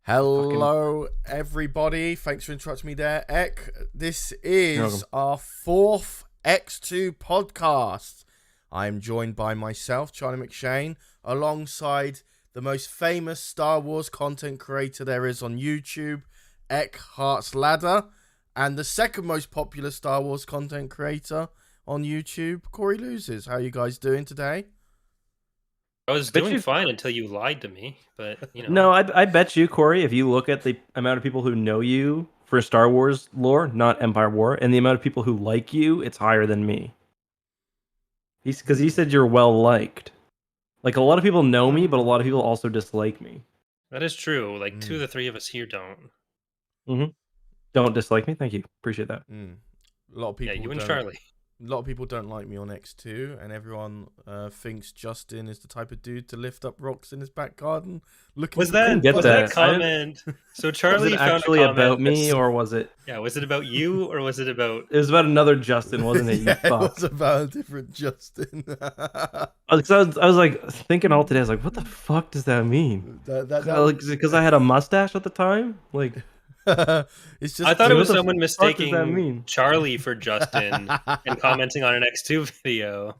Hello, everybody. Thanks for interrupting me there, Eck. This is our fourth EcksToo Podcast. I am joined by myself, Charlie McShane, alongside the most famous Star Wars content creator there is on YouTube, Eckhartsladder, and the second most popular Star Wars content creator on YouTube, Corey Loses. How are you guys doing today? I was doing fine until you lied to me, but you know. No, I bet you, Corey, if you look at the amount of people who know you for Star Wars lore, not Empire War, and the amount of people who like you, it's higher than me. Because he said you're well liked. Like, a lot of people know me, but a lot of people also dislike me. That is true. Like, two of the three of us here don't. Mm-hmm. Don't dislike me? Thank you. Appreciate that. A lot of people. Yeah, you and Charlie. A lot of people don't like me on EcksToo, and everyone thinks Justin is the type of dude to lift up rocks in his back garden. Was that comment? So Charlie was it found actually a comment about me, or was it? Yeah, was it about you, or was it about? It was about another Justin, wasn't it? Yeah, it was about a different Justin. I was like thinking all today. I was like, what the fuck does that mean? Because I had a mustache at the time, like. It's just, I thought it was someone mistaking Charlie for Justin and commenting on an EcksToo video.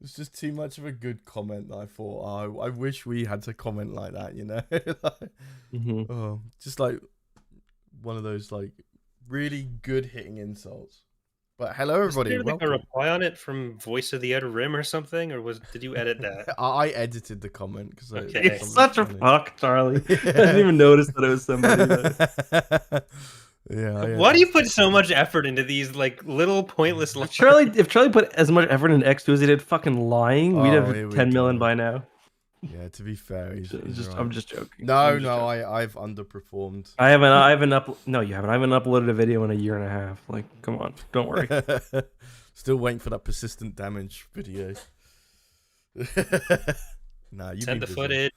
It's just too much of a good comment that I thought, I wish we had to comment like that, you know? Just like one of those like really good hitting insults. But hello, everybody. Was there like a reply on it from Voice of the Outer Rim or something, or did you edit that? I edited the comment because it's such a fuck, Charlie. I didn't even notice that it was somebody. Yeah. Why do you put so much effort into these like little pointless? If Charlie put as much effort into EcksToo as he did fucking lying, we'd have 10 million by now. Yeah, to be fair, I'm just joking. No, I've underperformed. I haven't No, you haven't. I haven't uploaded a video in a year and a half. Like, come on, don't worry. Still waiting for that persistent damage video. Nah, you send the footage,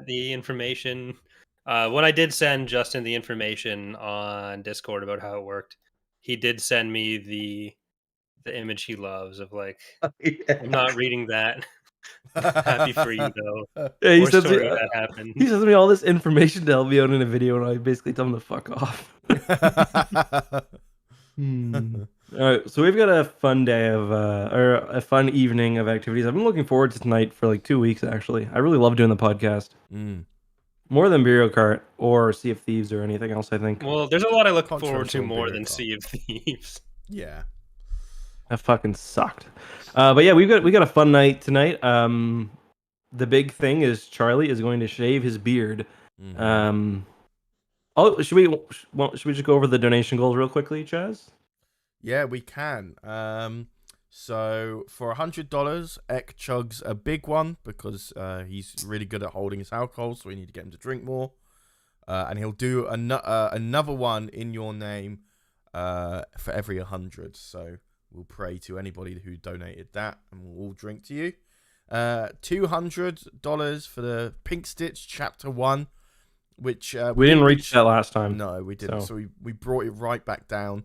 the information. When I did send Justin the information on Discord about how it worked, he did send me the image he loves of like. I'm not reading that. Happy for you though. Yeah, he sends me all this information to help me out in a video, and I basically tell him to fuck off. All right, so we've got a fun day of or a fun evening of activities. I've been looking forward to tonight for like 2 weeks. Actually, I really love doing the podcast. More than Burial Cart or Sea of Thieves or anything else, I think. Well, there's a lot I look forward to more than Sea of Thieves. Yeah. That fucking sucked. But yeah, we got a fun night tonight. The big thing is Charlie is going to shave his beard. Should we just go over the donation goals real quickly, Chaz? Yeah, we can. So for $100, Eck chugs a big one because he's really good at holding his alcohol, so we need to get him to drink more. And he'll do another one in your name for every 100. So we'll pray to anybody who donated that, and we'll all drink to you. $200 for the Pink Stitch Chapter 1, which we didn't reach that last time. No, we didn't. So we brought it right back down.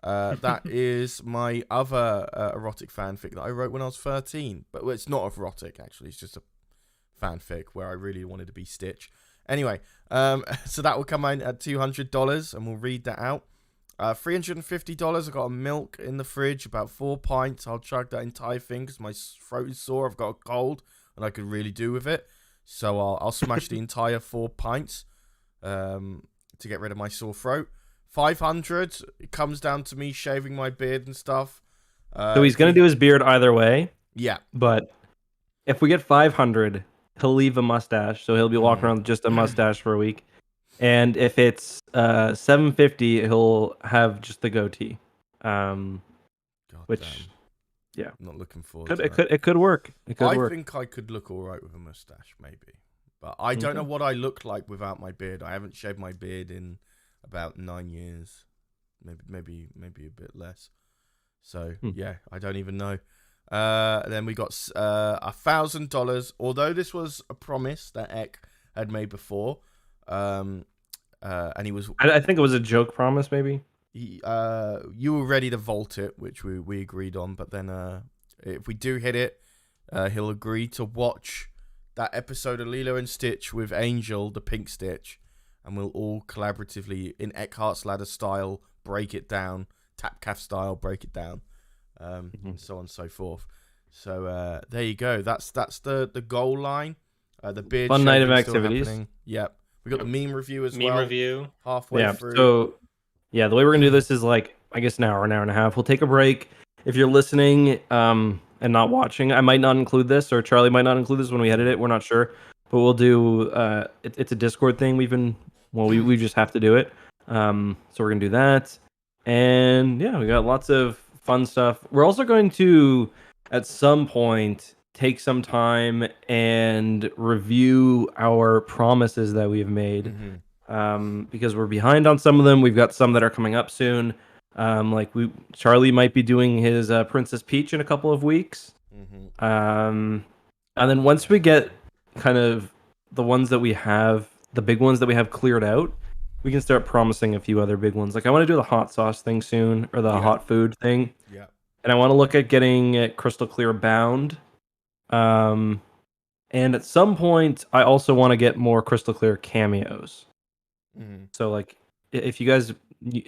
That is my other erotic fanfic that I wrote when I was 13. But it's not erotic, actually. It's just a fanfic where I really wanted to be Stitch. Anyway, so that will come in at $200, and we'll read that out. $350, I've got a milk in the fridge, about 4 pints. I'll chug that entire thing because my throat is sore. I've got a cold, and I could really do with it. So I'll smash the entire 4 pints to get rid of my sore throat. $500, it comes down to me shaving my beard and stuff. So he's going to do his beard either way. Yeah. But if we get 500, he'll leave a mustache. So he'll be walking around with just a mustache for a week. And if it's 750, he'll have just the goatee. Which, yeah, I'm not looking forward to that. It could work. I think I could look all right with a mustache, maybe. But I don't know what I look like without my beard. I haven't shaved my beard in about 9 years, maybe a bit less. So yeah, I don't even know. Then we got $1,000. Although this was a promise that Eck had made before. And he was. I think it was a joke promise, maybe. You were ready to vault it, which we agreed on. But then, if we do hit it, he'll agree to watch that episode of Lilo and Stitch with Angel, the Pink Stitch, and we'll all collaboratively, in Eckhartsladder style, break it down, Tapcaf style, break it down, and so on and so forth. So there you go. That's the goal line. The beard Fun night of shaping's still activities. happening. Yep. We got the meme review as well. Meme review. Halfway through. So, the way we're going to do this is like, I guess an hour and a half. We'll take a break. If you're listening and not watching, I might not include this, or Charlie might not include this when we edit it. We're not sure. But we'll do, it's a Discord thing. We just have to do it. So we're going to do that. And yeah, we got lots of fun stuff. We're also going to, at some point, take some time and review our promises that we've made. Because we're behind on some of them. We've got some that are coming up soon. Charlie might be doing his Princess Peach in a couple of weeks. And then once we get kind of the ones that we have, the big ones that we have cleared out, we can start promising a few other big ones. Like I want to do the hot sauce thing soon, or the hot food thing. Yeah. And I want to look at getting it crystal clear bound. And at some point, I also want to get more crystal clear cameos. So like, if you guys,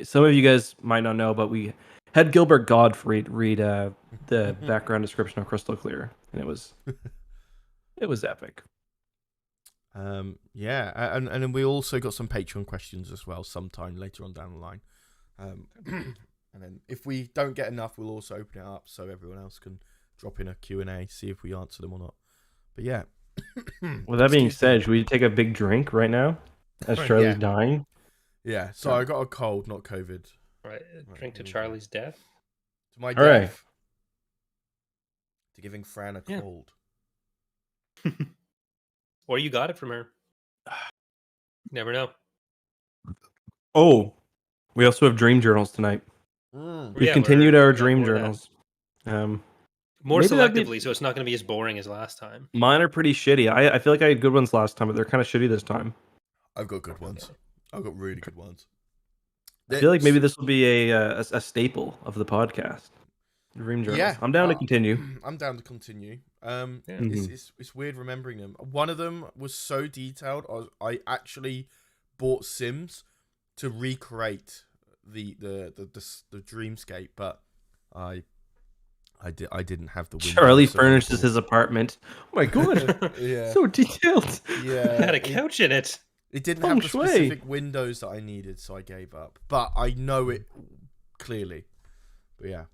some of you guys might not know, but we had Gilbert Gottfried read the background description of Crystal Clear, and it was epic. Yeah, and then we also got some Patreon questions as well sometime later on down the line. And then if we don't get enough, we'll also open it up so everyone else can drop in a Q&A, see if we answer them or not. But yeah. With that being said, should we take a big drink right now as Charlie's dying? Yeah, so I got a cold, not COVID. Right, drink to Charlie's death. To my death. Right. To giving Fran a cold. Or you got it from her. Never know. Oh, we also have dream journals tonight. We continued our dream journals. More selectively, so it's not going to be as boring as last time. Mine are pretty shitty. I feel like I had good ones last time, but they're kind of shitty this time. I've got good ones. I've got really good ones. I feel like maybe this will be a staple of the podcast. Dream journals. Yeah, I'm down to continue. I'm down to continue. It's weird remembering them. One of them was so detailed. I actually bought Sims to recreate the dreamscape, but I didn't have the windows. Charlie furnishes his apartment. Oh my god! Yeah, so detailed. Yeah, it had a couch in it. It didn't have the specific windows that I needed, so I gave up. But I know it clearly. But yeah.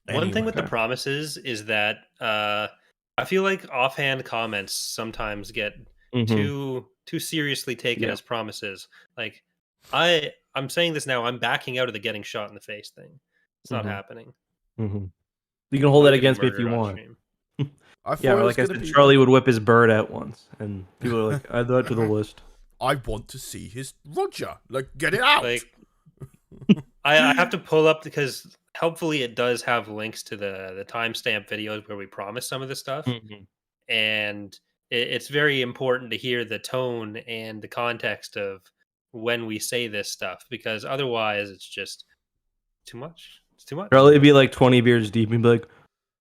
One thing with the promises is that I feel like offhand comments sometimes get too seriously taken as promises. Like I'm saying this now. I'm backing out of the getting shot in the face thing. It's not happening. You can hold that against me if you want. Like I said, Charlie would whip his bird out once, and people are like, "Add that to the list." I want to see his Roger. Like, get it out. Like, I have to pull up because helpfully it does have links to the timestamp videos where we promise some of this stuff, and it's very important to hear the tone and the context of when we say this stuff, because otherwise it's just too much. It's too much. Charlie would be like 20 beers deep and be like,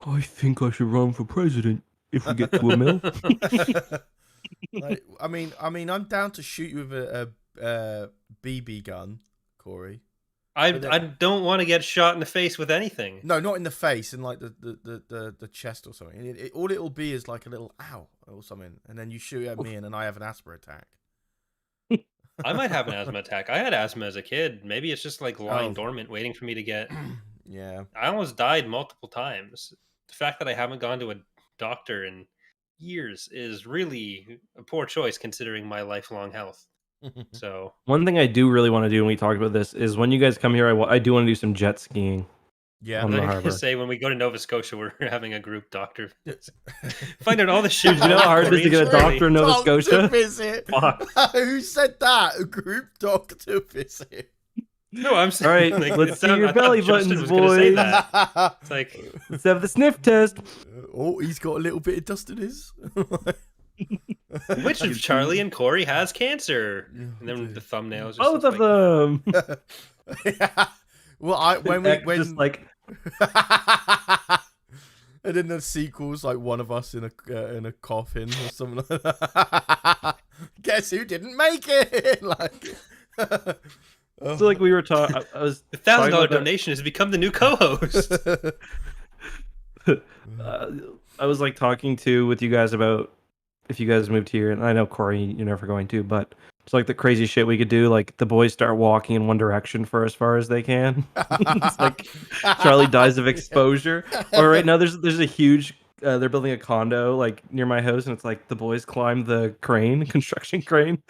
I think I should run for president if we get to a mill. Like, I mean, I'm down to shoot you with a BB gun, Corey. I don't want to get shot in the face with anything. No, not in the face, in like the chest or something. All it'll be is like a little ow or something, and then you shoot at me, and then I have an asthma attack. I might have an asthma attack. I had asthma as a kid. Maybe it's just like lying dormant, waiting for me to get. Yeah. I almost died multiple times. The fact that I haven't gone to a doctor in years is really a poor choice considering my lifelong health. So one thing I do really want to do when we talk about this is when you guys come here, I do want to do some jet skiing. Yeah, I'm going to say when we go to Nova Scotia, we're having a group doctor visit. Find out all the shit. You know how hard it is to get a doctor in Nova Scotia? Visit. Who said that? A group doctor visit. No, I'm saying. All right, let's see your belly buttons, boys. It's like, let's have the sniff test. Oh, he's got a little bit of dust in his. Which of Charlie and Corey has cancer? And then the thumbnails. Both of them. Yeah. Well, when just like, and then the sequels, like one of us in a coffin or something like that. Guess who didn't make it? Like, So like we were talking, I was The talking $1,000 about that- donation has become the new co-host. I was like talking with you guys about if you guys moved here, and I know Corey, you're never going to, but it's like the crazy shit we could do. Like the boys start walking in one direction for as far as they can. It's like Charlie dies of exposure. Or right now, there's a huge. They're building a condo like near my house, and it's like the boys climb the construction crane.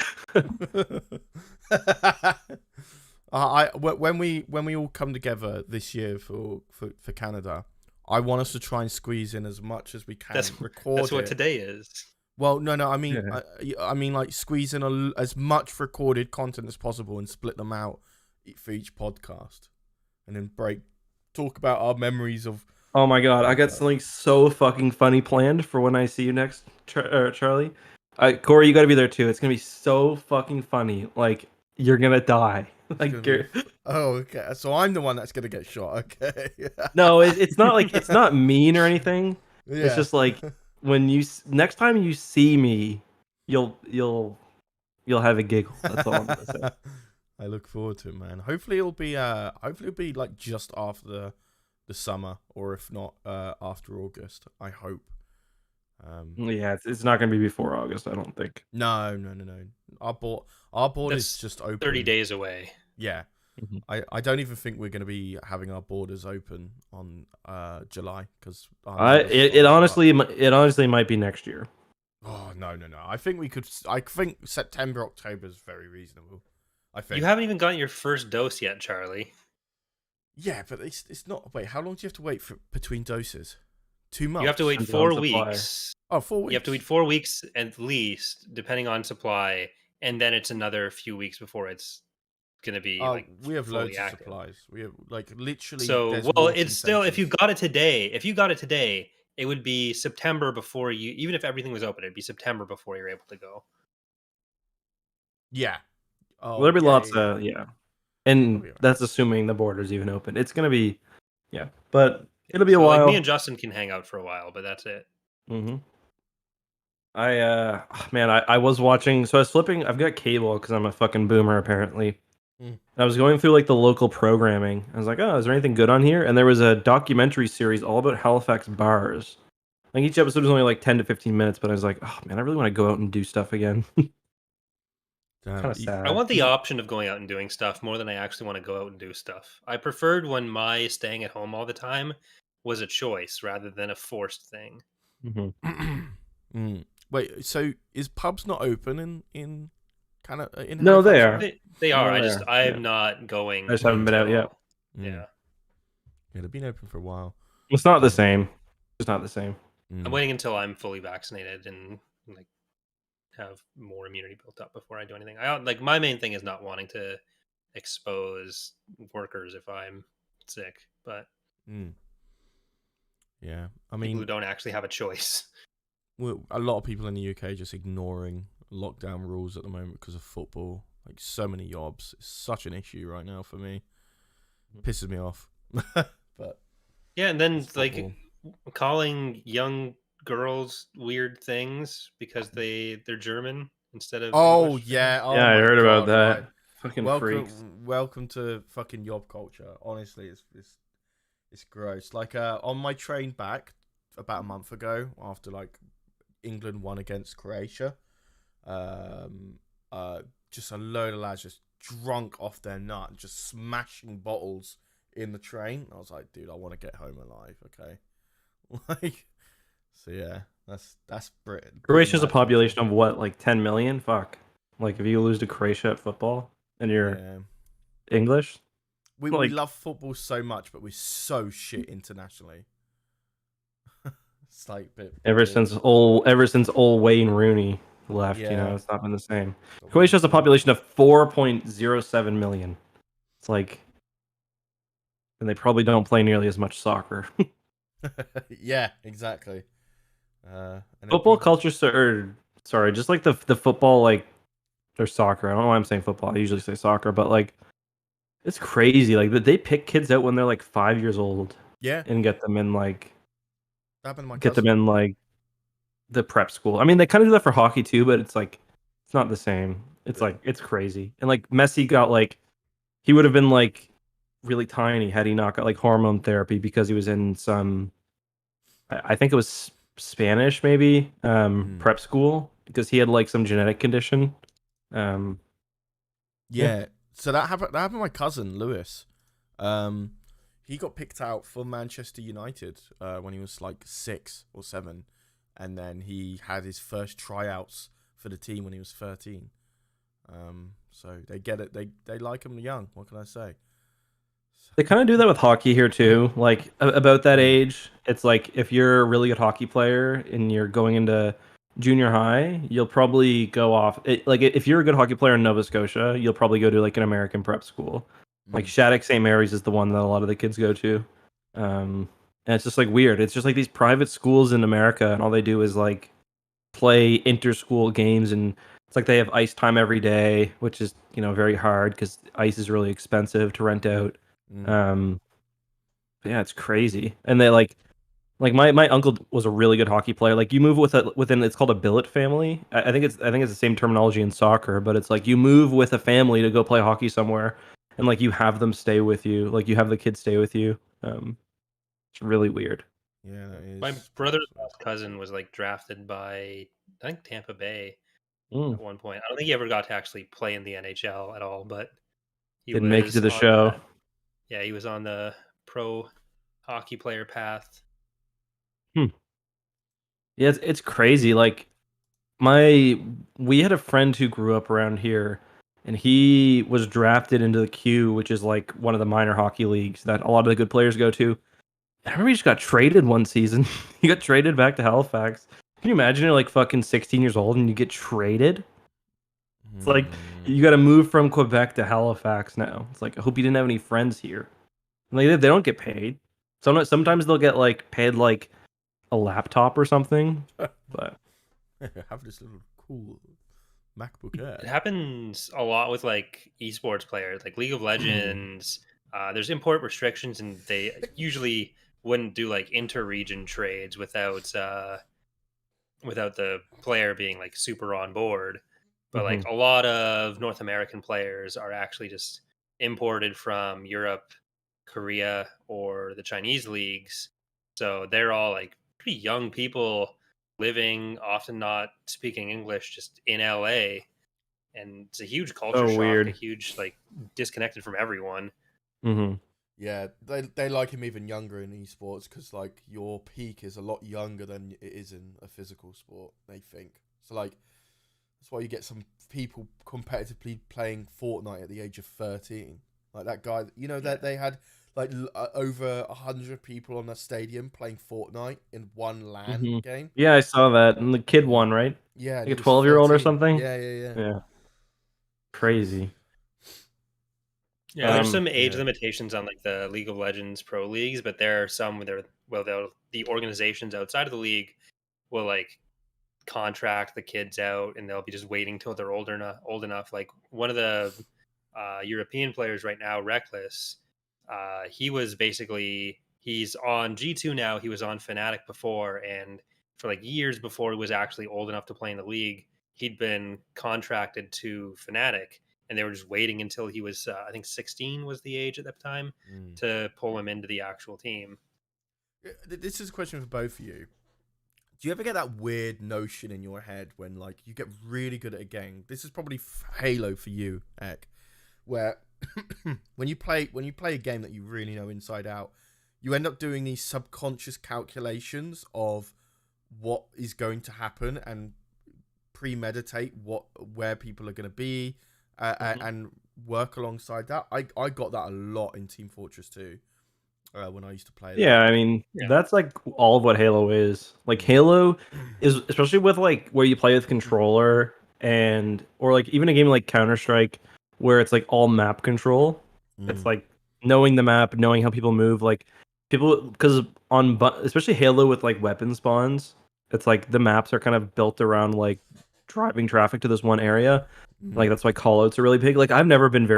When we all come together this year for Canada, I want us to try and squeeze in as much as we can. That's what today is. Well, no, I mean, Yeah. I mean, like squeeze in as much recorded content as possible and split them out for each podcast, and then talk about our memories of. Oh my god, I got something so fucking funny planned for when I see you next, Charlie. Corey, you got to be there too. It's gonna be so fucking funny. Like you're gonna die. Oh, okay. So I'm the one that's gonna get shot. Okay. No, it's not like it's not mean or anything. Yeah. It's just like when next time you see me, you'll have a giggle. That's all I'm gonna say. I look forward to it, man. Hopefully it'll be like just after the summer, or if not after August. I hope. Yeah, it's not gonna be before August, I don't think. No. Our border is just open. 30 days away. Yeah. Mhm. I don't even think we're going to be having our borders open on July because It honestly might be next year. Oh no! I think September, October is very reasonable. I think You haven't even gotten your first dose yet, Charlie. Yeah, but it's not. Wait, how long do you have to wait for between doses? 2 months. You have to wait Depends 4 on supply. weeks. Oh, 4 weeks. You have to wait 4 weeks at least, depending on supply, and then it's another few weeks before it's gonna be like we have fully loads active. of supplies. We have like literally. So there's well, walking it's still if you centres. got it today, it would be September before you. Even if everything was open, it'd be September before you're able to go. Yeah. Oh, Well, there'll be yeah, lots yeah. of and It'll be alright. that's assuming the border's even open. It's gonna be but it'll be a So, while. like me and Justin can hang out for a while, but that's it. Mm-hmm. I was watching. So I was flipping. I've got cable because I'm a fucking boomer apparently. Mm. I was going through like the local programming. I was like, oh, is there anything good on here? And there was a documentary series all about Halifax bars. Like each episode was only like 10 to 15 minutes, but I was like, oh man, I really want to go out and do stuff again. Damn, Kind of sad. I want the option of going out and doing stuff more than I actually want to go out and do stuff. I preferred when my staying at home all the time was a choice rather than a forced thing. Mhm. Wait, so is pubs not open in Canada? In No, they Halifax? are. They are. No, I'm yeah. not going. I just haven't been out yet. Mm. Yeah. Yeah, they've been open for a while. It's not the same. It's not the same. Mm. I'm waiting until I'm fully vaccinated and like have more immunity built up before I do anything. Like my main thing is not wanting to expose workers if I'm sick, but Mm. Yeah, I people who mean, don't actually have a choice. a lot of people in the UK just ignoring lockdown rules at the moment because of football. Like so many jobs, it's such an issue right now for me. Pisses me off. But Yeah, and then it's like football. calling young girls weird things because they're German instead of Oh English. yeah, oh Yeah, I my heard about God, that. right. Fucking freaks. Welcome to fucking job culture. Honestly, it's gross. Like on my train back about a month ago, after like England won against Croatia, just a load of lads just drunk off their nut, just smashing bottles in the train. I was like, dude, I want to get home alive. Okay, like, so yeah, that's Britain. Croatia's a population of what, like 10 million? Fuck. Like if you lose to Croatia at football and you're Yeah. English, We like- love football so much, but we're so shit internationally. It's like a bit ever since old Wayne Rooney left, Yeah. it's not been the same. Croatia has a population of 4.07 million. It's like, and they probably don't play nearly as much soccer. Yeah, exactly. And then Football people- culture, sorry, just like the football, like, or soccer. I don't know why I'm saying football. I usually say soccer, but like, it's crazy. Like they pick kids out when they're like 5 years old Yeah, and get them in like that happened to my get them cousin. in like the prep school. I mean, they kind of do that for hockey too, but it's like It's not the same. It's like it's crazy. And like Messi got like he would have been like really tiny had he not got like hormone therapy because he was in some I think it was Spanish maybe prep school because he had like some genetic condition. Um Yeah. So that happened. That happened to my cousin Lewis. He got picked out for Manchester United when he was like 6 or 7, and then he had his first tryouts for the team when he was 13. So they get it. They like him young. What can I say? They kind of do that with hockey here too. Like about that age, it's like if you're a really good hockey player and you're going into junior high, you'll probably go off. Like if you're a good hockey player in Nova Scotia, you'll probably go to like an American prep school. Like Shattuck St. Mary's is the one that a lot of the kids go to. And it's just like weird. It's just like these private schools in America, and all they do is like play inter-school games, and it's like they have ice time every day, which is very hard because ice is really expensive to rent out. Yeah, it's crazy. And they like my uncle was a really good hockey player. Like you move within it's called a billet family. I think it's the same terminology in soccer, but it's like you move with a family to go play hockey somewhere, and like you have them stay with you, like you have the kids stay with you. It's really weird. Yeah, that is. My brother's cousin was like drafted by I think Tampa Bay at one point. I don't think he ever got to actually play in the NHL at all, but he didn't make it to the show. Yeah, he was on the pro hockey player path. Yeah, it's crazy. Like we had a friend who grew up around here, and he was drafted into the Q, which is like one of the minor hockey leagues that a lot of the good players go to. I remember he just got traded one season. He got traded back to Halifax. Can you imagine you're like fucking 16 years old and you get traded? It's like you got to move from Quebec to Halifax now. It's like I hope you didn't have any friends here. Like they don't get paid. Sometimes they'll get like paid like a laptop or something. But have this little cool MacBook Air. It happens a lot with like esports players, like League of Legends. There's import restrictions, and they usually wouldn't do like inter-region trades without the player being like super on board. But like a lot of North American players are actually just imported from Europe, Korea, or the Chinese leagues. So they're all like pretty young people living, often not speaking English, just in LA. And it's a huge culture shock, weird. a huge like disconnected from everyone. Yeah, they like him even younger in esports because like your peak is a lot younger than it is in a physical sport. They think so. Like that's why you get some people competitively playing Fortnite at the age of 13. Like that guy, that they had like over 100 people on a stadium playing Fortnite in one LAN game. Yeah, I saw that, and the kid won, right? Yeah, like a 12-year-old or something. Yeah. Crazy. Yeah, there's some age limitations on like the League of Legends pro leagues, but there are some where the organizations outside of the league will like contract the kids out, and they'll be just waiting till they're old enough. Like one of the European players right now, Reckless, he's on G2 now. He was on Fnatic before, and for like years before he was actually old enough to play in the league, he'd been contracted to Fnatic. And they were just waiting until he was, I think 16 was the age at that time, to pull him into the actual team. This is a question for both of you. Do you ever get that weird notion in your head when like you get really good at a game? This is probably Halo for you, Eck, where when you play a game that you really know inside out, you end up doing these subconscious calculations of what is going to happen and premeditate where people are going to be. And work alongside that. I got that a lot in Team Fortress 2 when I used to play. Yeah, I mean, that's like all of what Halo is. Like Halo is, especially with like where you play with controller or like even a game like Counter-Strike where it's like all map control. It's like knowing the map, knowing how people move. Like people, because especially Halo with like weapon spawns, it's like the maps are kind of built around like driving traffic to this one area. Like that's why callouts are really big. Like I've never been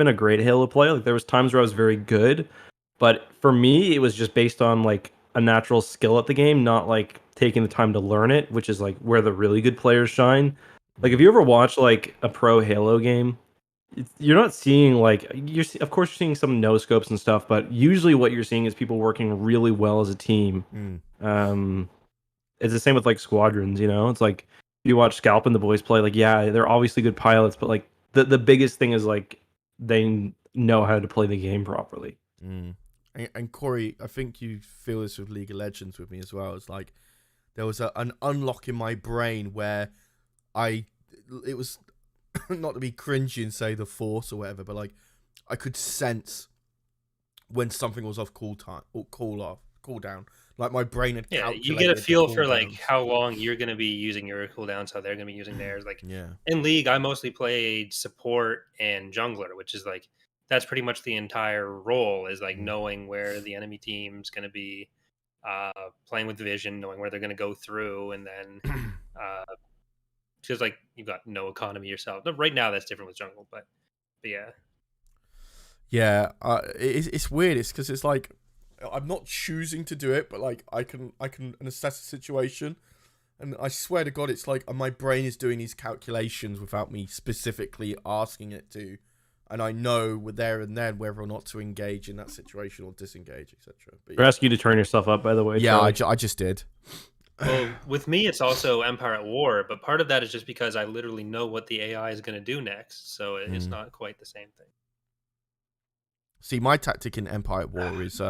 a great Halo player. Like there was times where I was very good, but for me it was just based on like a natural skill at the game, not like taking the time to learn it, which is like where the really good players shine. Like if you ever watch like a pro Halo game, you're not seeing like of course you're seeing some no scopes and stuff, but usually what you're seeing is people working really well as a team. It's the same with like squadrons, you know. It's like you watch Scalp and the boys play. Like, yeah, they're obviously good pilots, but like the biggest thing is like they know how to play the game properly. And Corey, I think you feel this with League of Legends with me as well. It's like there was an unlock in my brain where it was not to be cringy and say the Force or whatever, but like I could sense when something was off cooldown. Like my brain had calculated. You get a feel for like how long you're going to be using your cooldowns, how they're going to be using theirs. Like in League, I mostly played support and jungler, which is like that's pretty much the entire role is like knowing where the enemy team's going to be, playing with vision, knowing where they're going to go through, and then just like you've got no economy yourself. Right now, that's different with jungle, but yeah. Yeah, it's weird. It's because it's like I'm not choosing to do it, but like I can assess the situation, and I swear to God, it's like my brain is doing these calculations without me specifically asking it to, and I know there and then whether or not to engage in that situation or disengage, etc. We're asking you to turn yourself up, by the way. Yeah, I just did. Well, with me, it's also Empire at War, but part of that is just because I literally know what the AI is going to do next, so it's not quite the same thing. See, my tactic in Empire at War is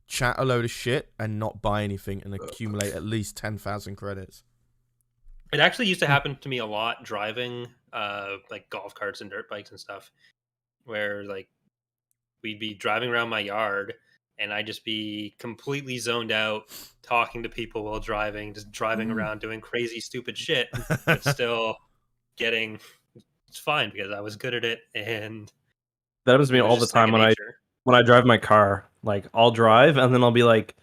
chat a load of shit and not buy anything and accumulate at least 10,000 credits. It actually used to happen to me a lot driving like golf carts and dirt bikes and stuff, where like we'd be driving around my yard and I'd just be completely zoned out talking to people while driving, just driving around doing crazy stupid shit, but still getting it's fine because I was good at it. And that happens to me all the time when I drive my car. Like I'll drive and then I'll be like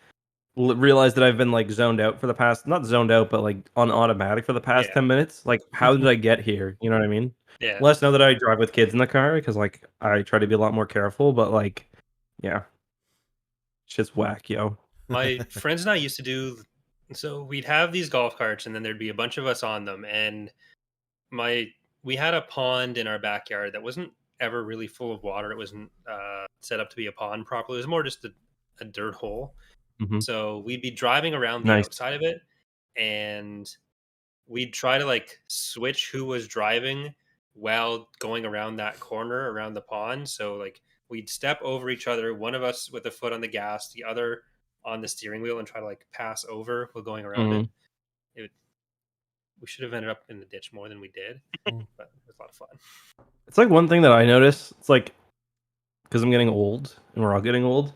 realize that I've been like zoned out for the past, not zoned out, but like on automatic for the past 10 minutes. Like how did I get here? You know what I mean? Yeah. Less know that I drive with kids in the car because like I try to be a lot more careful, but like yeah, shit's whack, yo. My friends and I used to do, so we'd have these golf carts and then there'd be a bunch of us on them, and we had a pond in our backyard that wasn't ever really full of water. It wasn't set up to be a pond properly. It was more just a dirt hole. So we'd be driving around the outside of it, and we'd try to like switch who was driving while going around that corner around the pond. So like we'd step over each other, one of us with a foot on the gas, the other on the steering wheel, and try to like pass over while going around it. We should have ended up in the ditch more than we did, but it was a lot of fun. It's like one thing that I notice. It's like because I'm getting old, and we're all getting old.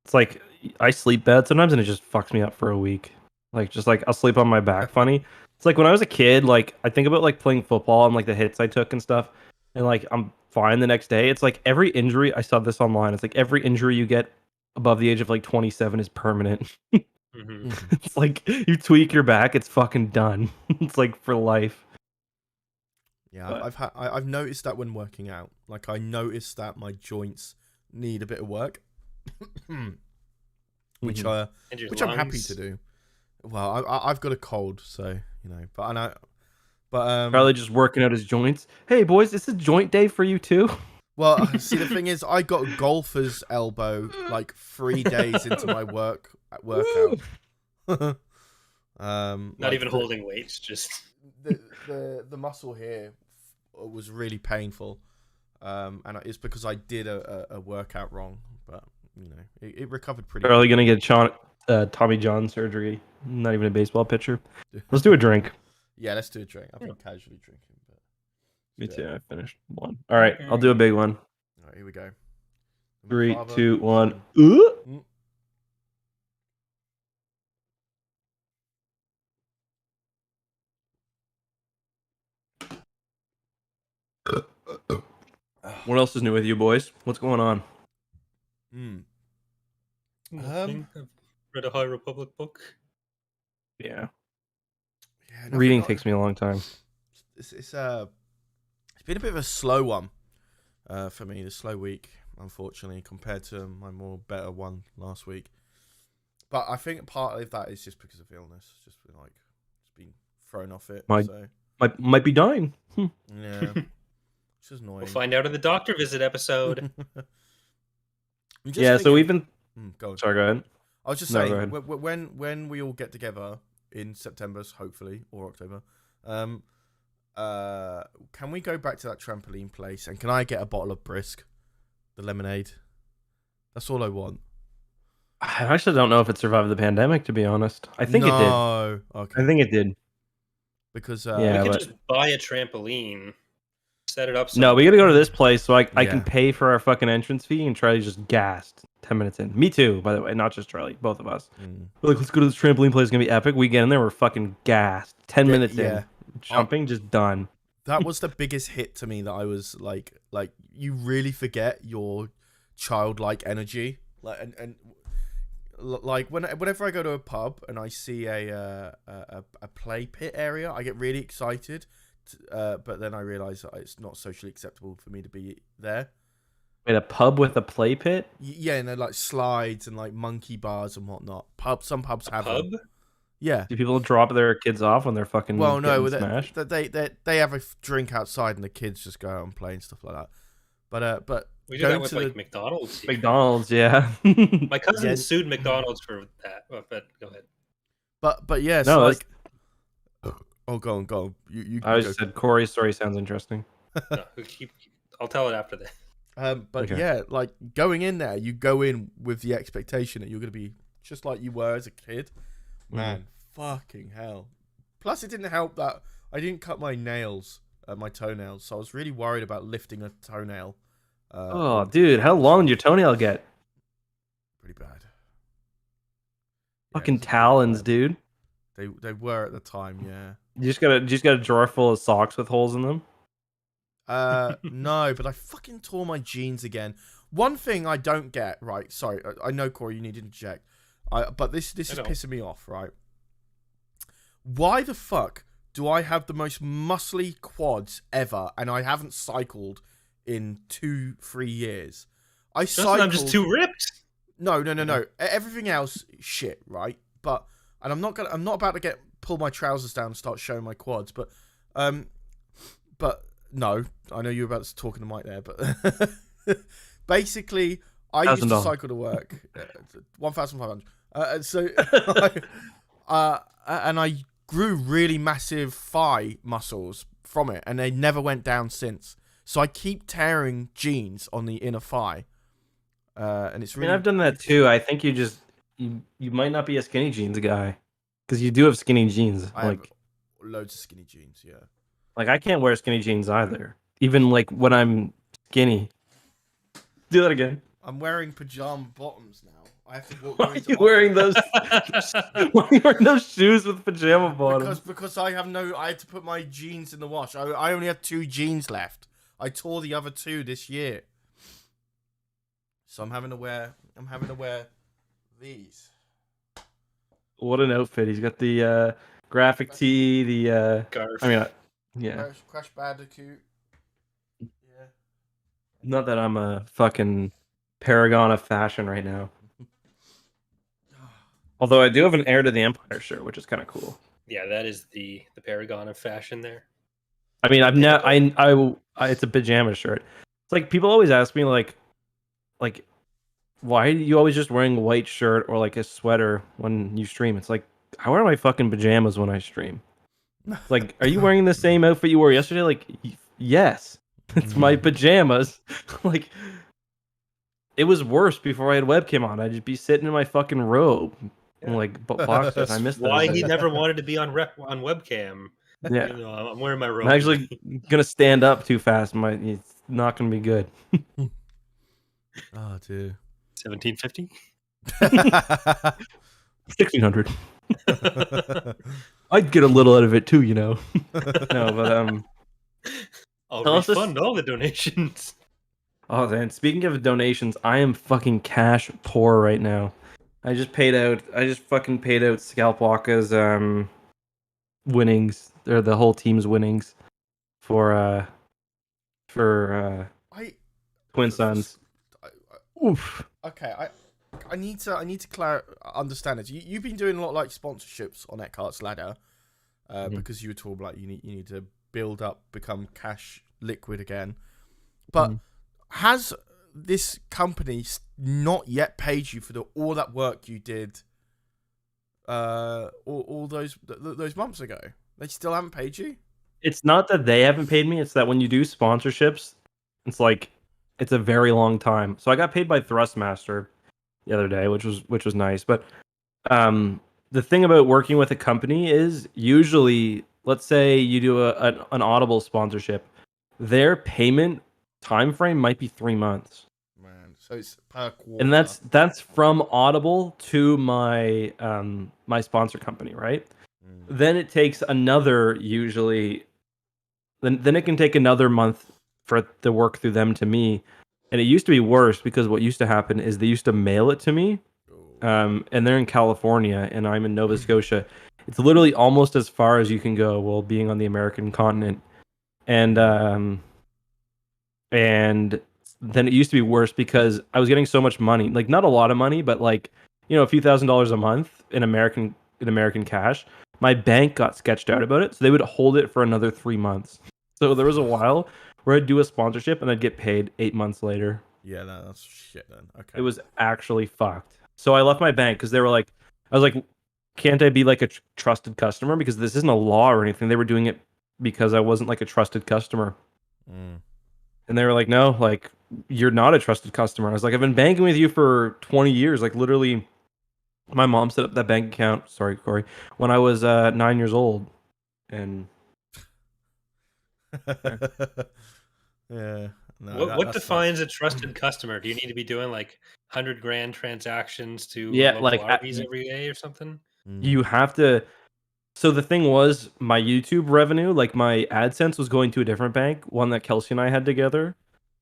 It's like I sleep bad sometimes, and it just fucks me up for a week. Like just like I'll sleep on my back funny. It's like when I was a kid, like I think about like playing football and like the hits I took and stuff, and like I'm fine the next day. It's like every injury, I saw this online. It's like every injury you get above the age of like 27 is permanent. It's like you tweak your back, it's fucking done. It's like for life. Yeah, but I've noticed that when working out. Like I noticed that my joints need a bit of work, which I'm happy to do. Well, I've got a cold, so you know. But probably just working out his joints. Hey boys, it's a joint day for you too. Well, see, the thing is, I got a golfer's elbow like 3 days into my workout. Not even holding weights, just the muscle here was really painful, and it's because I did a workout wrong. But you know, it recovered pretty. Probably gonna get Tommy John surgery. Not even a baseball pitcher. Let's do a drink. Yeah, let's do a drink. I've been casually drinking. But me too. I finished one. All right, I'll do a big one. All right, here we go. 3, 2, 1. What else is new with you boys? What's going on? I've read a High Republic book. Yeah, reading takes me a long time. It's been a bit of a slow one for me. The slow week, unfortunately, compared to my more better one last week. But I think part of that is just because of illness. It's just been thrown off it. Might be dying. Yeah, which is annoying. We'll find out in the doctor visit episode. Yeah, so we've been. Go on. Sorry, go ahead. I was just No, saying, go ahead. when we all get together in September, hopefully, or October, can we go back to that trampoline place and can I get a bottle of Brisk, the lemonade? That's all I want. I actually don't know if it survived the pandemic, to be honest. I think it did. No, okay. I think it did. Because Yeah, We could but- just buy a trampoline, set it up. No, we gotta go to this place so I can Yeah. pay for our fucking entrance fee, and Charlie just gassed 10 minutes in. Me too, by the way, not just Charlie, both of us. We're like, let's go to this trampoline place, it's gonna be epic. We get in there, we're fucking gassed. 10 minutes in. Jumping, just done. that was the biggest hit to me that I was like you really forget your childlike energy. Like whenever I go to a pub and I see a play pit area, I get really excited, but then I realise that it's not socially acceptable for me to be there. Wait, a pub with a play pit? Yeah, and they're like slides and like monkey bars and whatnot. Some pubs have Pub? them. Yeah. Do people drop their kids off when they're fucking Well, no, getting smashed? they have a drink outside and the kids just go out and play and stuff like that. But We do that going with to like the- McDonald's. McDonald's, yeah. My cousin Yeah. sued McDonald's for that. But go ahead. but yes, No, like oh, go on. You I go. just said Corey's story sounds interesting. No, I'll tell it after that. But Okay. yeah, like going in there, you go in with the expectation that you're going to be just like you were as a kid. Man, fucking hell. Plus, it didn't help that I didn't cut my nails, my toenails, so I was really worried about lifting a toenail. Oh, dude, how long did your toenail get? Pretty bad. Fucking it's pretty talons, bad. dude. They were at the time, yeah. You just got a drawer full of socks with holes in them. No, but I fucking tore my jeans again. One thing I don't get, right? Sorry, I know Corey, you need to interject. But this is don't. pissing me off, right? Why the fuck do I have the most muscly quads ever, and I haven't cycled in 2-3 years? I cycled. I'm just too ripped. No. Everything else, shit, right? And I'm not about to pull my trousers down and start showing my quads, but no, I know you were about to talk in the mic there, but basically, I used to $1,000. cycle to work, 1,500. And I grew really massive thigh muscles from it, and they never went down since. So I keep tearing jeans on the inner thigh, and it's I really. mean, I've done that too. I think you might not be a skinny jeans guy, because you do have skinny jeans. I have loads of skinny jeans, yeah. Like I can't wear skinny jeans either. Even like when I'm skinny. Do that again. I'm wearing pajama bottoms now. I have to walk. Why are you wearing those? Why are you wearing those shoes with pajama bottoms? Because I had to put my jeans in the wash. I only have 2 jeans left. I tore the other 2 this year, so I'm having to wear these. What an outfit! He's got the graphic tee. The Garf. I mean, yeah. Crash Bandicoot. Yeah. Not that I'm a fucking paragon of fashion right now. Although I do have an Heir to the Empire shirt, which is kind of cool. Yeah, that is the paragon of fashion there. I mean, it's a pajama shirt. It's like people always ask me like, why are you always just wearing a white shirt or like a sweater when you stream? It's like I wear my fucking pajamas when I stream. Like, are you wearing the same outfit you wore yesterday? Like, yes, it's my pajamas. Like, it was worse before I had webcam on. I'd just be sitting in my fucking robe, and like boxers. I missed Why those he days. never wanted to be on webcam. Yeah. You know, I'm wearing my robe. I'm actually gonna stand up too fast. It's not gonna be good. Oh, dear. 1750. 1600. I'd get a little out of it too, you know. No, but I'll Tell us this- refund all the donations. Oh man, speaking of donations, I am fucking cash poor right now. I just fucking paid out Scalpwalka's winnings, or the whole team's winnings for I Twin Suns. Oof. Okay, I need to understand this. You've been doing a lot of like sponsorships on Eckhartsladder. because you were talking about you need to build up, become cash liquid again. But has this company not yet paid you for all that work you did all those months ago? They still haven't paid you? It's not that they haven't paid me. It's that when you do sponsorships, it's like it's a very long time. So I got paid by Thrustmaster the other day, which was nice. But the thing about working with a company is usually, let's say you do an Audible sponsorship, their payment time frame might be 3 months. Man, so it's per quarter. And that's from Audible to my my sponsor company, right? Then it takes another usually. Then it can take another month for the work through them to me, and it used to be worse because what used to happen is they used to mail it to me, and they're in California and I'm in Nova Scotia. It's literally almost as far as you can go while being on the American continent, and then it used to be worse because I was getting so much money, like not a lot of money, but like a few $1,000s a month in American cash. My bank got sketched out about it, so they would hold it for another 3 months. So there was a while where I'd do a sponsorship and I'd get paid 8 months later. Yeah, that's shit then. Okay. It was actually fucked. So I left my bank because they were like, I was like, can't I be like a trusted customer? Because this isn't a law or anything. They were doing it because I wasn't like a trusted customer. And they were like, no, like you're not a trusted customer. I was like, I've been banking with you for 20 years. Like literally, my mom set up that bank account. Sorry, Corey. When I was 9 years old, and yeah. No, what defines a trusted customer? Do you need to be doing like 100 grand transactions to like Arby's every day or something? You have to. So the thing was, my YouTube revenue, like my AdSense, was going to a different bank, one that Kelsey and I had together.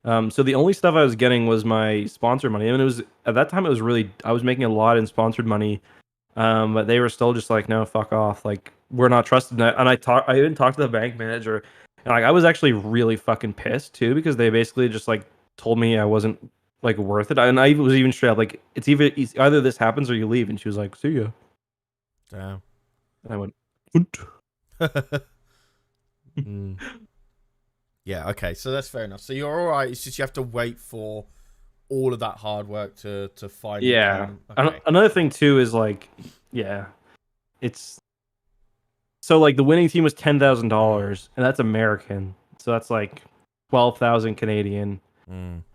So the only stuff I was getting was my sponsor money. I mean, it was at that time I was making a lot in sponsored money, but they were still just like, no, fuck off, like we're not trusted. And I even talked to the bank manager, and like I was actually really fucking pissed too because they basically just like told me I wasn't like worth it, and I was even straight up like it's either this happens or you leave, and she was like, see ya. Damn. And I went. Yeah, okay, so that's fair enough. So you're all right. It's just you have to wait for all of that hard work to finally come. Okay. Another thing too is like, it's so like the winning team was $10,000, and that's American, so that's like 12,000 Canadian,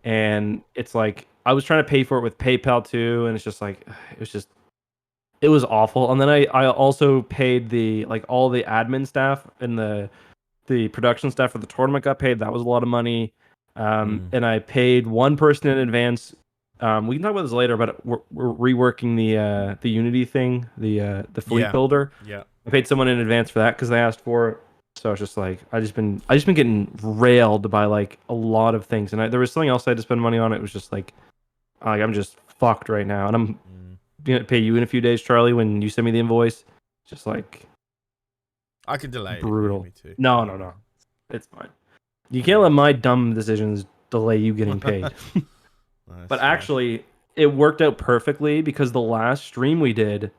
and it's like I was trying to pay for it with PayPal too, and it's just like it was awful. And then I also paid the like all the admin staff and the production staff for the tournament got paid. That was a lot of money. And I paid one person in advance. We can talk about this later, but we're reworking the Unity thing, the fleet builder. Yeah. I paid someone in advance for that because they asked for it. So it's just like I just been getting railed by like a lot of things, and there was something else I had to spend money on. It was just like I'm just fucked right now, and I'm gonna pay you in a few days, Charlie, when you send me the invoice. Just like I can delay brutal. it. Too. No, it's fine. You can't let my dumb decisions delay you getting paid. But actually, it worked out perfectly because the last stream we did,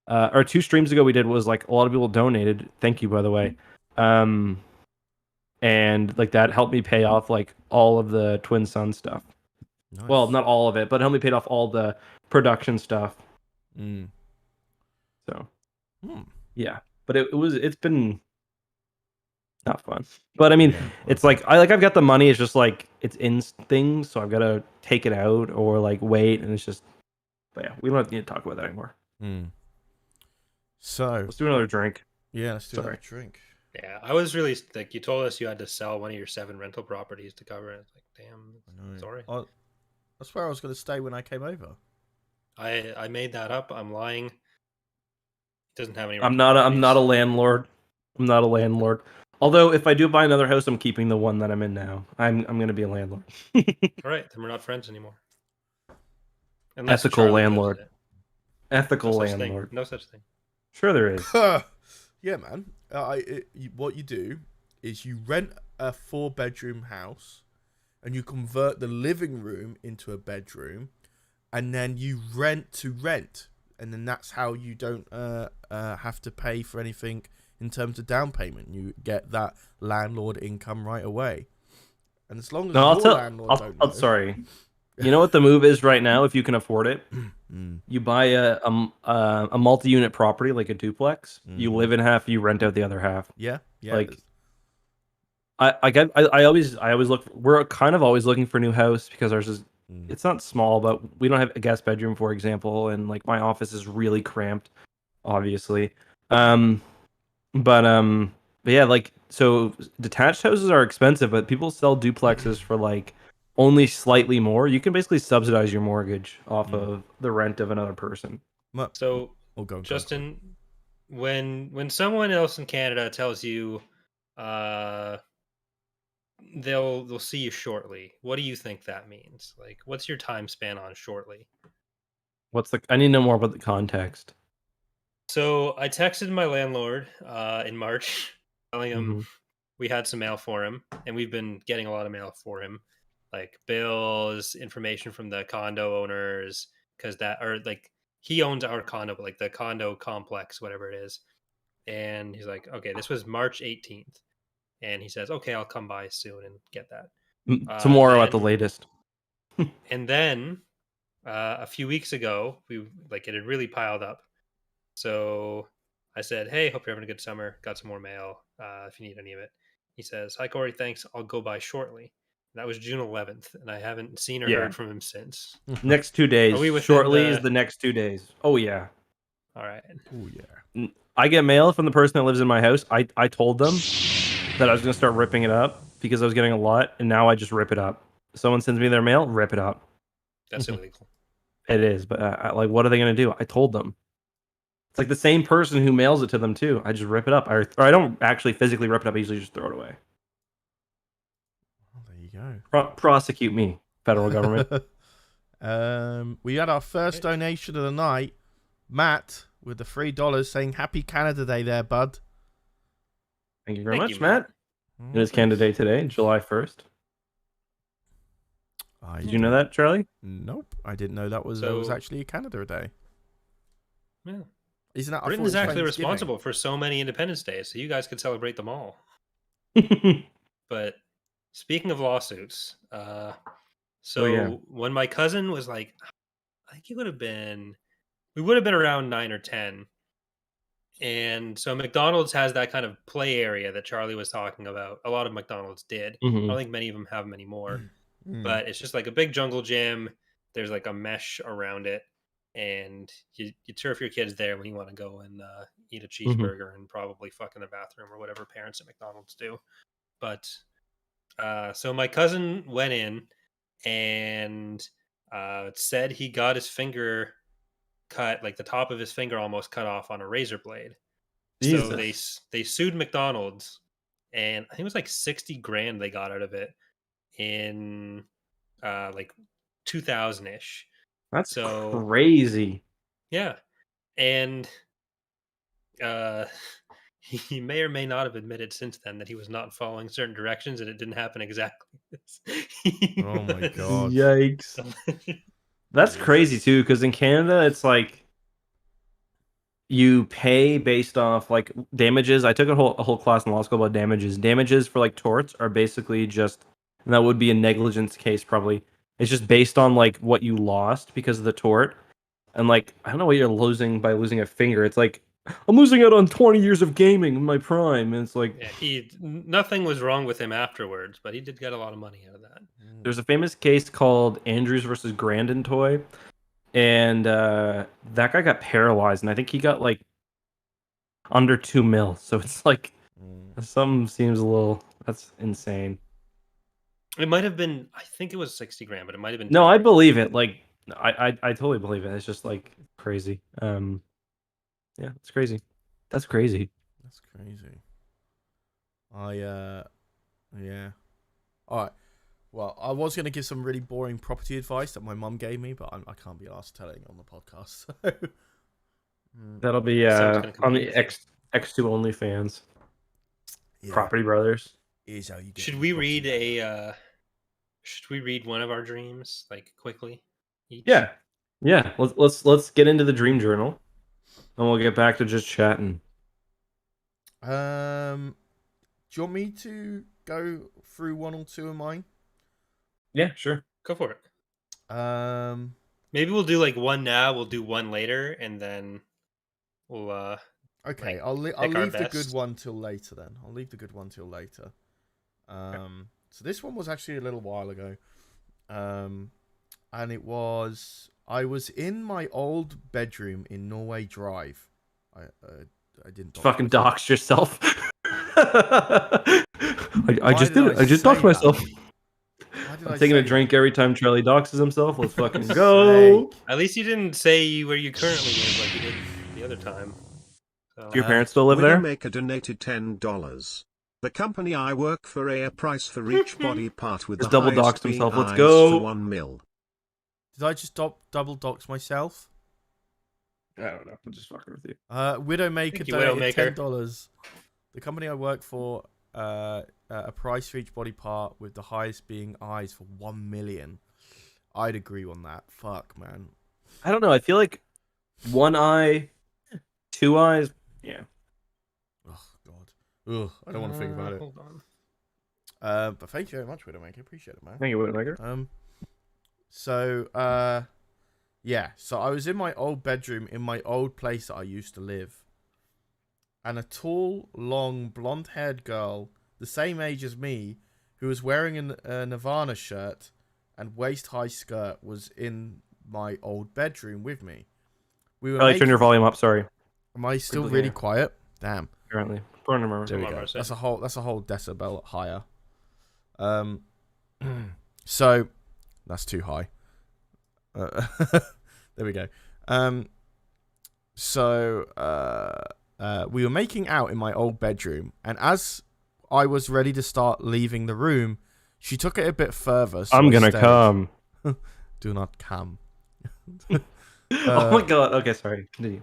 or 2 streams ago we did, was like a lot of people donated. Thank you, by the way. And like that helped me pay off like all of the Twin Sun stuff. Nice. Well, not all of it, but it helped me pay off all the production stuff. So, yeah, but it's been not fun. But I mean, it's like I've got the money. It's just like it's in things, so I've got to take it out or like wait, and it's just. But yeah, we don't need to talk about that anymore. So let's do another drink. Yeah, let's do another drink. Yeah, I was really like you told us you had to sell one of your 7 rental properties to cover it. It's like, damn, sorry. That's where I was going to stay when I came over. I made that up. I'm lying. It doesn't have any. I'm not a landlord. I'm not a landlord. Although if I do buy another house, I'm keeping the one that I'm in now. I'm going to be a landlord. All right, then we're not friends anymore. Unless ethical landlord. Ethical landlord. No such thing. Sure there is. Yeah, man. What you do is you rent a 4-bedroom house, and you convert the living room into a bedroom, and then you rent to rent, and then that's how you don't have to pay for anything in terms of down payment. You get that landlord income right away. And as long as your landlord don't know... Sorry. You know what the move is right now if you can afford it? You buy a multi-unit property like a duplex. You live in half, you rent out the other half. Yeah. Like I always look. We're kind of always looking for a new house because ours is it's not small, but we don't have a guest bedroom, for example, and like my office is really cramped, obviously. But yeah, like so detached houses are expensive, but people sell duplexes for like only slightly more. You can basically subsidize your mortgage off of the rent of another person. So, Justin, when someone else in Canada tells you they'll see you shortly, what do you think that means? Like, what's your time span on shortly? I need to know more about the context. So I texted my landlord in March telling him we had some mail for him, and we've been getting a lot of mail for him, like bills, information from the condo owners, because he owns our condo, but like the condo complex, whatever it is. And he's like, okay, this was March 18th. And he says, okay, I'll come by soon and get that. Tomorrow at the latest. And then a few weeks ago, it had really piled up. So I said, hey, hope you're having a good summer. Got some more mail if you need any of it. He says, hi, Corey, thanks. I'll go by shortly. That was June 11th, and I haven't seen or heard from him since. Next 2 days. Shortly is the next 2 days. Oh, yeah. All right. Oh, yeah. I get mail from the person that lives in my house. I told them that I was going to start ripping it up because I was getting a lot, and now I just rip it up. Someone sends me their mail, rip it up. That's illegal. It is, but what are they going to do? I told them. It's like the same person who mails it to them, too. I just rip it up. Or I don't actually physically rip it up. I usually just throw it away. Well, there you go. Prosecute me, federal government. We had our first donation of the night. Matt with the $3 saying Happy Canada Day there, bud. Thank you very much, Matt. It is Canada Day today, July 1st. Did you know that, Charlie? Nope. I didn't know that was actually a Canada Day. Yeah. Isn't that Britain's actually responsible for so many Independence Days, so you guys could celebrate them all. But speaking of lawsuits, when my cousin was like, I think we would have been around 9 or 10. And so McDonald's has that kind of play area that Charlie was talking about. A lot of McDonald's did. I don't think many of them have them anymore. But it's just like a big jungle gym. There's like a mesh around it. And you turf your kids there when you want to go and eat a cheeseburger and probably fuck in the bathroom or whatever parents at McDonald's do. But so my cousin went in and said he got his finger cut, like the top of his finger almost cut off on a razor blade. Jesus. So they sued McDonald's, and I think it was like $60,000 they got out of it in like 2000-ish. That's so crazy. Yeah. And he may or may not have admitted since then that he was not following certain directions and it didn't happen exactly this. Oh my god. Yikes. That's crazy too, because in Canada it's like you pay based off like damages. I took a whole class in law school about damages. Damages for like torts are basically just, and that would be a negligence case probably. It's just based on like what you lost because of the tort. And like, I don't know what you're losing by losing a finger. It's like, I'm losing out on 20 years of gaming in my prime. And it's like, yeah, nothing was wrong with him afterwards, but he did get a lot of money out of that. There's a famous case called Andrews versus Grandin Toy. And that guy got paralyzed. And I think he got like under 2 mil. So it's like, some seems a little, that's insane. It might have been, I think it was $60,000, but it might have been. No, I believe it. Like, I totally believe it. It's just like crazy. Yeah, it's crazy. That's crazy. That's crazy. Yeah. All right. Well, I was going to give some really boring property advice that my mum gave me, but I can't be asked telling on the podcast. So. That'll be on the EcksToo OnlyFans. Yeah. Property Brothers. Is how you get. Should we read one of our dreams like quickly? Each? Yeah. Let's get into the dream journal, and we'll get back to just chatting. Do you want me to go through one or two of mine? Yeah, sure. Go for it. Um, Maybe we'll do like one now. We'll do one later, and then we'll okay, like, I'll pick our leave the good best. one till later then. I'll leave the good one till later. So this one was actually a little while ago. And it was I was in my old bedroom in Norway Drive. I didn't Fucking doxed yourself. I just did it. I just doxed myself. I'm taking a drink every time Charlie doxes himself. Let's fucking go. At least you didn't say where you currently live like you did the other time. So, Do your parents still live there? Widowmaker donated $10. The company I work for a price for each body part with Just the double highest doxed himself. being Let's eyes go. for 1 mil. Did I just double dox myself? I don't know. I'm just fucking with you. Widowmaker Thank you, donated Widowmaker. $10. The company I work for, a price for each body part with the highest being eyes for 1 million. I'd agree on that. Fuck, man. I don't know. I feel like one eye, two eyes. Yeah. Oh God. Ugh, I don't want to think about it. Hold on. But thank you very much, Widowmaker. Appreciate it, man. Thank you, Widowmaker. So, yeah. So I was in my old bedroom in my old place that I used to live. And a tall, long, blonde-haired girl, the same age as me, who was wearing a Nirvana shirt and waist-high skirt, was in my old bedroom with me. We were Charlie, turn your volume up. Sorry. Am I still really quiet? Damn. Apparently. There we go. That's a whole decibel higher. So that's too high. There we go. We were making out in my old bedroom, and as I was ready to start leaving the room, she took it a bit further. So I'm gonna come. Do not come. Oh my god. Okay, sorry. Continue.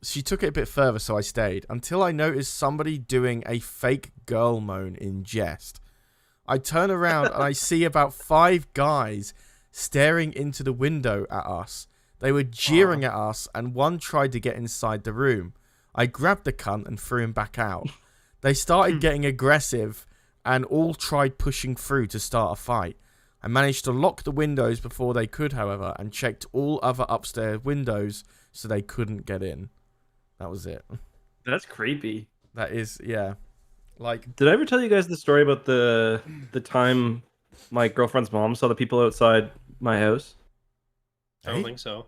She took it a bit further, so I stayed until I noticed somebody doing a fake girl moan in jest. I turn around and I see about 5 guys staring into the window at us. They were jeering at us, and one tried to get inside the room. I grabbed the cunt and threw him back out. They started getting aggressive and all tried pushing through to start a fight. I managed to lock the windows before they could, however, and checked all other upstairs windows so they couldn't get in. That was it. That's creepy. That is, yeah. Like, did I ever tell you guys the story about the time my girlfriend's mom saw the people outside my house? I don't think so.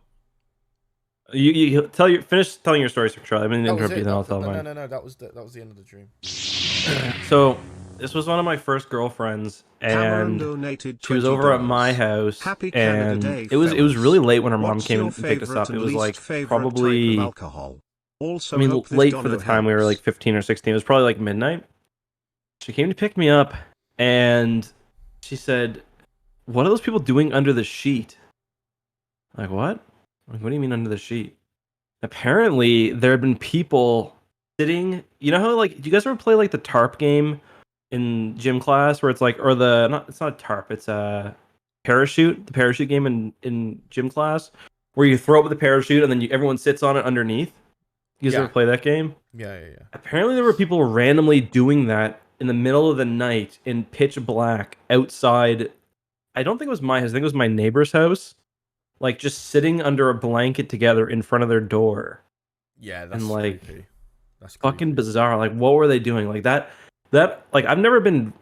You finish telling your story, Charlie. I'm gonna interrupt you, then I'll tell mine. No. That was the end of the dream. So this was one of my first girlfriends, and she was over at my house, and it was really late when her mom came and picked us up. It was like probably late for the time we were like 15 or 16. It was probably like midnight. She came to pick me up, and she said, "What are those people doing under the sheet?" Like, what? Like, what do you mean under the sheet? Apparently, there had been people sitting. You know how, like, do you guys ever play like the tarp game in gym class, where it's like, or it's not a tarp, it's a parachute, the parachute game in gym class, where you throw up with the parachute and then everyone sits on it underneath. You guys ever play that game? Yeah. Apparently, there were people randomly doing that in the middle of the night in pitch black outside. I don't think it was my house. I think it was my neighbor's house. Like, just sitting under a blanket together in front of their door. Yeah, that's and like creepy. That's fucking bizarre. Like, what were they doing? Like that like, I've never been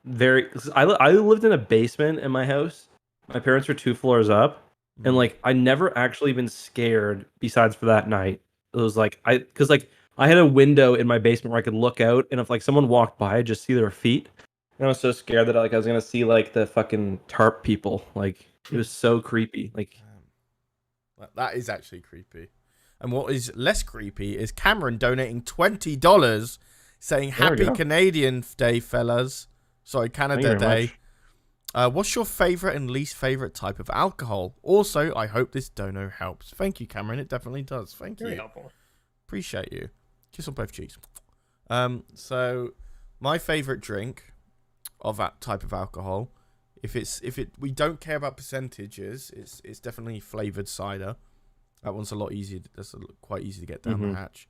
very. I lived in a basement in my house. My parents were 2 floors up, and like I never actually been scared besides for that night. It was like because I had a window in my basement where I could look out, and if like someone walked by, I'd just see their feet. And I was so scared that like I was gonna see like the fucking tarp people. Like, it was so creepy. Like, that is actually creepy. And what is less creepy is Cameron donating $20, saying "Happy Canadian Day, fellas." Sorry, Canada Day. What's your favorite and least favorite type of alcohol? Also, I hope this dono helps. Thank you, Cameron. It definitely does. Thank you. Very helpful. Appreciate you. Kiss on both cheeks. So my favorite drink of that type of alcohol, we don't care about percentages, it's definitely flavored cider. That one's a lot easier. Quite easy to get down the Mhm. hatch.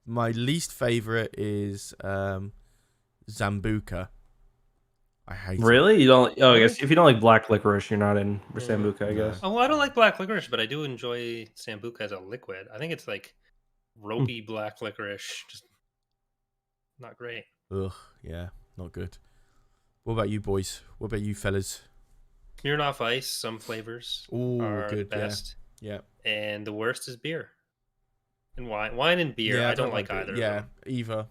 My least favorite is Zambuca. I hate it. Really? You don't? Oh, I Really? guess if you don't like black licorice, you're not in for Yeah. Sambuca, I No. guess. Oh, well, I don't like black licorice, but I do enjoy Sambuca as a liquid. I think it's like ropey black licorice, just not great. Ugh, yeah, not good. What about you boys? What about you fellas? Smirnoff Ice, some flavors Ooh, are good, the best, Yeah. and the worst is beer and wine. Wine and beer, Yeah, I don't like beer. either. Yeah, Of them. either.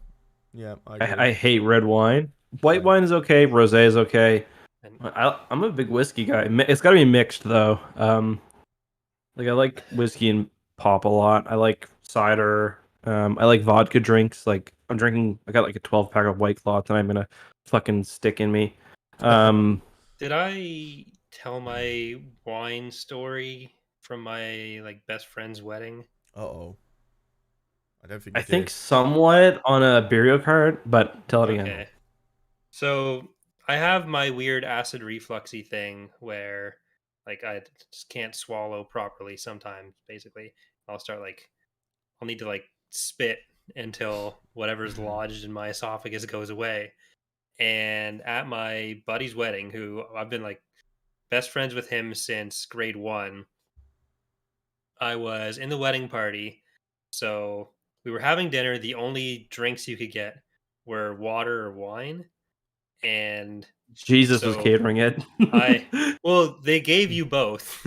Yeah, I agree. I hate red wine. White wine is okay. Rosé is okay. And I'm a big whiskey guy. It's got to be mixed though. Like I like whiskey and pop a lot. I like cider. I like vodka drinks. Like I got like a 12 pack of White Claw that I'm gonna fucking stick in me. did I tell my wine story from my like best friend's wedding? Uh-oh. I don't think you I think did. somewhat on a Burial card, but tell it again. Okay. So I have my weird acid refluxy thing where like I just can't swallow properly sometimes, basically. I'll need to like spit until whatever's lodged in my esophagus goes away. And at my buddy's wedding, who I've been like best friends with him since grade 1, I was in the wedding party. So we were having dinner. The only drinks you could get were water or wine. And Jesus was so catering it. well, they gave you both.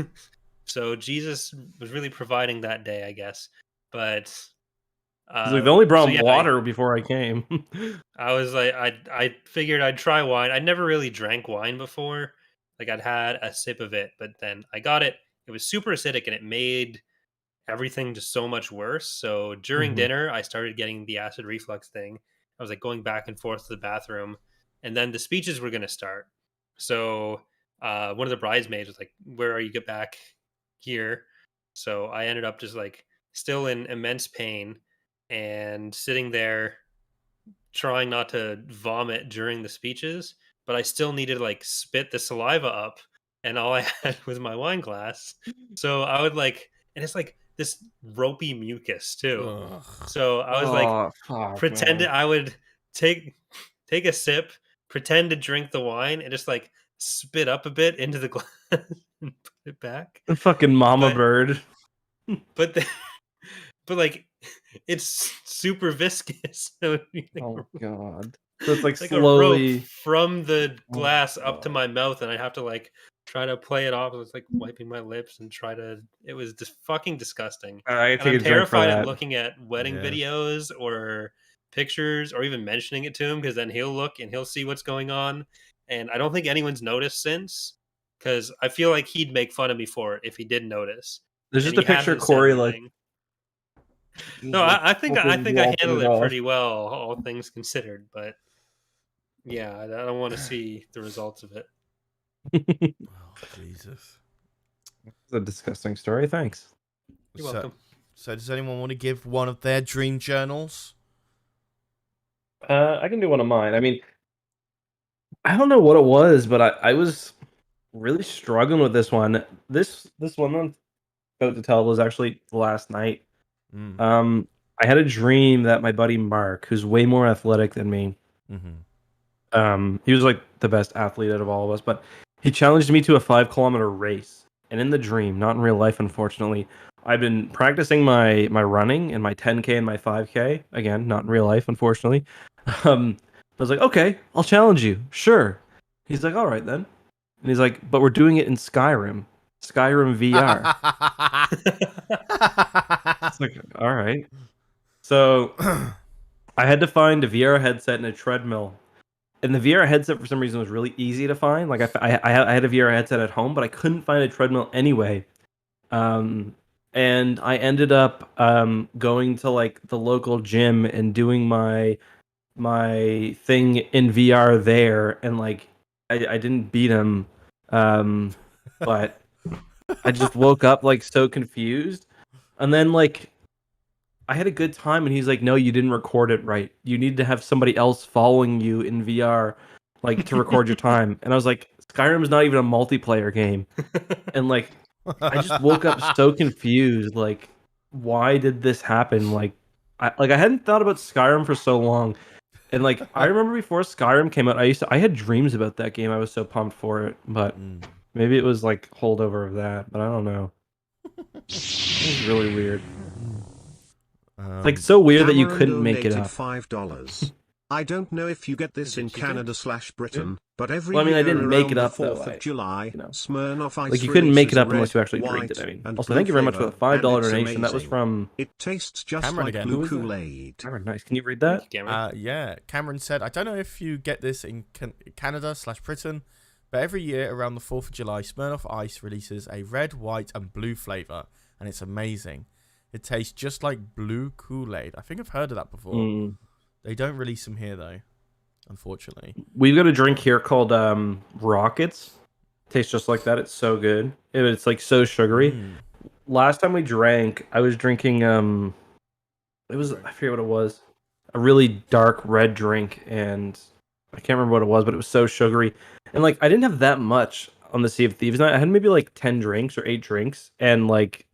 So Jesus was really providing that day, I guess. But He's like, they only brought so yeah, water before I came. I was like, I figured I'd try wine. I never really drank wine before. Like I'd had a sip of it, but then I got it. It was super acidic, and it made everything just so much worse. So during Mhm. dinner, I started getting the acid reflux thing. I was like going back and forth to the bathroom, and then the speeches were going to start. So one of the bridesmaids was like, "Where are you? Get back here." So I ended up just like still in immense pain and sitting there trying not to vomit during the speeches, but I still needed to like spit the saliva up, and all I had was my wine glass. So I would like, and it's like this ropey mucus too. Ugh. So I was like, pretend I would take a sip, pretend to drink the wine, and just like spit up a bit into the glass and put it back. Fucking mama But- bird. But but like it's super viscous. So it'd be like Oh god. So it's like like slowly. a rope from the Oh, glass up to God. my mouth, and I have to like try to play it off. It's like wiping my lips and try to. It was just fucking disgusting. I And take a I'm drink for terrified that. of looking at wedding Yeah. videos or pictures or even mentioning it to him, because then he'll look and he'll see what's going on. And I don't think anyone's noticed since, because I feel like he'd make fun of me for it if he did notice. There's And just a he picture of hasn't said Corey like. anything. No, I think I handled it pretty well, all things considered. But yeah, I don't want to see the results of it. Oh, Jesus. It's a disgusting story. Thanks. You're So- welcome. So does anyone want to give one of their dream journals? I can do one of mine. I mean, I don't know what it was, but I was really struggling with this one. This one I'm about to tell was actually last night. Mm. I had a dream that my buddy Mark, who's way more athletic than me, Mm-hmm. he was like the best athlete out of all of us, but he challenged me to a 5-kilometer race. And in the dream, not in real life, unfortunately, I've been practicing my running and my 10K and my 5K. Again, not in real life, unfortunately. I was like, okay, I'll challenge you. Sure. He's like, all right then. And he's like, but we're doing it in Skyrim. Skyrim VR. It's like, all right. So I had to find a VR headset and a treadmill. And the VR headset, for some reason, was really easy to find. Like I had a VR headset at home, but I couldn't find a treadmill anyway. And I ended up going to like the local gym and doing my thing in VR there, and like I didn't beat him, but I just woke up like so confused, and then like I had a good time, and he's like, "No, you didn't record it right. You need to have somebody else following you in VR, like to record your time." And I was like, "Skyrim's not even a multiplayer game," and like I just woke up so confused, like why did this happen? Like I hadn't thought about Skyrim for so long. And like I remember before Skyrim came out, I had dreams about that game. I was so pumped for it, but maybe it was like holdover of that, but I don't know. It's really weird. It's like so weird that you Cameron couldn't make it donated up. $5. I don't know if you get this in Canada/Britain, but every Well, I mean, I year didn't make around it the up, though. 4th of July, You know. Smirnoff Ice Like you couldn't make it releases up red, unless you actually white, drank it. I mean, and also blue thank you very much for the flavor, and $5 it's donation. That was amazing. from It tastes just Cameron like again. blue Who was that? Kool-Aid. Cameron. Nice. Can you read that? Thank you, Cameron. Yeah, Cameron said, I don't know if you get this in Canada/Britain, but every year around the 4th of July, Smirnoff Ice releases a red, white, and blue flavor, and it's amazing. It tastes just like blue Kool-Aid. I think I've heard of that before. They don't release them here, though, unfortunately. We've got a drink here called Rockets. Tastes just like that. It's so good. It's like so sugary. Last time we drank, I was drinking it was, I forget what it was, a really dark red drink, and I can't remember what it was, but it was so sugary. And like I didn't have that much on the Sea of Thieves night. I had maybe like 10 drinks or 8 drinks, and like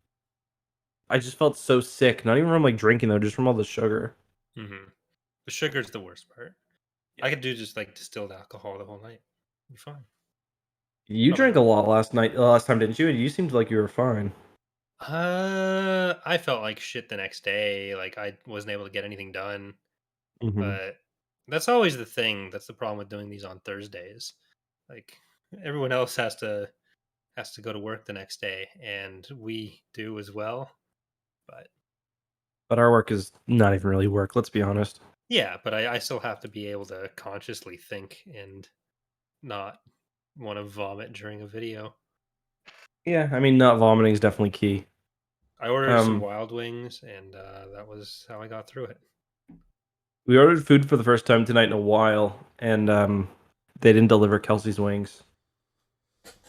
I just felt so sick. Not even from like drinking though, just from all the sugar. The sugar's the worst part. I could do just like distilled alcohol the whole night. Be fine. You drank a lot last time, didn't you? And you seemed like you were fine. I felt like shit the next day. Like I wasn't able to get anything done. But that's always the thing. That's the problem with doing these on Thursdays. Like everyone else has to go to work the next day, and we do as well. But our work is not even really work. Let's be honest. Yeah, but I still have to be able to consciously think and not want to vomit during a video. Yeah, I mean, not vomiting is definitely key. I ordered some Wild Wings, and that was how I got through it. We ordered food for the first time tonight in a while, and they didn't deliver Kelsey's wings.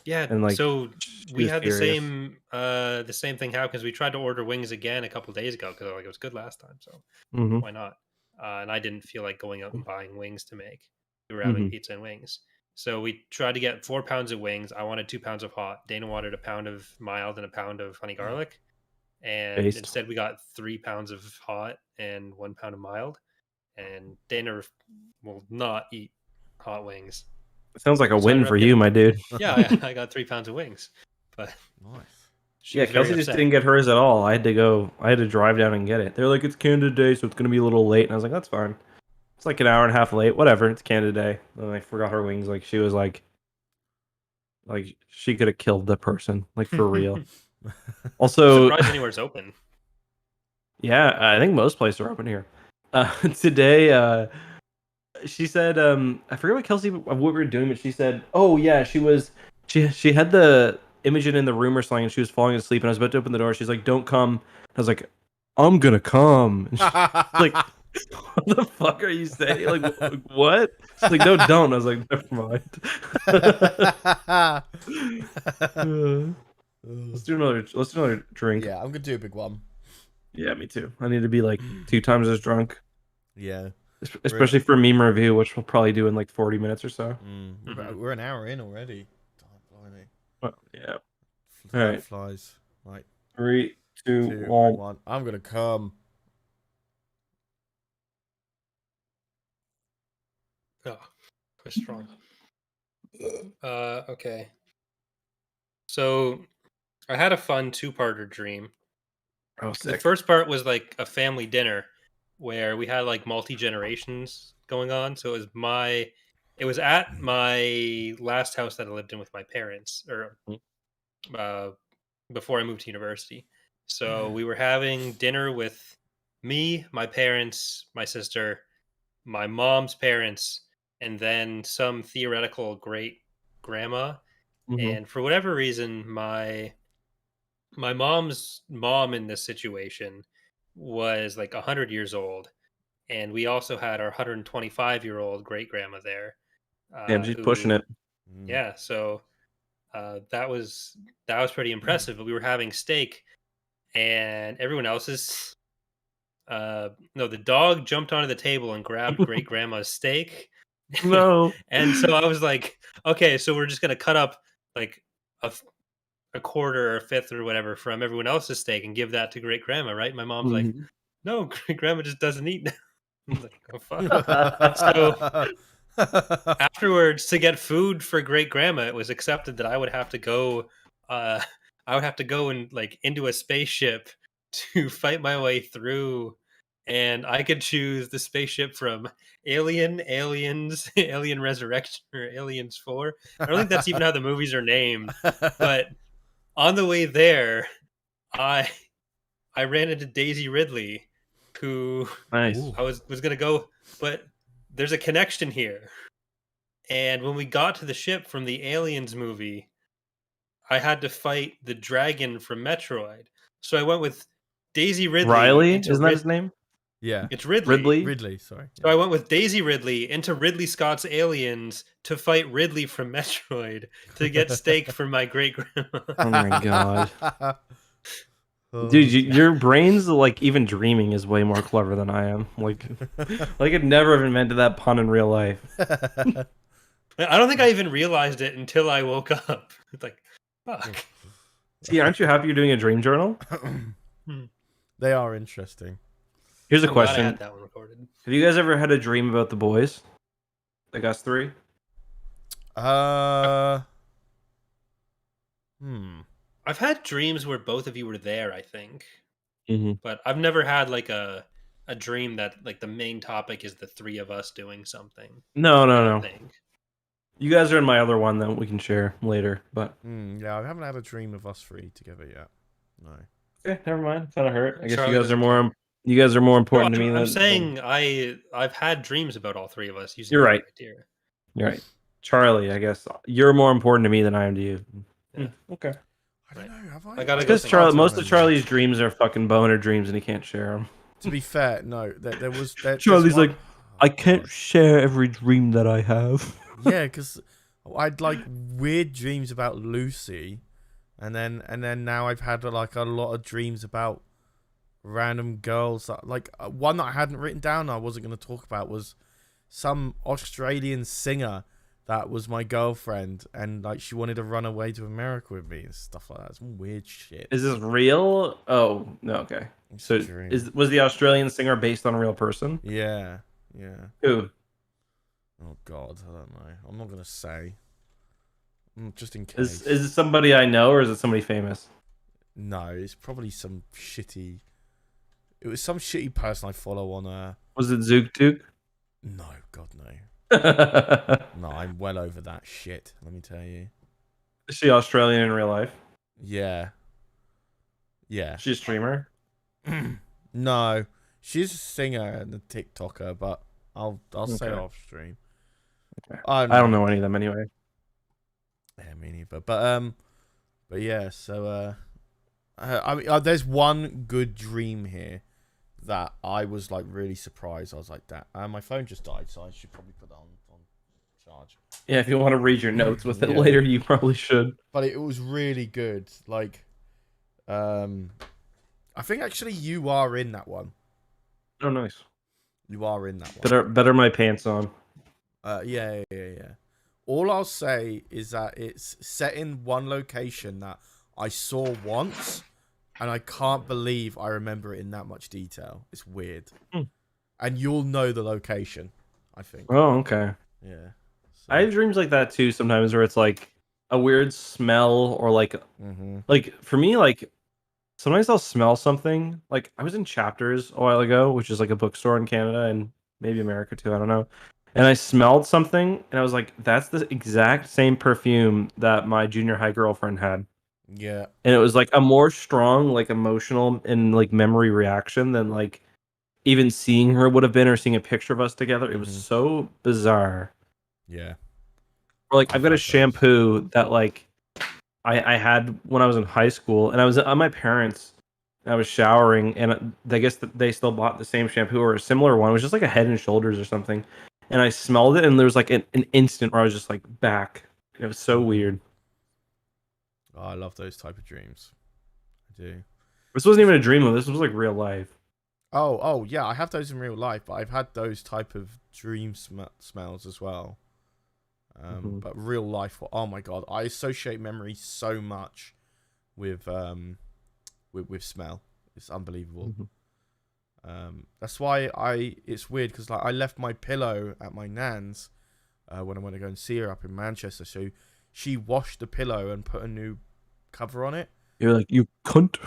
Yeah, and like so we was had furious. the same thing happen because we tried to order wings again a couple days ago because like it was good last time, so why not? And I didn't feel like going out and buying wings to make. We were having pizza and wings. So we tried to get 4 pounds of wings. I wanted 2 pounds of hot. Dana wanted a pound of mild and a pound of honey garlic. And Based. instead we got 3 pounds of hot and 1 pound of mild. And Dana will not eat hot wings. Sounds like a So I win ended for up you, getting- my dude. Yeah, I got 3 pounds of wings. But Nice. she Yeah, was very Kelsey just upset. didn't get hers at all. I had to drive down and get it. They're like, it's Canada Day, so it's gonna be a little late. And I was like, that's fine. It's like an hour and a half late. Whatever. It's Canada Day. And I forgot her wings. Like she was like she could have killed the person. Like for real. Also, Surprised anywhere's open. yeah, I think most places are open here. Today, she said, I forget what we were doing, but she said, oh yeah, she had the Imogen in the room or something, and she was falling asleep, and I was about to open the door. She's like, don't come. I was like, I'm gonna come. And she's like, what the fuck are you saying? Like, what? She's like, no, don't. I was like, never mind. Let's do another drink. Yeah, I'm gonna do a big one. Yeah, me too. I need to be like 2 times as drunk. Yeah. Especially for meme review, which we'll probably do in like 40 minutes or so. We're an hour in already. Blimey. Well, yeah. Time All right. flies. Right. 3, 2, 2, 1. 1. I'm gonna come. Oh, quite strong. Okay. So I had a fun 2-parter dream. Oh, The sick. first part was like a family dinner where we had like multi-generations going on. So it was at my last house that I lived in with my parents, or before I moved to university. So we were having dinner with me, my parents, my sister, my mom's parents, and then some theoretical great grandma. And for whatever reason, my mom's mom in this situation was like 100 years old, and we also had our 125-year-old great grandma there. Damn, she's pushing it. Yeah, so that was pretty impressive. But we were having steak, and everyone else's no, the dog jumped onto the table and grabbed great grandma's steak. No. And so I was like, okay, so we're just gonna cut up like a a quarter or a fifth or whatever from everyone else's steak and give that to great grandma, right? My mom's like, Mhm. no, great grandma just doesn't eat now. I'm like, oh fuck. So afterwards, to get food for great grandma, it was accepted that I would have to go. I would have to go and like into a spaceship to fight my way through, and I could choose the spaceship from Alien, Aliens, Alien Resurrection, or Aliens 4. I don't think that's even how the movies are named. But on the way there, I I ran into Daisy Ridley, who Nice. Ooh. I was gonna go, but there's a connection here. And when we got to the ship from the Aliens movie, I had to fight the dragon from Metroid. So I went with Daisy Ridley Riley, into isn't that his name? Yeah. It's Ridley. Ridley. Ridley, sorry. So I went with Daisy Ridley into Ridley Scott's Aliens to fight Ridley from Metroid to get steak for my great grandma. Oh my god. Oh, Dude, your brain's like even dreaming is way more clever than I am. Like I could never have invented that pun in real life. I don't think I even realized it until I woke up. It's like, fuck. See, aren't you happy you're doing a dream journal? They are interesting. Here's a I'm glad I question. had that one recorded. Have you guys ever had a dream about the boys? Like us three? I've had dreams where both of you were there, I think. Mm-hmm. But I've never had like a dream that like the main topic is the three of us doing something. No, I no, don't no. think. You guys are in my other one that we can share later, but Yeah, I haven't had a dream of us three together yet. No. okay, never mind. Kind of hurt. I guess Charlie you guys doesn't are more. You guys are more important to me I'm than. saying I've had dreams about all three of us using You're that right. criteria. You're right, Charlie. I guess you're more important to me than I am to you. Yeah. Okay. I don't know, have I? I gotta go Because think Charlie, about most it. of Charlie's dreams are fucking boner dreams, and he can't share them. To be fair, no. There was... Charlie's there's one- like, I Oh, can't God. share every dream that I have. Yeah, because I'd like weird dreams about Lucy, and then now I've had like a lot of dreams about random girls. Like one that I hadn't written down, I wasn't going to talk about, was some Australian singer that was my girlfriend, and like she wanted to run away to America with me and stuff like that. Some weird shit. Is this real? Oh no. Okay. It's So a dream. was the Australian singer based on a real person? Yeah. Who? Oh God, I don't know. I'm not gonna say. Just in case. Is it somebody I know or is it somebody famous? No, it's probably some shitty. It was some shitty person I follow on. Was it Zook Duke? No, God no. Is No, I'm well over that shit. Let me tell you. she Australian in real life? Yeah. She's a streamer. No, she's a singer and a TikToker, but I'll say Okay. off stream. Okay. I I don't know any of them anyway. Yeah, me neither. But yeah. So I mean, there's one good dream here that I was like really surprised. I was like, that. My phone just died, so I should probably put that on charge. Yeah, if you want to read your notes with it Yeah. later, you probably should. But it was really good. Like, I think actually you are in that one. Oh, nice. You are in that one. Better my pants on. Yeah. All I'll say is that it's set in one location that I saw once, and I can't believe I remember it in that much detail. It's weird. And you'll know the location, I think. Oh, okay. Yeah. So, I have dreams like that too sometimes where it's like a weird smell or like for me, like sometimes I'll smell something. Like I was in Chapters a while ago, which is like a bookstore in Canada and maybe America too, I don't know. And I smelled something and I was like, that's the exact same perfume that my junior high girlfriend had. Yeah. And it was like a more strong, like emotional and like memory reaction than like even seeing her would have been or seeing a picture of us together. It was so bizarre. Yeah. Or like I've got a I've had those. shampoo that like I had when I was in high school and I was on my parents' and I was showering and I guess that they still bought the same shampoo or a similar one. It was just like a Head and Shoulders or something. And I smelled it and there was like an instant where I was just like back. It was so weird. Oh, I love those type of dreams. I do. This wasn't even a dream though. This was like real life. Oh, yeah. I have those in real life, but I've had those type of dream smells as well. But real life, oh my God, I associate memories so much with smell. It's unbelievable. Mhm. That's why it's weird because like I left my pillow at my nan's when I went to go and see her up in Manchester. So she washed the pillow and put a new cover on it. You're like, you cunt.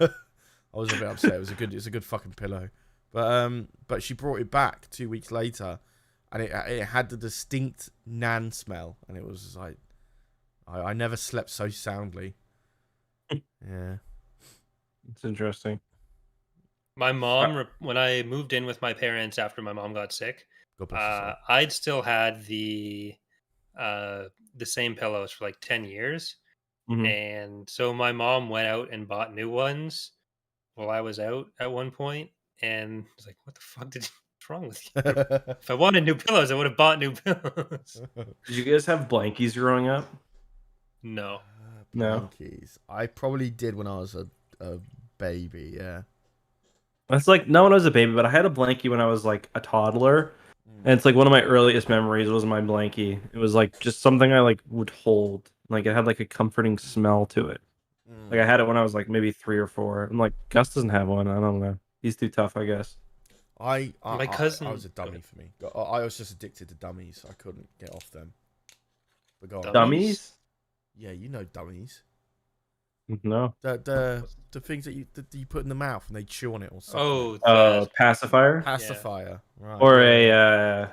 I was a bit upset. It's a good fucking pillow. But she brought it back 2 weeks later, and it had the distinct nan smell, and it was like I never slept so soundly. Yeah. It's interesting. My mom, when I moved in with my parents after my mom got sick, God bless her soul. I'd still had the same pillows for like 10 years. Mhm. And so my mom went out and bought new ones while I was out at one point, and I was like, "What the fuck what's wrong with you? If I wanted new pillows, I would have bought new pillows." Did you guys have blankies growing up? No. No. Blankies. I probably did when I was a baby. Yeah. That's like no one was a baby, but I had a blankie when I was like a toddler, and it's like one of my earliest memories was my blankie. It was like just something I like would hold. Like it had like a comforting smell to it. Like I had it when I was like maybe 3 or 4. I'm like, Gus doesn't have one. I don't know. He's too tough, I guess. My cousin. I was a dummy for me. I was just addicted to dummies. I couldn't get off them. But go on. Dummies? Yeah, you know dummies. No. The things that you put in the mouth and they chew on it or something. Oh, Pacifier? Pacifier, right? Or a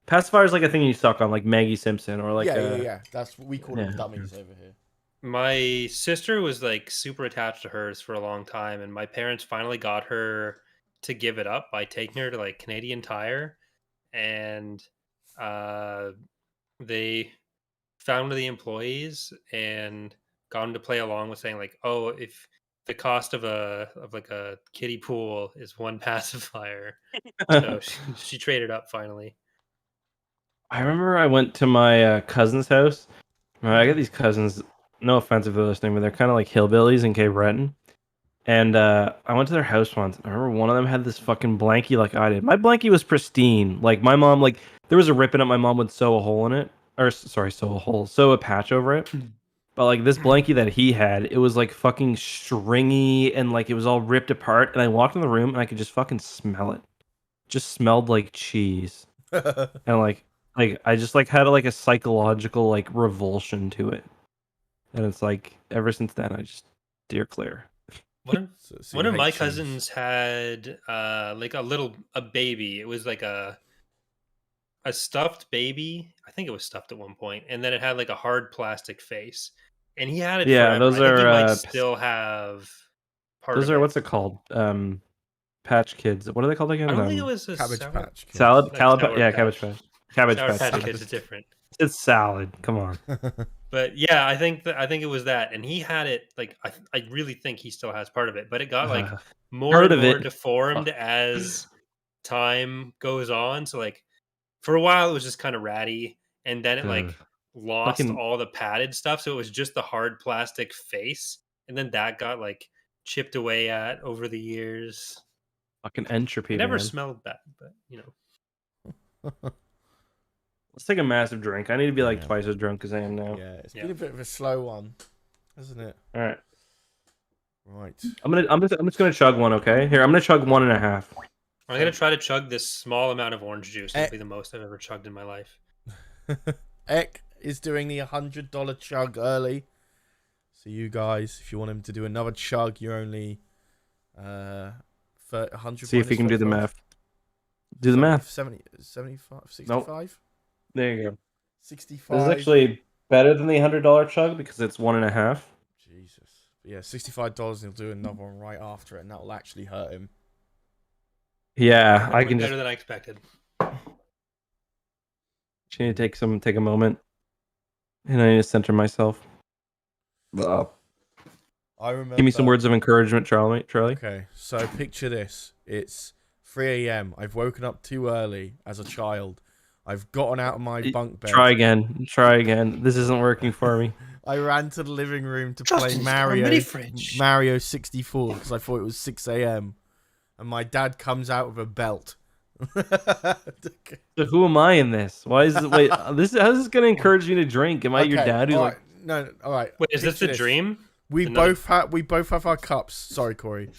pacifier is like a thing you suck on, like Maggie Simpson, or like yeah. That's what we call them, dummies over here. my sister was like super attached to hers for a long time, and my parents finally got her to give it up by taking her to like Canadian Tire, and they found the employees and got them to play along with saying like, oh, if the cost of a kiddie pool is one pacifier, so she traded up finally. I remember I went to my cousin's house. I got these cousins. No offense if they're listening, but they're kind of like hillbillies in Cape Breton. And I went to their house once. I remember one of them had this fucking blankie like I did. My blankie was pristine. Like my mom, like there was a rip in it. My mom would sew a hole in it, or sorry, sew a patch over it. But like this blankie that he had, it was like fucking stringy and like it was all ripped apart. And I walked in the room and I could just fucking smell it. Just smelled like cheese. And like I just like had like a psychological like revulsion to it. And it's like ever since then I just steer clear. One So of you my hate cheese. cousins had like a baby. It was like a stuffed baby. I think it was stuffed at one point, and then it had like a hard plastic face. And he had it Yeah, forever. those I think he are, might still have part Those of are it. wit's it called? Patch Kids. What are they called again? I don't think it was a Cabbage sour, Patch Kids. Salad, like Cabbage Sour Cabbage Patch. Patch. Cabbage Sour Patch. Patch Kids is different. It's salad. Come on. But yeah, I think it was that, and he had it like I really think he still has part of it, but it got like more Part and of more it. deformed as time goes on. So like for a while it was just kind of ratty, and then it like lost Fucking- all the padded stuff, so it was just the hard plastic face, and then that got like chipped away at over the years. Fucking entropy. It never man. smelled bad, but you know. Let's take a massive drink. I need to be like Yeah. twice as drunk as I am now. Yeah, it's Yeah. been a bit of a slow one, hasn't it? All right. Right. I'm just gonna chug one. Okay. Here, I'm gonna chug 1.5. I'm gonna try to chug this small amount of orange juice. Eh. It'll be the most I've ever chugged in my life. Eck is doing the $100 chug early. So you guys, if you want him to do another chug, you're only 100. See if you can do the math. Do the math. 70, 75, 65? Nope. There you go. 65. This is actually better than the $100 chug because it's 1.5. Jesus. Yeah, $65 and he'll do another one right after it, and that'll actually hurt him. Yeah, I Went can better just. than I expected. Just need to take a moment, and I need to center myself. I remember. Give me some words of encouragement, Charlie. Okay, so picture this. It's 3 a.m. I've woken up too early as a child. I've gotten out of my bunk bed. Try again. This isn't working for me. I ran to the living room to Justin, play it's got a mini Mario, fridge. Mario 64 because I thought it was 6 a.m. And my dad comes out with a belt. So who am I in this? Why is it? Wait, how's this gonna encourage me to drink? Am I your Okay, dad who's all like? right. No, all right. Wait, is this picture the dream? We both have our cups. Sorry, Corey.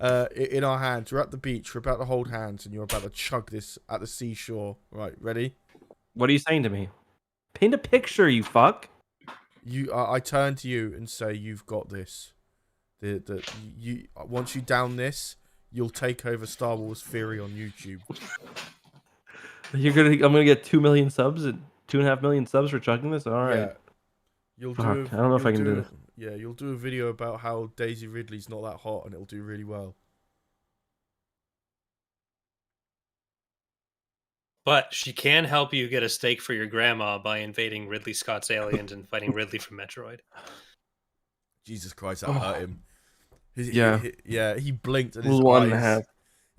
In our hands. We're at the beach. We're about to hold hands, and you're about to chug this at the seashore. Right, ready? What are you saying to me? Paint a picture, you fuck. I turn to you and say, "You've got this. Once you down this, you'll take over Star Wars Theory on YouTube." I'm gonna get 2 million subs and 2.5 million subs for chugging this. All right. Yeah. I don't know if I can do this. Yeah, you'll do a video about how Daisy Ridley's not that hot, and it'll do really well. But she can help you get a steak for your grandma by invading Ridley Scott's aliens and fighting Ridley from Metroid. Jesus Christ, that hurt him. He blinked and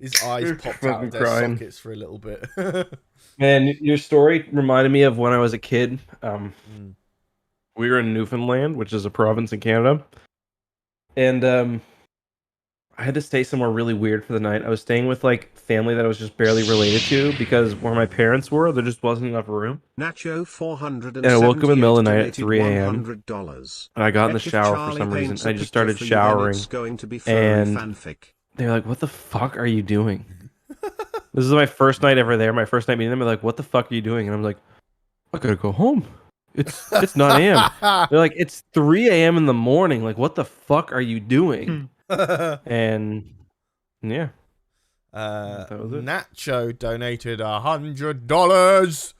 his eyes popped out of their sockets for a little bit. Man, your story reminded me of when I was a kid. We were in Newfoundland, which is a province in Canada. And I had to stay somewhere really weird for the night. I was staying with like family that I was just barely related to because where my parents were, there just wasn't enough room. Nacho 400 and I woke up in the middle of the night at 3 a.m. $100. And I got in the shower for some reason. I just started showering. And they're like, "What the fuck are you doing?" This is my first night ever there. My first night meeting them. They're like, "What the fuck are you doing?" And I'm like, "I gotta go home. It's 9 a.m." They're like, "It's 3 a.m. in the morning. Like, what the fuck are you doing?" And yeah, that was it. Nacho donated $100.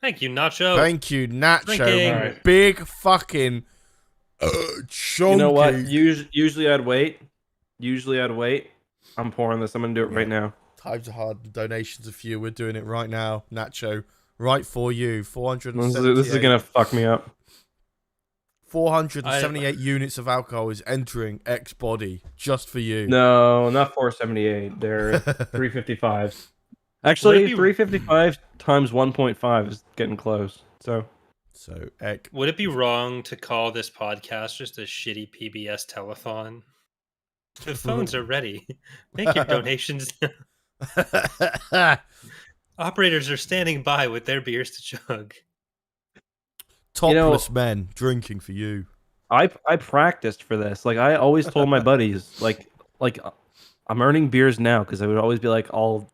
Thank you, Nacho. Thank you, Nacho. Right. Big fucking chunky. You know what? Usually I'd wait. I'm pouring this. I'm gonna do it right now. Times are hard. Donations are few. We're doing it right now, Nacho. Right for you. 478. This is gonna fuck me up. 478 units of alcohol is entering X body just for you. No, not 478. They're 355. Actually, 355 times 1.5 is getting close. So Eck. Would it be wrong to call this podcast just a shitty PBS telethon? The phones are ready. Make your donations. Operators are standing by with their beers to chug. Topless men drinking for you. I practiced for this. Like I always told my buddies, like I'm earning beers now because I would always be like, I'll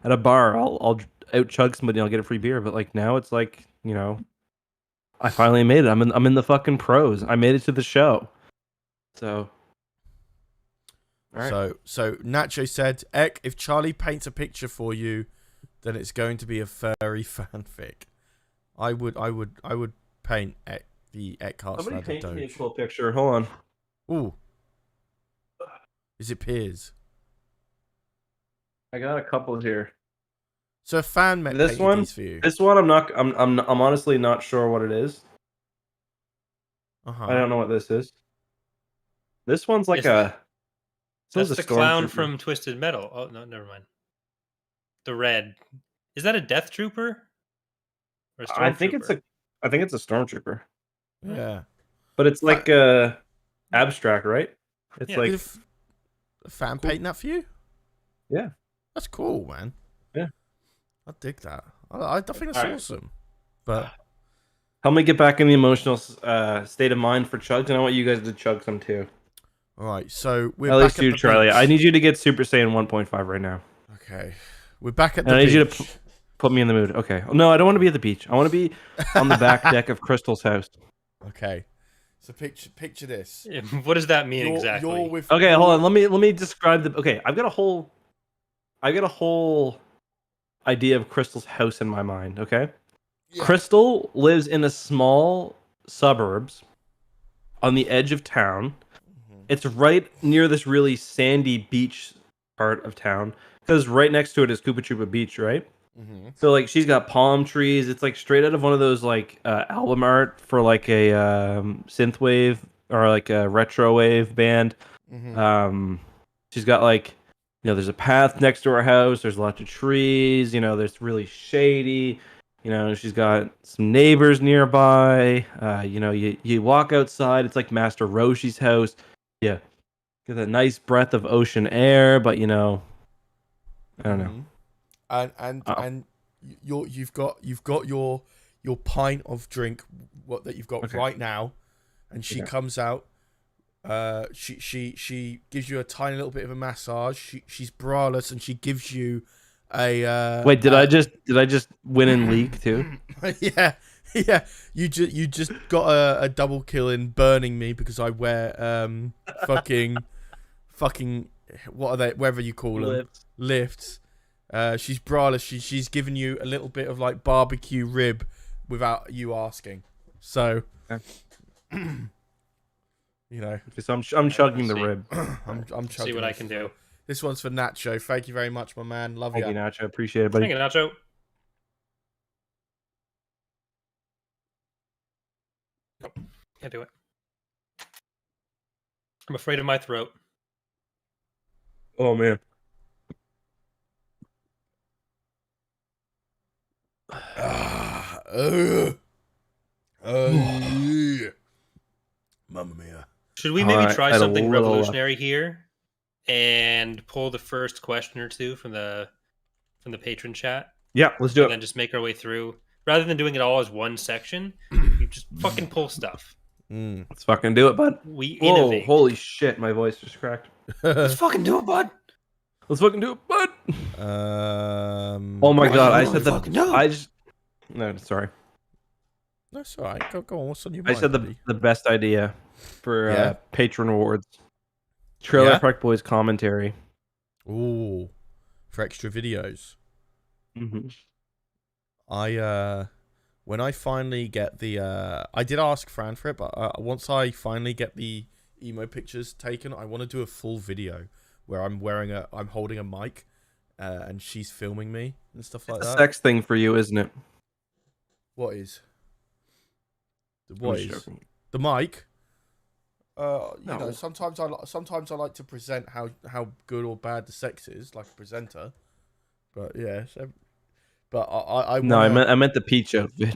at a bar, I'll out chug somebody, and I'll get a free beer. But like now, it's like, you know, I finally made it. I'm in the fucking pros. I made it to the show. So. All right. So Nacho said, "Eck, if Charlie paints a picture for you, then it's going to be a furry fanfic." I would paint the Eckhartsladder Somebody paint me a Doge. cool picture. Hold on. Ooh. Is it Piers? I got a couple here. So a fan met This one, these for you. this one, I'm honestly not sure what it is. Uh-huh. I don't know what this is. This one's like That's the clown from Twisted Metal. Oh no, never mind. The red. Is that a Death Trooper? Or a I think it's a stormtrooper. Yeah. But it's like abstract, right? It's Yeah. like a fan painting that for you? Yeah. That's cool, man. Yeah. I dig that. I think that's awesome. But help me get back in the emotional state of mind for chugs, and I want you guys to chug some too. all right, so we're At back least at you, the Charlie. beach. I need you to get Super Saiyan 1.5 right now. Okay. We're back at the And I beach. need you to put me in the mood. Okay. No, I don't want to be at the beach. I want to be on the back deck of Crystal's house. Okay. So picture this. What does that mean exactly? Okay, hold on. Let me describe the. Okay, I've got a whole idea of Crystal's house in my mind. Okay, Yeah. Crystal lives in a small suburbs on the edge of town. It's right near this really sandy beach part of town because right next to it is Koopa Troopa Beach, right? Mm-hmm. So like she's got palm trees. It's like straight out of one of those like album art for like a synthwave or like a retro wave band. Mm-hmm. She's got like, you know, there's a path next to her house. There's lots of trees. You know, there's really shady. You know, she's got some neighbors nearby. You know, you walk outside. It's like Master Roshi's house. Yeah, get that nice breath of ocean air. But you know, I don't know. And you've got your pint of drink that you've got right now, and she comes out She gives you a tiny little bit of a massage. She's braless and she gives you a Wait, did I just win in league too? yeah. You just got a double kill in burning me because I wear fucking what are they? Whatever you call them, lifts. She's braless. She's given you a little bit of like barbecue rib without you asking. So, you know, so I'm chugging the rib. I'm chugging. See what I can do. This one's for Nacho. Thank you very much, my man. Love you. Thank you, Nacho. Appreciate it, buddy. Thank you, Nacho. Nope. Can't do it. I'm afraid of my throat. Oh man. Yeah. Mamma mia. Should we maybe try something little, revolutionary here and pull the first question or two from the patron chat? Yeah, let's do And then just make our way through. Rather than doing it all as one section, you just fucking pull stuff. Let's fucking do it, bud. We innovate. Holy shit, my voice just cracked. Let's fucking do it, bud. Let's fucking do it, bud. Oh my god, I said No, sorry. That's all right. Go on. What's on your I mind? said the best idea for patron awards. Trailer Park Boys commentary. Ooh, for extra videos. Mm-hmm. When I finally get the I did ask Fran for it, but once I finally get the emo pictures taken, I want to do a full video where I'm holding a mic, and she's filming me and stuff like that. It's a sex thing for you, isn't it? What is? Joking. The mic? You know, sometimes I like to present how good or bad the sex is, like a presenter. But yeah, but I no, I meant the peach outfit.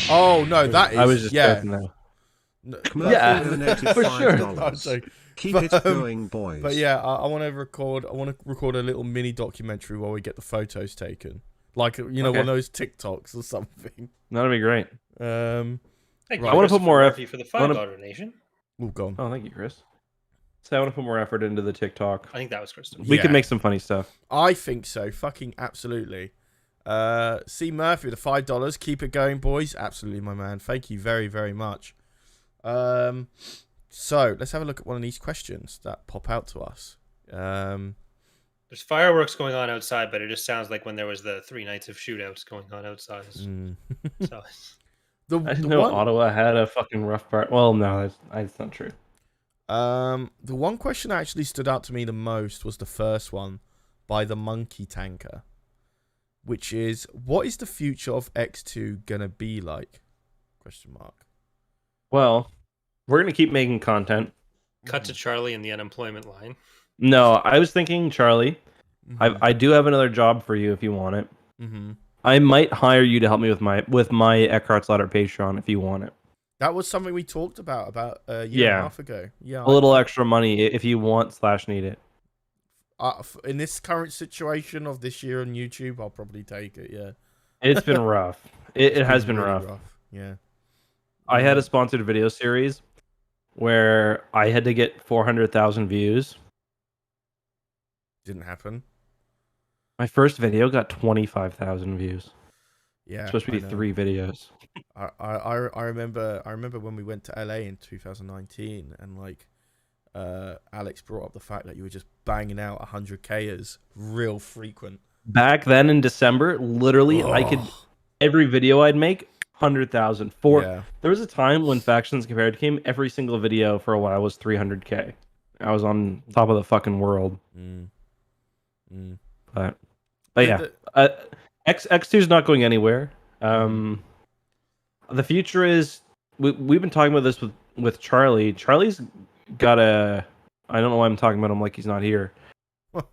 Oh no, that is. I was just joking though. For sure. Keep it going, boys. But yeah, I want to record a little mini documentary while we get the photos taken, like one of those TikToks or something. That'd be great. Thank you, I want to put more effort for the $5 donation. Oh, gone. Oh, thank you, Chris. So I want to put more effort into the TikTok. I think that was Kristen. We could make some funny stuff. I think so. Fucking absolutely. C. Murphy, the $5. Keep it going, boys. Absolutely, my man. Thank you very, very much. So let's have a look at one of these questions that pop out to us. There's fireworks going on outside, but it just sounds like when there was the 3 nights of shootouts going on outside. So I didn't know Ottawa had a fucking rough part. Well, no, that's not true. The one question that actually stood out to me the most was the first one by the Monkey Tanker, which is, what is the future of EcksToo gonna be like? Question mark. Well, we're gonna keep making content. Cut to Charlie in the unemployment line. No, I was thinking, Charlie, I do have another job for you if you want it. Mm-hmm. I might hire you to help me with my Eckhartsladder Patreon if you want it. That was something we talked about a year and a half ago. Yeah, a little extra money if you want / need it. In this current situation of this year on YouTube, I'll probably take it. Yeah, it's been rough. It has been really rough. Yeah, I had a sponsored video series where I had to get 400,000 views. Didn't happen. My first video got 25,000 views. Yeah, it's supposed to be 3 videos. I remember when we went to LA in 2019, and like Alex brought up the fact that you were just banging out 100Kers real frequent. Back then in December, literally, I could every video I'd make 100,000. There was a time when Factions Compared came. Every single video for a while was 300K. I was on top of the fucking world. But yeah, EcksToo is not going anywhere. The future is we've been talking about this with Charlie. Charlie's got I don't know why I'm talking about him like he's not here.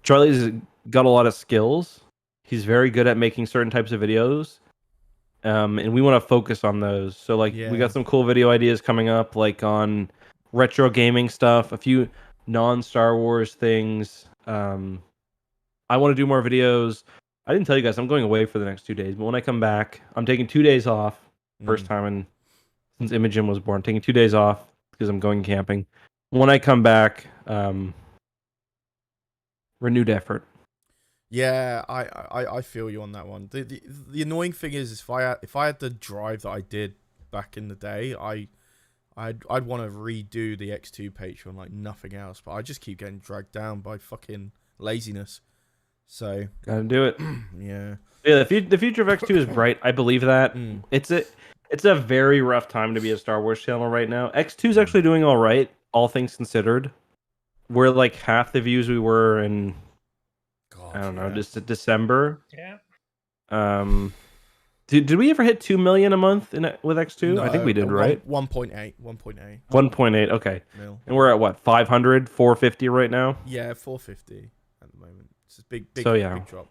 Charlie's got a lot of skills. He's very good at making certain types of videos, and we want to focus on those. So like we got some cool video ideas coming up, like on retro gaming stuff, a few non-Star Wars things. I want to do more videos. I didn't tell you guys, I'm going away for the next 2 days, but when I come back, I'm taking 2 days off. First time since Imogen was born, taking 2 days off because I'm going camping. when I come back, renewed effort. Yeah, I feel you on that one. The annoying thing is if I had the drive that I did back in the day, I'd want to redo the EcksToo Patreon like nothing else, but I just keep getting dragged down by fucking laziness. So Gotta do it. yeah. Yeah, the future of EcksToo is bright. I believe that. It's a very rough time to be a Star Wars channel right now. EcksToo is actually doing all right, all things considered. We're like half the views we were in. God, I don't know, just December. Yeah. Did we ever hit 2 million a month with EcksToo? No, I think we did, right? 1.8. 1.8. Okay. Mil. And we're at what? 500, 450 right now. Yeah, 450 at the moment. It's a big So, yeah. big drop.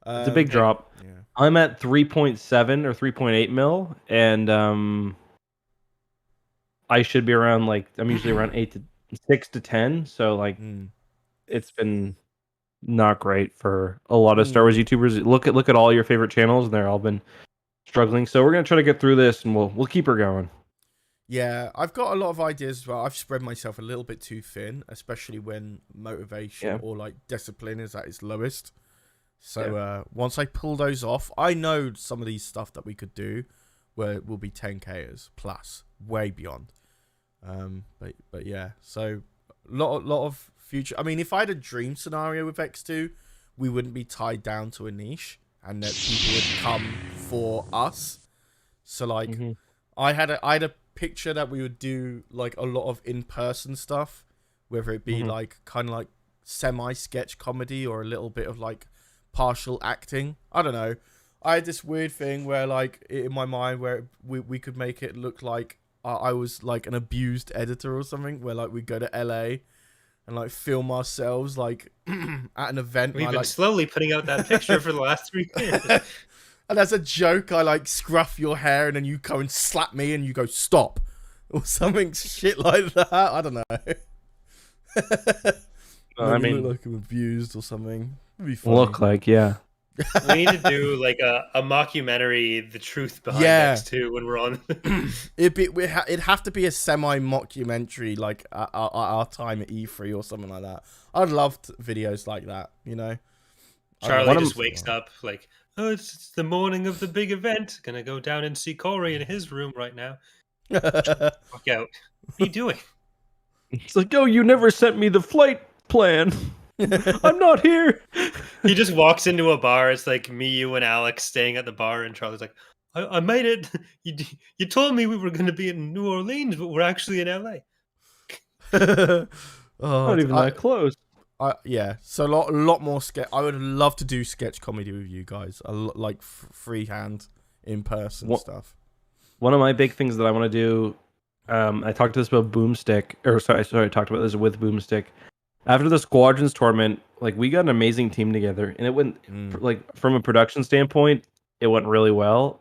It's a big drop. Yeah. I'm at 3.7 or 3.8 mil, and I should be around I'm usually around 6 to 10. So it's been not great for a lot of Star Wars YouTubers. Look at all your favorite channels, and they're all been struggling. So we're gonna try to get through this, and we'll keep her going. Yeah, I've got a lot of ideas as well. I've spread myself a little bit too thin, especially when motivation or like discipline is at its lowest. So once I pull those off, I know some of these stuff that we could do where will be 10Kers plus, way beyond. But yeah, so lot of future. I mean, if I had a dream scenario with EcksToo, we wouldn't be tied down to a niche, and that people would come for us. So like, I had a picture that we would do like a lot of in-person stuff, whether it be like kind of like semi-sketch comedy or a little bit of like partial acting. I don't know. I had this weird thing where like in my mind where we could make it look like I was like an abused editor or something, where like we go to LA and like film ourselves like at an event. We've been slowly putting out that picture for the last 3 years. And as a joke, I like scruff your hair and then you come and slap me and you go stop or something shit like that. I don't know. I mean, look like I'm abused or something. It'd be funny. Look like, yeah. We need to do like a mockumentary, the truth behind EcksToo when we're on. It'd have to be a semi-mockumentary, like our time at E3 or something like that. I'd love videos like that, you know. Charlie just wakes up like, oh, it's the morning of the big event. Gonna go down and see Corey in his room right now. Fuck out. What are you doing? It's like, oh, you never sent me the flight plan. I'm not here. He just walks into a bar. It's like me, you, and Alex staying at the bar, and Charlie's like, I made it. You told me we were going to be in New Orleans, but we're actually in LA. Not even that close. Yeah, so a lot more sketch. I would love to do sketch comedy with you guys, like freehand, in person stuff. One of my big things that I want to do, I talked to this about Boomstick, I talked about this with Boomstick. After the Squadrons tournament, like we got an amazing team together, and it went like from a production standpoint, it went really well.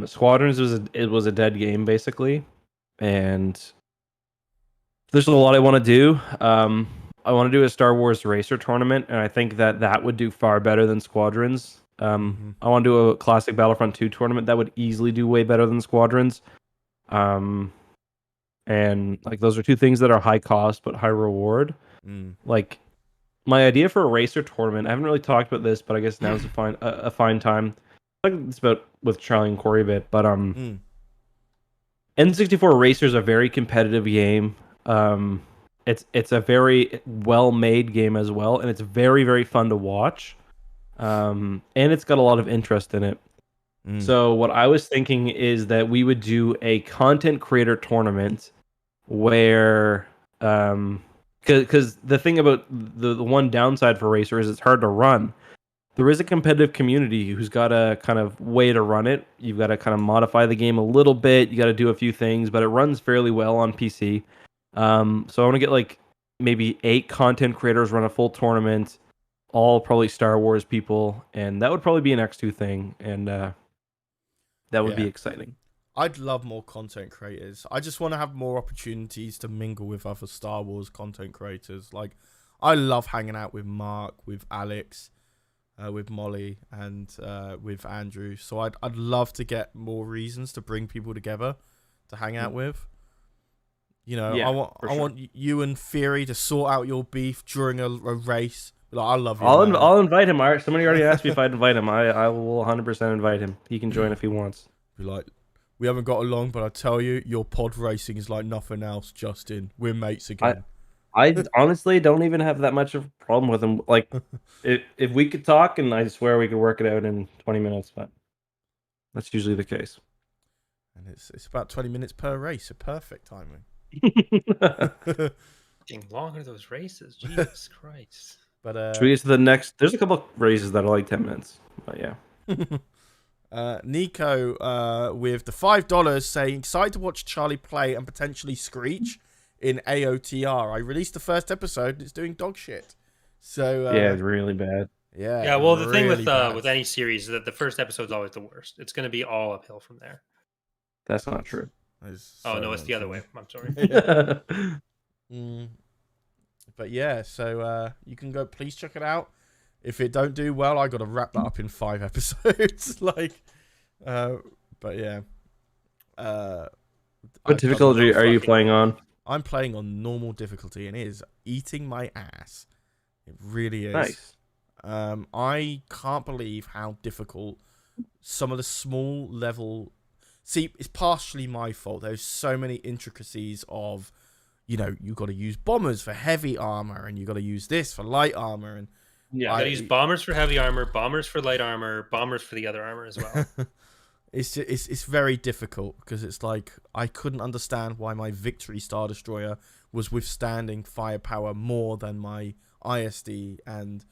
Squadrons was a dead game basically, and there's a lot I want to do. I want to do a Star Wars racer tournament, and I think that would do far better than Squadrons. I want to do a classic Battlefront 2 tournament that would easily do way better than Squadrons. And like those are two things that are high cost but high reward. Like my idea for a racer tournament, I haven't really talked about this, but I guess now's a fine time. Like it's about with Charlie and Corey a bit, but N64 Racer is a very competitive game. It's a very well made game as well, and it's very, very fun to watch. And it's got a lot of interest in it. So what I was thinking is that we would do a content creator tournament where because the thing about the one downside for Racer is it's hard to run. There is a competitive community who's got a kind of way to run it. You've got to kind of modify the game a little bit. You got to do a few things, but it runs fairly well on PC. So I want to get like maybe 8 content creators run a full tournament, all probably Star Wars people, and that would probably be an EcksToo thing, and that would be exciting. I'd love more content creators. I just want to have more opportunities to mingle with other Star Wars content creators. Like, I love hanging out with Mark, with Alex, with Molly, and with Andrew. So I'd love to get more reasons to bring people together to hang out with. You know, Yeah, I for sure. want you and Fury to sort out your beef during a race. Like, I love you. man. I'll invite him. Somebody already asked me if I'd invite him. I will 100% invite him. He can join if he wants. Be like, we haven't got along, but I tell you, your pod racing is like nothing else, Justin. We're mates again. I honestly don't even have that much of a problem with him. Like, if we could talk, and I swear we could work it out in 20 minutes, but that's usually the case. And it's about 20 minutes per race, so perfect timing. Getting longer those races, Jesus Christ. But Should we get to the next? There's a couple of races that are like 10 minutes, but yeah. Nico with the $5 saying, excited to watch Charlie play and potentially screech in AOTR. I released the first episode and it's doing dog shit. So Yeah, it's really bad. yeah. Well, the thing really bad. with any series is that the first episode's always the worst. It's going to be all uphill from there. That's not true. It's Oh so no, it's the other true. way. I'm sorry. But yeah, so you can go. Please check it out. If it don't do well, I got to wrap that up in 5 episodes. But yeah. What difficulty are you playing on? I'm playing on normal difficulty, and it is eating my ass. It really is. Nice. I can't believe how difficult some of the small level. See, it's partially my fault. There's so many intricacies of, you know, you got to use bombers for heavy armor, and you got to use this for light armor, and Yeah, I gotta use bombers for heavy armor, bombers for light armor, bombers for the other armor as well. it's very difficult because it's like I couldn't understand why my Victory Star Destroyer was withstanding firepower more than my ISD, and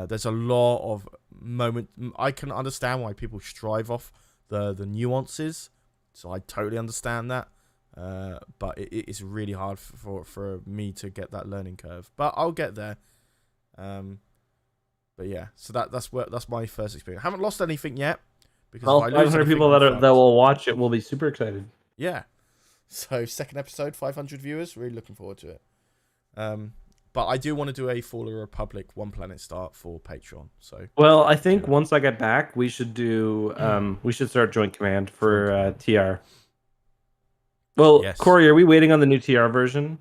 there's a lot of moment. I can understand why people strive off the nuances, so I totally understand that. But it's really hard for me to get that learning curve, but I'll get there. But yeah, so that's my first experience. I haven't lost anything yet because Well, if I lose 500 anything, people I'm that fucked. will watch it will be super excited. Yeah. So second episode, 500 viewers. Really looking forward to it. But I do want to do a Fall of the Republic One Planet Start for Patreon. So Well, I think once I get back, we should do we should start Joint Command for TR. Well, Yes. Corey, are we waiting on the new TR version?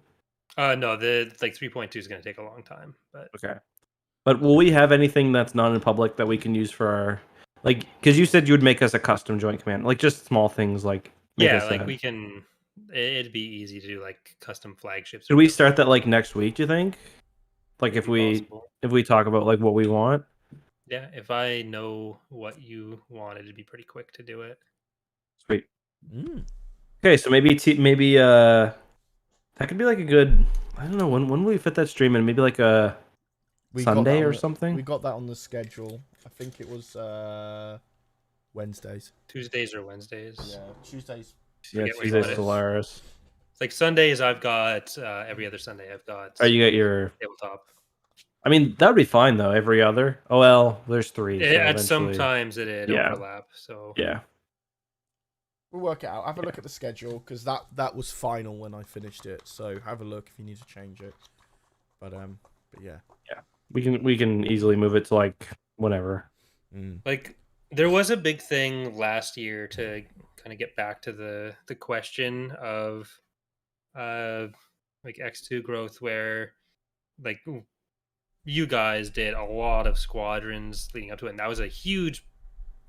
No, the 3.2 is going to take a long time, but Okay. But will we have anything that's not in public that we can use for our because you said you would make us a custom Joint Command, like just small things like make yeah, us like a- we can. It'd be easy to do like custom flagships. Should we start that like next week? Do you think? Like if we talk about like what we want. Yeah, if I know what you want, it'd be pretty quick to do it. Sweet. Okay, so maybe that could be like a good. I don't know when will we fit that stream in? Maybe like a Sunday or something. We got that on the schedule. I think it was Wednesdays. Tuesdays or Wednesdays. Yeah, Tuesdays. Yeah, Forget what Tuesday's it is. Solaris. It's like Sundays. I've got every other Sunday. I've got. Oh, you got your. tabletop. I mean, that would be fine though. Every other. Oh well, there's 3. So At some eventually- times it overlap. So Yeah. We'll work it out. Have a look at the schedule because that was final when I finished it. So have a look if you need to change it. But yeah. We can easily move it to like whenever. like there was a big thing last year to kind of get back to the question of like X2 growth, where like you guys did a lot of squadrons leading up to it, and that was a huge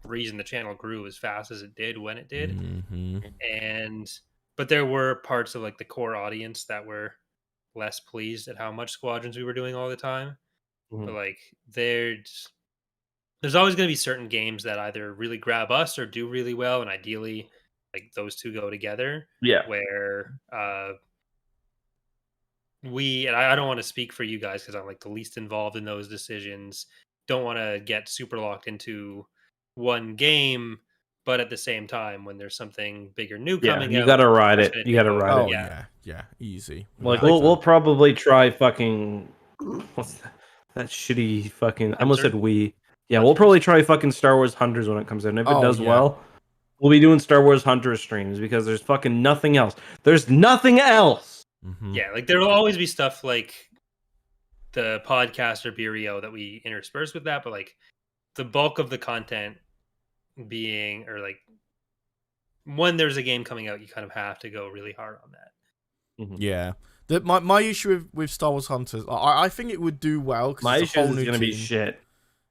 reason the channel grew as fast as it did when it did. But there were parts of like the core audience that were less pleased at how much squadrons we were doing all the time. But like there's always going to be certain games that either really grab us or do really well, and ideally like those two go together. Yeah. Where I don't want to speak for you guys because I'm like the least involved in those decisions. Don't want to get super locked into one game, but at the same time, when there's something big or new coming out, you gotta ride it's it. gonna You gotta take ride Oh it. yeah, easy. Like we'll probably try fucking what's that shitty fucking. I almost said we. Yeah, we'll probably try fucking Star Wars Hunters when it comes out. And if it does well, we'll be doing Star Wars Hunters streams because there's fucking nothing else. There's nothing else. Yeah, like there will always be stuff like the podcast or Burio that we intersperse with that, but like the bulk of the content being, or like when there's a game coming out, you kind of have to go really hard on that. Yeah. My issue with Star Wars Hunters, I think it would do well because My it's issue a whole is new going to be team. shit.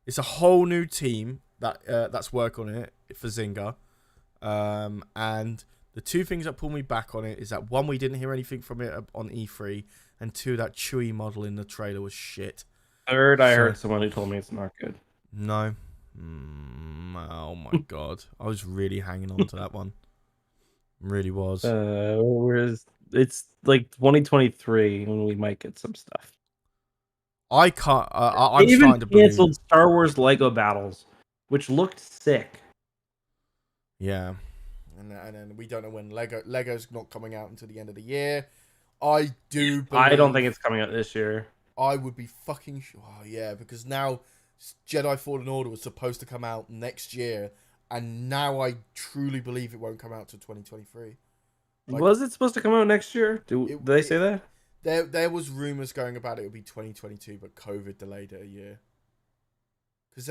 It's a whole new team that's working on it for Zynga. And the two things that pull me back on it is that one, we didn't hear anything from it on E3, and two, that Chewie model in the trailer was shit. Third, I heard someone who told me it's not good. No. Oh my god. I was really hanging on to that one. Really was. Whereas it's like 2023 when we might get some stuff. I can't. I'm They even starting to believe. canceled Star Wars Lego Battles, which looked sick. Yeah, and then we don't know when Lego's not coming out until the end of the year. I do. I don't think it's coming out this year. I would be fucking sure. Oh, yeah, because now Jedi Fallen Order was supposed to come out next year, and now I truly believe it won't come out till 2023. Like, was it supposed to come out next year? Did they say that? There was rumors going about it would be 2022, but COVID delayed it a year.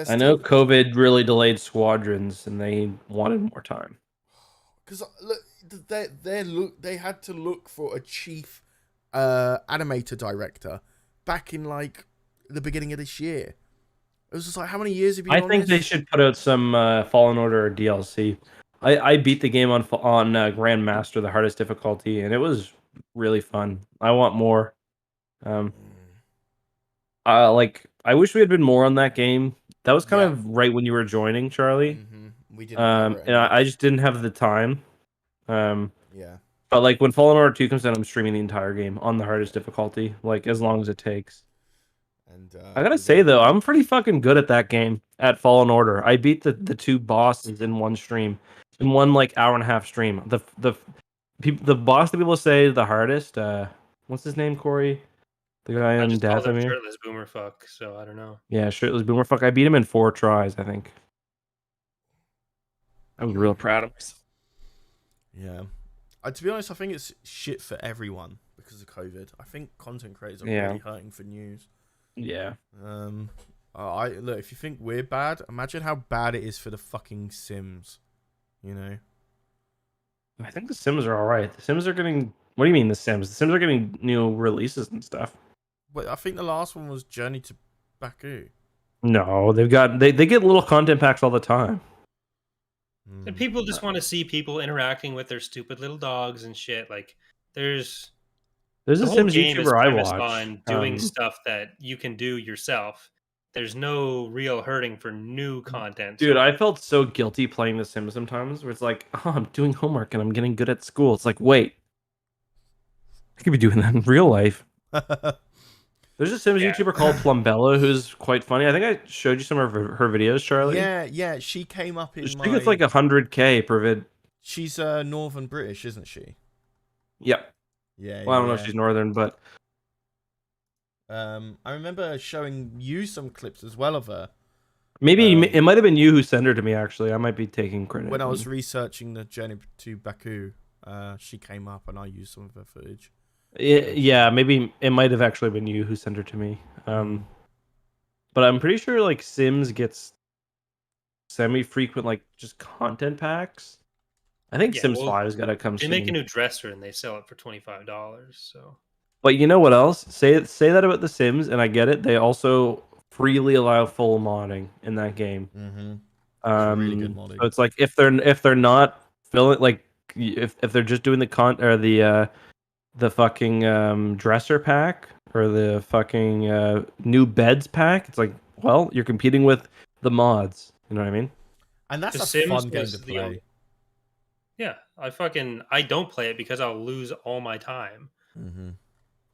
I know COVID really delayed Squadrons, and they wanted more time. Because look, they had to look for a chief animator director back in like the beginning of this year. It was just like, how many years have you? I think they should put out some Fallen Order DLC. I beat the game on Grandmaster, the hardest difficulty, and it was really fun. I want more. I wish we had been more on that game. That was kind of right when you were joining, Charlie. Mm-hmm. We didn't. And I just didn't have the time. Yeah. But like when Fallen Order 2 comes out, I'm streaming the entire game on the hardest difficulty, like as long as it takes. And I gotta say though, I'm pretty fucking good at that game, at Fallen Order. I beat the two bosses in one stream, in one like hour and a half stream. The boss that people say the hardest. What's his name, Corey? The guy in Dathomir? Shirtless boomer fuck, so I don't know. Yeah, shirtless boomer fuck. I beat him in 4 tries, I think. I was real proud of myself. Yeah. To be honest, I think it's shit for everyone because of COVID. I think content creators are really hurting for news. Yeah. Look, if you think we're bad, imagine how bad it is for the fucking Sims. You know? I think the Sims are alright. The Sims are getting... What do you mean the Sims? The Sims are getting new releases and stuff. But I think the last one was Journey to Baku. No, they get little content packs all the time. And people just want to see people interacting with their stupid little dogs and shit. Like, there's a Sims YouTuber I watch on doing stuff that you can do yourself. There's no real hurting for new content. Dude, I felt so guilty playing The Sims sometimes, where it's like, oh, I'm doing homework and I'm getting good at school. It's like, wait, I could be doing that in real life. There's a Sims YouTuber called Plumbella who's quite funny. I think I showed you some of her videos, Charlie. Yeah, she came up in She gets like 100K per vid. She's Northern British, isn't she? Yep. Yeah. Well, I don't know if she's Northern, but... I remember showing you some clips as well of her. Maybe it might have been you who sent her to me, actually. I might be taking credit. When I was researching the Journey to Baku, she came up and I used some of her footage. Yeah, maybe it might have actually been you who sent her to me. But I'm pretty sure like Sims gets semi-frequent like just content packs. I think Sims 5's got to come soon. They make a new dresser and they sell it for $25. So, but you know what else? Say that about The Sims, and I get it. They also freely allow full modding in that game. Mm-hmm. Really good modding. So it's like if they're not filling like if they're just doing the fucking dresser pack or the fucking new beds pack, it's like, well, you're competing with the mods. You know what I mean? And that's a fun game to play. Yeah, I don't play it because I'll lose all my time. Mm-hmm.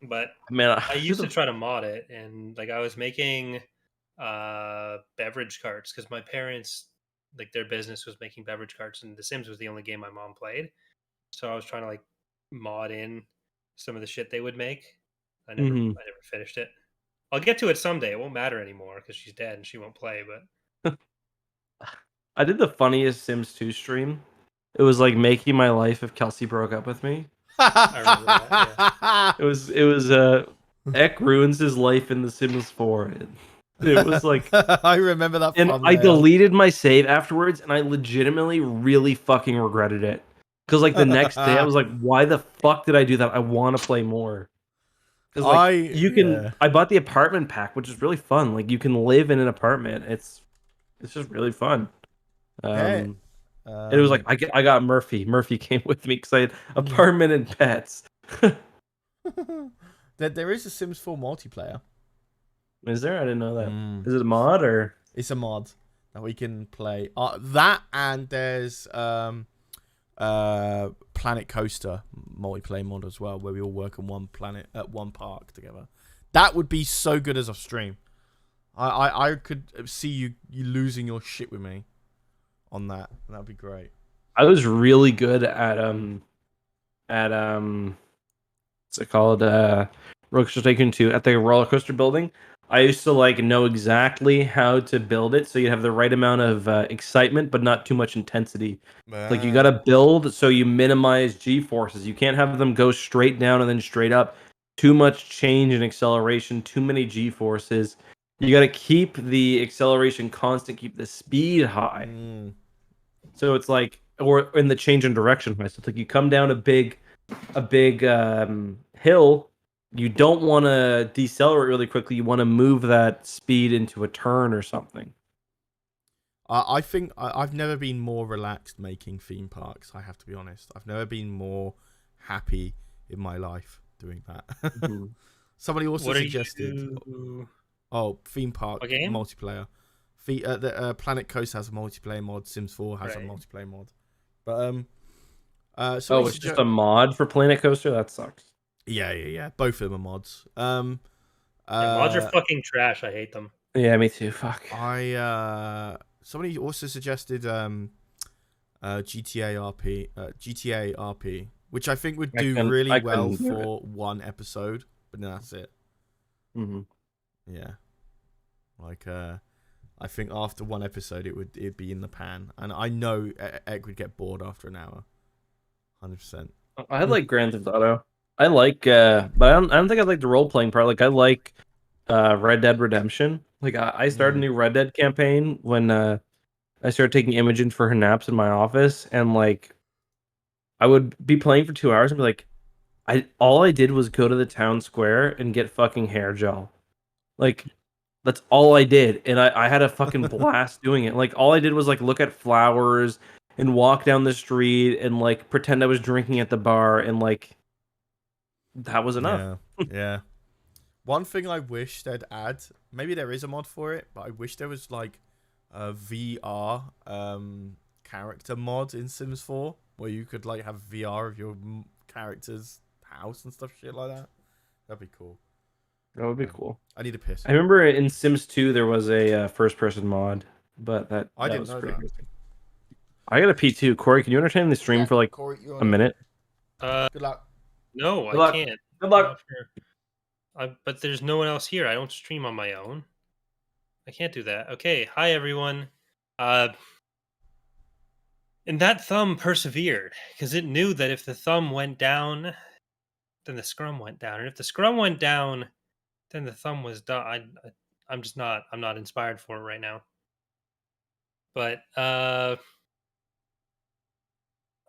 But man, I used to try to mod it, and like I was making beverage carts because my parents, like their business was making beverage carts, and The Sims was the only game my mom played. So I was trying to like mod in some of the shit they would make. I never finished it. I'll get to it someday. It won't matter anymore because she's dead and she won't play. But I did the funniest Sims 2 stream. It was like making my life if Kelsey broke up with me. I remember that, yeah. It was Eck ruins his life in The Sims 4. It was like I remember that. And I deleted my save afterwards, and I legitimately really fucking regretted it. Because like the next day, I was like, "Why the fuck did I do that? I want to play more." Because like you can, I bought the apartment pack, which is really fun. Like you can live in an apartment. It's just really fun. And it was like I got Murphy. Murphy came with me because I had apartment and pets. There is a Sims 4 multiplayer. Is there? I didn't know that. Is it a mod or? It's a mod that we can play. That and there's Planet Coaster multiplayer mod as well, where we all work on one planet at one park together. That would be so good as a stream. I could see you losing your shit with me on that. That'd be great. I was really good at what's it called? Roller Coaster Tycoon 2 at the roller coaster building. I used to like know exactly how to build it so you have the right amount of excitement but not too much intensity. Like you gotta build so you minimize G-forces. You can't have them go straight down and then straight up. Too much change in acceleration, too many G-forces. You gotta keep the acceleration constant, keep the speed high. So it's like, or in the change in direction. So it's like you come down a big hill. You don't want to decelerate really quickly. You want to move that speed into a turn or something. I think I've never been more relaxed making theme parks. I have to be honest. I've never been more happy in my life doing that. Somebody also suggested, theme park multiplayer. The Planet Coast has a multiplayer mod. Sims 4 has a multiplayer mod. But it's just a mod for Planet Coaster. That sucks. Yeah. Both of them are mods. Mods are fucking trash. I hate them. Yeah, me too. Fuck. Somebody also suggested GTA RP, which I think would do really well for one episode, but then that's it. Yeah. Like I think after one episode it'd be in the pan, and I know Egg would get bored after an hour. 100%. I like Grand Theft Auto. I like, but I don't think I like the role playing part. Like I like Red Dead Redemption. Like I started a new Red Dead campaign when I started taking Imogen for her naps in my office, and like I would be playing for 2 hours and be like, all I did was go to the town square and get fucking hair gel. Like that's all I did, and I had a fucking blast doing it. Like all I did was like look at flowers and walk down the street and like pretend I was drinking at the bar, and like that was enough. Yeah. One thing I wish they'd add, maybe there is a mod for it, but I wish there was like a VR character mod in Sims 4 where you could like have VR of your character's house and stuff, shit like that. That'd be cool. That would be cool. I need a piss. I remember in Sims 2 there was a first-person mod, but I didn't know that. I got a P2. Corey, can you entertain the stream for like Corey, a minute? Good luck. No, I can't. Good luck. But there's no one else here. I don't stream on my own. I can't do that. Okay, hi everyone. And that thumb persevered because it knew that if the thumb went down, then the scrum went down, and if the scrum went down, then the thumb was done. I'm not inspired for it right now. But I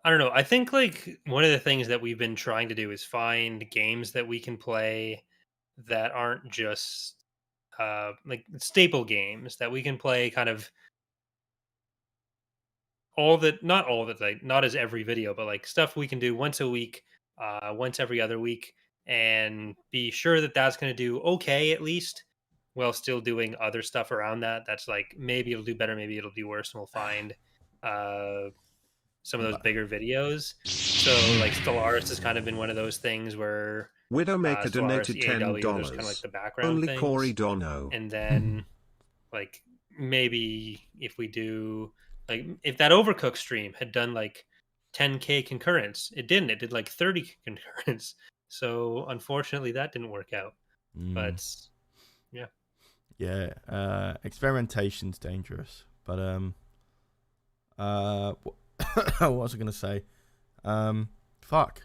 don't know. I think like one of the things that we've been trying to do is find games that we can play that aren't just like staple games that we can play kind of not all that, like not as every video, but like stuff we can do once a week, once every other week, and be sure that that's going to do okay at least, while still doing other stuff around that. That's like maybe it'll do better, maybe it'll do worse, and we'll find some of those bigger videos. So like Stellaris has kind of been one of those things where Widowmaker Stellaris, donated EAW, $10. there's kind of like the background Only things. Corey Dono. And then like maybe if we do like if that Overcooked stream had done like 10k concurrence, it didn't. It did like 30 concurrence. So unfortunately that didn't work out. But yeah, experimentation's dangerous. But what was I gonna say? Fuck,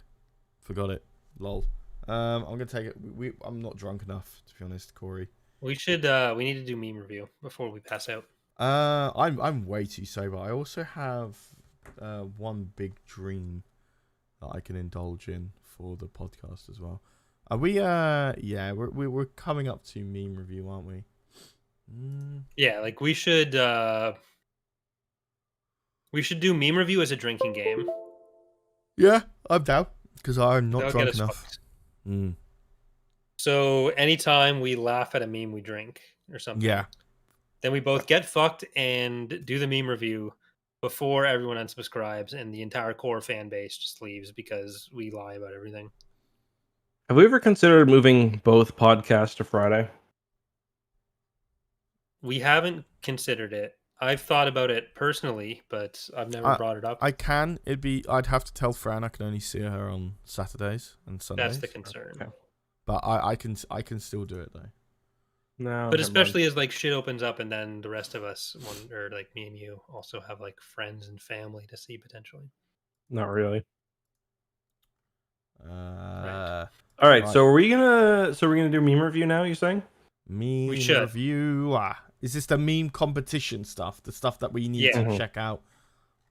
forgot it. Lol. I'm gonna take it. I'm not drunk enough to be honest, Corey. We should. We need to do meme review before we pass out. I'm way too sober. I also have one big dream that I can indulge in for the podcast as well. Are we? Yeah, we're coming up to meme review, aren't we? Yeah, like we should do meme review as a drinking game. Yeah, I'm down because I'm not That'll drunk get us enough. fucked. Mm. So anytime we laugh at a meme, we drink or something. Yeah. Then we both get fucked and do the meme review before everyone unsubscribes and the entire core fan base just leaves because we lie about everything. Have we ever considered moving both podcasts to Friday? We haven't considered it. I've thought about it personally, but I've never brought it up. I'd have to tell Fran I can only see her on Saturdays and Sundays. That's the concern. Okay. But I can still do it though. No. But especially as like shit opens up and then the rest of us, or like me and you, also have like friends and family to see potentially. Not really. Right. All right. So are we gonna do meme review now? You saying? Meme We should. review. Is this the meme competition stuff? The stuff that we need to check out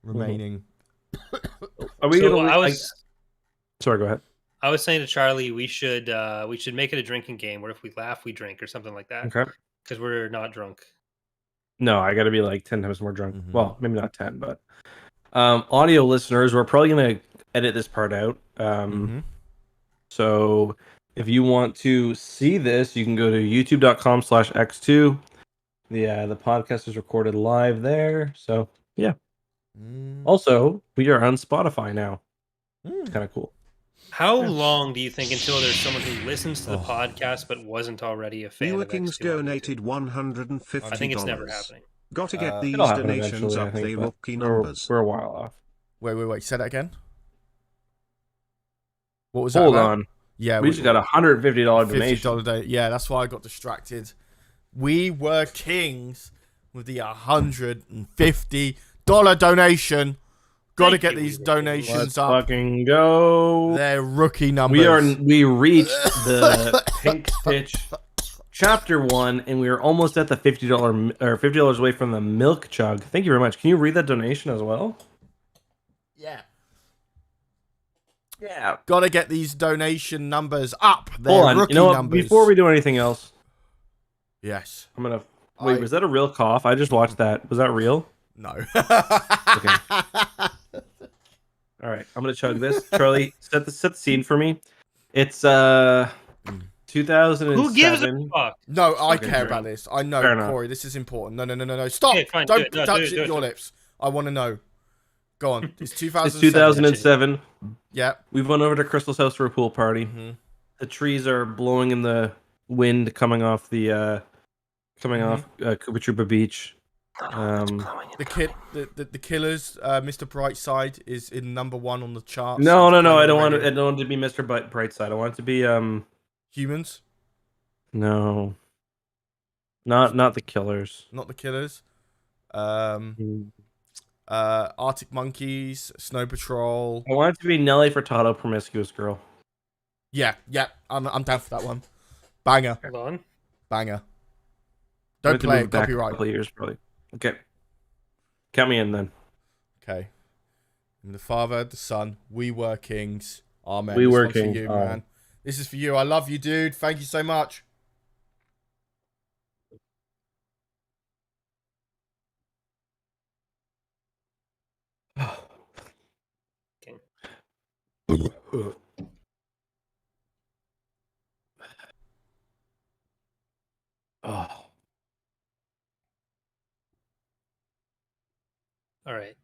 remaining. Are we So gonna? Sorry. Go ahead. I was saying to Charlie, we should make it a drinking game where if we laugh, we drink or something like that. Okay. Because we're not drunk. No, I got to be like 10 times more drunk. Mhm. Well, maybe not 10, but audio listeners, we're probably gonna edit this part out. So if you want to see this, you can go to youtube.com/EcksToo. The podcast is recorded live there. So yeah. Also, we are on Spotify now. It's kind of cool. How long do you think until there's someone who listens to the podcast but wasn't already a fan Viewer of Kings EcksToo on donated YouTube? $150. I think it's never happening. Got to get these It'll happen donations eventually, I up, think, they but rookie numbers. We're a while off. Wait. Say that again. What was that? Hold about? on. Yeah, We just got a $150 donation. $50 day. Yeah, that's why I got distracted. We were kings with the $150 donation. Got to Thank get you, these We Were donations Let's up. fucking go. They're rookie numbers. We reached the Pink Stitch Chapter 1, and we are almost at the $50 or $50 away from the milk chug. Thank you very much. Can you read that donation as well? Yeah. Yeah. Got to get these donation numbers up. They're Hold on. rookie You know what? numbers. Before we do anything else, Yes. I'm gonna wait. Was that a real cough? I just watched that. Was that real? No. Okay. All right. I'm gonna chug this. Charlie, set the scene for me. It's 2007. Who gives a fuck? No, I Okay, care sure. about this. I know, Fair enough. Corey. This is important. No. Stop. Okay, fine, Don't do it. No, touch do it, do it, your do it. lips. I want to know. Go on. It's It's 2007. 2007. Yeah. We've went over to Crystal's house for a pool party. Mm-hmm. The trees are blowing in the wind coming off Koopa Troopa Beach. The killers, Mr. Brightside is in number 1 on the charts. No. I don't want it to be Mr. Brightside. I want it to be Humans, no, not the killers. not the killers. Arctic Monkeys, Snow Patrol. I want it to be Nelly Furtado, Promiscuous Girl. Yeah. I'm down for that one. Banger. Hold on. Banger. I Don't have to play move it. back a Copyright. couple of years, probably. Okay, count me in then. Okay. I'm the Father, the Son. We were kings. Amen. We This were one's for kings. you, Amen. man. This is for you. I love you, dude. Thank you so much. Oh. All right.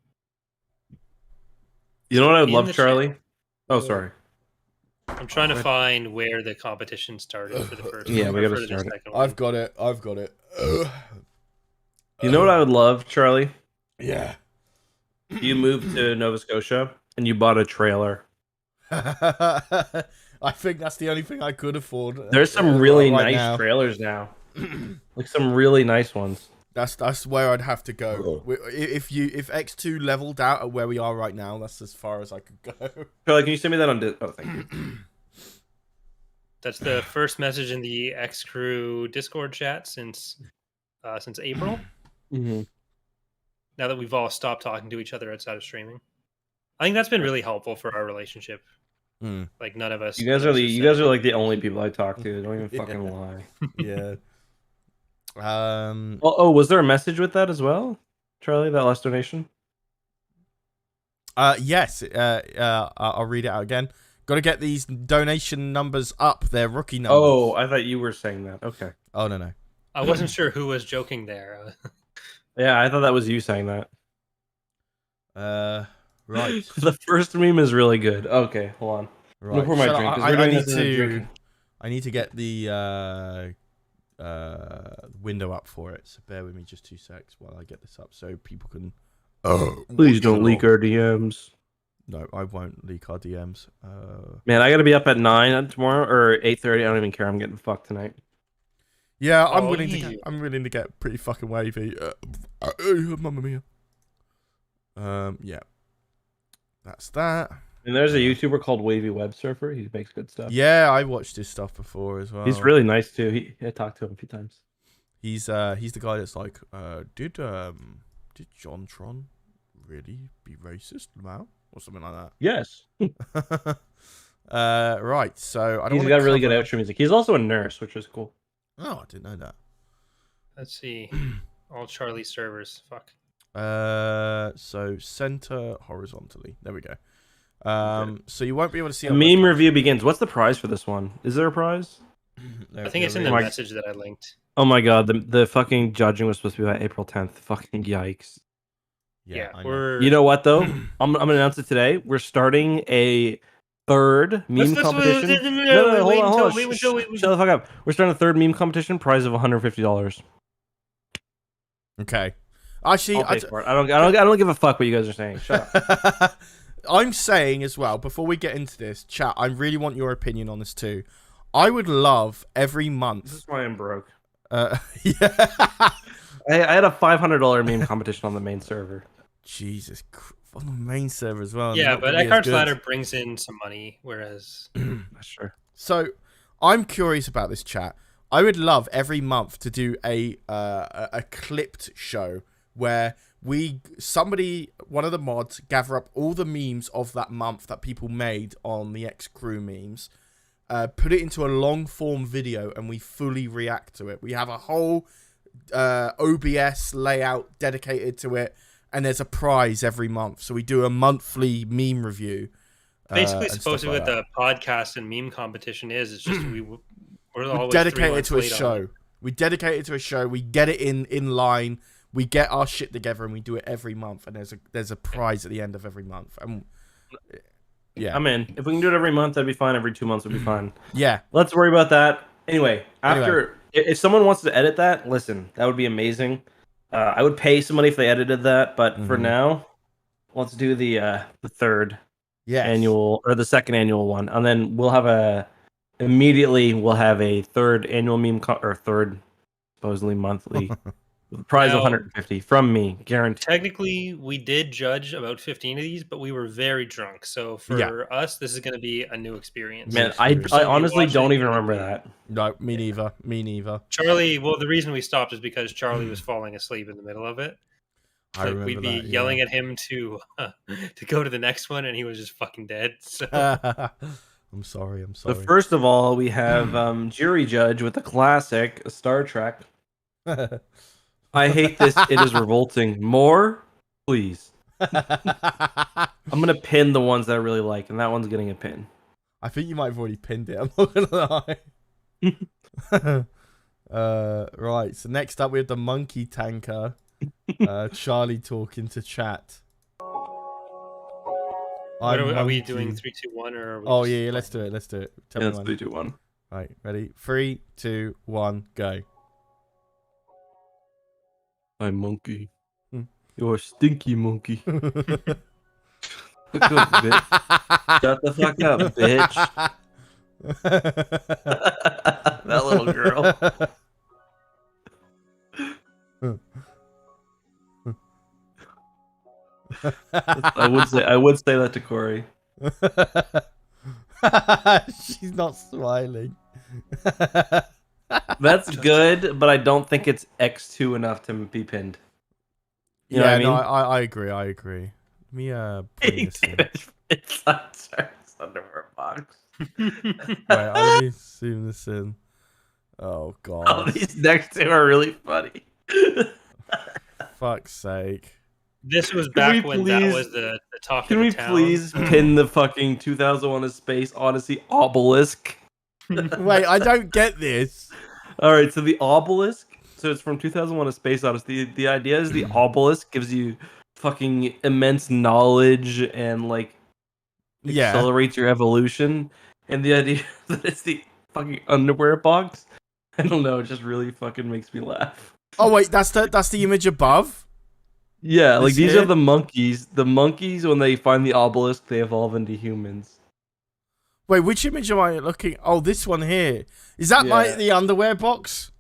You know what I would In love, the Charlie? chat. Oh, sorry. I'm trying to find where the competition started for the first Yeah, one. we or gotta for the start it. second one. I've got it. You know what I would love, Charlie? Yeah. You moved to Nova Scotia and you bought a trailer. I think that's the only thing I could afford. There's some really right nice now. trailers now. Like some really nice ones. That's where I'd have to go. If EcksToo leveled out at where we are right now, that's as far as I could go. Charlie, can you send me that on oh, thank you. That's the first message in the X Crew Discord chat since April. Mm-hmm. Now that we've all stopped talking to each other outside of streaming. I think that's been really helpful for our relationship. Mm. Like none of us. You guys none are of us the have you said guys it. are like the only people I talk to. Don't even Yeah. fucking lie. Yeah. Was there a message with that as well, Charlie? That last donation. Yes. I'll read it out again. Got to get these donation numbers up. They're rookie numbers. Oh, I thought you were saying that. Okay. Oh no. I wasn't sure who was joking there. Yeah, I thought that was you saying that. Right. The first meme is really good. Okay, hold on. Right. No, pour my Shall drink, 'cause I we're doing need this in a to. drinking. I need to get the window up for it. So bear with me just 2 secs while I get this up, so people can. Please watch don't leak along. our DMs. No, I won't leak our DMs. Man, I gotta be up at 9 tomorrow or 8:30. I don't even care. I'm getting fucked tonight. Yeah, I'm Oh, willing to. yeah. I'm willing to get pretty fucking wavy. Mamma mia. Yeah. That's that. And there's a YouTuber called Wavy Web Surfer. He makes good stuff. Yeah, I watched his stuff before as well. He's really nice too. I talked to him a few times. He's the guy that's like, did John Tron really be racist now or something like Yes. that? Right. So I don't. He's wanna got really good cover- outro music. He's also a nurse, which is cool. Oh, I didn't know that. Let's see. All Charlie servers. Fuck. So center horizontally. There we go. So you won't be able to see The our meme webcam. review begins. What's the prize for this one? Is there a prize? I think it's in the my- message that I linked. Oh my god, the fucking judging was supposed to be by April 10th. Fucking yikes. Yeah, I know. we're. You know what though? I'm gonna announce it today. We're starting a third meme competition. No, hold on. Wait, Shut the fuck up. We're starting a third meme competition. Prize of $150. Okay. Actually, I'll pay for it. I don't give a fuck what you guys are saying. Shut up. I'm saying as well, before we get into this, chat, I really want your opinion on this too. I would love every This month. is why I'm broke. Yeah. I had a $500 meme competition on the main server. Jesus, on the main server as well. Yeah, not but gonna be as good. Eckhartsladder brings in some money, whereas That's true. So, I'm curious about this, chat. I would love every month to do a clipped show where one of the mods gather up all the memes of that month that people made on the X Crew memes, put it into a long form video, and we fully react to it. We have a whole OBS layout dedicated to it, and there's a prize every month. So we do a monthly meme review. basically and supposed to stuff be like what the podcast and meme competition is. It's just we're we always dedicate 3 it to a months late on show. We dedicate it to a show. We get it in line. We get our shit together, and we do it every month. And there's a prize at the end of every month. And yeah, I'm in. If we can do it every month, that'd be fine. Every 2 months would be fine. yeah. Let's worry about that. Anyway, if someone wants to edit that, listen, that would be amazing. I would pay somebody if they edited that, but for Mhm. now, let's do the third Yes. annual or the second annual one, and then we'll have a third annual meme or third supposedly monthly prize of Now- 150 from me, guaranteed. Technically, we did judge about 15 of these, but we were very drunk. So for us, this is going to be a new experience. Man, Yes, I there is. honestly Watching don't even it. remember that. No, me neither. Me neither. Charlie, well, the reason we stopped is because Charlie was falling asleep in the middle of it. I remember We'd be that, yelling at him to go to the next one, and he was just fucking dead. So I'm sorry. So first of all, we have jury judge with the classic Star Trek. I hate this. It is revolting. More, please. I'm gonna pin the ones that I really like, and that one's getting a pin. I think you might have already pinned it. I'm not gonna lie. Right. So next up, we have the monkey tanker. Charlie talking to chat. are we doing 3, 2, 1 or? Are we Oh just- yeah, let's do it. Let's do it. Tell me That's when. 3, 2, 1. Right, ready? 3, 2, 1, go. I'm monkey. Hmm. You're a stinky monkey. Fuck up, bitch. Shut the fuck up, bitch. That little girl. I would say that to Corey. She's not smiling. That's good, but I don't think it's X2 enough to be pinned. You know what I mean? no, I agree. me bring this in. It's like Charlie's underwear box. Wait, let me zoom this in. Oh god. Oh, these next two are really funny. Fuck's sake. This was we back when that please- was the talk Can of the we town. please pin the fucking 2001: A Space Odyssey obelisk? Wait, I don't get this. All right, so the obelisk. So it's from 2001: A Space Odyssey. The idea is the obelisk gives you fucking immense knowledge and like Yeah. accelerates your evolution. And the idea that it's the fucking underwear box. I don't know. It just really fucking makes me laugh. Oh wait, that's the image above. Yeah, like This these here? are the monkeys. The monkeys, when they find the obelisk, they evolve into humans. Wait, which image am I looking? Oh, this one here. Is that Yeah. the underwear box?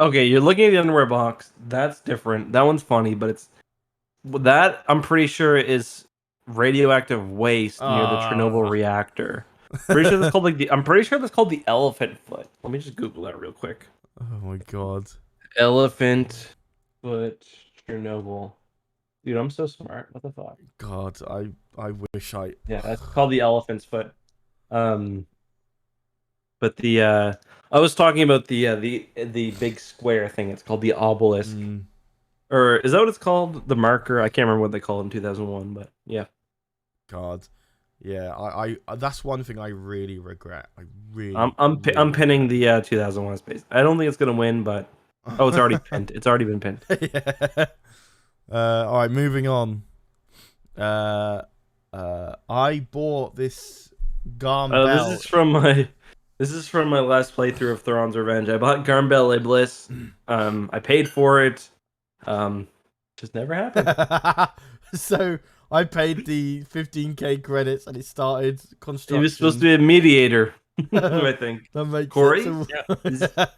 Okay, you're looking at the underwear box. That's different. That one's funny, but it's that I'm pretty sure is radioactive waste near the Chernobyl reactor. Pretty sure that's called I'm pretty sure that's called the elephant foot. Let me just Google that real quick. Oh my god. Elephant foot Chernobyl. Dude, I'm so smart. What the fuck? God, I wish I. Yeah, that's called the elephant's foot. But I was talking about the big square thing. It's called the obelisk. Or is that what it's called? The marker? I can't remember what they called it in 2001, but yeah. God. Yeah, I that's one thing I really regret. I really. I'm pinning the 2001 Space. I don't think it's gonna win, but it's already pinned. It's already been pinned. Yeah. All right, moving on. I bought this Garm belt. This is from my last playthrough of Thrawn's Revenge. I bought Garm Bell Iblis. I paid for it. Just never happened. So I paid the 15k credits and it started construction. He was supposed to be a mediator, I think. That makes Corey? sense.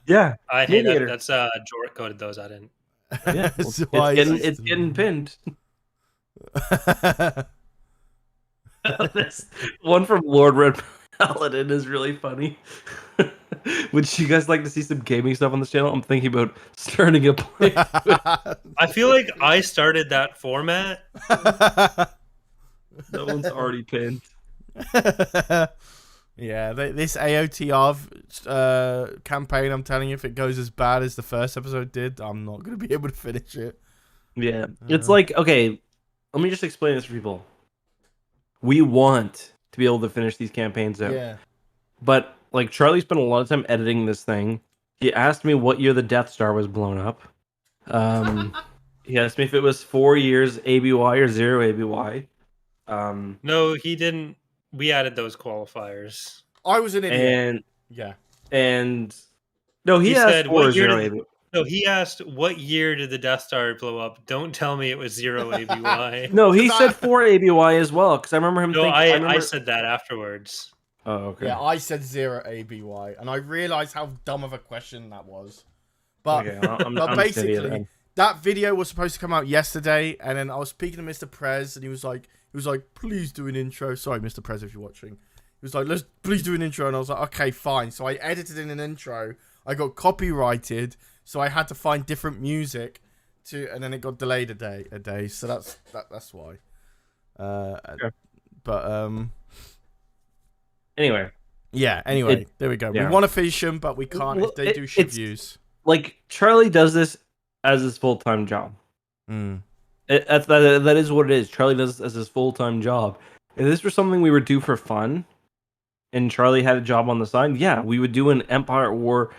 Yeah, I hate that. mediator. That's Jork coded those. I didn't. Yeah, That's well, why it's getting pinned. This one from Lord Red Paladin is really funny. Would you guys like to see some gaming stuff on this channel? I'm thinking about starting a play. I feel like I started that format. That one's already pinned. Yeah, this AOTR campaign, I'm telling you, if it goes as bad as the first episode did, I'm not going to be able to finish it. Yeah, it's like, okay, let me just explain this for people. We want to be able to finish these campaigns out. Yeah. But, like, Charlie spent a lot of time editing this thing. He asked me what year the Death Star was blown up. He asked me if it was 4 years ABY or 0 ABY. No, he didn't. We added those qualifiers. I was an idiot. And Yeah. no, he asked said, for what year 0 did- ABY. No, he asked, what year did the Death Star blow up? Don't tell me it was 0 ABY. No, he 'Cause said 4 ABY as well, because I remember him No, thinking... I said that afterwards. Oh, okay. Yeah, I said 0 ABY, and I realized how dumb of a question that was. But, Okay, I'm but just an idiot basically, then. that video was supposed to come out yesterday, and then I was speaking to Mr. Prez, and he was like, please do an intro. Sorry, Mr. Prez, if you're watching. He was like, please do an intro, and I was like, okay, fine. So I edited in an intro. I got copyrighted, so I had to find different music and then it got delayed a day. So that's why. Okay. But Anyway, yeah. Anyway, there we go. yeah. We want to finish them, but we can't if they do shit it's- views. like, Charlie does this as his full-time job. Mm. That is what it is. Charlie does this as his full-time job. If this were something we would do for fun, and Charlie had a job on the side, yeah, we would do an Empire War.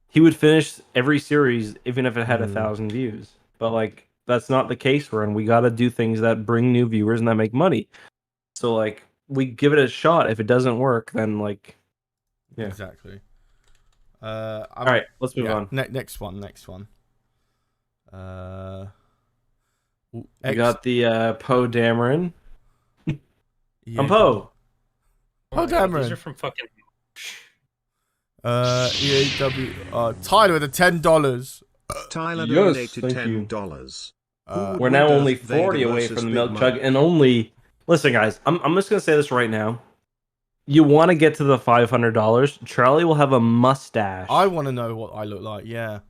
He would finish every series, even if it had 1,000 views. But, like, that's not the case for him. We got to do things that bring new viewers and that make money. So, like, we give it a shot. If it doesn't work, then, like, yeah. Exactly. All right, let's move on. Next one. We got the Poe Dameron. Yeah, I'm Poe. Poe These Dameron. are from fucking... EAW. Tyler with the $10. Tyler Yes, donated thank you. $10. We're now only 40 away from the milk chug, and only... Listen, guys, I'm just going to say this right now. You want to get to the $500, Charlie will have a mustache. I want to know what I look like. Yeah.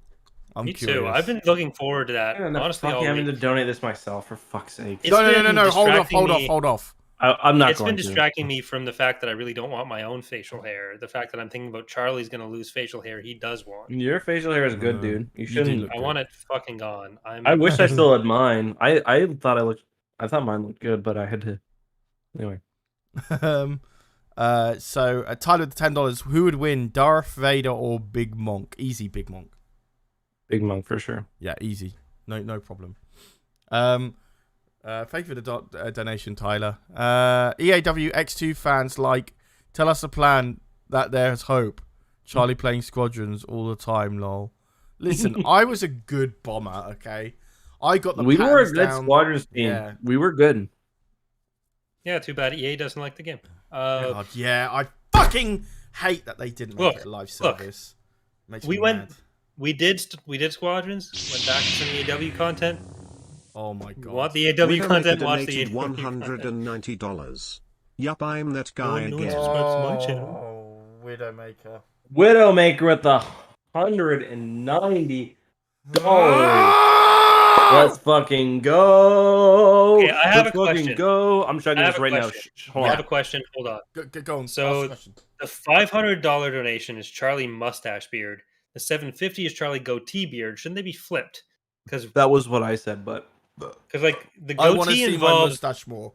I'm Me curious. too. I've been looking forward to that. I don't know, Honestly, fucking all having to week. donate this myself for fuck's sake. It's No. been distracting me- Hold off. I'm not It's going been to. distracting me from the fact that I really don't want my own facial hair. The fact that I'm thinking about Charlie's going to lose facial hair he does want. Your facial hair is good, dude. You do shouldn't. look I want it fucking gone. I wish I still had mine. I thought mine looked good, but I had to. Anyway. So Tyler with the $10. Who would win, Darth Vader or Big Monk? Easy, Big Monk. Big Monk for sure. Yeah, easy. No problem. Thank you for the donation, Tyler. EAW X2 fans tell us a plan that there's hope. Charlie playing squadrons all the time, lol. Listen, I was a good bomber, okay? I got the We were a patterns good down. squadrons team. Yeah. We were good. Yeah, too bad EA doesn't like the game. God, yeah, I fucking hate that they didn't make it a live service. Makes me mad. We did Squadrons. Went back to some EAW content. Oh my god. Want the EAW content? Watch the donated EAW content. $190. Yup, I'm that guy No one knows again. about my channel. Widowmaker. Widowmaker with the $190. Ah! Let's fucking go. Okay, I have Let's a fucking question. go. I'm chugging I have this a right now. question. Hold I on. have a question. Hold on. Go on. So- Ask the question. The $500 donation is Charlie mustache beard. The $750 is Charlie goatee beard. Shouldn't they be flipped? Because That was what I said, but like the I want to goatee see my involves mustache more.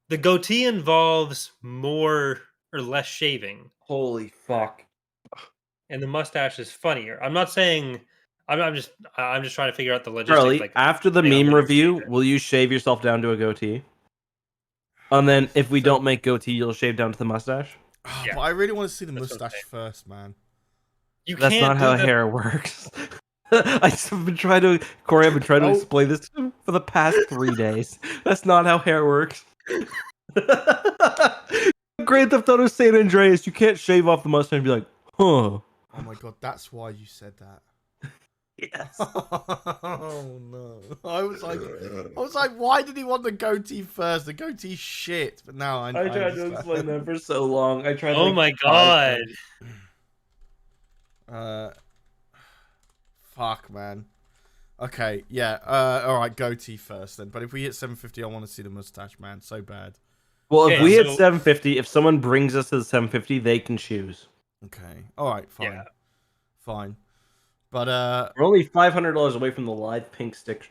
the goatee involves more or less shaving, holy fuck. and the mustache is funnier. I'm not saying. I'm just trying to figure out the logistics. Charlie, Like, after the I don't meme think review, it's- will you shave yourself down to a goatee? And then if we don't make goatee, you'll shave down to the mustache? Yeah. But I really want to see the That's what I'm mustache first, man. you That's can't not how do the- hair works. I've been trying to, Corey, I've been trying to Oh. explain this to him for the past 3 days. That's not how hair works. Grand Theft Auto San Andreas, you can't shave off the mustache and be like, huh. Oh my god, that's why you said that. Yes. Oh no. I was like, why did he want the goatee first? The goatee shit. But now I I tried to understand. explain that for so long. I tried. Oh like, my 5 god! times. Fuck, man. Okay, yeah. All right, goatee first then. But if we hit 750, I want to see the mustache, man. So bad. Well, if Okay, we hit so- 750, if someone brings us to the 750, they can choose. Okay. All right, fine. Yeah. Fine. But We're only $500 away from the live pink stitch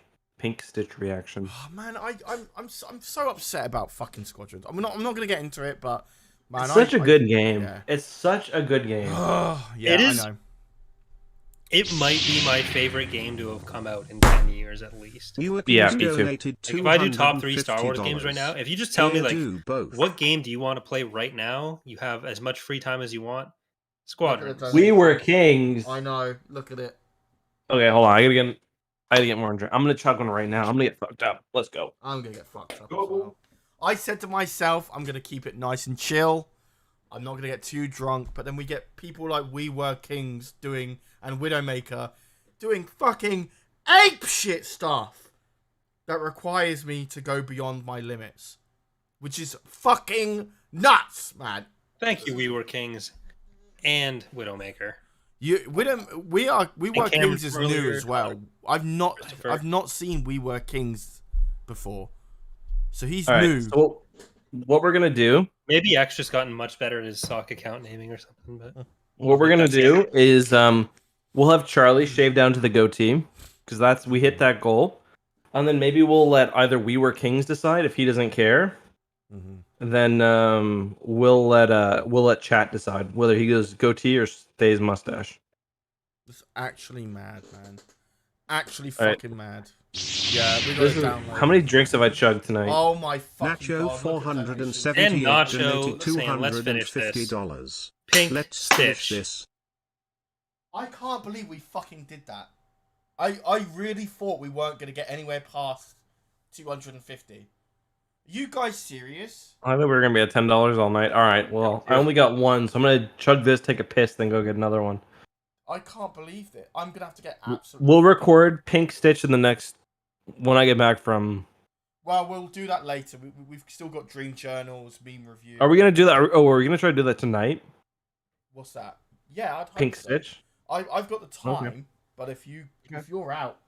reaction. oh, man, I'm so upset about fucking Squadrons. I'm not gonna get into it, but man, It's such a good game. yeah. It's such a good game. Yeah, It is- I know. It might be my favorite game to have come out in 10 years at least. Yeah, Yeah, me too. donated Like, if I do top 3 $250. Star Wars games right now, if you just tell me Here like do both. what game do you want to play right now, you have as much free time as you want. Squadrons. Look at We were kings. I know. Look at it. Okay, hold on. I gotta get more. I'm gonna chug one right now. I'm gonna get fucked up. Let's go. I'm gonna get fucked up as well. I said to myself, I'm gonna keep it nice and chill. I'm not gonna get too drunk. But then we get people like We Were Kings doing and Widowmaker doing fucking ape shit stuff that requires me to go beyond my limits, which is fucking nuts, man. Thank you, We Were Kings and Widowmaker. We Were Cameron Kings is new earlier, as well. I've Christopher. not seen We Were Kings before, so he's All right. new. So what we're gonna do? Maybe X just gotten much better at his sock account naming or something. But What we're gonna That's do is we'll have Charlie shave down to the goatee because we hit that goal, and then maybe we'll let either We Were Kings decide if he doesn't care. Mhm. Then we'll let chat decide whether he goes goatee or stays mustache. It's actually mad, man. Actually All right. fucking mad. Yeah, we got This it is, down. how many drinks have I chugged tonight? Oh my fucking Nacho god! look at that. 478 And Nacho donated saying, "Let's finish this." $250. Pink Let's finish Stitch. this. I can't believe we fucking did that. I really thought we weren't gonna get anywhere past 250. You guys serious? I thought we were gonna be at $10 all night. All right, well, I only got one, so I'm gonna chug this, take a piss, then go get another one. I can't believe it. I'm gonna have to get absolutely. We'll record Pink Stitch in the next when I get back from. Well, we'll do that later. We've still got dream journals, meme review. Are we gonna do that? Oh, are we gonna try to do that tonight? What's that? Yeah, I'd hope Pink so. Stitch. I've got the time. Okay. But if you're out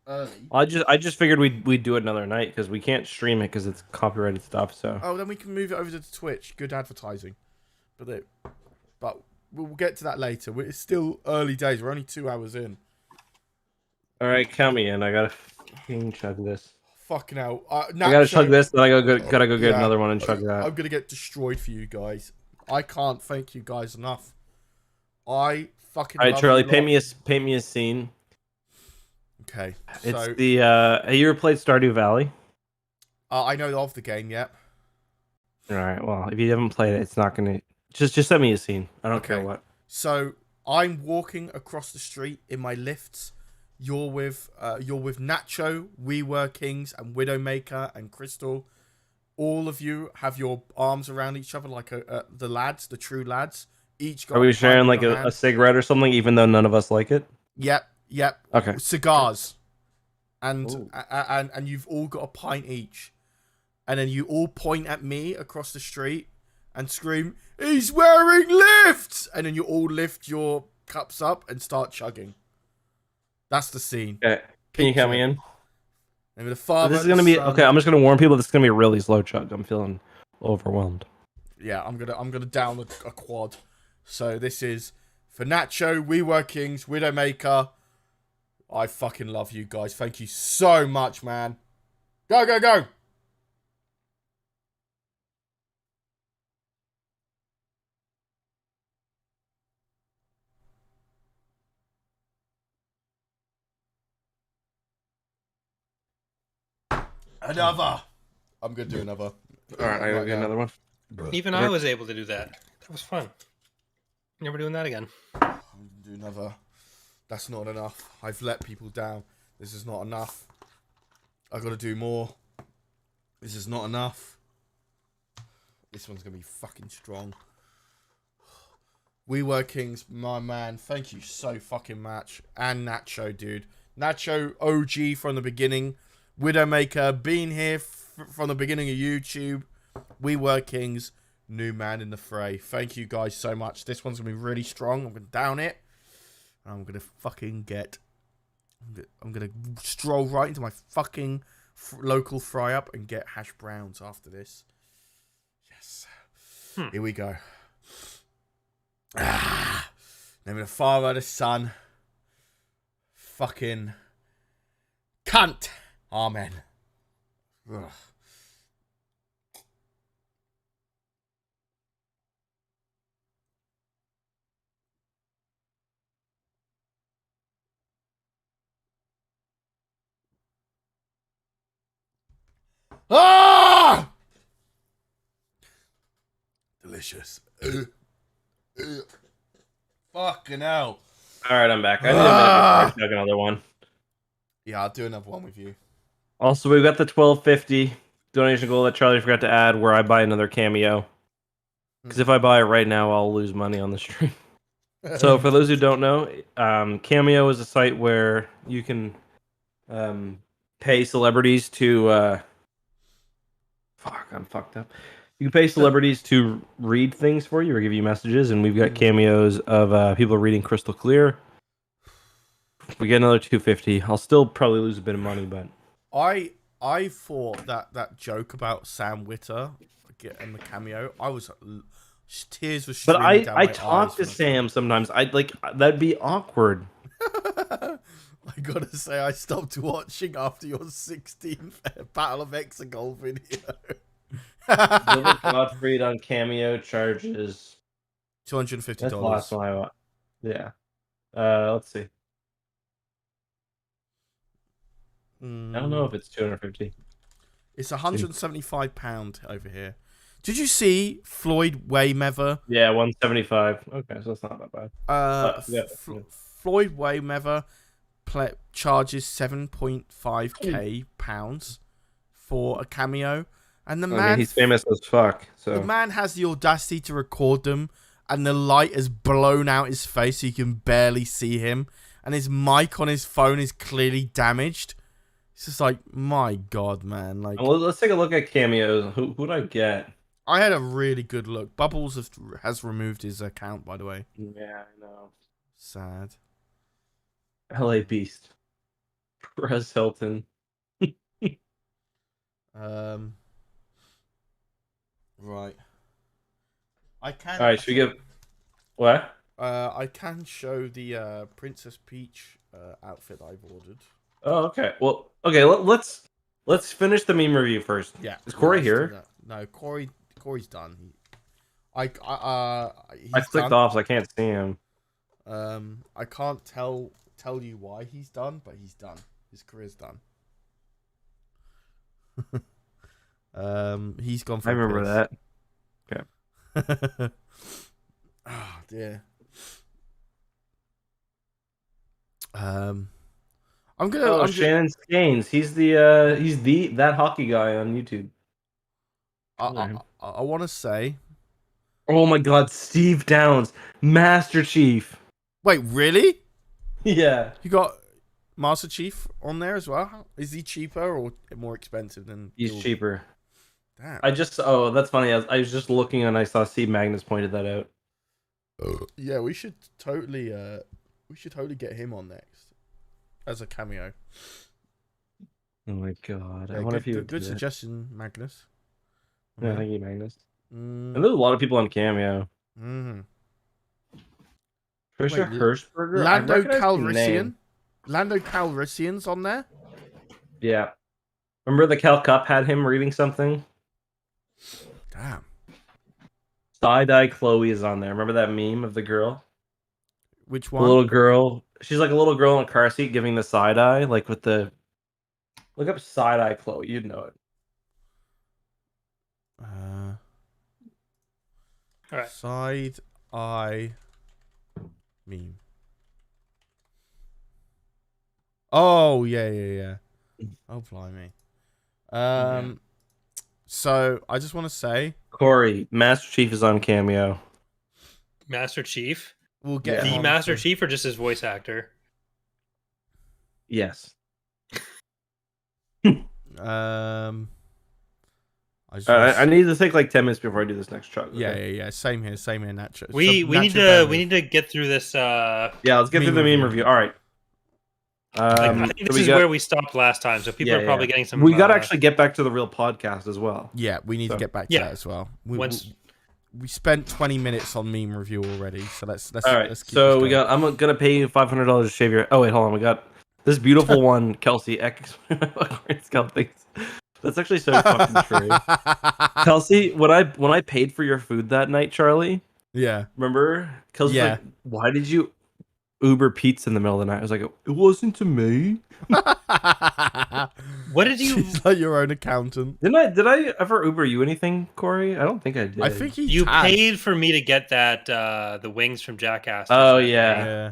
early, I just figured we'd do it another night because we can't stream it because it's copyrighted stuff. So then we can move it over to Twitch. Good advertising. But we'll get to that later. It's still early days. We're only 2 hours in. all right, count me in. I gotta fucking chug this. Fucking hell. I gotta chug this, then I gotta go get another one and chug that. I'm gonna get destroyed for you guys. I can't thank you guys enough. I fucking. All right, love Charlie, you lot. paint me a scene. Okay. It's So the have you ever played Stardew Valley? I know of the game. Yep. All right. Well, if you haven't played it, it's not gonna. Just send me a scene. I don't care Okay. what. So I'm walking across the street in my lifts. You're with Nacho, We Were Kings, and Widowmaker and Crystal. All of you have your arms around each other like the lads, the true lads. Each got. Are we a sharing pipe like in your a hand. cigarette or something, even though none of us like it? Yep. Okay. Cigars, and Ooh. and you've all got a pint each, and then you all point at me across the street and scream, "He's wearing lifts!" And then you all lift your cups up and start chugging. That's the scene. Okay. Can you count me in? And the father. This is gonna be okay. I'm just gonna warn people. This is gonna be a really slow chug. I'm feeling overwhelmed. Yeah, I'm gonna down a quad. So this is for Nacho, We Were Kings, Widowmaker. I fucking love you guys. Thank you so much, man. Go. Another. I'm gonna do another. All right, I gotta get another one. Even I was able to do that. That was fun. Never doing that again. I'm gonna do another. That's not enough. I've let people down. This is not enough. I gotta do more. This is not enough. This one's gonna be fucking strong. We Were Kings, my man. Thank you so fucking much. And Nacho, dude. Nacho, OG from the beginning. Widowmaker, been here from the beginning of YouTube. We Were Kings, new man in the fray. Thank you guys so much. This one's gonna be really strong. I'm gonna down it. I'm gonna fucking get. I'm gonna stroll right into my fucking local fry up and get hash browns after this. Yes. Here we go. Name of the Father, the Son. Fucking cunt. Amen. Ugh. Ah! Delicious. Fucking hell. All right, I'm back. I need a minute before I chug another one. Yeah, I'll do another one with you. Also, we've got the $12.50 donation goal that Charlie forgot to add, where I buy another Cameo. Because if I buy it right now, I'll lose money on the stream. So, for those who don't know, Cameo is a site where you can pay celebrities to. Fuck, I'm fucked up. You can pay celebrities to read things for you or give you messages, and we've got cameos of people reading crystal clear. We get another $2.50. I'll still probably lose a bit of money, but I thought that joke about Sam Witter and the cameo, tears were but streaming down I my talk eyes to Sam sometimes. I'd like that'd be awkward. I gotta say, I stopped watching after your 16th Battle of Hexagol video. Gilbert Gottfried on Cameo charges $250. That's the last one I want. Yeah. Let's see. I don't know if it's 250. It's £175 over here. Did you see Floyd Mayweather? Yeah, 175. Okay, so that's not that bad. Floyd Mayweather charges 7.5k pounds for a cameo, and the man, he's famous as fuck. So the man has the audacity to record them, and the light has blown out his face, so you can barely see him, and his mic on his phone is clearly damaged. It's just like, my God, man! Like, well, let's take a look at cameos. Who'd I get? I had a really good look. Bubbles has removed his account, by the way. Yeah, I know. Sad. LA Beast. Perez Hilton. Right. I can. All right, should we give what? I can show the Princess Peach outfit I've ordered. Oh, okay. Well, okay. Let's finish the meme review first. Yeah. Is Corey let's do here? that. No, Corey's done. I He's clicked done. off, so I can't see him. I can't tell you why he's done, but he's done. His career's done. He's gone for I remember that. that. Oh dear. I'm gonna. Oh, I'm Shannon Skanes. He's that hockey guy on YouTube. I want to say. Oh my God, Steve Downs, Master Chief. Wait, really? Yeah. You got Master Chief on there as well? Is he cheaper or more expensive than? He's cheaper. Damn. That's funny. I was just looking and I saw Steve Magnus pointed that out. Yeah, we should totally get him on next as a cameo. Oh my God. Yeah, I wonder if he would good do that. suggestion, Magnus. Yeah, thank you, Magnus. Mm. And there's a lot of people on Cameo. Mm-hmm. Trisha Wait, Hirschberger. Lando Calrissian. Lando Calrissian's on there. Yeah. Remember the Cal Cup had him reading something? Damn. Side-eye Chloe is on there. Remember that meme of the girl? Which The one? little girl. She's like a little girl in a car seat giving the side-eye, like with the... Look up side-eye Chloe. You'd know it. All right. Side eye meme. Oh yeah. Oh blimey. So I just want to say, Corey, Master Chief is on Cameo. Master Chief? we'll get The him on Master to- Chief or just his voice actor? Yes. I need to take like 10 minutes before I do this next chug. Okay? Yeah. Same here, Nacho. We need to get through this. Yeah, let's get through the meme review. All right. I think this is where we stopped last time, so people are probably getting some. We got to actually get back to the real podcast as well. Yeah, we need to get back to that as well. We spent 20 minutes on meme review already, so let's all right. Let's keep So this going. I'm gonna pay you $500 to shave your. Oh wait, hold on. We got this beautiful one, Kelsey. That's actually so fucking true. Kelsey, when I paid for your food that night, Charlie. Yeah. Remember? Kelsey's Yeah. like, why did you Uber pizza in the middle of the night? I was like, it wasn't to me. What did you? She's like your own accountant. Did I ever Uber you anything, Corey? I don't think I did. I think You paid for me to get that the wings from Jackass. Oh that yeah. night. Yeah.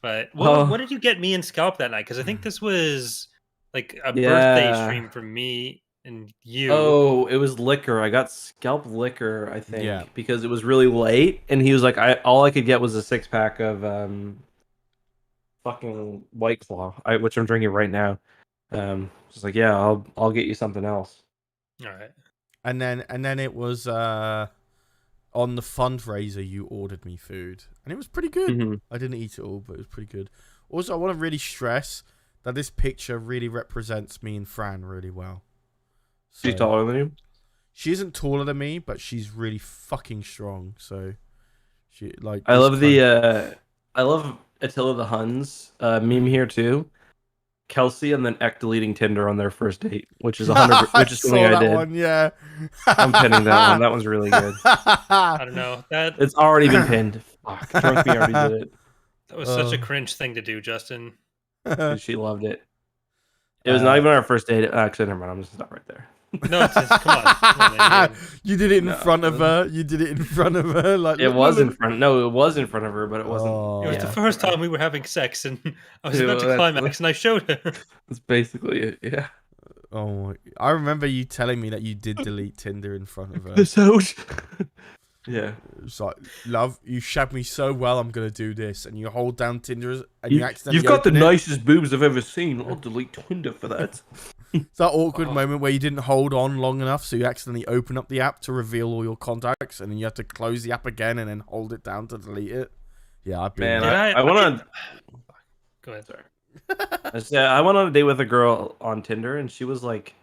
But what did you get me and Scalp that night? Because I think this was like a birthday stream for me and you. Oh, it was liquor. I got scalp liquor, I think, Yeah. because it was really late, and he was like, all I could get was a 6-pack of fucking White Claw, which I'm drinking right now. Just like, yeah, I'll get you something else. All right. And then it was on the fundraiser you ordered me food, and it was pretty good. Mhm. I didn't eat it all, but it was pretty good. Also, I want to really stress that this picture really represents me and Fran really well. She's taller than you? She isn't taller than me, but she's really fucking strong. So she like. I love I love Attila the Huns meme here too. Kelsey and then Eck deleting Tinder on their first date, which is 100, which is something I did. One, yeah. I'm pinning that one. That one's really good. I don't know. It's already been pinned. Fuck, Drunk Me already did it. That was such a cringe thing to do, Justin. And she loved it. It was not even our first date. Actually, never mind. I'm just stop right there. No, it's just, come on. You did it in front of her. You did it in front of her. Like It was in front. No, it was in front of her, but it wasn't. It was the first time we were having sex, and I was about to that's- climax, and I showed her. That's basically it. Yeah. Oh, I remember you telling me that you did delete Tinder in front of her. This out. Yeah. It's like, love, you shagged me so well, I'm gonna do this, and you hold down Tinder, and you accidentally. You've got the open it. nicest boobs I've ever seen. I'll delete Tinder for that. It's that awkward moment where you didn't hold on long enough, so you accidentally open up the app to reveal all your contacts, and then you have to close the app again and then hold it down to delete it. Yeah, I've been. Man, there. I want to. Go ahead. Sorry. I went on a date with a girl on Tinder, and she was like,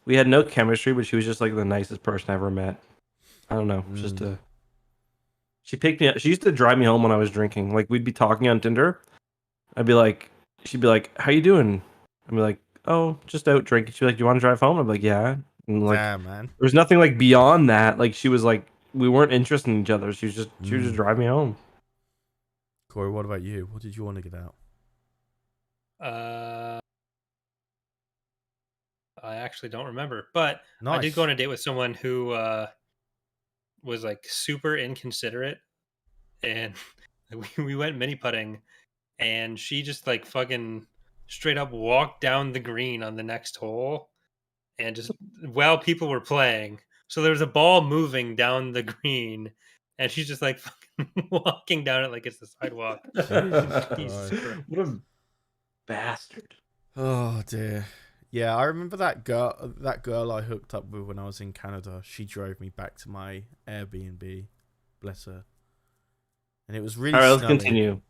we had no chemistry, but she was just like the nicest person I ever met. I don't know, just she picked me up. She used to drive me home when I was drinking. Like we'd be talking on Tinder. She'd be like, "How you doing?" I'd be like, "Oh, just out drinking." She'd be like, "Do you want to drive home?" I'm like, "Yeah." And like, Damn, man. there was nothing like beyond that. Like she was like, we weren't interested in each other. She was just driving me home. Corey, what about you? What did you want to get out? I actually don't remember, but Nice. I did go on a date with someone who was like super inconsiderate, and we went mini putting, and she just like fucking straight up walked down the green on the next hole, and just while people were playing, so there was a ball moving down the green, and she's just like fucking walking down it like it's the sidewalk. Jesus Christ. What a bastard. Oh dear. Yeah, I remember that girl I hooked up with when I was in Canada. She drove me back to my Airbnb. Bless her. And it was really All right, let's snowy. continue.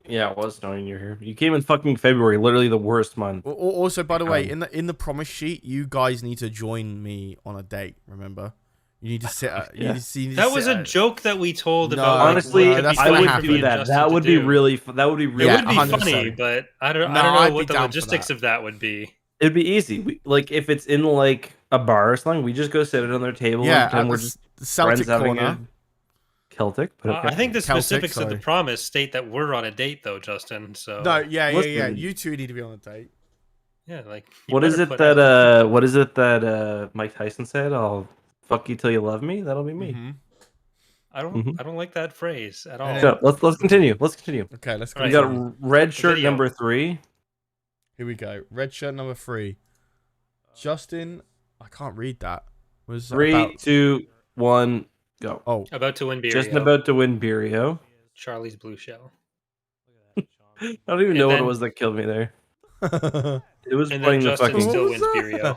Yeah, it was snowing. You're here. You came in fucking February, literally the worst month. Also, by the way, in the promise sheet, you guys need to join me on a date. Remember, you need to sit. You need to see. That was a joke that we told No, about. Honestly, no, that's I what would happened. do that. That would be really. That would be really. It Yeah, would be 100%. funny, but I don't No, know I'd what be the down for logistics that. of that would be. It'd be easy. Like if it's in like a bar or something, we just go sit it on their table. Yeah, and pretend at we're the just Celtic friends having corner. a Celtic. But okay. I think the Celtic, specifics of the sorry. promise state that we're on a date, though, Justin. So No, yeah. Listen. You two need to be on a date. yeah, like What is it that Mike Tyson said? I'll fuck you till you love me. That'll be me. Mm-hmm. I don't like that phrase at all. So let's continue. Let's continue. Okay, let's go. We Right. got red shirt Video. number 3. Here we go. Red shirt number 3. Justin, I can't read that. Was 3, about... 2, 1, go. Oh, About to win beer. Just about to win Birio. Charlie's Blue Shell. I don't even And know what then- it was that killed me there. It was And then playing the Justin fucking. still What wins was that? Birio.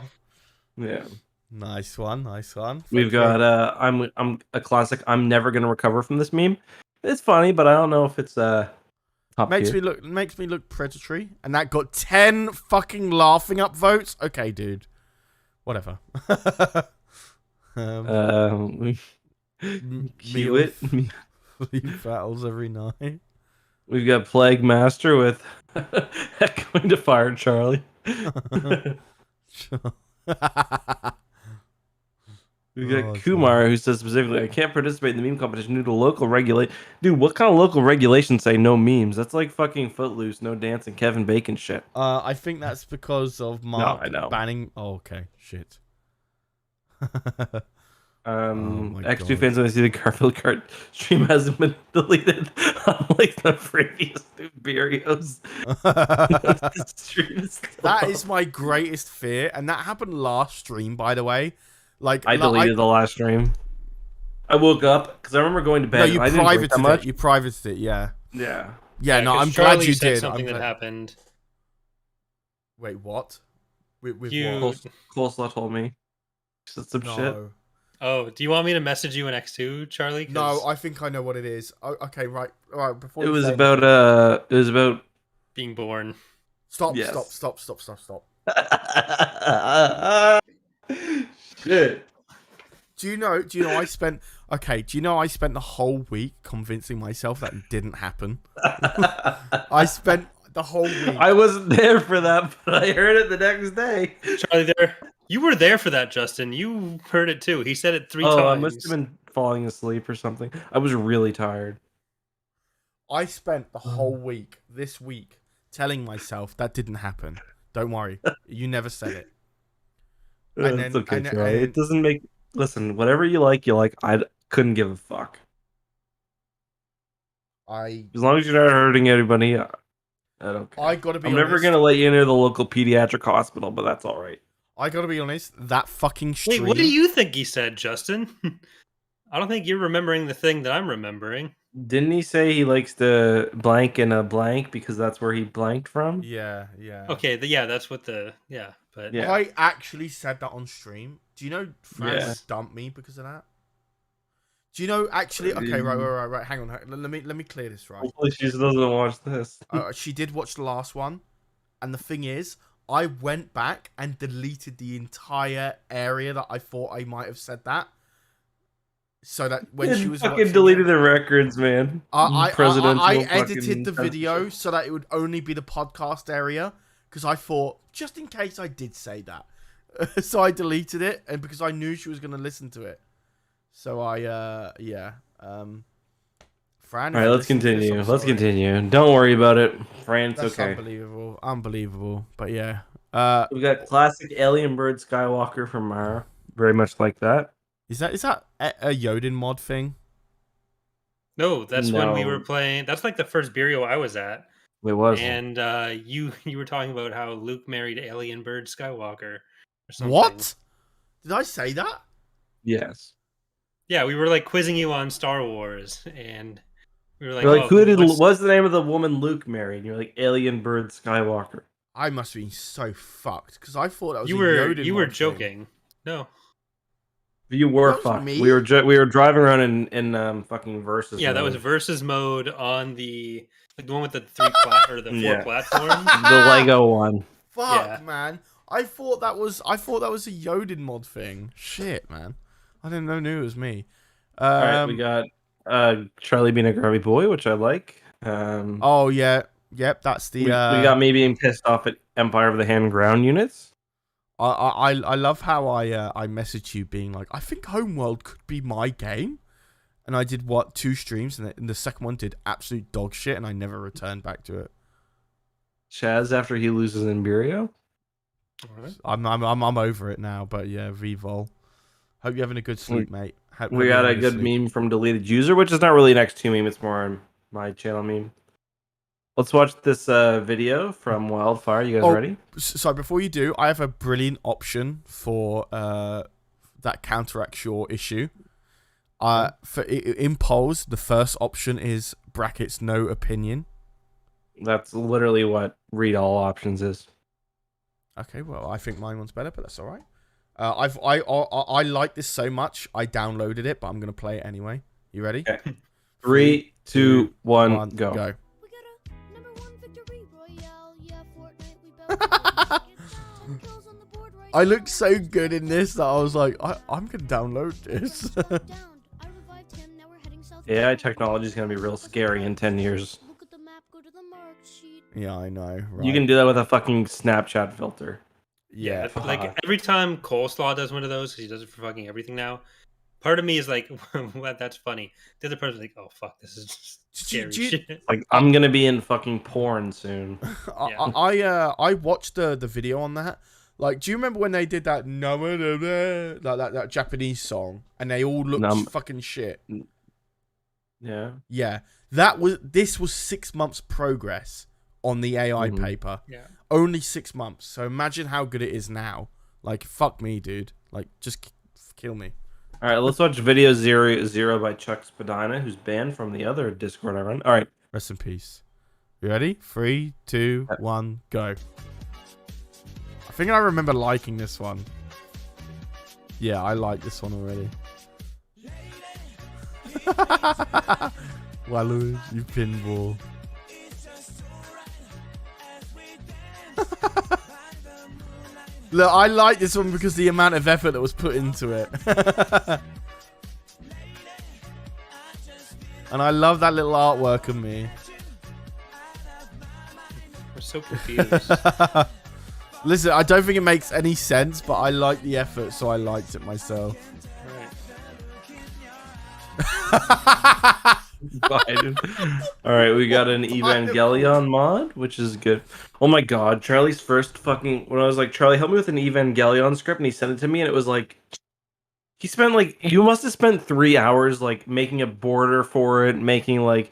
Yeah. nice one. We've got I'm a classic. I'm never gonna recover from this meme. It's funny, but I don't know if it's top makes tier. me look predatory, and that got 10 fucking laughing up votes. Okay, dude. Whatever. Cue it. Leave battles every night. We've got Plague Master with going to fire Charlie. We got Oh, Kumar who says specifically, I can't participate in the meme competition due to local regulate. Dude, what kind of local regulations say no memes? That's like fucking Footloose, no dancing, Kevin Bacon shit. I think that's because of Mark I know. banning. Oh, okay, shit. my EcksToo God. fans when they see the Garfield card stream hasn't been deleted, unlike the previous two Burios. The stream is still That up. is my greatest fear, and that happened last stream, by the way. Like I deleted the last stream. I woke up because I remember going to bed. No, you and I didn't drink that privated much. it. You privated it. Yeah. Yeah. Yeah. No, 'cause I'm glad Charlie you said did. something I'm that glad... happened. Wait, what? With You- what? Coleslaw told me. She said some shit. No. Oh, do you want me to message you an X2, Charlie? 'Cause No, I think I know what it is. Oh, okay, right. All right. Before It you was say about anything- it was about being born. Stop! Yes. Stop! shit. Do you know? I spent. Okay. Do you know I spent the whole week convincing myself that it didn't happen. I spent the whole week. I wasn't there for that, but I heard it the next day. Charlie, you were there for that, Justin. You heard it too. He said it 3 times. I must have been falling asleep or something. I was really tired. I spent the whole week, this week, telling myself that didn't happen. Don't worry. You never said it. And It's then- okay, and- Charlie. and- It doesn't make. Listen, whatever you like, you like. I couldn't give a fuck. As long as you're not hurting anybody, I don't care. I gotta be I'm honest. never gonna let you into the local pediatric hospital, but that's all right. I gotta be honest. That fucking Wait, stream. what do you think he said, Justin? I don't think you're remembering the thing that I'm remembering. Didn't he say he likes to blank in a blank because that's where he blanked from? Yeah. Okay, that's what the but Yeah. I actually said that on stream. Do you know Franz Yeah. dumped me because of that? Do you know actually? Okay, right. Hang on. Let me clear this right. Hopefully she doesn't watch this. She did watch the last one, and the thing is, I went back and deleted the entire area that I thought I might have said that, so that when she was fucking deleted the records, man. I edited the video so that it would only be the podcast area because I thought just in case I did say that, so I deleted it, and because I knew she was going to listen to it. So Fran. All right, let's continue. Continue. Don't worry about it, Fran. It's That's okay. Unbelievable. But yeah, we got classic alien bird Skywalker from Mara. Very much like that. Is that a Yodin mod thing? No, that's when we were playing. That's like the first burial I was at. It was. And you were talking about how Luke married alien bird Skywalker or something. What? Did I say that? Yes. Yeah, we were like quizzing you on Star Wars, and we were like, what's the name of the woman Luke married? And you're like, alien bird Skywalker. I must have been so fucked because I thought that was you were joking. No. You were fucked. We were driving around in fucking Versus. Yeah, mode. That was Versus mode on the one with the four platforms. The Lego one. Fuck, man. I thought that was a Yodin mod thing. Shit, man. I didn't know it was me. All right, we got Charlie being a grubby boy, which I like. Oh yeah, yep. That's the. We got me being pissed off at Empire of the Hand ground units. I love how I messaged you being like, I think Homeworld could be my game, and I did 2 streams, and the second one did absolute dog shit, and I never returned back to it. Chaz after he loses Imperio. Right. I'm over it now, but yeah, Vvol. Hope you're having a good sleep, mate. We got a good meme from Deleted User, which is not really an EcksToo meme, it's more on my channel meme. Let's watch this video from Wildfire. You guys ready? So before you do, I have a brilliant option for that counteracts your issue. In polls, the first option is brackets no opinion. That's literally what read all options is. Okay, well, I think mine one's better, but that's all right. I like this so much, I downloaded it, but I'm gonna play it anyway. You ready? Okay. 3, 2, 1, go. We got a #1 victory royale. Yeah, Fortnite, we built kills on the board right I looked so good in this that I was like, I'm gonna download this. I revived him. Now we're heading south. AI technology is gonna be real scary in 10 years. Look at the map. Go to the mark sheet. Yeah, I know. Right. You can do that with a fucking Snapchat filter. Yeah, like every time Coleslaw does one of those, because he does it for fucking everything now. Part of me is like, well, that's funny. The other person's like, oh fuck, this is just scary shit. Like, I'm gonna be in fucking porn soon. I watched the video on that. Like, do you remember when they did that that Japanese song and they all looked fucking shit? Yeah. Yeah. This was 6 months progress on the AI paper. Yeah. Only 6 months. So imagine how good it is now. Like, fuck me, dude. Like, just kill me. All right, let's watch video 0 by Chuck Spadina, who's banned from the other Discord I run. All right. Rest in peace. You ready? 3, 2, 1, go. I think I remember liking this one. Yeah, I like this one already. Waluigi, you pinball. Look, I like this one because the amount of effort that was put into it. And I love that little artwork of me. We're so confused. Listen, I don't think it makes any sense, but I like the effort, so I liked it myself. All right, we got an Evangelion mod, which is good. Oh my god, Charlie's first fucking... When I was like, Charlie, help me with an Evangelion script, and he sent it to me, and it was like... He spent like... You must have spent 3 hours like making a border for it, making like...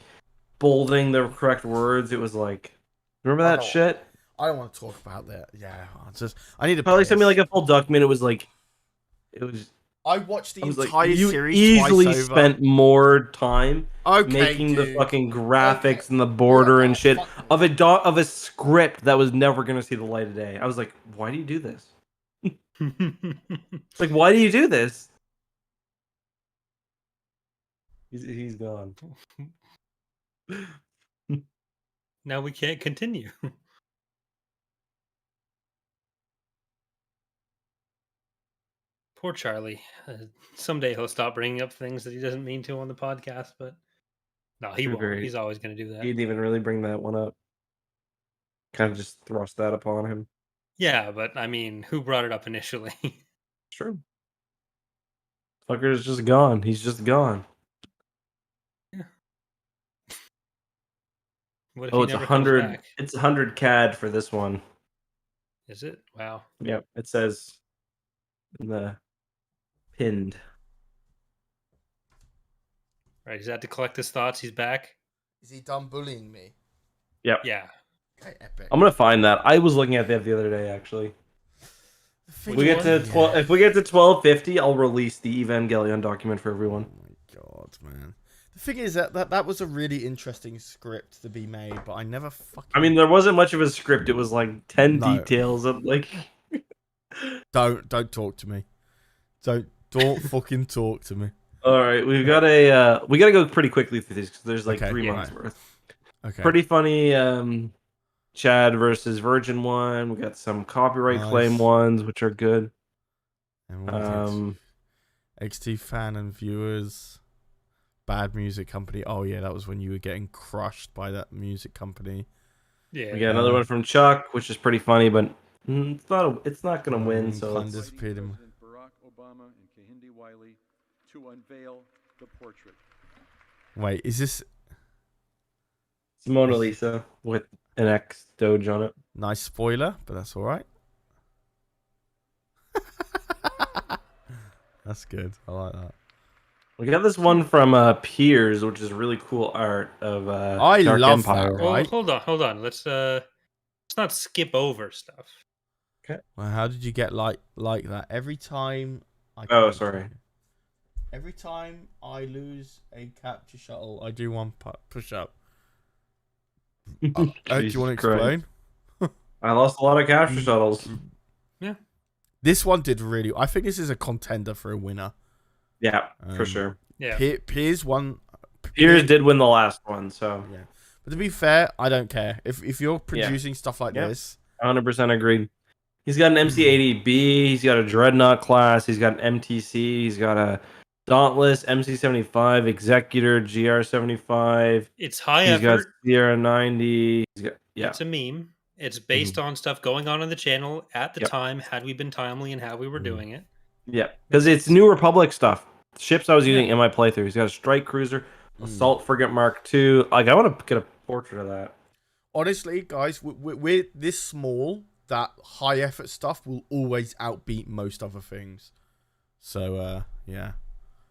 bolding the correct words. It was like... Remember that shit? I don't want to talk about that. Yeah, I need to... Charlie sent me like a full document. It was like... It was... I watched the entire series easily twice over. Spent more time making the fucking graphics and the border and shit of a script that was never gonna see the light of day. I was like, why do you do this? Like, why do you do this? He's gone. Now we can't continue. Poor Charlie. Someday he'll stop bringing up things that he doesn't mean to on the podcast, but no, he won't. Very- He's always going to do that. He didn't even really bring that one up. Kind of just thrust that upon him. Yeah, but I mean, who brought it up initially? True. Fucker is just gone. He's just gone. What if Oh, he it's never comes 100. back? It's 100 CAD for this one. Is it? Wow. Yep, it says in the pinned. Right, he's had to collect his thoughts. He's back. Is he done bullying me? Yep. Yeah. Okay, epic. I'm gonna find that. I was looking at that the other day, actually. The We get to 12. If we get to 1250, I'll release the Evangelion document for everyone. Oh my god, man. The thing is that was a really interesting script to be made, but I never fucking. I mean, there wasn't much of a script. It was like 10 No. details of like. Don't talk to me. Don't fucking talk to me. All right, we gotta go pretty quickly through these because there's like Okay, 3 yeah. months worth. Okay. Pretty funny. Chad versus Virgin one. We got some copyright Nice. claim ones, which are good. And what was it? XT fan and viewers. Bad music company. Oh yeah, that was when you were getting crushed by that music company. Yeah. We got another one from Chuck, which is pretty funny, but it's not gonna win. So Kind it's, of disappeared him. President Barack Obama and Kehinde Wiley to unveil the portrait. Wait, is this it's Mona Lisa with an X Doge on it. nice spoiler? But that's all right. That's good. I like that. We got this one from Piers, which is really cool art of I Dark love Empire. that, Well, right? hold on. Let's not skip over stuff. Well, how did you get like that? Every time Oh, sorry. Every time I lose a capture shuttle, I do one push up. Do you want to Jesus explain? I lost a lot of capture shuttles. This one did really. I think this is a contender for a winner. Yeah, for Um, sure. Yeah. Piers won. Piers did win the last one, so Yeah, but to be fair, I don't care if you're producing stuff like Yep. this. 100% agreed. He's got an MC80B, he's got a Dreadnought class, he's got an MTC, he's got a Dauntless, MC75, Executor, GR75, It's high he's got effort. Sierra 90. He's got, yeah, It's a meme. It's based on stuff going on the channel at the Yep. time, had we been timely and how we were doing it. yeah, because it's New Republic stuff. Ships I was using in my playthrough. He's got a Strike Cruiser, Assault Frigate Mark II. Like, I want to get a portrait of that. Honestly, guys, we're this small that high effort stuff will always outbeat most other things. So, yeah.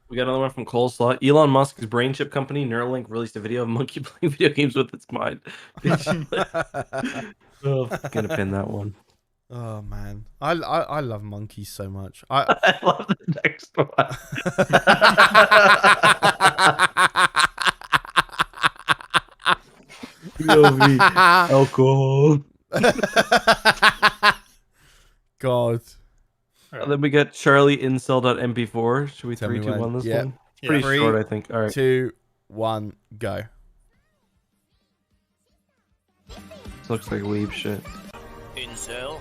We got another one from Coleslaw. Elon Musk's brain chip company, Neuralink, released a video of a monkey playing video games with its mind. Oh, I'm gonna pin that one. Oh man, I love monkeys so much. I I love the next one. POV alcohol. God. And then we got Charlie Incel.mp4. Should we Tell me 3, 2, 1 when. this Yeah. one? Yeah. Pretty 3, short, I think. All right. 2, 1, go. This looks like weeb shit. Incel.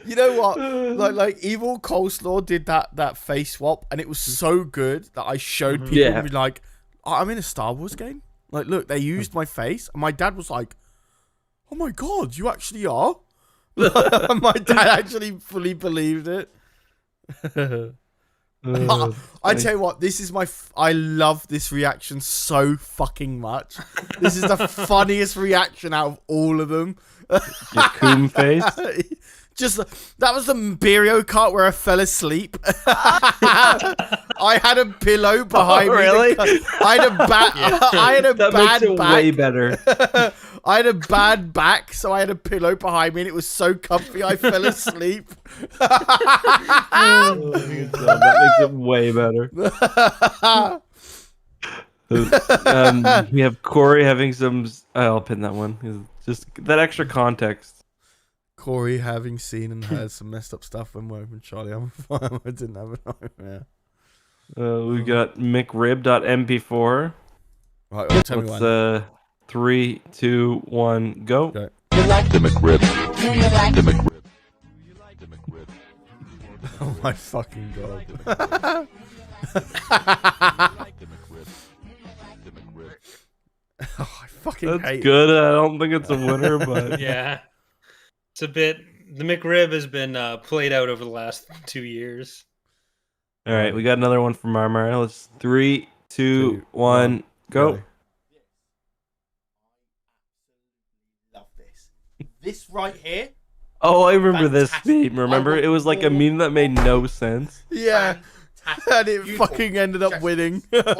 You know what? Like Evil Coleslaw did that face swap, and it was so good that I showed people Yeah. and be like, oh, I'm in a Star Wars game. Like, look, they used my face, and my dad was like, "Oh my god, you actually are." My dad actually fully believed it. I tell you what, this is I love this reaction so fucking much. This is the funniest reaction out of all of them. Your coom face. Just that was the Imperio cart where I fell asleep. I had a pillow behind me. Really? I had a I had a That bad makes it back. way better. I had a bad back, so I had a pillow behind me, and it was so comfy I fell asleep. Oh, that makes it way better. We have Corey having some. I'll pin that one. Just that extra context. Corey having seen and heard some messed up stuff when working with Charlie. I'm fine. I didn't have a nightmare. We got McRib.mp4. Right, well, tell me Let's when. 3, 2, 1, go. Go. The McRib. The McRib. Oh my fucking god. Oh, I fucking That's hate good. I don't think it's a winner, but Yeah, it's a bit. The McRib has been played out over the last 2 years. all right, we got another one from Marmar. Let's 3, 2, 1, go. Love this. This right here. Oh, I remember this Fantastic. meme. Remember, it was like a meme that made no sense. Yeah. And it fucking ended up winning. Because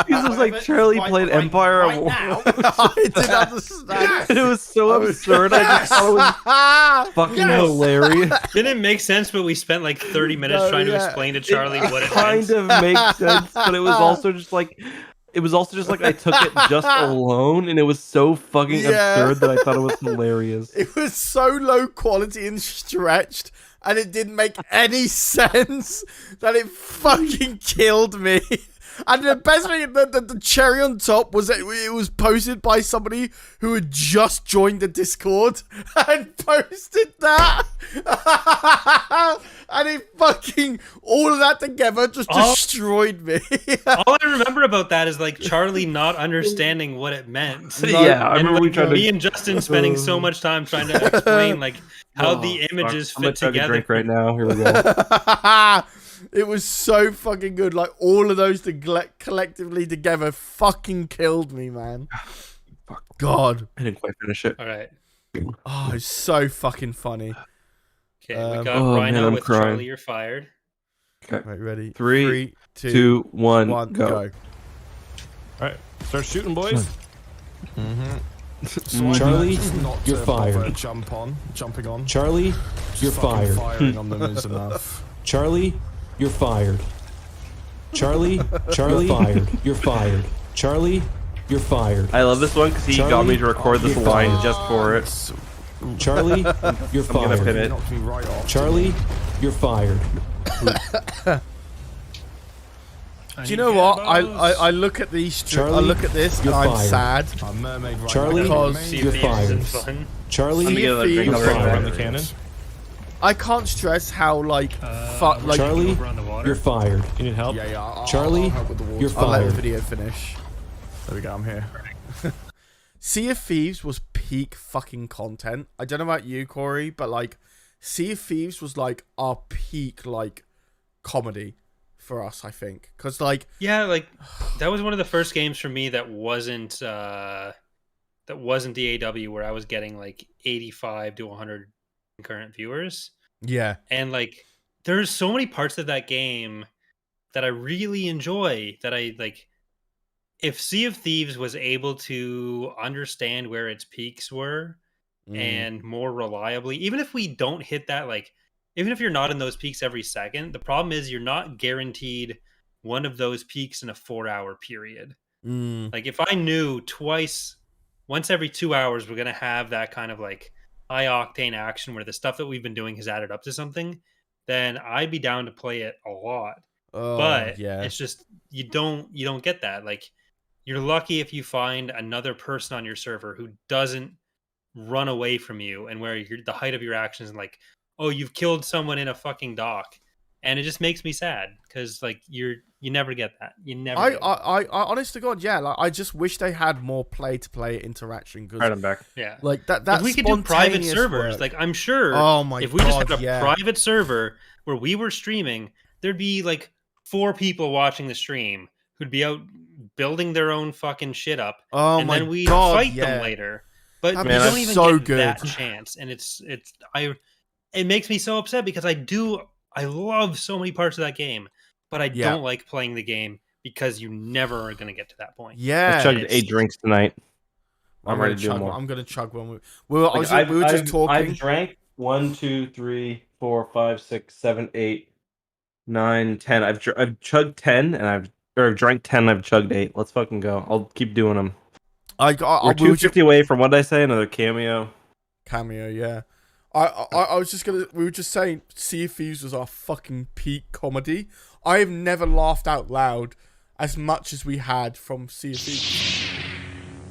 it was like Charlie played Empire at War. I didn't understand. It was so absurd. I just thought it was fucking hilarious. Didn't make sense, but we spent like 30 minutes No, trying to yeah. explain to Charlie what it Kind meant. of makes sense, but it was also just like I took it just alone, and it was so fucking Yeah. absurd that I thought it was hilarious. It was so low quality and stretched, and it didn't make any sense that it fucking killed me. And the best thing, the cherry on top was that it was posted by somebody who had just joined the Discord and posted that. And it fucking, all of that together just destroyed me. All I remember about that is like Charlie not understanding what it meant. Yeah, I And remember we like, tried me to. and Justin spending so much time trying to explain like how the images I'm gonna fit try to together. drink right now. Here we go. It was so fucking good. Like, all of those collectively together fucking killed me, man. Fuck. God. I didn't quite finish it. All right. Oh, it's so fucking funny. Okay, we got Oh, Rhino man, I'm with crying. Charlie, you're fired. Okay. Right, ready? 3, 2, 2, 1, 1, go. go. All right, start shooting, boys. Charlie, Not you're to bother fired. Jumping on. Charlie, you're Fucking fired. Firing on them is enough. Charlie, you're fired. Charlie, you're fired. You're fired. Charlie, you're fired. I love this one because he got me to record this Charlie, line you're just for it. Charlie, you're I'm gonna pin fired. it. Knocked me right off. Charlie, you're fired. Do you know what? I look at these. I Charlie, look at this and you're I'm fired. sad. Mermaid right Charlie, Because See you're if Thieves fired. is fun. Charlie, Let me get another drink. you're I'll be right back. fired. the cannon. I can't stress how like like Charlie, Over on the water. you're fired. You need help? yeah. Charlie, I'll help with the water. you're I'll let the fired. video finish. There we go. I'm here. Sea of Thieves was peak fucking content. I don't know about you, Corey, but like Sea of Thieves was like our peak like comedy for us, I think, because like Yeah, like that was one of the first games for me that wasn't the AW where I was getting like 85 to 100 concurrent viewers. yeah, And like there's so many parts of that game that I really enjoy that I like. If Sea of Thieves was able to understand where its peaks were and more reliably, even if we don't hit that, like even if you're not in those peaks every second, the problem is you're not guaranteed one of those peaks in a 4-hour period. Like if I knew once every 2 hours, we're going to have that kind of like high octane action where the stuff that we've been doing has added up to something, then I'd be down to play it a lot. But yeah, it's just, you don't get that. Like you're lucky if you find another person on your server who doesn't run away from you and where the height of your actions and like, oh, you've killed someone in a fucking dock. And it just makes me sad because like you never get that. You never. get that. I honest to God, yeah. Like I just wish they had more play-to-play interaction. All right, I'm back. Yeah. Like that. If we could do private spontaneous servers, work. like I'm sure Oh my if we just God, had a yeah. private server where we were streaming, there'd be like 4 people watching the stream who'd be out building their own fucking shit up. Oh and my then we'd God, fight yeah. them later. But That'd we be don't even so get good. that chance. And it makes me so upset because I love so many parts of that game, but I Yeah. don't like playing the game because you never are going to get to that point. Yeah, I chugged it's- 8 drinks tonight. I'm I'm ready gonna to do chug. more. I'm gonna chug one. We were just I've talking. drank 1, 2, 3, 4, 5, 6, 7, 8, 9, 10. I've chugged 10 and I've drank 10. I've chugged 8. Let's fucking go. I'll keep doing them. We're We're 250 away from what did I say? Another cameo. Cameo, yeah. I was just gonna. We were just saying, Sea of Thieves was our fucking peak comedy. I have never laughed out loud as much as we had from Sea of Thieves.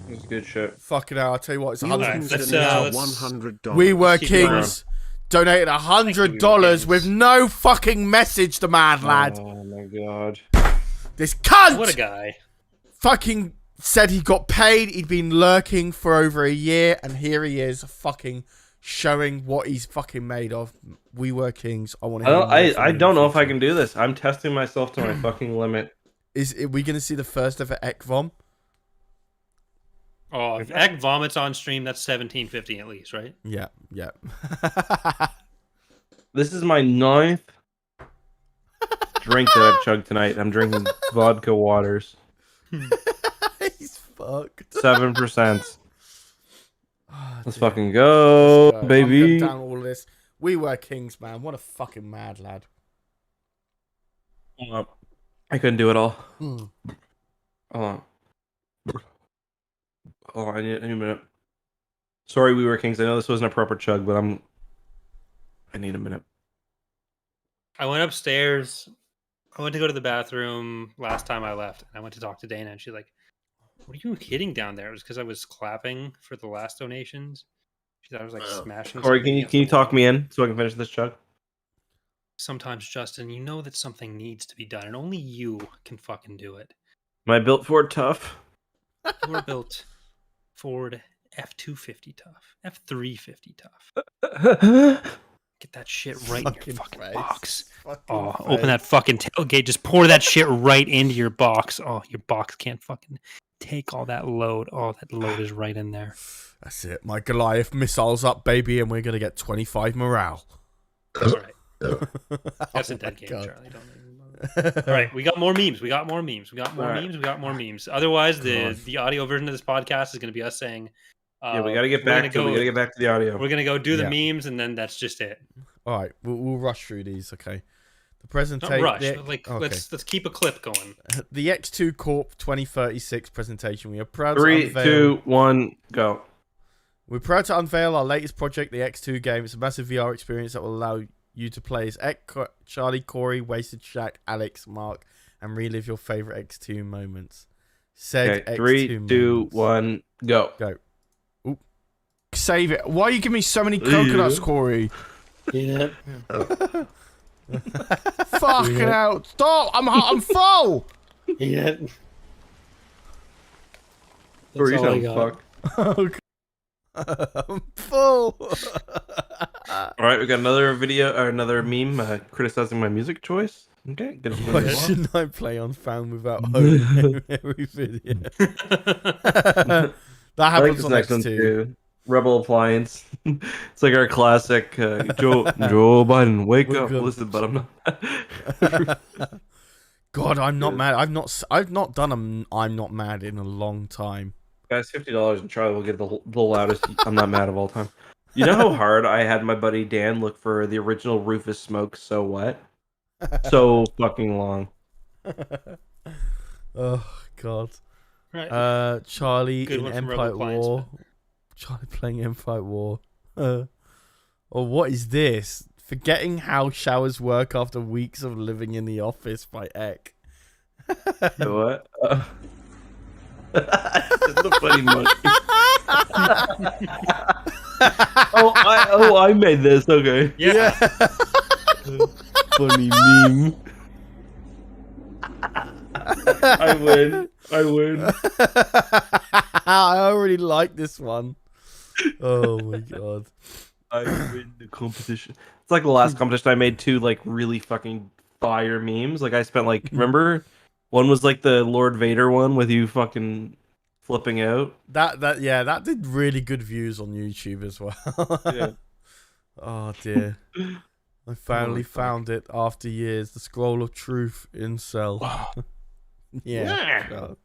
It was good shit. Fucking hell! I'll tell you what, it's let's- $100. We were keep it kings. Donated $100 with no fucking message, the mad lad. Oh my god. This cunt. What a guy. Fucking said he got paid. He'd been lurking for over a year, and here he is, fucking showing what he's fucking made of. We were kings. I want to. I don't know if I can do this. I'm testing myself to my fucking limit. Are we gonna see the first ever Ekvom? Oh, if Egg vomits on stream, that's 1750 at least, right? Yeah. This is my 9th drink that I've chugged tonight. I'm drinking vodka waters. He's fucked. 7%. Let's fucking go, baby. I'm down all of this. We were kings, man. What a fucking mad lad. I couldn't do it all. Hmm. Hold on. Oh, I need a minute. Sorry, we were kings. I know this wasn't a proper chug, but I need a minute. I went upstairs. I went to go to the bathroom last time I left. And I went to talk to Dana, and she's like, "What are you hitting down there?" It was because I was clapping for the last donations. She thought I was like smashing. Corey, something can you against the talk wall. me in so I can finish this chug? Sometimes, Justin, you know that something needs to be done, and only you can fucking do it. Am I built for it tough? You were built Ford F-250 tough, F-350 tough. Get that shit right in your fucking face. box. Fucking Oh, face. open that fucking tailgate. Just pour that shit right into your box. Oh, your box can't fucking take all that load. Oh, that load is right in there. That's it. My Goliath missiles up, baby, and we're gonna get 25 morale. That's right. That's a dead game, God. Charlie. Don't even... All right, we got more memes. We got more memes. We got more All right. memes. We got more memes. Otherwise, God. the audio version of this podcast is going to be us saying, Yeah, we gotta get we're back gonna to we gotta get back to the audio. We're gonna go do the Yeah. memes, and then that's just it. All right, we'll rush through these. Okay. The Not presentation. rush, but like okay. let's keep a clip going. The EcksToo Corp 2036 presentation. We are proud 3, to unveil. 2, 1, go. We're proud to unveil our latest project, the EcksToo game. It's a massive VR experience that will allow you to play as Charlie, Corey, Wasted Shaq, Alex, Mark, and relive your favorite EcksToo moments. Said Okay, 3, EcksToo 2, moments. 1, go. Go. Oop. Save it. Why you give me so many coconuts, Corey? Yeah. Fucking hell! Stop! I'm full. Yeah. Corey, you all I sound got. fucked. I'm full. All right, we got another video or another meme criticizing my music choice. Okay, good. Why shouldn't I play on fan without holding every video? That I like happens this on next one X2. too. Rebel Appliance. It's like our classic Joe Biden, wake Wake up. up. Listen, but I'm not. God, I'm not mad. I've not done a I'm not mad in a long time. Guys, $50 and Charlie will get the loudest I'm not mad of all time. You know how hard I had my buddy Dan look for the original Rufus Smoke So What? So fucking long. Oh God. Right. Charlie Good in one from Empire Rebel Appliance, War. Charlie playing Empire War. Oh, what is this? Forgetting how showers work after weeks of living in the office by Eck. So what? It's a funny monkey. I made this. Okay. Yeah. Funny meme. I win. I already like this one. Oh my God. I win the competition. It's like the last competition I made 2 like really fucking fire memes. Like I spent like remember one was like the Lord Vader one with you fucking flipping out. That did really good views on YouTube as well. Yeah. Oh dear. I finally found it after years. The Scroll of Truth incel. Yeah. God.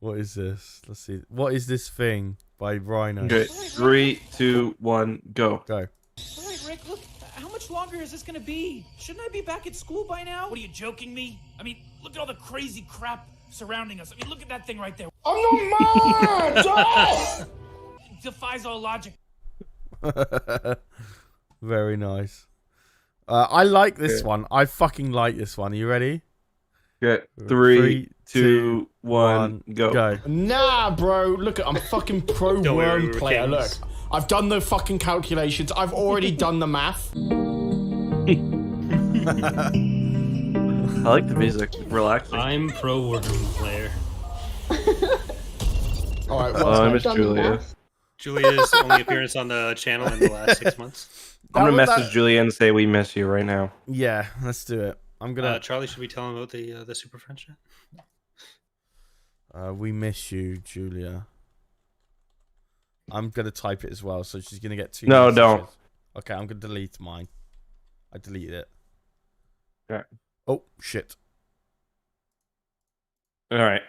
What is this? Let's see. What is this thing by Rhino? Okay. 3, 2, 1, go. Go. All right, Rick, look, how much longer is this gonna be? Shouldn't I be back at school by now? What are you joking me? I mean, look at all the crazy crap surrounding us. I mean, look at that thing right there. I'm not mad! It defies all logic. Very nice. I like this one. I fucking like this one. Are you ready? Okay. 3, 2, 1, go. Nah, bro. Look, I'm fucking pro Don't worry, worm we're player. Look, kings. I've done the fucking calculations. I've already done the math. I like the music. Relaxing. I'm pro worm player. All right. Oh, Well, I miss Julia. Julia's only appearance on the channel in the last 6 months. I'm gonna That- message Julia and say we miss you right now. Yeah, let's do it. I'm gonna. Charlie, should we tell him about the super friendship? We miss you, Julia. I'm gonna type it as well, so she's gonna get 2. No, messages. don't. Okay, I'm gonna delete mine. I deleted it. Okay. Oh shit. All right.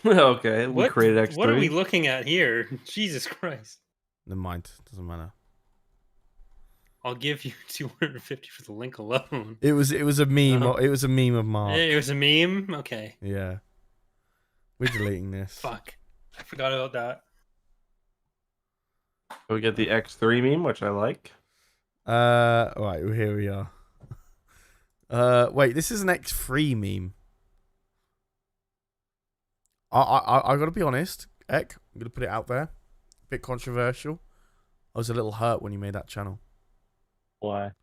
Okay. We created X3. What are we looking at here? Jesus Christ! Never mind. Doesn't matter. I'll give you 250 for the link alone. It was a meme. It was a meme of Mark. It was a meme. Okay. Yeah. We're deleting this. Fuck. I forgot about that. We get the X3 meme, which I like. Right, well, here we are. Wait, this is an X3 meme. I gotta be honest, Eck. I'm gonna put it out there. A bit controversial. I was a little hurt when you made that channel. Why?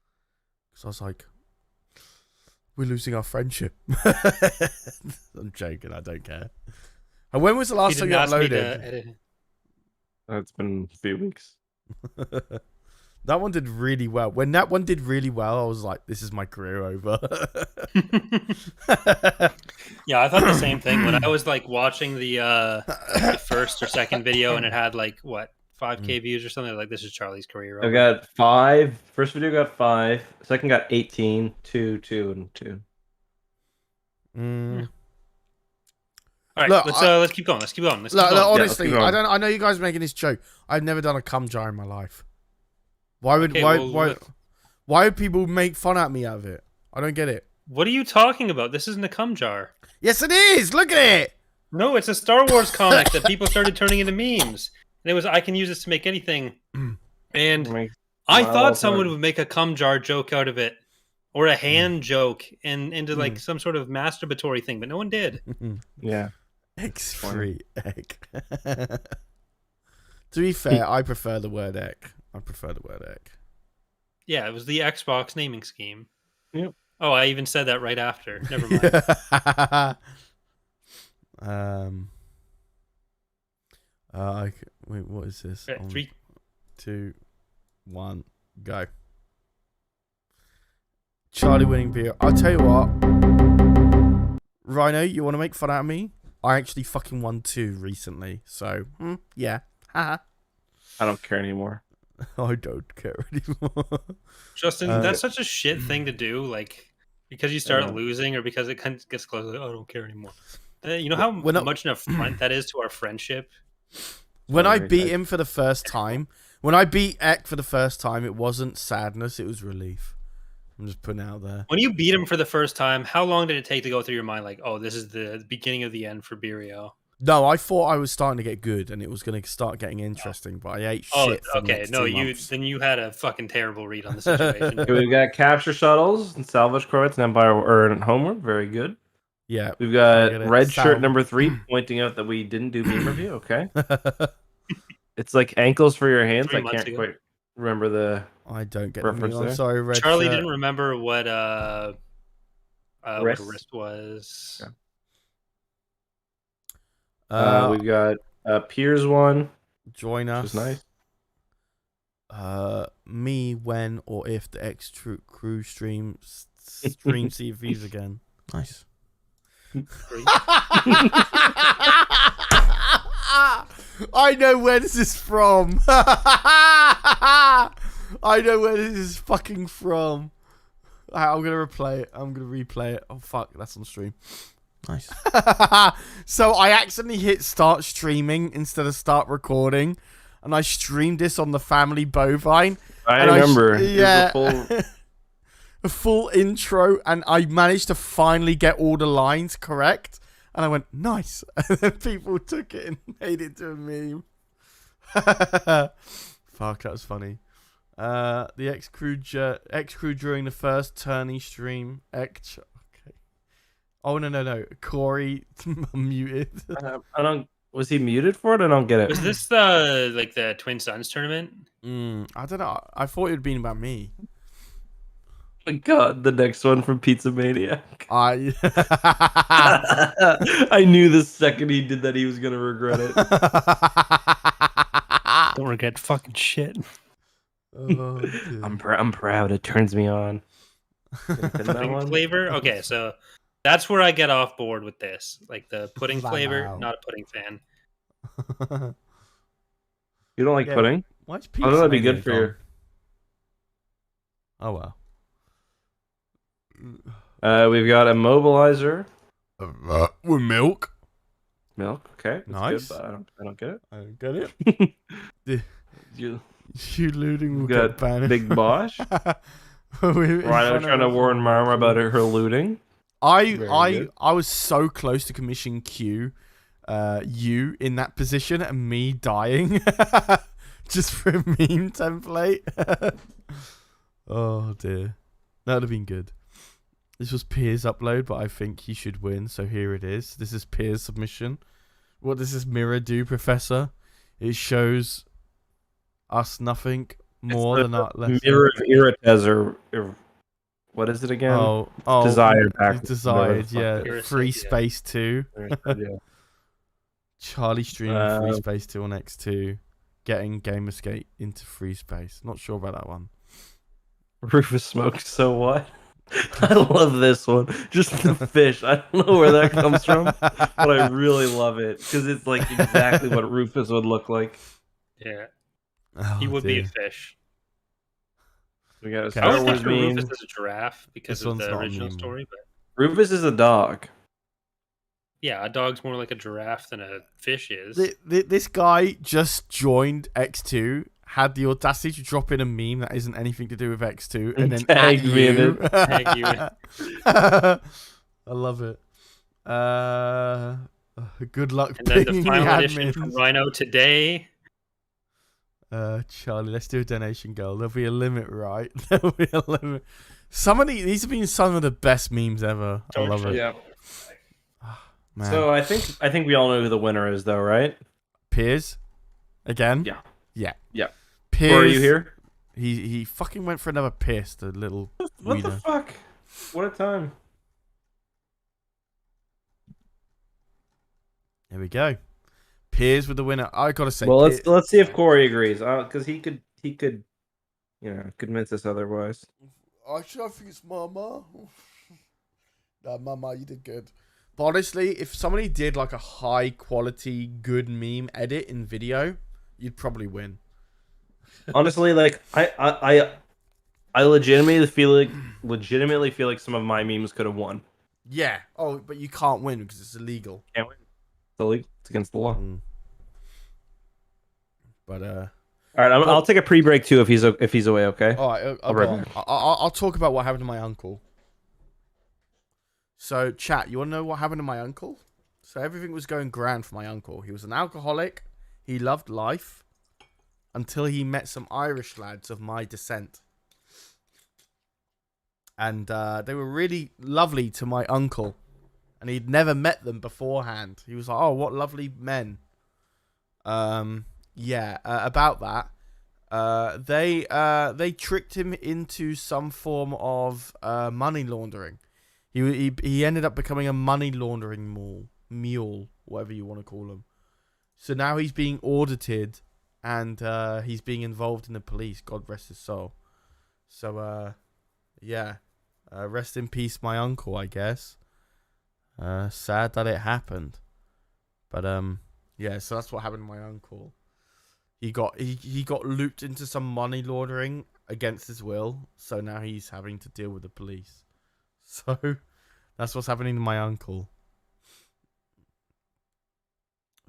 Because I was like, we're losing our friendship. I'm joking. I don't care. And when was the last time you uploaded? It's been a few weeks. That one did really well. When that one did really well, I was like, this is my career over. Yeah, I thought the same thing when I was like watching the first or second video and it had like what 5K views or something. Like, this is Charlie's career over. I got 5. First video got 5. Second got 18, 2, 2, and 2. All right, Look, let's keep going. Let's keep going. Look, honestly, keep going. I know you guys are making this joke. I've never done a cum jar in my life. Why would why would people make fun at me out of it? I don't get it. What are you talking about? This isn't a cum jar. Yes, it is. Look at it. No, it's a Star Wars comic that people started turning into memes. And it was, I can use this to make anything. And I thought someone would make a cum jar joke out of it, or a hand joke, and into like some sort of masturbatory thing, but no one did. Yeah. X3 egg. To be fair, I prefer the word egg. Yeah, it was the Xbox naming scheme. Yep. Oh, I even said that right after. Never mind. Wait, what is this? Okay, 3, 2, 1, go. Charlie winning beer. I'll tell you what. Rhino, you want to make fun out of me? I actually fucking won 2 recently. So, yeah. Haha. I don't care anymore. I don't care anymore. Justin, that's such a shit thing to do. Like, because you start losing or because it kind of gets close. Like, oh, I don't care anymore. You know how much an affront that is to our friendship? When I beat him for the first time, when I beat Eck for the first time, it wasn't sadness, it was relief. I'm just putting it out there. When you beat him for the first time, how long did it take to go through your mind? Like, oh, this is the beginning of the end for Birio. No, I thought I was starting to get good and it was going to start getting interesting, but I ate shit. For the next 2 months. Then you had a fucking terrible read on the situation. Okay, we've got capture shuttles and salvage corvettes and Empire or Homeworld. Very good. Yeah. We've got red shirt number 3 pointing out that we didn't do meme review. Okay. It's like ankles for your hands. I can't quite remember the. I don't get reference I'm there. sorry, red Charlie shirt. didn't remember what a wrist was. Okay. We've got Piers 1. Join us. Which is nice. Me when or if the Crew stream CVs again. Nice. I know where this is from. I know where this is fucking from. I'm gonna replay it. I'm gonna replay it. Oh fuck, that's on stream. Nice. So I accidentally hit start streaming instead of start recording, and I streamed this on the family bovine. I remember. A full intro, and I managed to finally get all the lines correct. And I went, nice. And then people took it and made it to a meme. Fuck, that was funny. The X crew during the first tourney stream. Okay. Oh no. Corey muted. I don't. Was he muted for it? I don't get it. Was this the Twin Suns tournament? I don't know. I thought it had been about me. My God, the next one from Pizza Maniac. I knew the second he did that he was gonna regret it. Don't regret fucking shit. Oh, I'm proud. It turns me on. Pudding flavor. Okay, so that's where I get off board with this. Like the pudding flavor, Wow. not a pudding fan. You don't like pudding? Why's I thought that'd be good for you. Oh well. We've got a mobilizer. With milk. Milk, okay. That's Nice. good, but I don't get it. I don't get it. You You looting will got get banned. Big Bosh. Rhino trying to warn Marma about her looting. I was so close to commission Q, you in that position and me dying just for a meme template. Oh dear, that would have been good. This was Piers' upload, but I think he should win, so here it is. This is Piers' submission. What does this mirror do, Professor? It shows us nothing more than our mirror of Irates or what is it again? Oh, desired back. Desired, yeah. Irritate, Free yeah. Space 2. Yeah. Charlie streaming Free Space 2 on X2. Getting Gamersgate into Free Space. Not sure about that one. Rufus smokes, so what? I love this one. Just the fish. I don't know where that comes from, but I really love it because it's like exactly what Rufus would look like. Yeah, Oh, he would be a dear. fish. We got a I Star always Wars picture meme. Rufus as a giraffe because This of one's the not a original meme. story, but Rufus is a dog. yeah, a dog's more like a giraffe than a fish is. This guy just joined X2, had the audacity to drop in a meme that isn't anything to do with X2, and then Tagged me in you. it. Tag you in. I love it. Good luck And then the pinging final the edition from admins. Rhino today. Charlie, let's do a donation goal. There'll be a limit, right? There'll be a limit. These have been some of the best memes ever. I love it. Yeah. Man. So I think we all know who the winner is, though, right? Piers, again. Yeah. Yeah. Or Piers. are you here? He fucking went for another piss. The little. What wiener. the fuck? What a time. There we go. Piers with the winner. I gotta say. Well, Piers- let's see if Corey agrees, because he could, convince us otherwise. Actually, I think it's Mama. Nah, Mama, you did good. But honestly, if somebody did like a high quality, good meme edit in video, you'd probably win. Honestly, like I legitimately feel like some of my memes could have won. Yeah. Oh, but you can't win because it's illegal. Can't win. It's illegal. It's against the law. But All right, I'll take a pre-break too if he's away. Okay. all right, I'll go be on. right back. I'll talk about what happened to my uncle. So, chat, you want to know what happened to my uncle? So everything was going grand for my uncle. He was an alcoholic. He loved life until he met some Irish lads of my descent. And they were really lovely to my uncle. And he'd never met them beforehand. He was like, oh, what lovely men. About that. They tricked him into some form of money laundering. He ended up becoming a money laundering mule, whatever you want to call him. So now he's being audited, and he's being involved in the police. God rest his soul. So rest in peace, my uncle. I guess. Sad that it happened, but so that's what happened to my uncle. He got looped into some money laundering against his will, so now he's having to deal with the police. So that's what's happening to my uncle.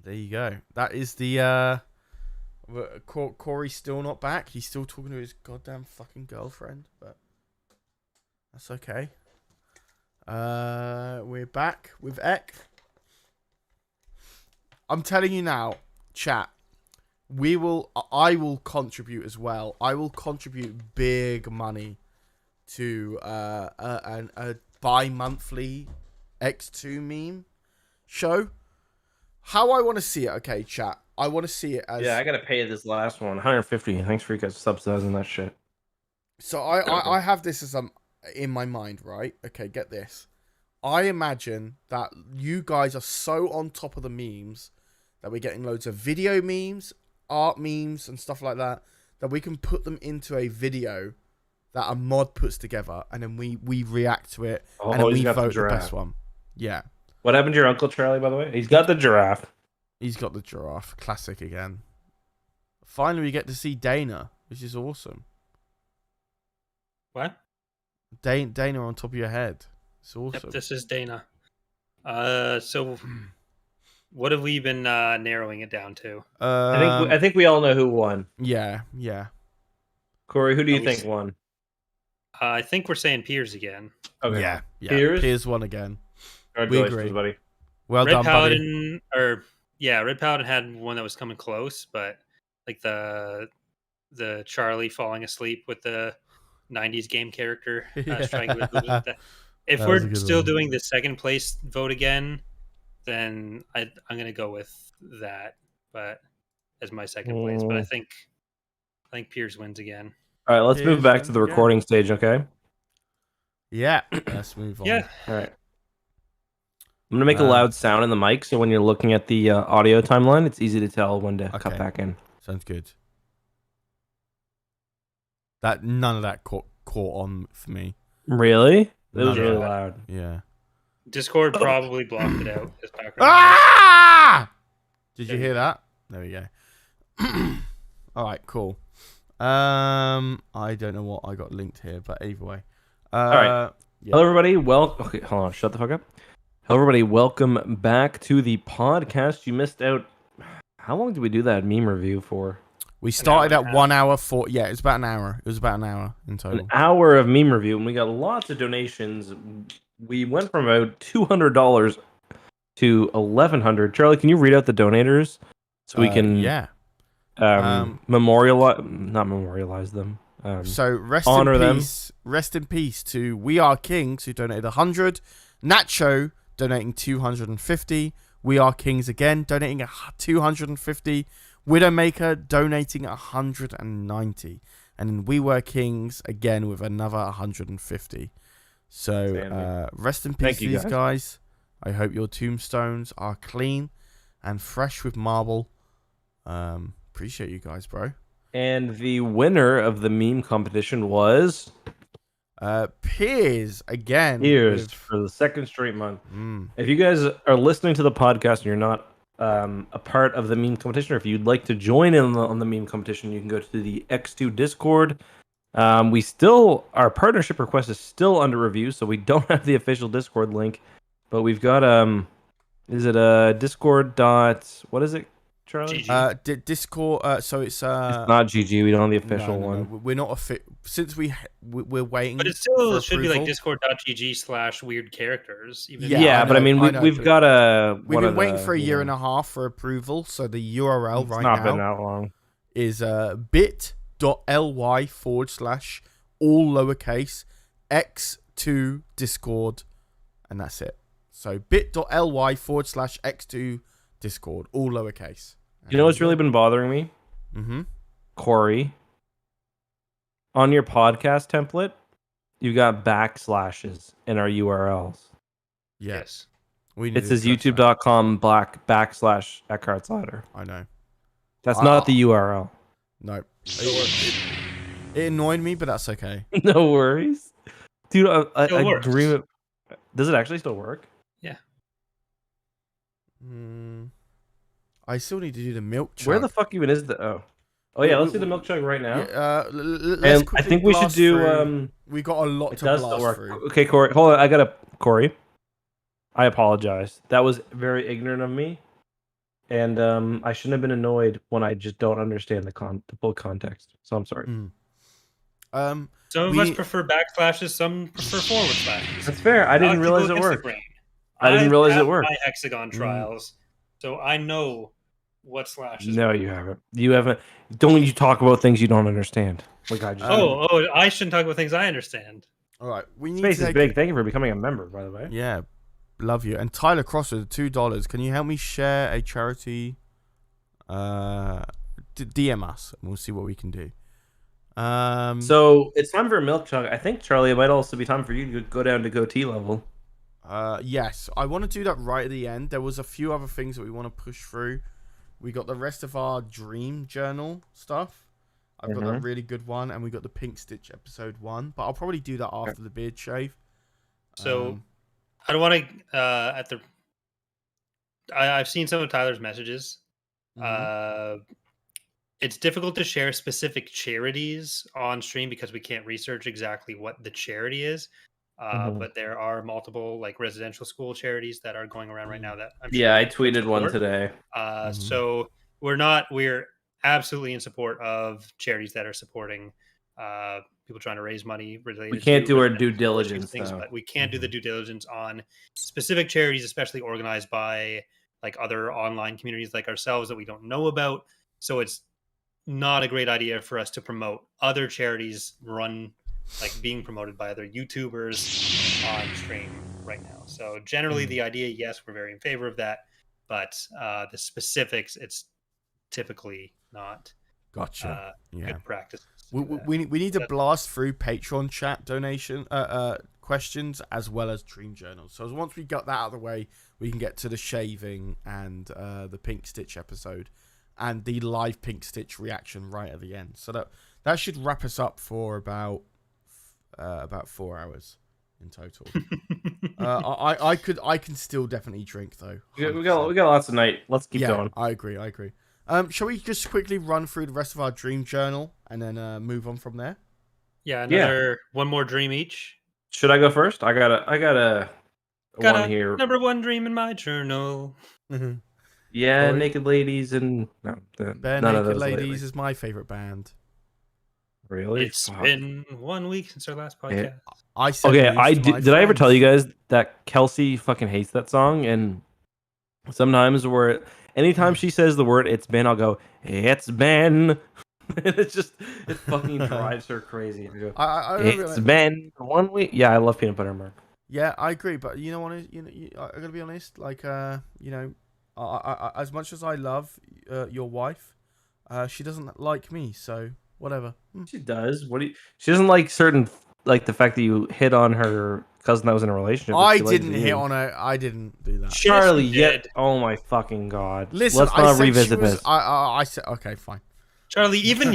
There you go. That is the Corey's still not back. He's still talking to his goddamn fucking girlfriend, but that's okay. We're back with Eck. I'm telling you now, chat. I will contribute as well. I will contribute big money to a bi-monthly EcksToo meme show. How I want to see it, okay, chat. I want to see it as... Yeah, I gotta pay this last one, 150. Thanks for you guys subsidizing that shit. So I have this as in my mind, right? Okay, get this. I imagine that you guys are so on top of the memes that we're getting loads of video memes, art memes, and stuff like that, that we can put them into a video that a mod puts together, and then we react to it, and then we vote the best one. Yeah. What happened to your Uncle Charlie, by the way? He's got the giraffe. He's got the giraffe. Classic again. Finally, we get to see Dana, which is awesome. What? Dana on top of your head. It's awesome. Yep, this is Dana. So what have we been narrowing it down to? I think we all know who won. Yeah. Corey, who do you think won? I think we're saying Piers again. Okay. Yeah. Piers won again. We agree, buddy. Well Red done, Paladin, buddy. Red Paladin had one that was coming close, but like the Charlie falling asleep with the 90s game character striking with the... If we're still doing the second place vote again, then I'm gonna go with that, but as my second place. But I think Piers wins again. All right, let's move back to the recording stage, okay? Yeah, let's move on. Yeah. All right. I'm gonna make a loud sound in the mic, so when you're looking at the audio timeline, it's easy to tell when to cut back in. Sounds good. None of that caught on for me. Really? It was really loud. Yeah. Discord probably blocked it out. This background. Ah! Did you hear that? There we go. All right, cool. I don't know what I got linked here, but either way. All right. Yeah. Hello, everybody. Okay, hold on. Shut the fuck up. Hello, everybody. Welcome back to the podcast. You missed out. How long did we do that meme review for? We started at 1 hour for... Yeah, it was about an hour. It was about an hour in total. An hour of meme review, and we got lots of donations. We went from about $200 to $1,100. Charlie, can you read out the donators so we can... Yeah. Not memorialize them. So rest honor in peace. Them. Rest in peace to We Are Kings, who donated 100. Nacho donating 250. We Are Kings again donating 250. Widowmaker donating 190. And then We Were Kings again with another 150. So rest in peace to these guys. I hope your tombstones are clean and fresh with marble. Appreciate you guys, bro. And the winner of the meme competition was Piers again. Piers for the second straight month. If you guys are listening to the podcast and you're not a part of the meme competition, or if you'd like to join in on the meme competition, you can go to the EcksToo Discord. Our partnership request is still under review, so we don't have the official Discord link, but we've got is it Discord what is it, Charlie? Discord. So it's not GG. We don't have the official one. No. We're not since we're waiting. But it still should be like discord.gg/weird characters. But I mean, we've got we've been waiting for a year and a half for approval. So the URL right now been that long. Is bit.ly/ all lowercase EcksToo Discord, and that's it. So bit.ly/ EcksToo Discord, all lowercase. You know what's really been bothering me? Corey, on your podcast template, you got backslashes in our URLs. Yes. It says youtube.com /Eckhartsladder. I know. That's not the URL. No. It annoyed me, but that's okay. No worries. Dude, I agree with... Does it actually still work? Yeah. I still need to do the milk chug. Where the fuck even is the... Oh yeah, let's do the milk chug right now. And I think we should do... we got a lot to blast through. Okay, Corey. Hold on. Corey. I apologize. That was very ignorant of me. And I shouldn't have been annoyed when I just don't understand the full context. So I'm sorry. Some of us prefer backslashes, some prefer forward slashes. That's fair. I didn't realize it worked. I didn't realize it worked. My hexagon trials, so I know What slashes? No, you haven't. You haven't. Don't you talk about things you don't understand? Like I just. I shouldn't talk about things I understand. All right, we need Space to is take- big. Thank you for becoming a member, by the way. Yeah, love you. And Tyler Crosser, $2. Can you help me share a charity? DM us, and we'll see what we can do. So it's time for a milk chug. I think, Charlie, it might also be time for you to go down to goatee level. Yes, I want to do that right at the end. There was a few other things that we want to push through. We got the rest of our dream journal stuff. I've got that really good one, and we got the Pink Stitch episode 1. But I'll probably do that after the beard shave. So I don't want to. I've seen some of Tyler's messages. It's difficult to share specific charities on stream because we can't research exactly what the charity is. But there are multiple like residential school charities that are going around right now that I'm sure I tweeted one today. So we're absolutely in support of charities that are supporting people trying to raise money related. We can't to do our due diligence, things, though. but we can do the due diligence on specific charities, especially organized by like other online communities like ourselves that we don't know about. So it's not a great idea for us to promote other charities being promoted by other YouTubers on stream right now. So generally the idea, yes, we're very in favor of that, but the specifics, it's typically not good practice. We need to blast through Patreon chat donation questions as well as dream journals. So once we got that out of the way, we can get to the shaving and the Pink Stitch episode and the live Pink Stitch reaction right at the end. So that should wrap us up for about 4 hours in total. I can still definitely drink though. We got lots of night. Let's keep going. I agree. Shall we just quickly run through the rest of our dream journal and then move on from there? Yeah, one more dream each. Should I go first? I got a one here. Number one dream in my journal. Yeah, Sorry. Naked Ladies and no, Bare none Naked of those Ladies lately. is my favorite band. Really? It's been 1 week since our last podcast. I said did I ever tell you guys that Kelsey fucking hates that song? And sometimes anytime she says the word "it's been," I'll go, "It's been." It fucking drives her crazy. I go, it's been 1 week. Yeah, I love peanut butter milk. Yeah, I agree, but you know what? I gotta be honest. Like, I as much as I love your wife, she doesn't like me. So whatever. She does. She doesn't like certain, like the fact that you hit on her cousin that was in a relationship. I didn't hit on her. I didn't do that. Charlie, oh my fucking god. Listen, let's not revisit this. I said okay, fine. Charlie, even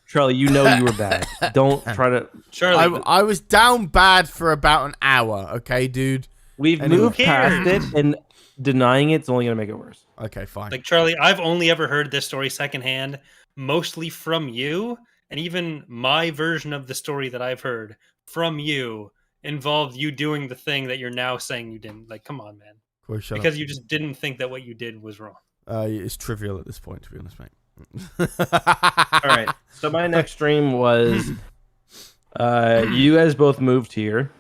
Charlie, you know you were bad. Don't try to. Charlie, I was down bad for about an hour. Okay, dude. We've moved past it, and denying it's only gonna make it worse. Okay, fine. Like Charlie, I've only ever heard this story secondhand, mostly from you, and even my version of the story that I've heard from you involved you doing the thing that you're now saying you didn't. Like, come on, man. Because you just didn't think that what you did was wrong. It's trivial at this point, to be honest, mate. All right. So my next dream was you guys both moved here,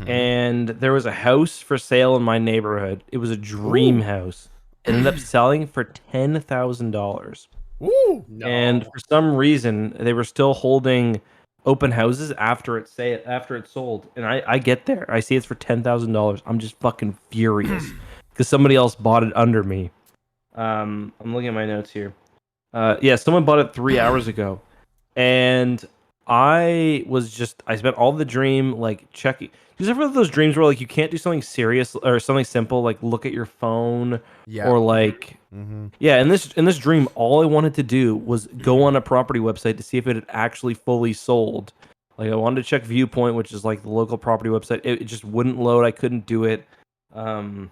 and there was a house for sale in my neighborhood. It was a dream house. It ended up selling for $10,000. Ooh! No. And for some reason, they were still holding open houses after it sold. And I get there, I see it's for $10,000. I'm just fucking furious because somebody else bought it under me. I'm looking at my notes here. Someone bought it 3 hours ago, and I spent all the dream like checking. You ever have those dreams where like you can't do something serious or something simple like look at your phone or like in this dream all I wanted to do was go on a property website to see if it had actually fully sold. Like I wanted to check Viewpoint, which is like the local property website. It just wouldn't load. I couldn't do it. So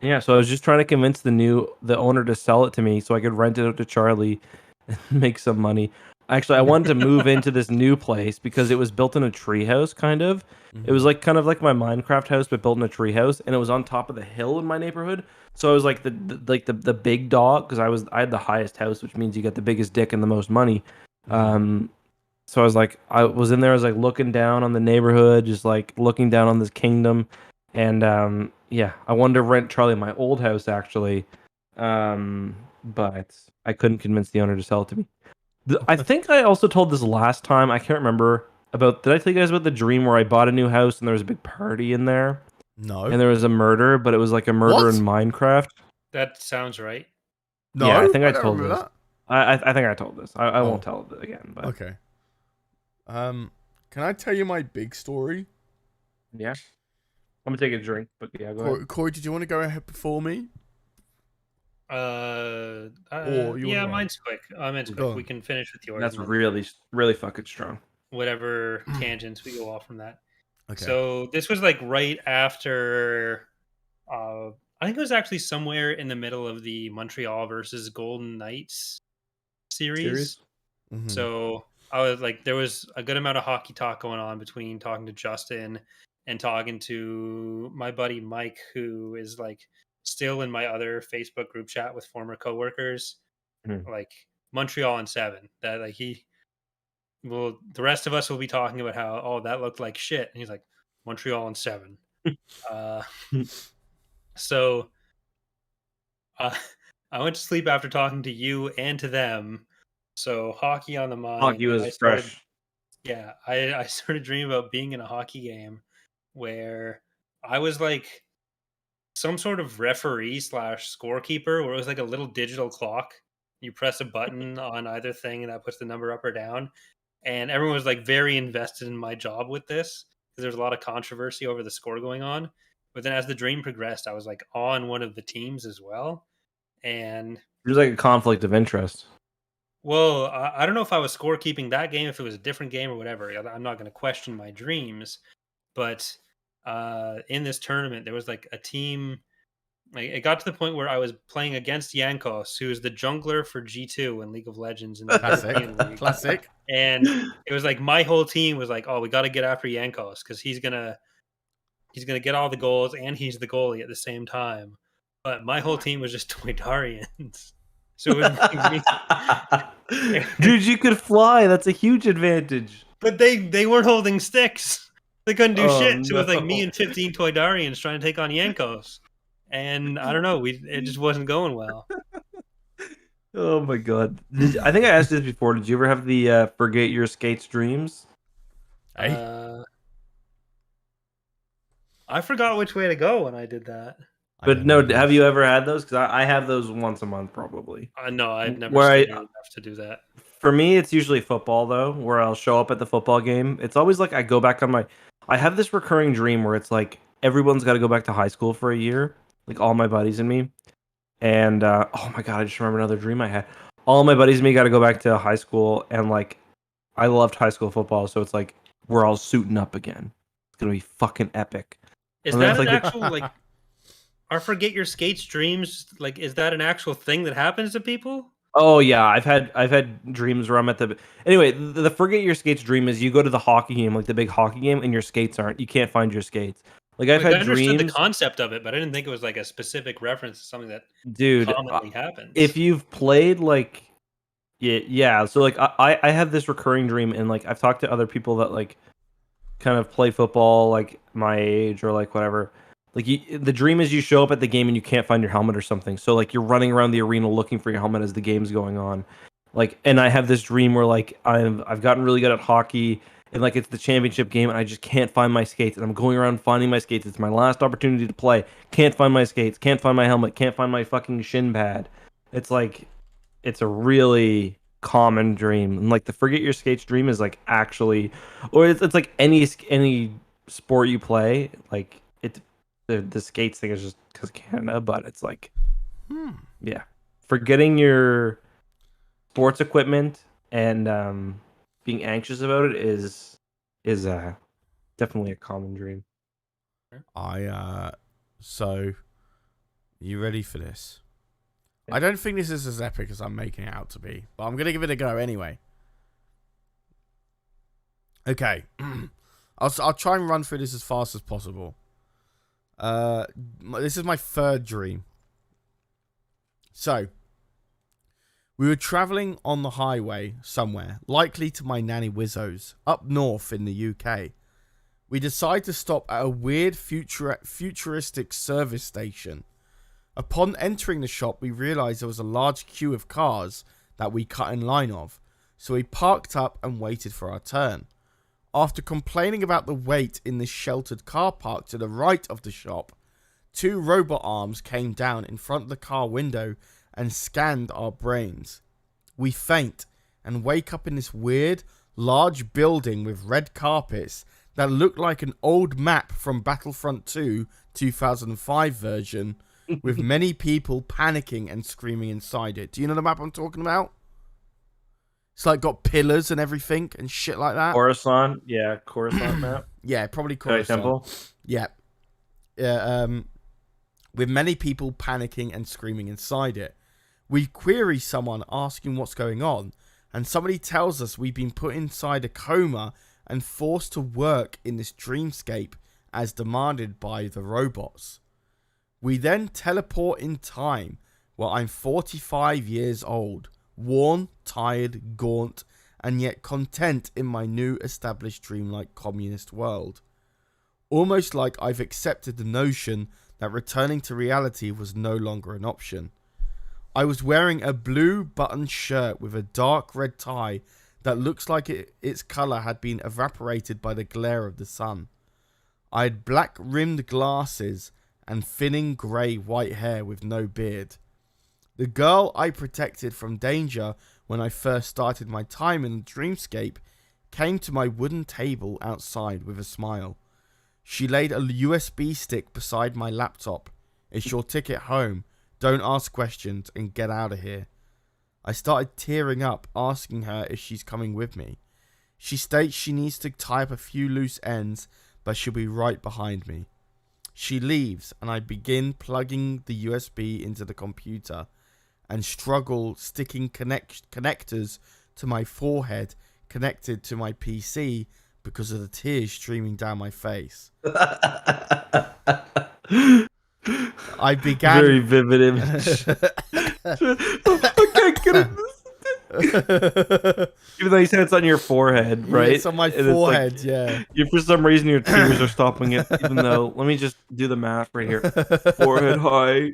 I was just trying to convince the owner to sell it to me so I could rent it out to Charlie and make some money. Actually, I wanted to move into this new place because it was built in a treehouse, kind of. It was like kind of like my Minecraft house, but built in a treehouse, and it was on top of the hill in my neighborhood. So I was like the big dog because I had the highest house, which means you get the biggest dick and the most money. So I was in there, I was like looking down on the neighborhood, just like looking down on this kingdom, and I wanted to rent Charlie my old house actually. but I couldn't convince the owner to sell it to me. I think I also told this last time. I can't remember about. Did I tell you guys about the dream where I bought a new house and there was a big party in there? No. And there was a murder, but it was like a murder What? in Minecraft. That sounds right. No, Yeah, I think I don't told remember this. that. I think I told this. I won't tell it again. But Okay. Can I tell you my big story? yeah, I'm gonna take a drink. But yeah, go ahead. Corey, did you want to go ahead before me? Or you yeah, wanna- mine's quick. Mine's Go quick. on. We can finish with yours. That's and then really fucking strong. whatever tangents we go off from that. Okay. So this was like right after. I think it was actually somewhere in the middle of the Montreal versus Golden Knights series. Mhm. So I was like, there was a good amount of hockey talk going on between talking to Justin and talking to my buddy Mike, who is like still in my other Facebook group chat with former coworkers, like Montreal and 7. That like the rest of us will be talking about how that looked like shit, and he's like Montreal and 7. So I went to sleep after talking to you and to them. So hockey on the mind. Hockey and was I started- fresh. Yeah, I started dreaming about being in a hockey game where I was like some sort of referee / scorekeeper, where it was like a little digital clock. You press a button on either thing, and that puts the number up or down. And everyone was like very invested in my job with this because there's a lot of controversy over the score going on. But then as the dream progressed, I was like on one of the teams as well. And There's like a conflict of interest. well, I don't know if I was scorekeeping that game, if it was a different game or whatever. I'm not going to question my dreams, but in this tournament, there was like a team. Like, it got to the point where I was playing against Yankos, who is the jungler for G2 in League of Legends in the European League. Classic. And it was like my whole team was like, "Oh, we got to get after Yankos because he's gonna get all the goals and he's the goalie at the same time." But my whole team was just Toydarians. So it was like me. Dude, you could fly. That's a huge advantage. But they weren't holding sticks. They couldn't do Oh, shit. So it was like me no. and 15 Toydarians trying to take on Yankos. And I don't know, it just wasn't going well. Oh my god. I think I asked this before. Did you ever have the forget your skates dreams? Hey. I forgot which way to go when I did that. But no, have you ever had those? Because I have those once a month probably. No, I've never Where stayed enough to do that. For me, it's usually football though, where I'll show up at the football game. It's always like I go back on I have this recurring dream where it's like everyone's got to go back to high school for a year, like all my buddies and me. And oh my god, I just remember another dream I had. All my buddies and me got to go back to high school, and like I loved high school football, so it's like we're all suiting up again. It's gonna be fucking epic. Is And that that's an like actual like? Are forget your skates dreams like? Is that an actual thing that happens to people? Oh yeah, I've had dreams where I'm at the anyway. The forget your skates dream is you go to the hockey game, like the big hockey game, and your skates aren't. You can't find your skates. Like I've Like, I had understood dreams. the concept of it, but I didn't think it was like a specific reference to something that Dude, commonly happens. if you've played like yeah, so like I have this recurring dream, and like I've talked to other people that like kind of play football like my age or like whatever. Like the dream is you show up at the game and you can't find your helmet or something, so like you're running around the arena looking for your helmet as the game's going on. Like, and I have this dream where like I've gotten really good at hockey, and like it's the championship game, and I just can't find my skates, and I'm going around finding my skates. It's my last opportunity to play. Can't find my skates. Can't find my helmet. Can't find my fucking shin pad. It's like, it's a really common dream, and like the forget your skates dream is like actually, or it's like any sport you play, like it. The skates thing is just because Canada, but it's like, yeah, forgetting your sports equipment and being anxious about it is definitely a common dream. So you ready for this? I don't think this is as epic as I'm making it out to be, but I'm gonna give it a go anyway. Okay, I'll try and run through this as fast as possible. This is my third dream. So, we were travelling on the highway somewhere, likely to my nanny Wizzo's, up north in the UK. We decided to stop at a weird futuristic service station. Upon entering the shop, we realized there was a large queue of cars that we cut in line of, so we parked up and waited for our turn. After complaining about the wait in this sheltered car park to the right of the shop, 2 robot arms came down in front of the car window and scanned our brains. We faint and wake up in this weird, large building with red carpets that look like an old map from Battlefront 2 2005 version, with many people panicking and screaming inside it. Do you know the map I'm talking about? It's like got pillars and everything and shit like that. Coruscant, yeah, Coruscant map. Yeah, probably Coruscant. Temple. Yeah. With many people panicking and screaming inside it. We query someone asking what's going on, and somebody tells us we've been put inside a coma and forced to work in this dreamscape as demanded by the robots. We then teleport in time where I'm 45 years old, worn, tired, gaunt, and yet content in my new established dreamlike communist world. Almost like I've accepted the notion that returning to reality was no longer an option. I was wearing a blue button shirt with a dark red tie that looks like its colour had been evaporated by the glare of the sun. I had black rimmed glasses and thinning grey white hair with no beard. The girl I protected from danger when I first started my time in the dreamscape came to my wooden table outside with a smile. She laid a USB stick beside my laptop. It's your ticket home. Don't ask questions and get out of here. I started tearing up, asking her if she's coming with me. She states she needs to tie up a few loose ends, but she'll be right behind me. She leaves, and I begin plugging the USB into the computer and struggle sticking connectors to my forehead connected to my PC because of the tears streaming down my face. I began... Very vivid image. I can't get it. Even though you said it's on your forehead, right? Yeah, it's on my forehead, like, yeah. For some reason, your tears are stopping it. Even though, let me just do the math right here. Forehead high,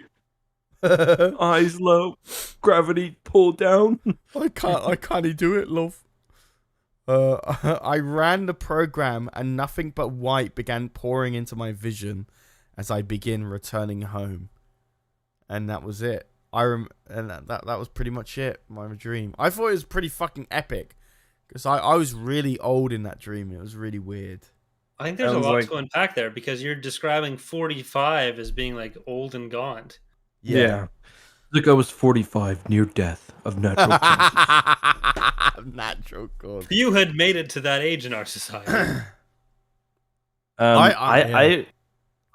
eyes low, gravity pull down. I can't do it, love. I ran the program and nothing but white began pouring into my vision as I begin returning home. And that was it. And that was pretty much it, my dream. I thought it was pretty fucking epic. Because I was really old in that dream. It was really weird. I think there's a lot to unpack there because you're describing 45 as being like old and gaunt. Yeah. Like I was 45, near death of natural causes. Natural causes. You had made it to that age in our society. I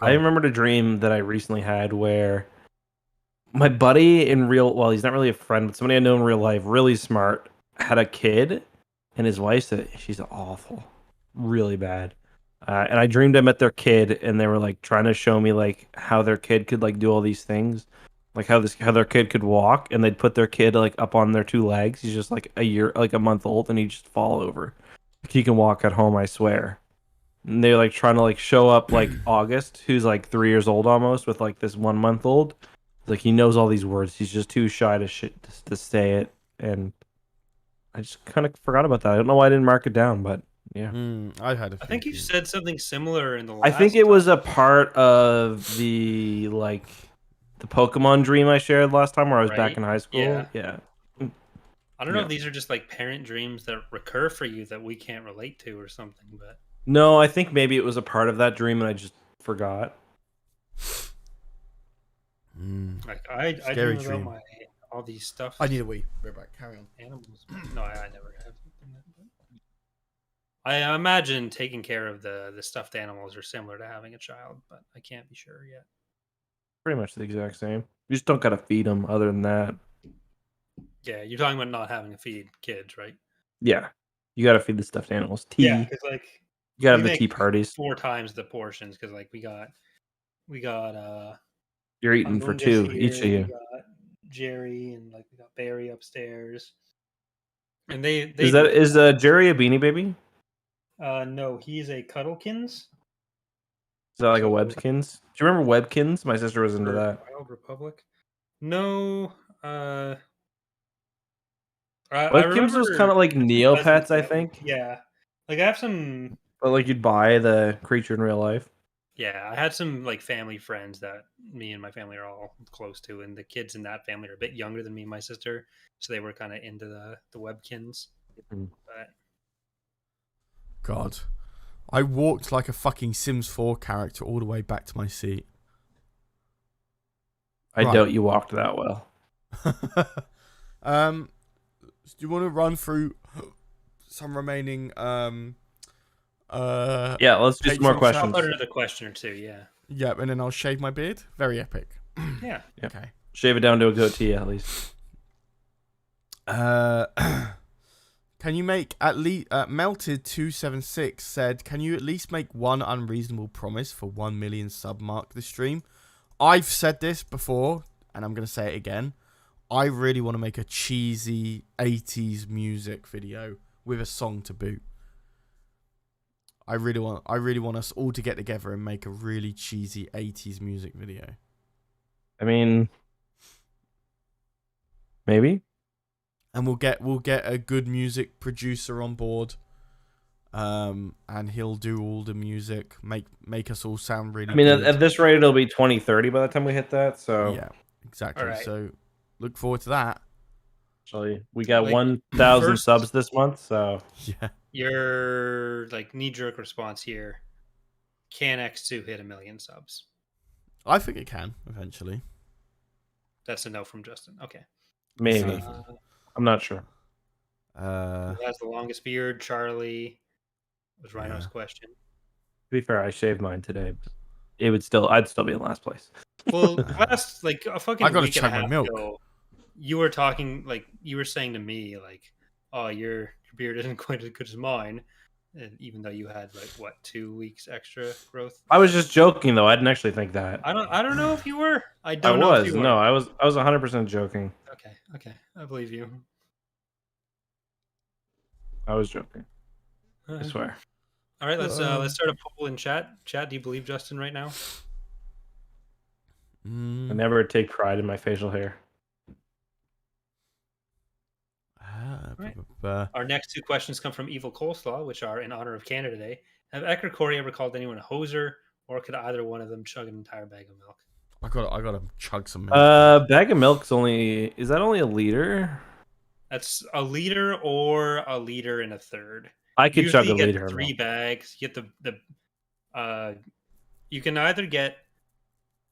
remembered a dream that I recently had where my buddy he's not really a friend, but somebody I know in real life, really smart, had a kid, and his wife said she's awful, really bad. And I dreamed I met their kid, and they were like trying to show me like how their kid could like do all these things, like how their kid could walk, and they'd put their kid like up on their 2 legs. He's just like a month old, and he'd just fall over. Like, he can walk at home, I swear. And they're like trying to like show up like August, who's like 3 years old almost, with like this 1 month old. Like he knows all these words. He's just too shy to say it, and I just kind of forgot about that. I don't know why I didn't mark it down, but yeah. I think you said something similar in the last I think it was a part of the Pokemon dream I shared last time where I was back in high school. Yeah. I don't know if these are just like parent dreams that recur for you that we can't relate to or something, but no, I think maybe it was a part of that dream and I just forgot. Like I Scary dream dream. about all these stuff. I need a wee. We're back. Carry on. Animals. No, I never have. I imagine taking care of the stuffed animals are similar to having a child, but I can't be sure yet. Pretty much the exact same. You just don't gotta feed them. Other than that, yeah, you're talking about not having to feed kids, right? Yeah, you gotta feed the stuffed animals. Tea. Yeah, because like you gotta have the tea parties 4 times the portions because like we got you're eating for 2 here, each of you. We got Jerry and like we got Barry upstairs, and they is Jerry a Beanie Baby? No, he's a Cuddlekins. that like a Webkins? Do you remember Webkins? My sister was into that. Wild Republic? No. I Webkins was kind of like Neopets, I think. Yeah. Like I have some. But like you'd buy the creature in real life. Yeah, I had some like family friends that me and my family are all close to, and the kids in that family are a bit younger than me and my sister, so they were kind of into the Webkins. But God, I walked like a fucking Sims 4 character all the way back to my seat. I Right. doubt you walked that well. Do you want to run through some remaining Yeah, let's do some more Patreon questions. I'll put another question or two. Yeah. Yep, and then I'll shave my beard. Very epic. Yeah. Okay. Shave it down to a goatee at least. Can you make at least Melted 276 said, can you at least make one unreasonable promise for 1 million sub mark this stream? I've said this before, and I'm gonna say it again. I really want to make a cheesy 80s music video with a song to boot. I really want us all to get together and make a really cheesy 80s music video. I mean, maybe. And we'll get a good music producer on board. And he'll do all the music, make us all sound really I mean, good. at this rate, it'll be 2030 by the time we hit that. So Yeah, exactly. All right. So look forward to that. actually, we got Like, 1,000 first- subs this month. So Yeah. Your like knee-jerk response here: can EcksToo hit 1 million subs? I think it can eventually. That's a no from Justin. Okay. maybe. I'm not sure. Who has the longest beard? Charlie. Was Rhino's Yeah. question. To be fair, I shaved mine today. But I'd still be in last place. Well, last like a fucking I gotta week and a chug my half milk. ago, you were talking like you were saying to me like, "Oh, your beard isn't quite as good as mine," and even though you had like what 2 weeks extra growth. I was just joking though. I didn't actually think that. I don't know if you were. I I don't know if was. you were. No, I was 100% joking. Okay, I believe you. I was joking. I Alright. swear. All right, let's start a poll in chat. Chat, do you believe Justin right now? I Mm, never take pride in my facial hair. Right. uh, Our next 2 questions come from Evil Coleslaw, which are in honor of Canada Day. Have Eck or Corey ever called anyone a hoser, or could either one of them chug an entire bag of milk? I gotta chug some milk. Bag of milk's only. Is that only a liter? That's a liter or a liter and a third. I could Usually chug a you get liter. of 3 milk. bags. You get you can either get.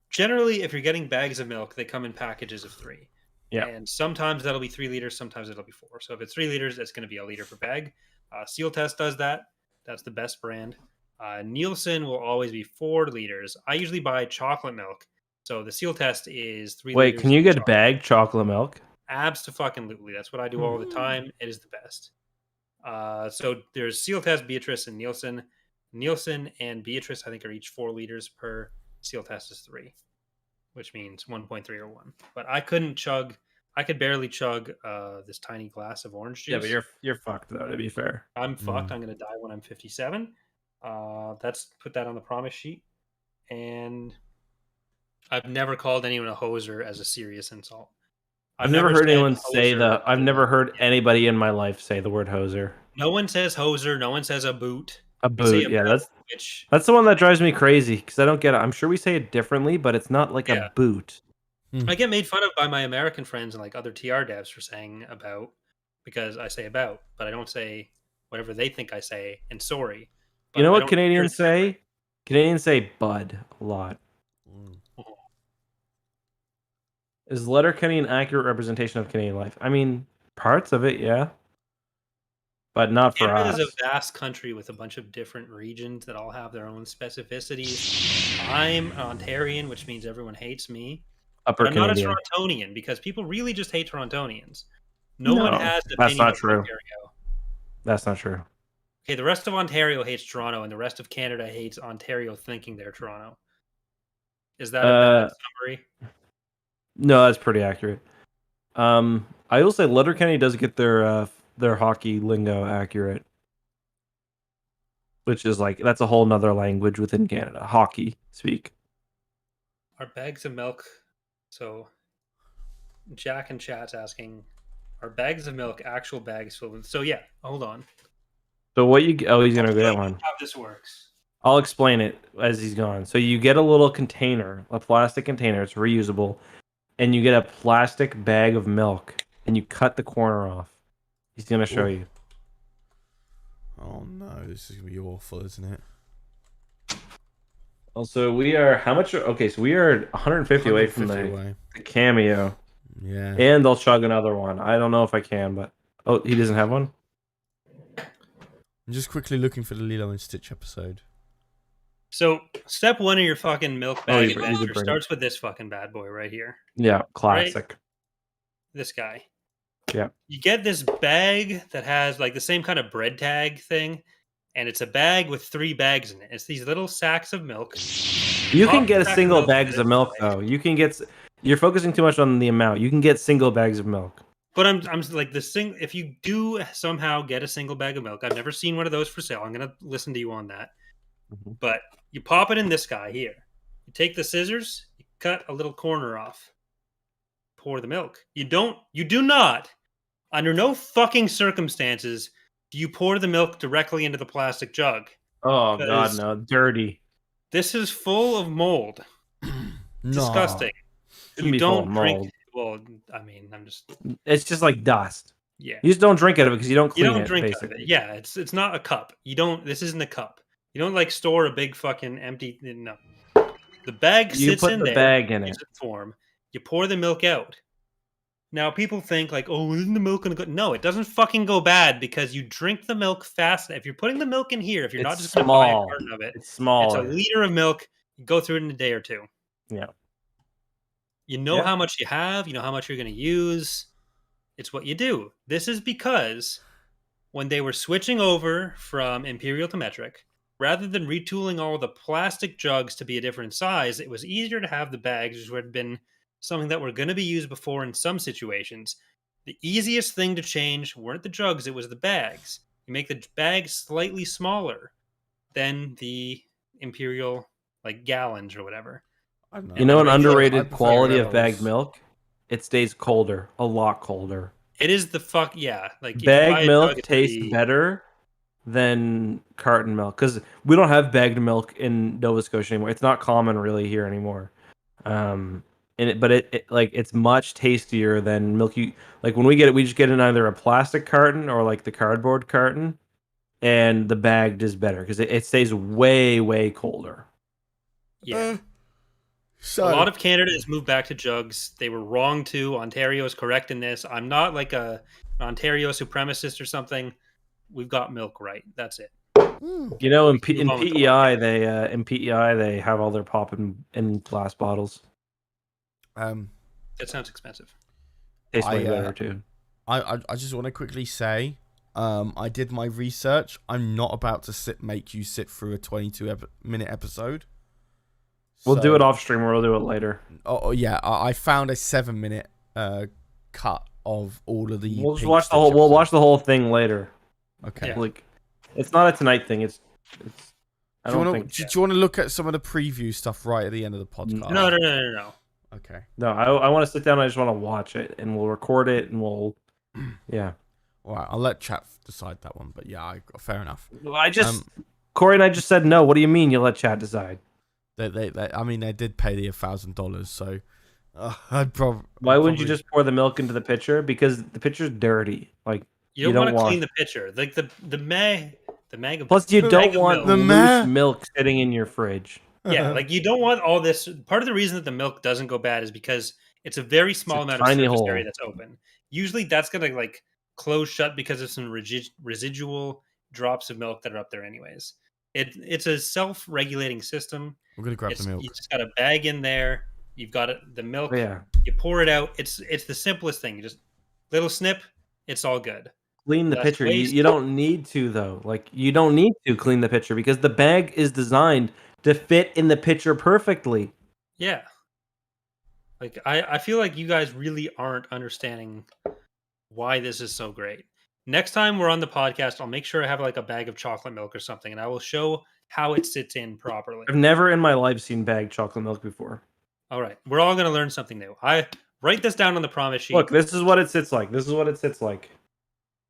Generally, if you're getting bags of milk, they come in packages of 3. Yeah. And sometimes that'll be 3 liters, sometimes it'll be 4. So if it's 3 liters, it's going to be a liter per bag. Seal Test does that. That's the best brand. Nielsen will always be 4 liters. I usually buy chocolate milk. So the Seal Test is 3 Wait, liters. can you of get chocolate. bagged chocolate milk? Abso-fucking-lutely. That's what I do all the time. It is the best. So there's Seal Test, Beatrice, and Nielsen. Nielsen and Beatrice, I think, are each 4 liters per. Seal Test is 3, which means 1.3 or 1. But I couldn't chug. I could barely chug this tiny glass of orange juice. Yeah, but you're fucked though. To be fair, I'm fucked. I'm gonna die when I'm 57. That's put that on the promise sheet. And I've never called anyone a hoser as a serious insult. I've never heard said anyone say hoser. the. I've never heard anybody in my life say the word hoser. No one says hoser. No one says a boot. A We say boot, yeah, boot, which that's the one that drives me crazy because I don't get it. I'm sure we say it differently, but it's not like Yeah. a boot. I get made fun of by my American friends and like other TR devs for saying about because I say about, but I don't say whatever they think I say. And sorry. You know But I what don't Canadians hear it say? Canadians say bud a lot. Is Letterkenny an accurate representation of Canadian life? I mean, parts of it, yeah, but not for Canada us. is a vast country with a bunch of different regions that all have their own specificities. I'm an Ontarian, which means everyone hates me. Upper But I'm not a Canadian. Torontonian because people really just hate Torontonians. No one No, has an that's opinion not of true. Ontario. That's not true. Okay, the rest of Ontario hates Toronto, and the rest of Canada hates Ontario thinking they're Toronto. Is that a bad summary? No, that's pretty accurate. I will say Letterkenny does get their hockey lingo accurate, which is like that's a whole nother language within Canada. Hockey speak. Are bags of milk? So, Jack and chat's asking, are bags of milk actual bags filled with? So yeah, hold on. So what you? Oh, he's gonna get one. How this works? I'll explain it as he's gone. So you get a little container, a plastic container. It's reusable, and you get a plastic bag of milk, and you cut the corner off. He's gonna show you. Oh no, this is gonna be awful, isn't it? Also, we are how much? Okay, so we are 150 away from 150 the away. cameo. Yeah. And I'll chug another one. I don't know if I can, but he doesn't have one. I'm just quickly looking for the Lilo and Stitch episode. So step one of your fucking milk bag he's a adventure pretty- starts with this fucking bad boy right here. Yeah, classic. This guy. Yeah. You get this bag that has like the same kind of bread tag thing, and it's a bag with 3 bags in it. It's these little sacks of milk. You can Pop get the a sack single milk bags in of this milk way. though. You can get. You're focusing too much on the amount. You can get single bags of milk. But I'm like if you do somehow get a single bag of milk, I've never seen one of those for sale. I'm gonna listen to you on that. Mhm. But you pop it in this guy here. You take the scissors, you cut a little corner off. Pour the milk. You do not, under no fucking circumstances, do you pour the milk directly into the plastic jug. Oh Because- God, no, dirty. This is full of mold. No. Disgusting. Shouldn't You be full of don't drink. mold. Well, I mean, I'm just It's just like dust. yeah. You just don't drink out of it because you don't You clean don't it. drink out of basically. it. Yeah, it's not a cup. You don't. This isn't a cup. You don't like store a big fucking empty. No, the bag You sits put in the there. bag in it. Gives it form. You pour the milk out. Now people think like, oh, isn't the milk gonna go? No, it doesn't fucking go bad because you drink the milk fast. If you're putting the milk in here, if you're not It's just gonna buy a small. carton of it, It's small. it's a liter of milk. You go through it in a day or two. Yeah. You know Yeah. how much you have. You know how much you're going to use. It's what you do. This is because when they were switching over from imperial to metric, rather than retooling all the plastic jugs to be a different size, it was easier to have the bags, which had been something that were going to be used before in some situations. The easiest thing to change weren't the jugs, it was the bags. You make the bags slightly smaller than the imperial like gallons or whatever. I don't know. You know, an I underrated prefer quality of Rebels. bagged milk. It stays colder, a lot colder. It is the fuck yeah. Like if you buy a Bagged jug, milk it's tastes pretty- better than carton milk because we don't have bagged milk in Nova Scotia anymore. It's not common really here anymore. But it's much tastier than milk. Like when we get it, we just get in either a plastic carton or like the cardboard carton, and the bagged is better because it stays way colder. Yeah. So A lot of Canada has moved back to jugs. They were wrong too. Ontario is correct in this. I'm not like an Ontario supremacist or something. We've got milk right. That's it. You know, in Move on to PEI they have all their pop in glass bottles. That sounds expensive. Tastes way I, better too. I just want to quickly say, I did my research. I'm not about to make you sit through a 22-minute episode. We'll do So- it off stream or we'll do it later. Oh yeah, I found a 7-minute cut of all of the. We'll just Pink watch the Stitch whole. We'll episodes. watch the whole thing later. Okay. Yeah. Like, it's not a tonight thing. It's. I Do you don't want think. to look at some of the preview stuff right at the end of the podcast? No. Okay. No, I want to sit down. I just want to watch it, and we'll record it, and we'll. Yeah. All right. I'll let chat decide that one. But yeah, fair enough. Well, I just. Corey and I just said no. What do you mean you let chat decide? They I mean, they did pay the $1,000, so I'd probably. Why wouldn't you just pour the milk into the pitcher? Because the pitcher's dirty. Like You don't want to clean the pitcher. Like the mag. Plus, you the don't mag of want milk. loose milk sitting in your fridge. Yeah, like you don't want all this. Part of the reason that the milk doesn't go bad is because it's a very small amount of tiny surface hole. area that's open. Usually, that's gonna like close shut because of some residual drops of milk that are up there, anyways. It's a self-regulating system. We're gonna grab It's, the milk. You just got a bag in there. You've got the milk. Yeah. You pour it out. It's the simplest thing. You just little snip. It's all good. Clean the Less pitcher. waste. You don't need to though. Like you don't need to clean the pitcher because the bag is designed to fit in the pitcher perfectly. Yeah. Like I feel like you guys really aren't understanding why this is so great. Next time we're on the podcast, I'll make sure I have like a bag of chocolate milk or something, and I will show how it sits in properly. I've never in my life seen bagged chocolate milk before. All right, we're all gonna learn something new. I write this down on the promise sheet. Look, this is what it sits like. This is what it sits like.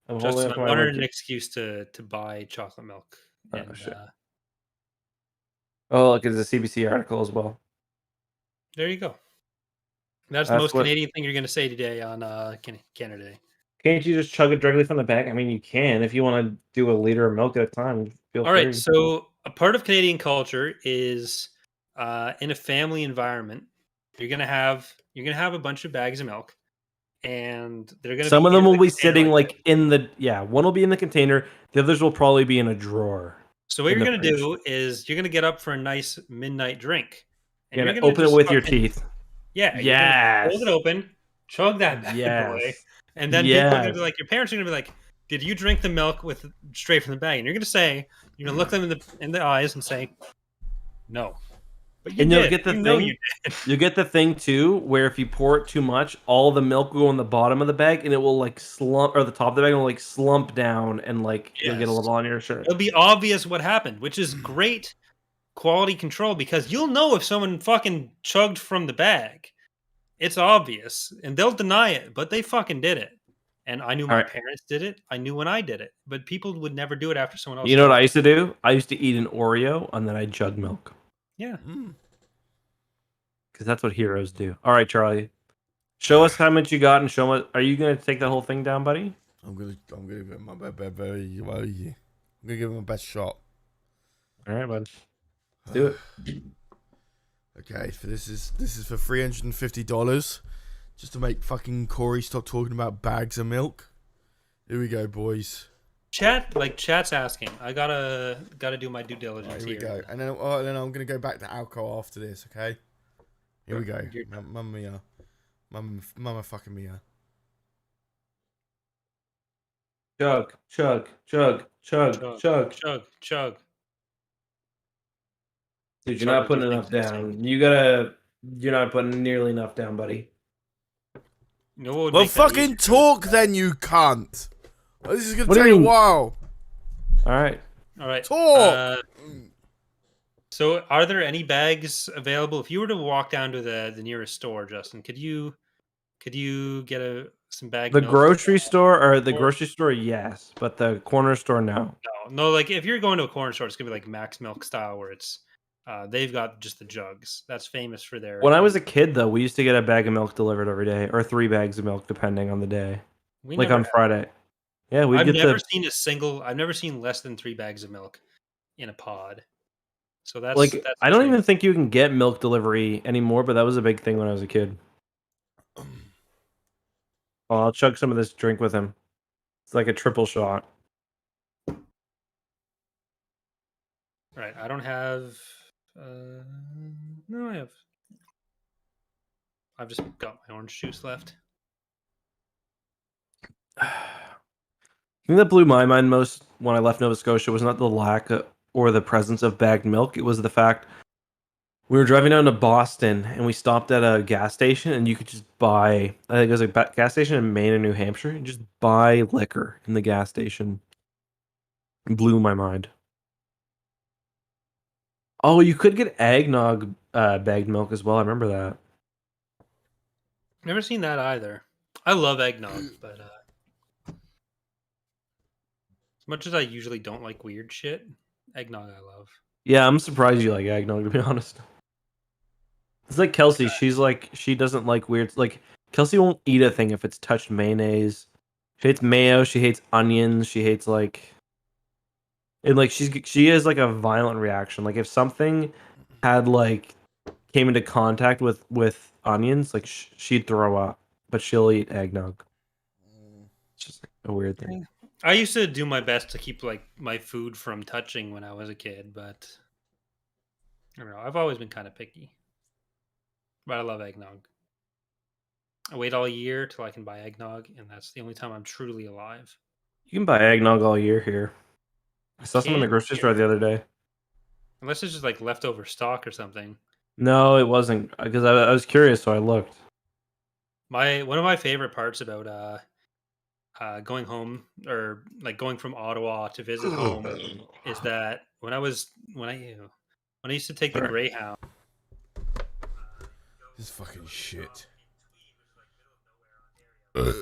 I'm holding Justin, up I my wanted webcam. an excuse to buy chocolate milk. And, shit. Oh, look, it's a CBC article as well. there you go. That's the That's most what- Canadian thing you're gonna say today on Canada Day. Can't you just chug it directly from the bag? I mean, you can if you want to do a liter of milk at a time. Feel All right, free. so a part of Canadian culture is in a family environment. You're gonna have a bunch of bags of milk, and they're gonna. Some be of them in will the be container sitting like like in the one will be in the container. The others will probably be in a drawer. So what in you're the gonna fridge. do is you're gonna get up for a nice midnight drink. And You're you're gonna gonna open it just with your fucking- teeth. Yeah. you're gonna Yes. Hold it open, chug that bad boy, Yes. and then people are gonna Yes. be like, your parents are gonna be like, "Did you drink the milk with straight from the bag?" And you're gonna look them in the eyes and say, "No." But you And you'll did. get the You know thing. you did. You get the thing too, where if you pour it too much, all the milk will go in the bottom of the bag, and it will like slump, or the top of the bag will like slump down, and like you'll get a Yes. little on your shirt. It'll be obvious what happened, which is great quality control because you'll know if someone fucking chugged from the bag. It's obvious, and they'll deny it, but they fucking did it. And I knew my Alright. parents did it. I knew when I did it, but people would never do it after someone else. You know did what it. I used to do? I used to eat an Oreo and then I chug milk Yeah. because that's what heroes do. All right, Charlie, show us how much you got and show us. Are you gonna take that whole thing down, buddy? I'm gonna give it my I'm gonna give it my best shot. All right, bud. Let's do it. Okay, so this is for $350, just to make fucking Corey stop talking about bags of milk. Here we go, boys. Chat's asking. I gotta do my due diligence Here we here. go, and then I'm gonna go back to alcohol after this. Okay. Here we go. Mamma mia, mamma fucking mia. Chug, chug, chug, chug, Chug, chug. chug, chug. Dude, you're Charlie, not putting do you enough think it's down. You're not putting nearly enough down, buddy. You know what would Well, make that fucking easier? talk then, you cunt. This is gonna What do you take a mean? while. All right. All right. Talk. So, are there any bags available? If you were to walk down to the nearest store, Justin, could you get some bag? The milk? grocery store or the grocery store, yes, but the corner store, no. No. Like if you're going to a corner store, it's gonna be like Max Milk style, where it's they've got just the jugs. That's famous for their. When I was a kid, though, we used to get a bag of milk delivered every day, or 3 bags of milk, depending on the day. We Like never on had- Friday. Yeah, we I've get never the seen I've never seen less than 3 bags of milk in a pod. So that's like. that's I don't insane. even think you can get milk delivery anymore, but that was a big thing when I was a kid. Well, I'll chug some of this drink with him. It's like a triple shot. Right. I don't have. No, I have. I've just got my orange juice left. The thing that blew my mind most when I left Nova Scotia was not the lack or the presence of bagged milk. It was the fact we were driving down to Boston and we stopped at a gas station and you could just buy, I think it was a gas station in Maine or New Hampshire, and just buy liquor in the gas station. It blew my mind. Oh, you could get eggnog bagged milk as well. I remember that. Never seen that either. I love eggnog, but as much as I usually don't like weird shit, eggnog I love. Yeah, I'm surprised you like eggnog, to be honest. It's like Kelsey. She's like, she doesn't like weird. Like, Kelsey won't eat a thing if it's touched mayonnaise. She hates mayo. She hates onions. She hates like, and like she has like a violent reaction. Like if something had like came into contact with onions, like she'd throw up. But she'll eat eggnog. It's just like a weird thing. I used to do my best to keep like my food from touching when I was a kid, but I don't know. I've always been kind of picky. But I love eggnog. I wait all year till I can buy eggnog, and that's the only time I'm truly alive. You can buy eggnog all year here. I saw some in the Can grocery here. store the other day. Unless it's just like leftover stock or something. No, it wasn't, because I was curious, so I looked. One of my favorite parts about going home or like going from Ottawa to visit home is that when I used to take the Greyhound. This is fucking shit. So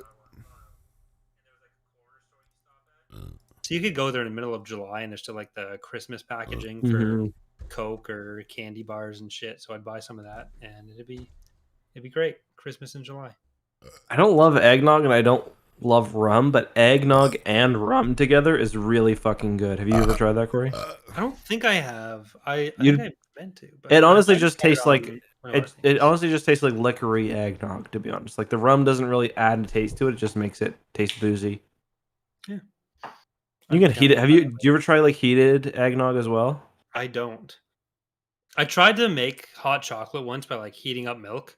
you could go there in the middle of July and there's still like the Christmas packaging for Coke or candy bars and shit. So I'd buy some of that and it'd be great. Christmas in July. I don't love eggnog and I don't love rum, but eggnog and rum together is really fucking good. Have you ever tried that, Corey? I don't think I have. I think I meant to. But It honestly I just tried tastes on like one of our it things. honestly just tastes like liquor-y eggnog, to be honest. Like the rum doesn't really add a taste to it; it just makes it taste boozy. Yeah. You can heat it. Do you ever try like heated eggnog as well? I don't. I tried to make hot chocolate once by like heating up milk.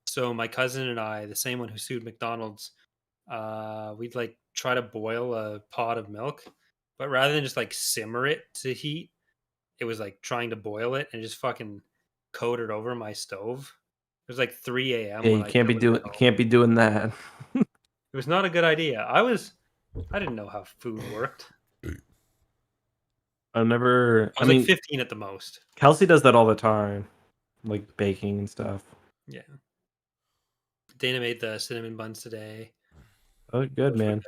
So my cousin and I, the same one who sued McDonald's, we'd like try to boil a pot of milk, but rather than just like simmer it to heat, it was like trying to boil it and just fucking coated over my stove. It was like 3 a.m. Yeah, when you I can't be doing that. It was not a good idea. I didn't know how food worked. I I was mean, like 15 at the most. Kelsey does that all the time, like baking and stuff. Yeah. Dana made the cinnamon buns today. Oh, good man.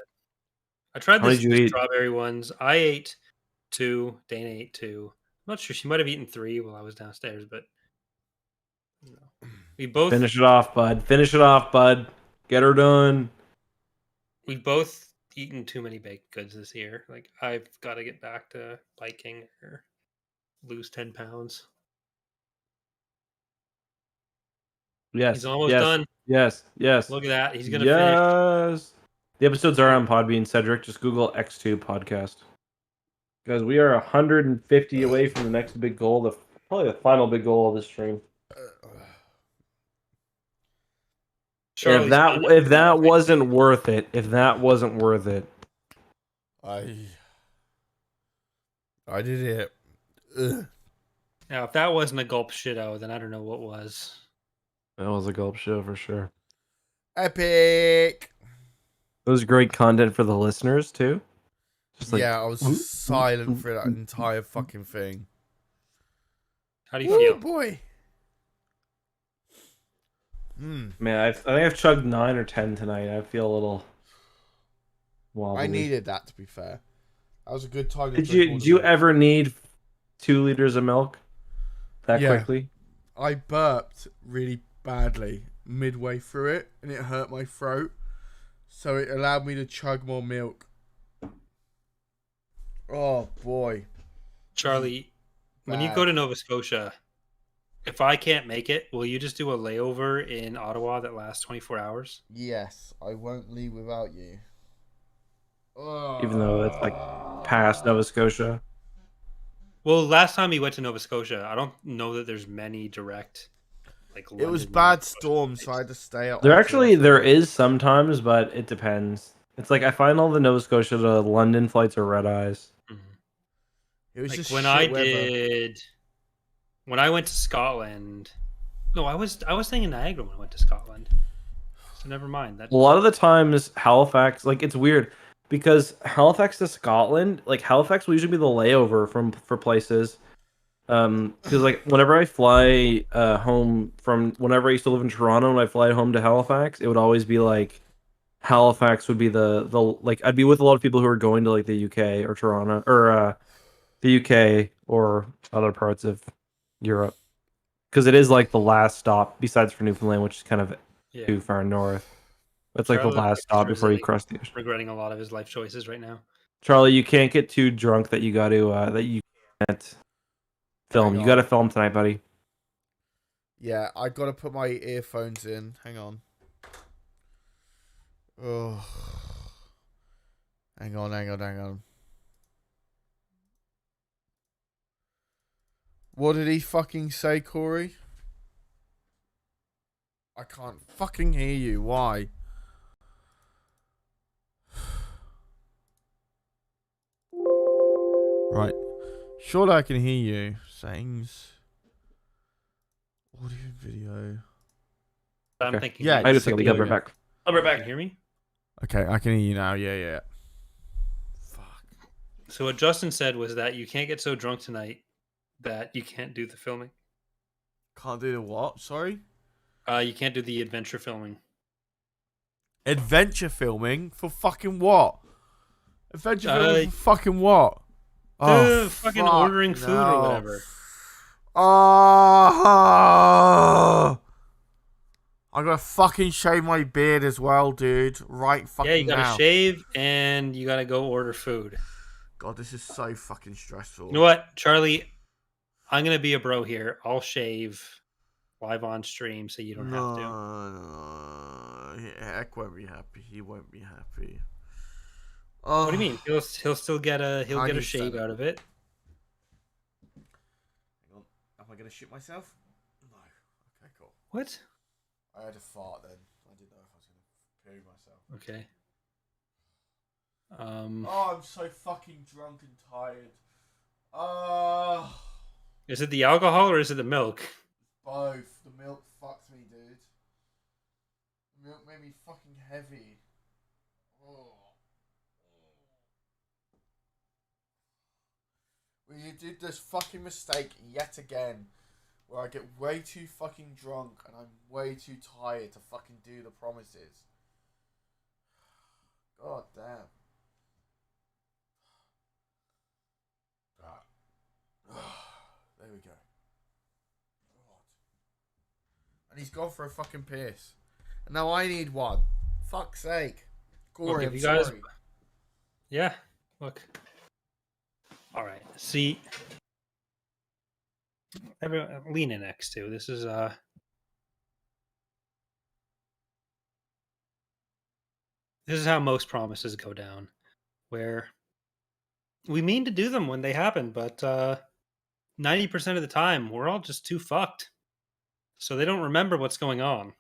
I tried How the did you eat? strawberry ones. I ate 2. Dana ate 2. I'm not sure. She might have eaten 3 while I was downstairs, but we both Finish it off, bud. Finish it off, bud. Get her done. we've both eaten too many baked goods this year. Like I've got to get back to biking or lose 10 pounds. Yes. He's almost yes, done. Yes. Yes. Look at that. He's gonna finish. Yes. The episodes are on Podbean, Cedric. Just Google EcksToo Podcast. Guys, we are 150 away from the next big goal, probably the final big goal of this stream. Charlie's If that wasn't worth it, I did it. Ugh. Now, if that wasn't a gulp shit-o, then I don't know what was. That was a gulp show for sure. Epic. It was great content for the listeners too. Just like, Yeah, I was silent for that entire fucking thing. How do you feel? Oh boy. Man, I think I've chugged 9 or 10 tonight. I feel a little wobbly. I needed that, to be fair. That was a good time. Did you ever need 2 liters of milk that quickly? I burped really badly midway through it, and it hurt my throat. So it allowed me to chug more milk. Oh boy, Charlie, when you go to Nova Scotia, if I can't make it, will you just do a layover in Ottawa that lasts 24 hours? Yes, I won't leave without you. Even though it's like past Nova Scotia. Well, last time we went to Nova Scotia, I don't know that there's many direct. Like It was London, bad Nova Scotia storms, so flights. I had to stay out. There is sometimes, but it depends. It's like I find all the Nova Scotia to London flights are red eyes. It was Like just when shit when I went to Scotland. No, I was staying in Niagara when I went to Scotland. So never mind. A lot of the times, Halifax, like it's weird because Halifax to Scotland, like Halifax will usually be the layover for places. Because like whenever I fly home from whenever I used to live in Toronto and I fly home to Halifax, it would always be like Halifax would be the like I'd be with a lot of people who are going to like the UK or Toronto or the UK or other parts of Europe because it is like the last stop besides for Newfoundland, which is kind of too far north. It's like the last stop before you cross the ocean. Regretting a lot of his life choices right now. Charlie, you can't get too drunk that you got to that you can't film. You got to film tonight, buddy. Yeah, I gotta put my earphones in. Hang on. Oh, hang on. What did he fucking say, Corey? I can't fucking hear you. Why? Right. Surely I can hear you. Settings. Audio and video. I'm thinking. Yeah, I just think there I'll we be right go. back. I'll be right Can you back. hear me? Okay, I can hear you now. Yeah. Fuck. So what Justin said was that you can't get so drunk tonight that you can't do the filming. Can't do the what? Sorry? You can't do the adventure filming. Adventure filming? For fucking what? Adventure filming for fucking what? Fucking ordering food no. or whatever. Oh, I gotta fucking shave my beard as well, dude. Right fucking now. Yeah, you gotta shave and you gotta go order food. God, this is so fucking stressful. You know what, Charlie? I'm gonna be a bro here. I'll shave live on stream so you don't have to. No, Eck won't be happy. He won't be happy. What do you mean? He'll still get a shave out of it. Hang on. Am I gonna shit myself? No. Okay, cool. What? I had a fart then. I didn't know if I was gonna poo myself. Okay. Oh, I'm so fucking drunk and tired. Is it the alcohol or is it the milk? Both. The milk fucked me, dude. The milk made me fucking heavy. Oh. Well, you did this fucking mistake yet again, where I get way too fucking drunk and I'm way too tired to fucking do the promises. God damn. There we go. God. And he's gone for a fucking piss. And now I need one. Fuck's sake. Corey, Look, I'm you guys... sorry. Yeah, look. All right, see. Everyone, lean in EcksToo. This is how most promises go down, where we mean to do them when they happen, but 90% of the time we're all just too fucked, so they don't remember what's going on.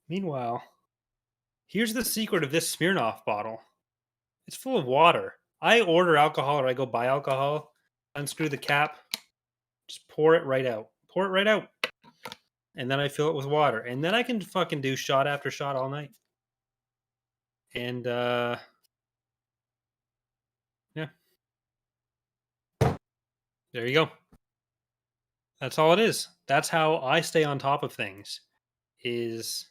Meanwhile, here's the secret of this Smirnoff bottle. It's full of water. I order alcohol or I go buy alcohol, unscrew the cap, just pour it right out. Pour it right out. And then I fill it with water. And then I can fucking do shot after shot all night. And, yeah. There you go. That's all it is. That's how I stay on top of things. Is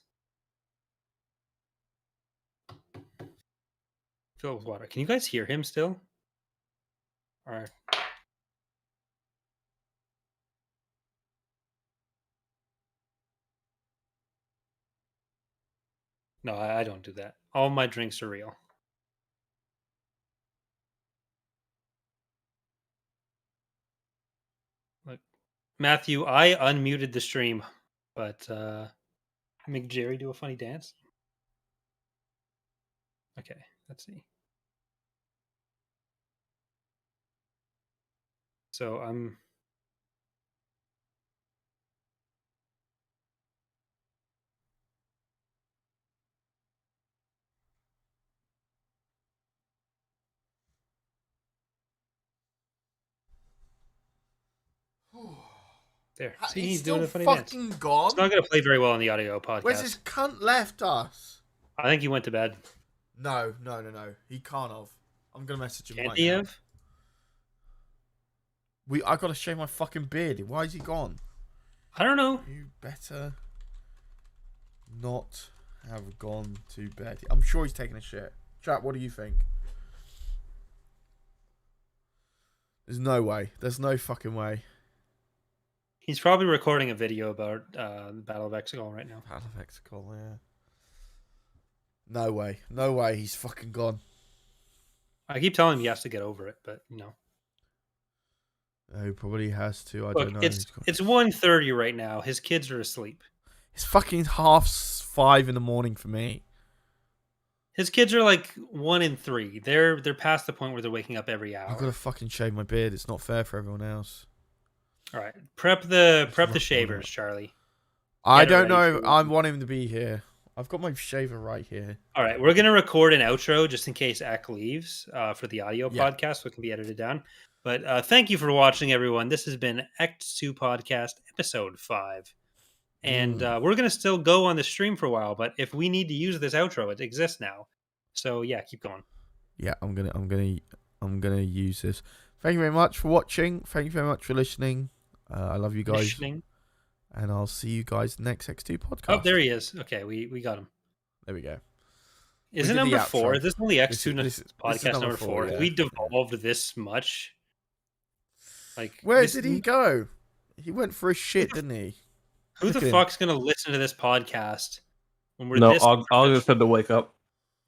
fill it with water. Can you guys hear him still? All right. No, I don't do that. All my drinks are real. Look, Matthew, I unmuted the stream, but make Jerry do a funny dance. Okay, let's see. So I'm... There. See, he's doing a funny dance. Fucking gone. It's not going to play very well on the audio podcast. Where's this cunt left us? I think he went to bed. No. He can't have. I'm gonna message him. Can't he have? I gotta shave my fucking beard. Why is he gone? I don't know. You better not have gone to bed. I'm sure he's taking a shit. Chat, what do you think? There's no way. There's no fucking way. He's probably recording a video about the Battle of Exegol right now. Battle of Exegol, yeah. No way. No way. He's fucking gone. I keep telling him he has to get over it, but no. He probably has to. I Look, don't know. It's 1:30 right now. His kids are asleep. It's fucking 5:30 in the morning for me. His kids are like 1 and 3. They're past the point where they're waking up every hour. I've got to fucking shave my beard. It's not fair for everyone else. All right, prep the shavers, Charlie. I don't know. I want him to be here. I've got my shaver right here. All right, we're gonna record an outro just in case Eck leaves for the audio podcast, so it can be edited down. But thank you for watching, everyone. This has been EcksToo Podcast, episode 5. And we're gonna still go on the stream for a while, but if we need to use this outro, it exists now. So yeah, keep going. Yeah, I'm gonna use this. Thank you very much for watching. Thank you very much for listening. I love you guys, and I'll see you guys next EcksToo podcast. Oh, there he is. Okay, we got him. There we go. Is it number 4? Is this only EcksToo podcast number 4? Yeah. Have we devolved this much? Like, where did he go? He went for a shit, didn't he? Who the fuck's gonna listen to this podcast when we're No, this? August had to wake up.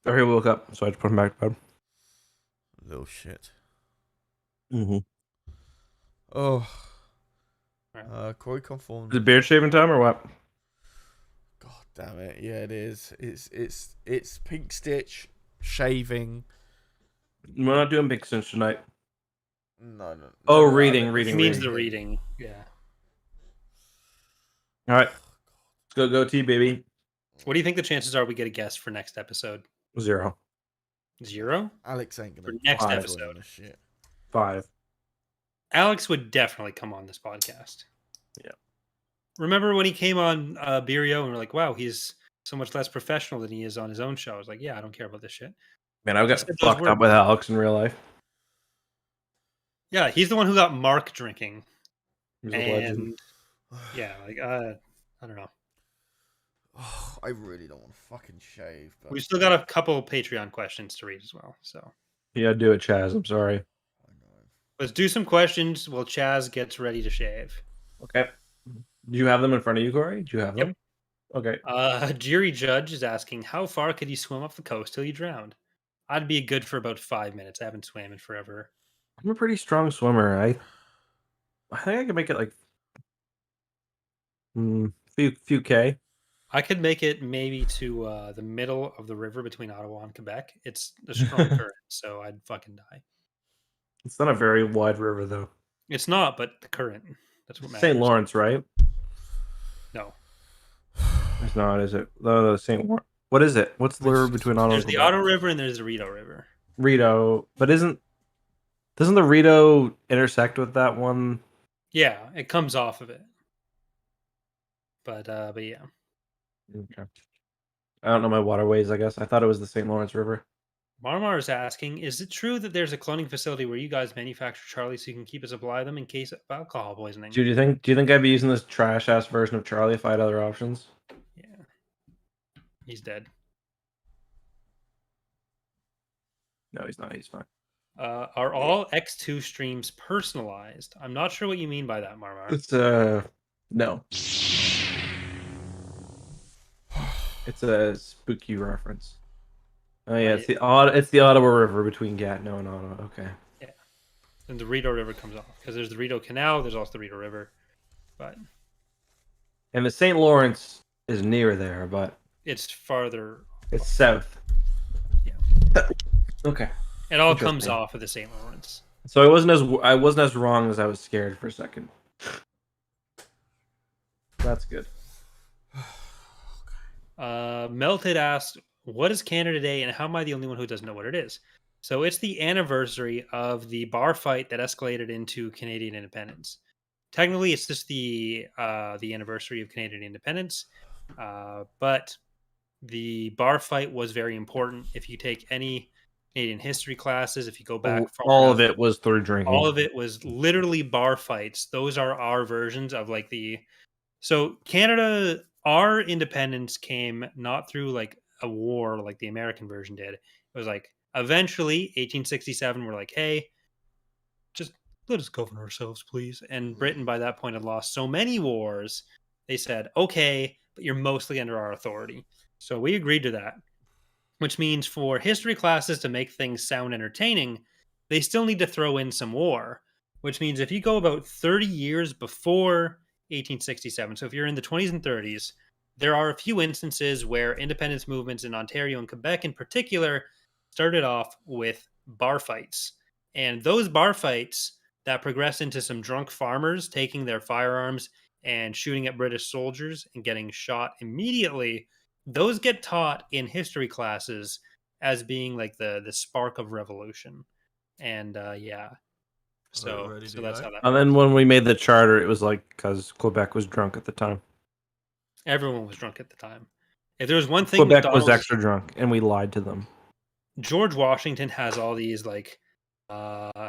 Or he woke up, so I had to put him back to bed. Little shit. Mm-hmm. Oh. Corey conformed. Is it beard shaving time or what? God damn it! Yeah, it is. It's pink stitch shaving. We're not doing big stitch tonight. No. Oh, reading. It means the reading. Yeah. All right, let's go T, baby. What do you think the chances are we get a guest for next episode? 0. 0? Alex ain't gonna. For next 5. episode. Shit. 5. Alex would definitely come on this podcast. Yeah. Remember when he came on Birio and we're like, wow, he's so much less professional than he is on his own show. I was like, yeah, I don't care about this shit. Man, I've got fucked up with Alex in real life. Yeah, he's the one who got Mark drinking. He's a legend. And yeah, like I don't know. Oh, I really don't want to fucking shave. But... We've still got a couple Patreon questions to read as well. So yeah, do it, Chaz. I'm sorry. let's do some questions while Chaz gets ready to shave. Okay. Do you have them in front of you, Corey? Do you have them? Okay. Jury Judge is asking, how far could you swim off the coast till you drowned? I'd be good for about 5 minutes. I haven't swam in forever. I'm a pretty strong swimmer. I think I can make it like few K. I could make it maybe to the middle of the river between Ottawa and Quebec. It's a strong current, so I'd fucking die. It's not a very wide river, though. It's not, but the current. That's what matters. St. Lawrence, right? No. It's not, is it? The St. Lawrence. What is it? What's the river between Ottawa and There's Quebec? the Ottawa River and there's the Rideau River. Rideau. But doesn't the Rideau intersect with that one? Yeah, it comes off of it. But yeah. Okay. I don't know my waterways, I guess. I thought it was the St. Lawrence River. Marmar is asking, is it true that there's a cloning facility where you guys manufacture Charlie so you can keep a supply of them in case of alcohol poisoning? Do you think I'd be using this trash ass version of Charlie if I had other options? Yeah. He's dead. No, he's not. He's fine. Are all EcksToo streams personalized? I'm not sure what you mean by that, Marmar. It's no. It's a spooky reference. Oh yeah, it's the Ottawa River between Gatineau and Ottawa. Okay. Yeah. And the Rideau River comes off because there's the Rideau Canal. There's also the Rideau River, but and the St. Lawrence is near there, but it's farther. It's south. Yeah. Okay. It all comes off of the St. Lawrence. So I wasn't as wrong as I was scared for a second. That's good. Melted asked, what is Canada Day and how am I the only one who doesn't know what it is? So it's the anniversary of the bar fight that escalated into Canadian independence. Technically, it's just the anniversary of Canadian independence, but the bar fight was very important. If you take any Canadian history classes, if you go back, all of it was through drinking. All of it was literally bar fights. Those are our versions of like so Canada. Our independence came not through like a war like the American version did. It was like eventually 1867 we're like, hey, just let us govern ourselves, please. And Britain by that point had lost so many wars. They said, okay, but you're mostly under our authority. So we agreed to that, which means for history classes to make things sound entertaining, they still need to throw in some war, which means if you go about 30 years before 1867. So if you're in the 20s and 30s, there are a few instances where independence movements in Ontario and Quebec in particular started off with bar fights. And those bar fights that progressed into some drunk farmers taking their firearms and shooting at British soldiers and getting shot immediately, those get taught in history classes as being like the spark of revolution. And yeah. So that's how that And then when we made the charter, it was like because Quebec was drunk at the time. Everyone was drunk at the time. If there was one thing Quebec was McDonald's, extra drunk, and we lied to them. George Washington has all these like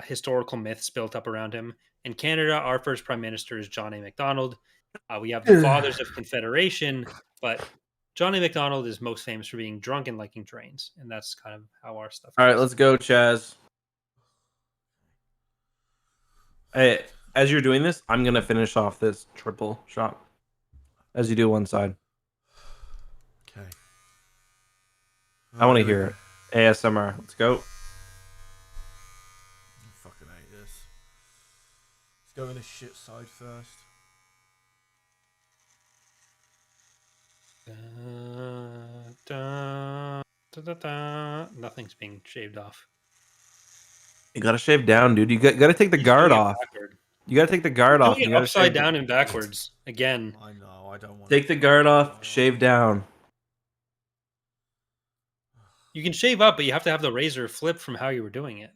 historical myths built up around him. In Canada, our first prime minister is John A. Macdonald. We have the Fathers of Confederation, but John A. Macdonald is most famous for being drunk and liking trains, and that's kind of how our stuff. All right, goes. let's go, Chaz. Hey, as you're doing this, I'm gonna finish off this triple shot. As you do one side, Okay. I want to hear it. ASMR. Let's go. I fucking hate this. Let's go in the shit side first. Nothing's being shaved off. You gotta shave down, dude. You gotta take the guard off. You gotta take the guard off. Doing You it gotta upside shave down and backwards again. I know. I don't want. Take the guard off. Shave down. You can shave up, but you have to have the razor flip from how you were doing it.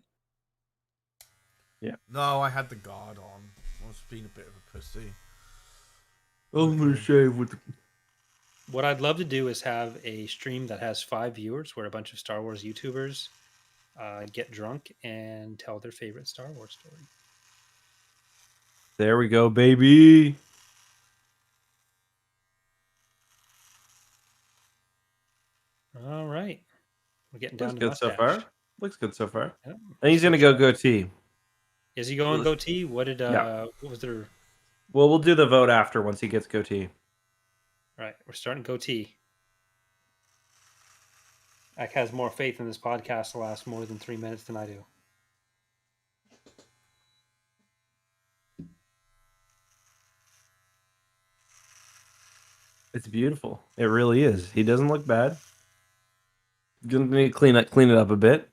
Yeah. No, I had the guard on. I was being a bit of a pussy. I'm gonna shave with. What I'd love to do is have a stream that has 5 viewers where a bunch of Star Wars YouTubers get drunk and tell their favorite Star Wars story. There we go, baby. All right. We're getting down Looks to good so mustache. far. Looks good so far. Yep. And he's gonna go goatee. Is he going goatee? What did Yeah. what was there? Well, we'll do the vote after once he gets goatee. Right, we're starting goatee. Eck has more faith in this podcast to last more than 3 minutes than I do. It's beautiful. It really is. He doesn't look bad. Gonna need to clean it up a bit.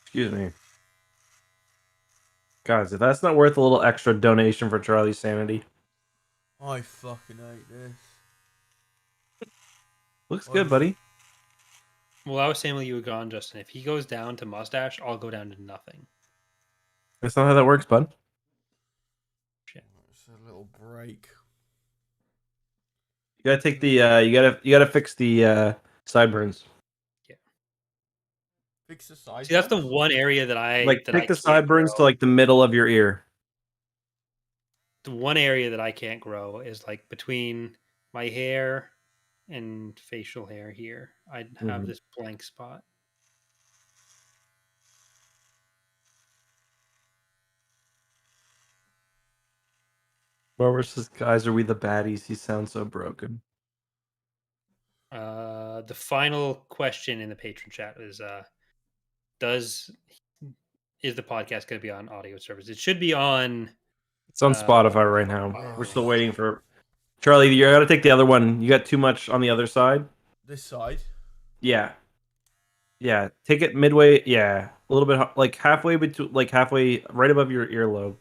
Excuse me. Guys, if that's not worth a little extra donation for Charlie's sanity. I fucking hate this. Looks good, buddy. Well, I was saying when you were gone, Justin, if he goes down to mustache, I'll go down to nothing. That's not how that works, bud. Shit. It's a little break. You gotta take the you gotta fix the sideburns. Fix the side. See, that's the one area that I Like that take I the can't sideburns grow. to like the middle of your ear. The one area that I can't grow is like between my hair and facial hair here. I have Mhm. this blank spot. Barbara says, guys, are we the baddies? He sounds so broken. The final question in the patron chat is is the podcast going to be on audio service? It should be on. It's on Spotify right now. We're still waiting for Charlie. You gotta take the other one. You got too much on the other side. This side. Yeah. Yeah. Take it midway. Yeah. A little bit like halfway between, like halfway right above your earlobe.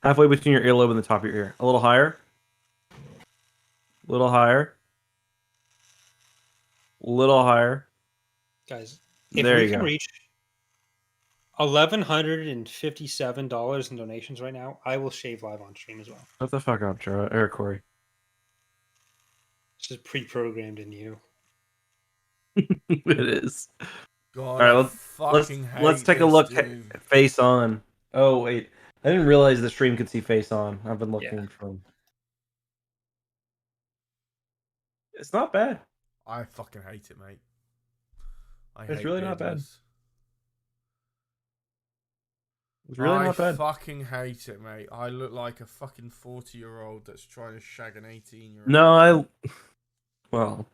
Halfway between your earlobe and the top of your ear. A little higher. A little higher. A little higher. Guys, if There we you can go. reach $1,157 in donations right now, I will shave live on stream as well. Shut the fuck up, Charlie. Or Corey. It's just pre-programmed in you. It is. God, All right, let's take a look. Face on. Oh wait, I didn't realize the stream could see face on. I've been looking for. It's not bad. I fucking hate it, mate. It's really not bad. beardless. It's really not I bad. fucking hate it, mate. I look like a fucking 40-year-old that's trying to shag an 18-year-old. No, well,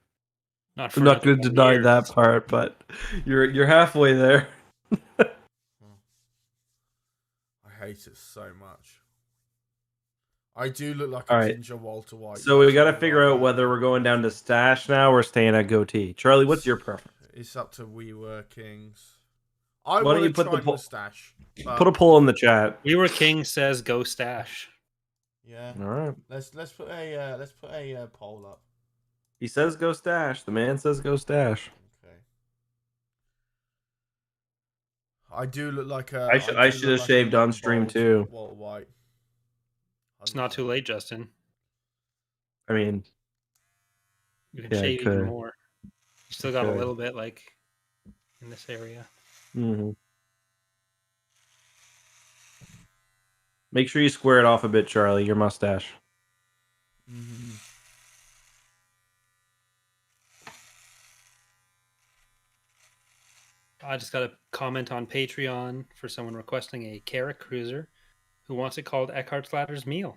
Not I'm not going to deny that part, but you're halfway there. I hate it so much. I do look like a All right. ginger Walter White. So we got to figure out whether we're going down to stash now or staying at goatee. Charlie, what's your preference? It's up to We Were Kings. I Why don't want you to put try the the poll- mustache. Put a poll in the chat. We Were King says go stash. Yeah. All right. Let's put a poll up. He says go stash. The man says go stash. Okay. I do look like a. I should have shaved on stream too. Walter White. It's not too late, Justin. I mean, You can Yeah, I shave even could. more. You still got a could. little bit, like, in this area. mhm. Make sure you square it off a bit, Charlie. Your mustache. Mhm. I just got a comment on Patreon for someone requesting a Carrick Cruiser who wants it called Eckhartsladder's Meal.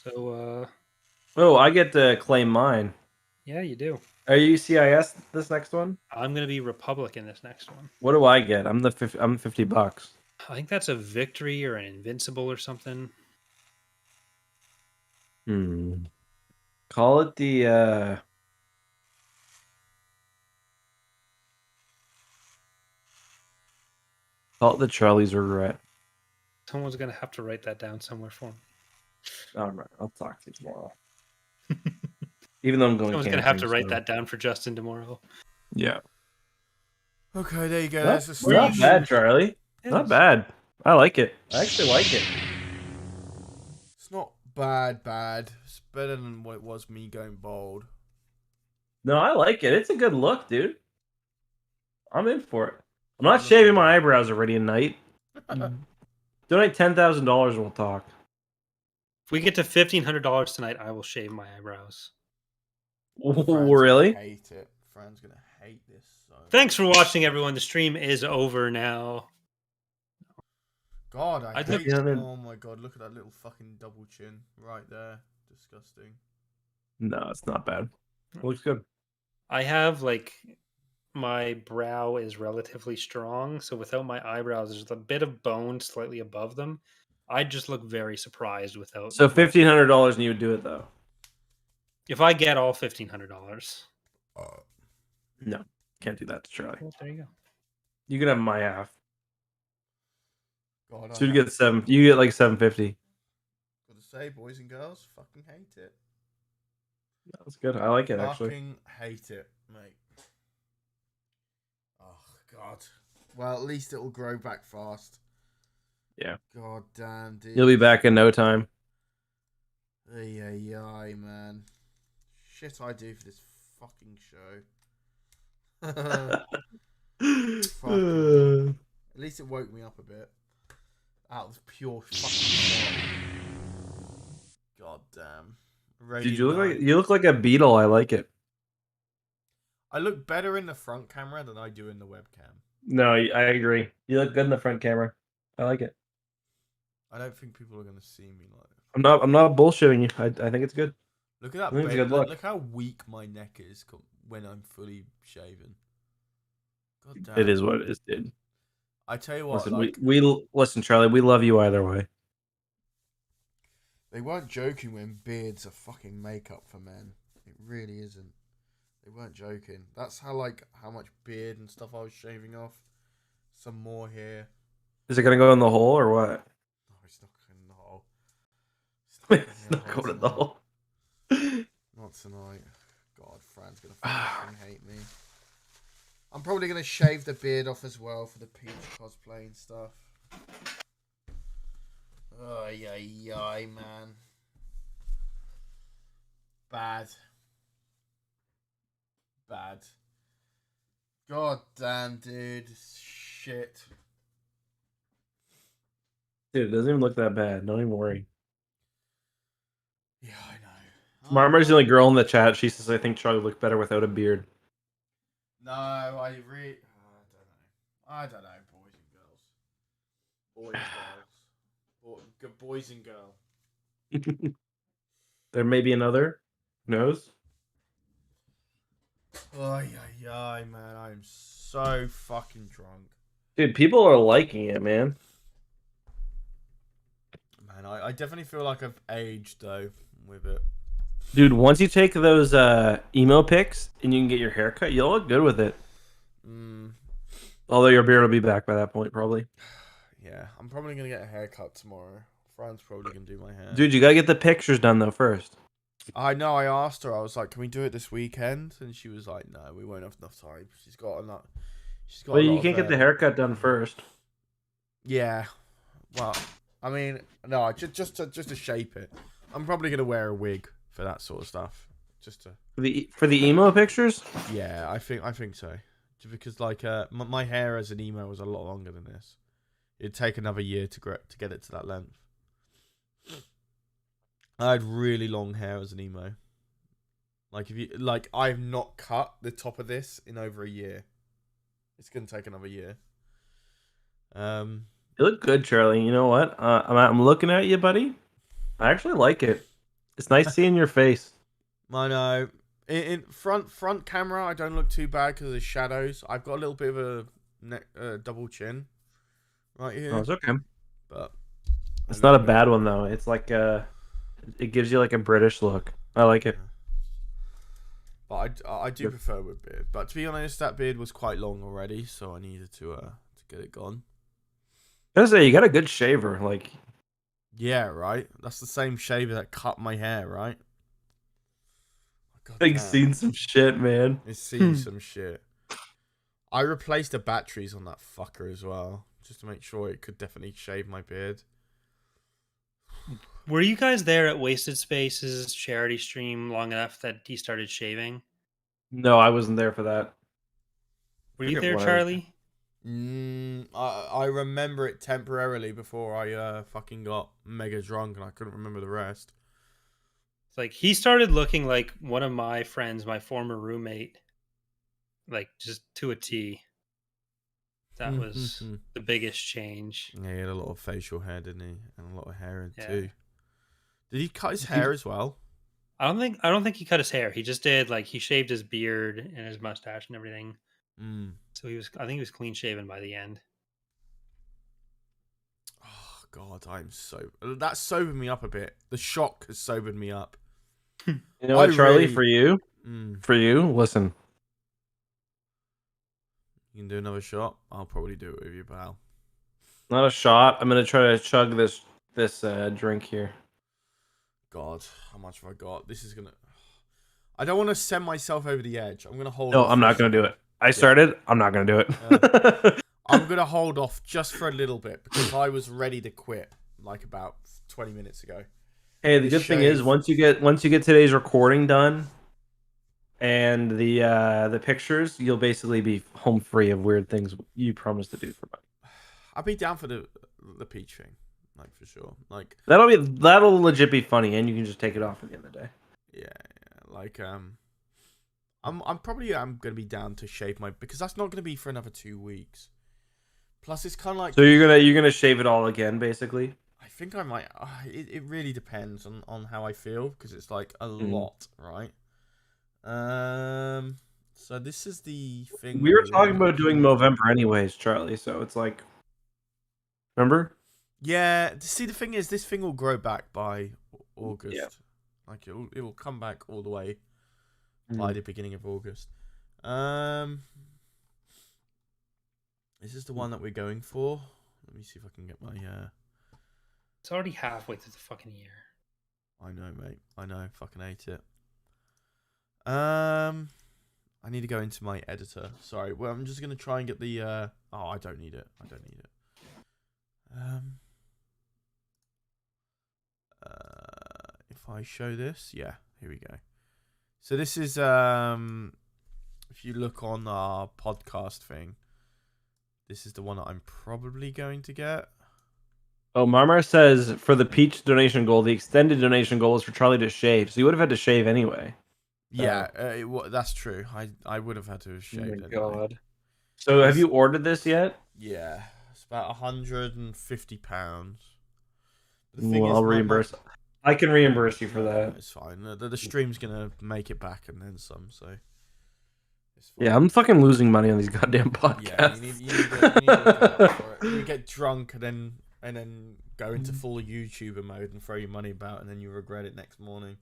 So, Oh, I get to claim mine. yeah, you do. Are you CIS this next one? I'm going to be Republic in this next one. What do I get? I'm $50. I think that's a victory or an invincible or something. Call it the Charlie's regret. Someone's going to have to write that down somewhere for me. All right, I'll talk to you tomorrow. Even though I'm going. Someone's going to have to write that down for Justin tomorrow. Yeah. Okay, there you go. Not, That's a start. not bad, Charlie. It Not is. bad. I like it. I actually like it. It's not bad. It's better than what it was me going bald. No, I like it. It's a good look, dude. I'm in for it. I'm not shaving my eyebrows already at night. Donate $10,000 and we'll talk. If we get to $1,500 tonight, I will shave my eyebrows. Fran's Really? gonna hate it. Fran's gonna hate this. So. Thanks for watching, everyone. The stream is over now. God, I look- hate. Oh my god, look at that little fucking double chin right there. Disgusting. No, it's not bad. It looks good. I have, like, my brow is relatively strong, so without my eyebrows, there's a bit of bone slightly above them. I just look very surprised without. So $1,500 and you would do it though? If I get all $1,500, No, can't do that to Charlie. well, there you go. You can have my half. God, So you get You get like $750. Gotta say, boys and girls, fucking hate it. That's good. I like it actually. Fucking hate it, mate. Oh god. Well, at least it'll grow back fast. Yeah. God damn, dude. You'll be back in no time. Ay, man. Shit I do for this fucking show. Fucking at least it woke me up a bit. Out of pure fucking shock. God damn. Dude, you look like a beetle. I like it. I look better in the front camera than I do in the webcam. No, I agree. You look good in the front camera. I like it. I don't think people are gonna see me like that. I'm not bullshitting you. I think it's good. Look at that. I think it's a good look. Look how weak my neck is when I'm fully shaven. God damn. It is what it is, dude. I tell you what. Listen, we listen, Charlie. We love you either way. They weren't joking when beards are fucking makeup for men. It really isn't. They weren't joking. That's how much beard and stuff I was shaving off. Some more here. Is it gonna go in the hole or what? No, it's not going in the hole. It's not going in the hole. Not tonight. God, Fran's gonna fucking hate me. I'm probably gonna shave the beard off as well for the Peach cosplay and stuff. Oh yeah, man. Bad. God damn, dude. Shit. Dude, it doesn't even look that bad. Don't even worry. Yeah, I know. Marmar's the only girl in the chat. She says, I think Charlie looked better without a beard. No, I don't know, boys and girls. Boys and girls. There may be another. Who knows? Oh, yeah, man. I am so fucking drunk. Dude, people are liking it, man. Man, I definitely feel like I've aged, though, with it. Dude, once you take those emo pics and you can get your hair cut, you'll look good with it. Although your beard will be back by that point, probably. Yeah, I'm probably going to get a haircut tomorrow. Fran's probably going to do my hair. Dude, you gotta get the pictures done, though, first. I know, I asked her. I was like, can we do it this weekend? And she was like, no, we won't have enough time. She's got Well, you can't get the haircut done first. Yeah. Well, I mean, no, just to shape it. I'm probably gonna wear a wig for that sort of stuff. Just to. For the emo pictures? Yeah, I think so. Just because like my hair as an emo was a lot longer than this. It'd take another year to get it to that length. I had really long hair as an emo. Like I've not cut the top of this in over a year. It's gonna take another year. You look good, Charlie. You know what? I'm looking at you, buddy. I actually like it. It's nice seeing your face. I know. In front camera, I don't look too bad because of the shadows. I've got a little bit of a double chin right here. Oh, it's okay. But it's not a bad one though. It's like it gives you like a British look. I like it. But I do prefer with beard. But to be honest, that beard was quite long already, so I needed to get it gone. I was gonna say you got a good shaver, like. Yeah, right. That's the same shaver that cut my hair, right? I've seen some shit, man. It's seen some shit. I replaced the batteries on that fucker as well, just to make sure it could definitely shave my beard. Were you guys there at Wasted Space's charity stream long enough that he started shaving? No, I wasn't there for that. Were you there, Charlie? I remember it temporarily before I fucking got mega drunk and I couldn't remember the rest. It's like he started looking like one of my friends, my former roommate, like just to a T. That was the biggest change. Yeah, he had a lot of facial hair, didn't he? And a lot of hair too. Did he cut his hair as well? I don't think he cut his hair. He just did like he shaved his beard and his mustache and everything. So I think he was clean shaven by the end. Oh God, that sobered me up a bit. The shock has sobered me up. You know what, Charlie? For you, listen. You can do another shot. I'll probably do it with you, pal. Not a shot. I'm gonna try to chug this drink here. God, how much have I got? This is gonna. I don't want to send myself over the edge. I'm gonna hold. No, I'm not gonna do it. I started. I'm not gonna do it. I'm gonna hold off just for a little bit because I was ready to quit like about 20 minutes ago. Hey, the good thing is once you get today's recording done and the pictures, you'll basically be home free of weird things you promised to do for money. I'll be down for the peach thing, like for sure. Like that'll legit be funny, and you can just take it off at the end of the day. Yeah, like I'm probably gonna be down to shave because that's not gonna be for another 2 weeks. Plus, it's kind of like. So you're gonna shave it all again, basically. I think I might. It really depends on how I feel because it's like a lot, right? So this is the thing. We were talking about doing November anyways, Charlie. So it's like, remember? Yeah. See, the thing is, this thing will grow back by August. Yeah. Like it will come back all the way by the beginning of August. Is this the one that we're going for? Let me see if I can get my. It's already halfway through the fucking year. I know, mate. I know. Fucking hate it. I need to go into my editor. Sorry. Well, I'm just gonna try and get the. Oh, I don't need it. I don't need it. If I show this, yeah, here we go. So this is if you look on our podcast thing, this is the one that I'm probably going to get. Oh, Marmar says for the peach donation goal, the extended donation goal is for Charlie to shave. So you would have had to shave anyway. Yeah, that's true. I would have had to have shaved. Oh my anyway. God. So have you ordered this yet? Yeah, it's about £150. I'll reimburse. I can reimburse you for that. It's fine. The stream's gonna make it back and then some. So. Yeah, I'm fucking losing money on these goddamn podcasts. Yeah, you need to look out for it. You get drunk and then go into full YouTuber mode and throw your money about, and then you regret it next morning.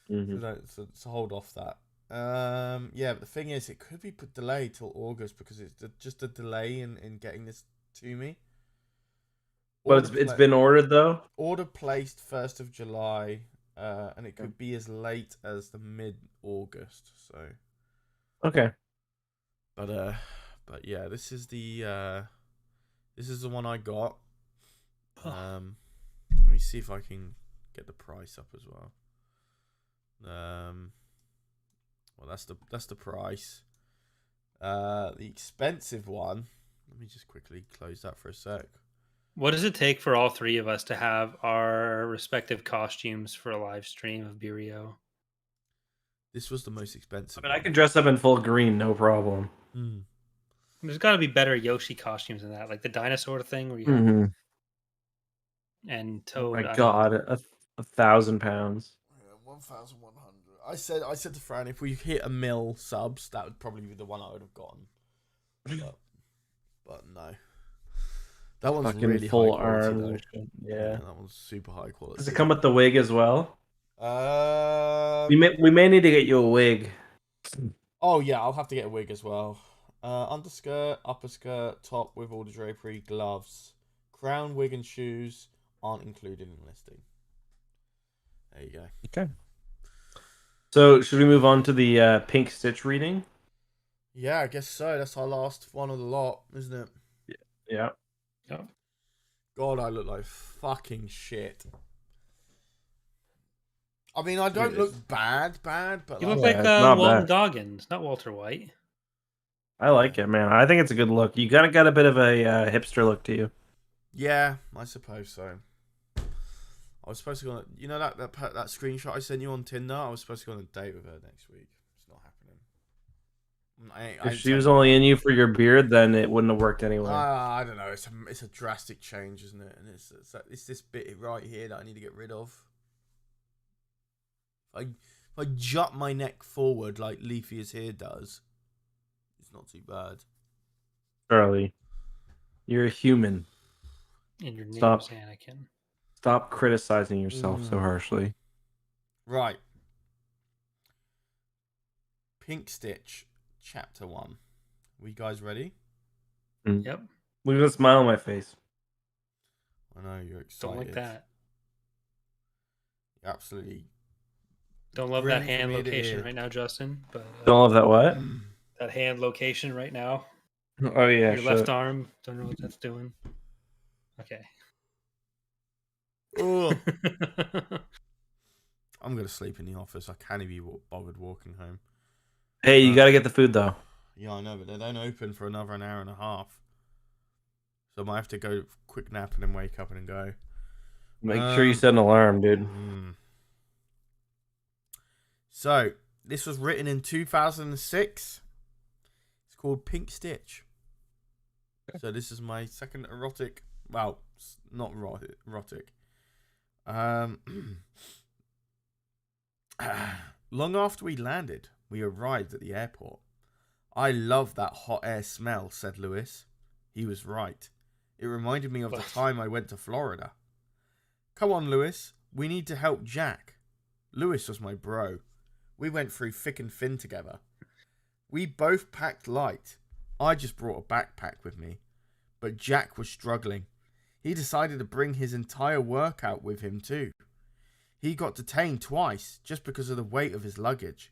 So hold off that. Yeah, but the thing is, it could be delayed till August because it's just a delay in getting this to me. But it's been ordered though. Order placed 1st of July, and it could be as late as the mid-August. So. Okay. But yeah, this is the one I got. Let me see if I can get the price up as well. Well, that's the price. The expensive one. Let me just quickly close that for a sec. What does it take for all three of us to have our respective costumes for a live stream of Birio? This was the most expensive. I mean, I can dress up in full green, no problem. There's got to be better Yoshi costumes than that, like the dinosaur thing where you have and Toad. Oh my God, 1,000 pounds. 1,100. I said to Fran, if we hit 1 mil subs, that would probably be the one I would have gotten. But no. That one's Fucking really full high quality, arm. though. Yeah. That one's super high quality. Does it come with the wig as well? We We may need to get you a wig. Oh yeah, I'll have to get a wig as well. Underskirt, upper skirt, top with all the drapery, gloves, crown, wig, and shoes aren't included in the listing. There you go. Okay. So should we move on to the Pink Stitch reading? Yeah, I guess so. That's our last one of the lot, isn't it? Yeah. God, I look like fucking shit. I mean, I don't look bad, but You look like, like not Walton bad. Goggins, not Walter White. I like it, man. I think it's a good look. You kind of got a bit of a hipster look to you. yeah, I suppose so. I was supposed to go on, you know that screenshot I sent you on Tinder? I was supposed to go on a date with her next week. It's not happening. If she was only in you for your beard, then it wouldn't have worked anyway. I don't know. It's a drastic change, isn't it? And it's this bit right here that I need to get rid of. If I jut my neck forward like Leafy's hair does, it's not too bad. Charlie, you're a human. And your name's Stop. Anakin. Stop criticizing yourself so harshly. Right. Pink Stitch, Chapter 1. We guys ready? Yep. Look at the smile on my face. I know you're excited. Don't like that. You're absolutely. Don't love that Grinning hand from ear to location ear. right now, Justin. But Don't love that what? that hand location right now. Oh yeah, Your left arm. Don't know what that's doing. Okay. Ugh. I'm gonna sleep in the office. I can't even be bothered walking home. Hey, you gotta get the food though. Yeah, I know, but they don't open for another 1.5 hours. So I might have to go quick nap and then wake up and go. Make sure you set an alarm, dude. So this was written in 2006. It's called Pink Stitch. So this is my second erotic. Well, not erotic. Long after we landed, we arrived at the airport. I love that hot air smell, said Lewis. He was right. It reminded me of the time I went to Florida. Come on, Lewis. We need to help Jack. Lewis was my bro. We went through thick and thin together. We both packed light. I just brought a backpack with me. But Jack was struggling. He decided to bring his entire workout with him too. He got detained twice just because of the weight of his luggage.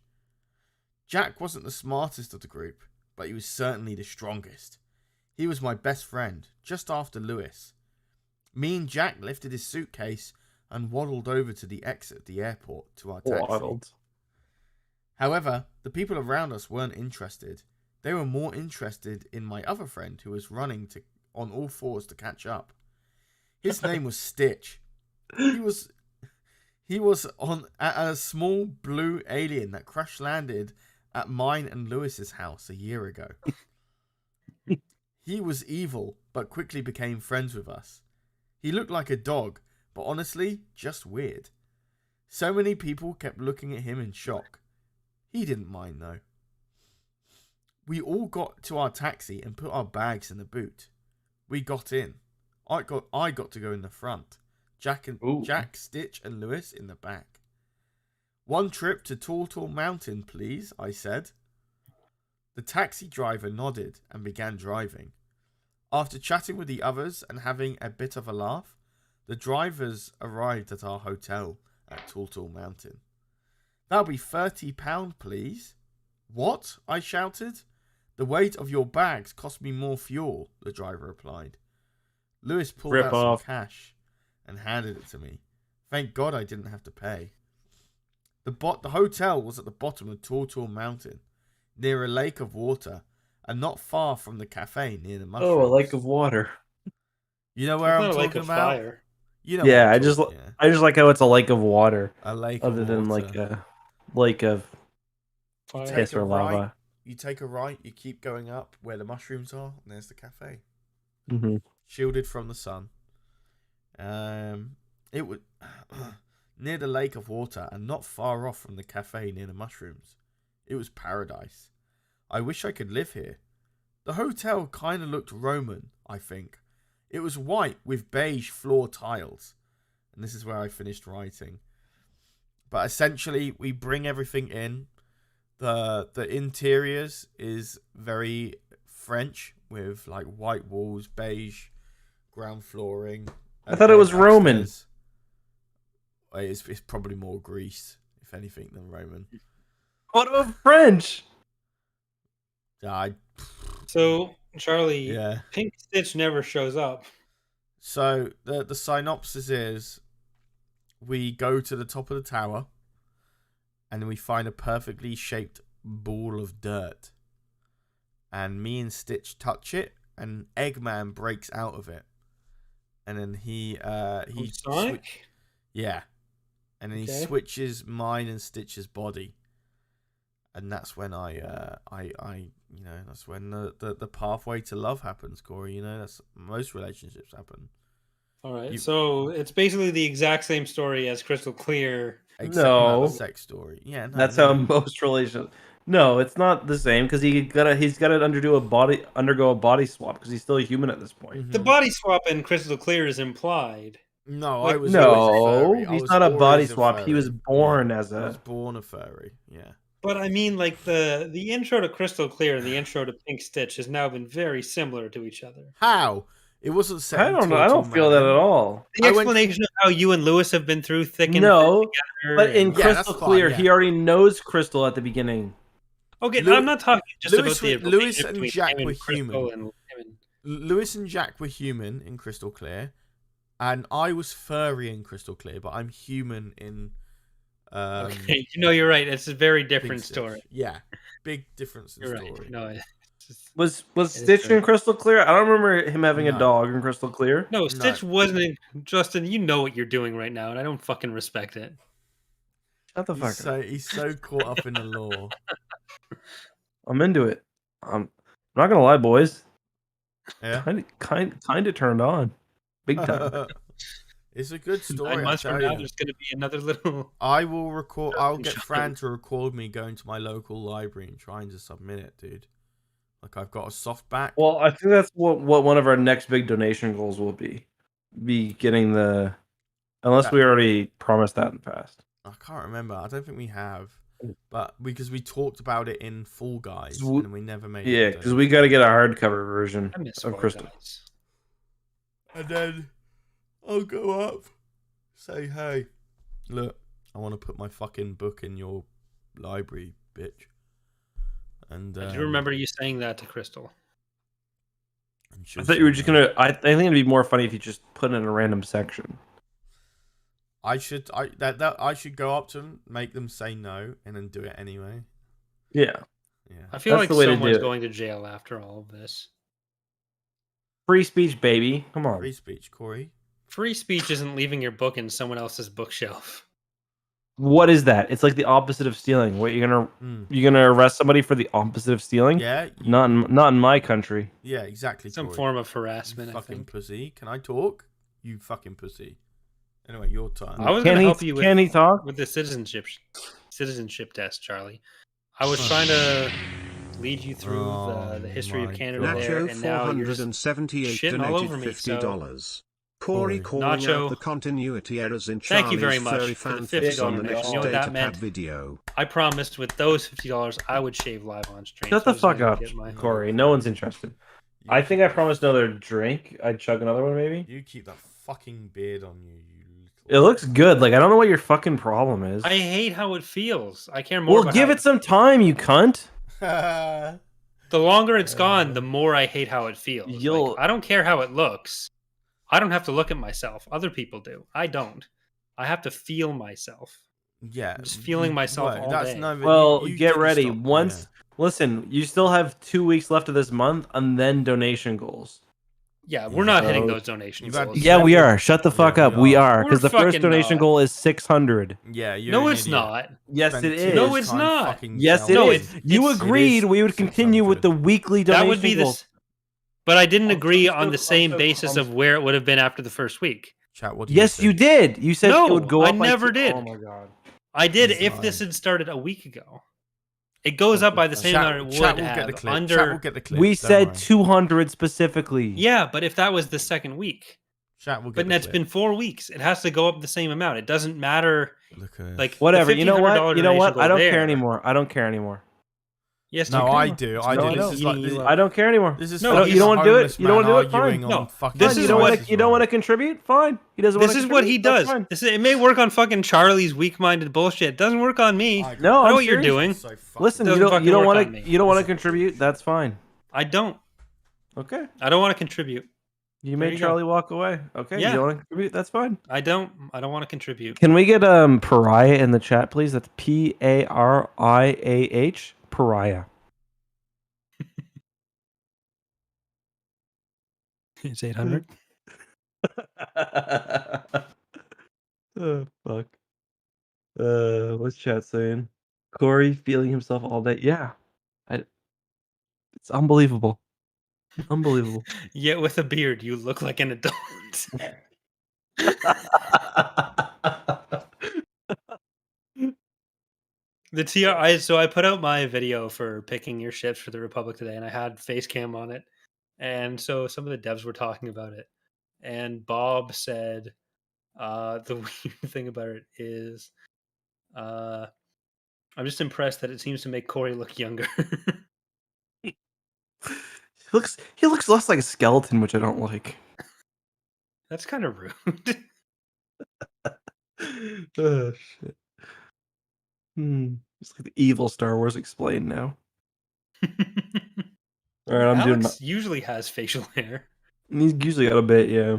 Jack wasn't the smartest of the group, but he was certainly the strongest. He was my best friend, just after Lewis. Me and Jack lifted his suitcase and waddled over to the exit of the airport to our taxi. However, the people around us weren't interested. They were more interested in my other friend who was running on all fours to catch up. His name was Stitch. He was on a small blue alien that crash landed at mine and Lewis's house a year ago. He was evil, but quickly became friends with us. He looked like a dog, but honestly, just weird. So many people kept looking at him in shock. He didn't mind though. We all got to our taxi and put our bags in the boot. We got in. I got to go in the front. Jack, Stitch, and Lewis in the back. One trip to Tall Mountain, please, I said. The taxi driver nodded and began driving. After chatting with the others and having a bit of a laugh, the drivers arrived at our hotel at Tall Mountain. That'll be £30, please. What? I shouted. The weight of your bags cost me more fuel, the driver replied. Lewis pulled Rip out off. some cash and handed it to me. Thank God I didn't have to pay. The hotel was at the bottom of Tall Mountain, near a lake of water, and not far from the cafe near the mushrooms. Oh, a lake of water. You know where It's I'm not a lake talking of about? fire. You know. Yeah, what I I'm just talking- yeah. I just like how it's a lake of water, A lake other of than water. like a lake of Fire. piss Take a or right. lava. You take a right. You keep going up where the mushrooms are, and there's the cafe, Mm-hmm. shielded from the sun. It would near the lake of water, and not far off from the cafe near the mushrooms. It was paradise. I wish I could live here. The hotel kind of looked Roman, I think. It was white with beige floor tiles. And this is where I finished writing. But essentially, we bring everything in. The interiors is very French with like white walls, beige ground flooring. I thought it was Roman. Upstairs. It's probably more Greece, if anything, than Roman. What about French? So, Charlie, Yeah. Pink Stitch never shows up. So the synopsis is we go to the top of the tower and we find a perfectly shaped ball of dirt. And me and Stitch touch it and Eggman breaks out of it. And then he Sonic? yeah. And then he Okay. switches mine and Stitch's body. And that's when that's when the pathway to love happens, Corey. You know, that's most relationships happen. All right. So it's basically the exact same story as Crystal Clear. Except No. not the sex story. Yeah, no, That's no. how most relations. No, it's not the same because he's got to undergo a body swap because he's still a human at this point. The body swap in Crystal Clear is implied. No, Like, I was No, always a furry. I he's was not a body always swap. He was furry. born Yeah, as I a. was born a furry. Yeah. But I mean, like the intro to Crystal Clear and the intro to Pink Stitch has now been very similar to each other. How? It wasn't set. I don't know. I don't feel that at all. The explanation of how you and Lewis have been through thick and No, thin together. but in and- Crystal Clear, he already knows Crystal at the beginning. Okay, I'm not talking just Lewis about the and- Lewis relationship and between Jack him were and Crystal human. and him Lewis and Jack were human in Crystal Clear, and I was furry in Crystal Clear, but I'm human in. Okay, you're right. It's a very different Stitch. story. Yeah, big difference in You're story. right. No, Was Stitch in Crystal Clear? I don't remember him having a No. dog in Crystal Clear. no, Stitch wasn't. Justin, you know what you're doing right now, and I don't fucking respect it. Shut the fuck up. He's so caught up in the lore. I'm into it. I'm not gonna lie, boys. Yeah. Kind of turned on, big time. It's a good story. 9 I months from tell now, you. there's going to be another little. I will record. I'll get Shut Fran up. to record me going to my local library and trying to submit it, dude. Like I've got a softback. Well, I think that's what one of our next big donation goals will be getting the. Unless we already promised that in the past. I can't remember. I don't think we have, but because we talked about it in Fall Guys So we- and we never made. Yeah, it. because we got to get a hardcover version I miss of Fall Crystal. Guys. And then I'll go up, say, hey, look, I want to put my fucking book in your library, bitch. And I do remember you saying that to Crystal. and I she'll thought you were say just no. gonna. I think it'd be more funny if you just put it in a random section. I should go up to them, make them say no, and then do it anyway. Yeah. Yeah. I feel That's like the way to do someone's it. going to jail after all of this. Free speech, baby. Come on. Free speech, Corey. Free speech isn't leaving your book in someone else's bookshelf. What is that? It's like the opposite of stealing. What you're gonna arrest somebody for the opposite of stealing? Yeah. Not in my country. Yeah, exactly. Some Corey. form of You harassment, I fucking think. pussy. Can I talk? You fucking pussy. Anyway, your turn. I was Can going to he- help you can he talk? with the citizenship test, Charlie. I was trying to lead you through the history of my Canada there, Nacho and now you're just $478 shitting all over donated me. So $50. Corey calling Nacho, out the continuity errors in thank you very Charlie's much furry for the fan $50 fits on the donation. next You know what that datapad meant? video. I promised with those $50 I would shave live on stream. Shut so I the was fuck gonna up, get my- Corey. No one's interested. I think I promised another drink. I'd chug another one, maybe. You keep that fucking beard on you, you It looks good. Like I don't know what your fucking problem is. I hate how it feels. I care more Well, about give how it some time, you cunt. little. The longer it's gone, the more I hate how it feels. You'll- Like, I don't care how it looks. I don't have to look at myself. Other people do. I don't. I have to feel myself. Yeah, I'm just feeling myself all day. Well, you get did ready. stop- Once, listen, you still have 2 weeks left of this month, and then donation goals. Yeah, we're not hitting So- those donation You've had- goals. Yeah, we are. Shut the fuck Yeah, up. we We are. are, because We're the first fucking donation not. goal is 600. Yeah, you're No, an it's idiot. not. Yes, Spent it 2 is. No, weeks it's time not. fucking Yes, it No, selling. is. You it's- agreed we would continue with 600. the weekly donation That would be goals. this. But I didn't I'm agree so- on the I'm same so- basis I'm of where it would have been after the first week. Chat, what do Yes, you you did. You said No, it would go I up. by never two- did. Oh my god. I did He's if this lying. had started a week ago. It goes up by the same amount it would Chat will have get the clip. under. Chat will get the clip. We don't said worry. 200 specifically. Yeah, but if that was the second week, Chat will get but the that's clip. been 4 weeks, it has to go up the same amount. It doesn't matter. Look at Like this. Whatever. the You know $1,500 what? You know what? donation I don't goal care there- anymore. I don't care anymore. Yes, No, you I can. do. No, I I do. don't. This is like this, I don't care anymore. this is No, fucking you don't wanna do it? homeless You don't man wanna do it? Fine. arguing No, on fucking this Fine, is you don't what- want to. You don't want to contribute. Fine. He doesn't. This wanna is what he contribute, does. that's fine. This is, it may work on fucking Charlie's weak-minded bullshit. It doesn't work on me. I- I No, know I'm what you're serious. doing. So fucking- Listen, you Doesn't don't. fucking You don't work want on me. to. You don't want to contribute. That's fine. I don't. Okay. I don't want to contribute. You There made you go. Charlie walk away. Okay. Yeah. You don't want to contribute. That's fine. I don't want to contribute. Can we get pariah in the chat, please? That's PARIAH. Pariah. It's 800. Oh fuck. What's chat saying? Corey feeling himself all day. Yeah. It's unbelievable. Unbelievable. Yet with a beard, you look like an adult. The TR, so I put out my video for picking your ships for the Republic today, and I had face cam on it, and so some of the devs were talking about it, and Bob said, the weird thing about it is, I'm just impressed that it seems to make Corey look younger. He looks less like a skeleton, which I don't like. That's kind of rude. Oh shit. It's like the evil Star Wars explained now. All right, I'm doing. Alex usually has facial hair. He's usually got a bit, yeah.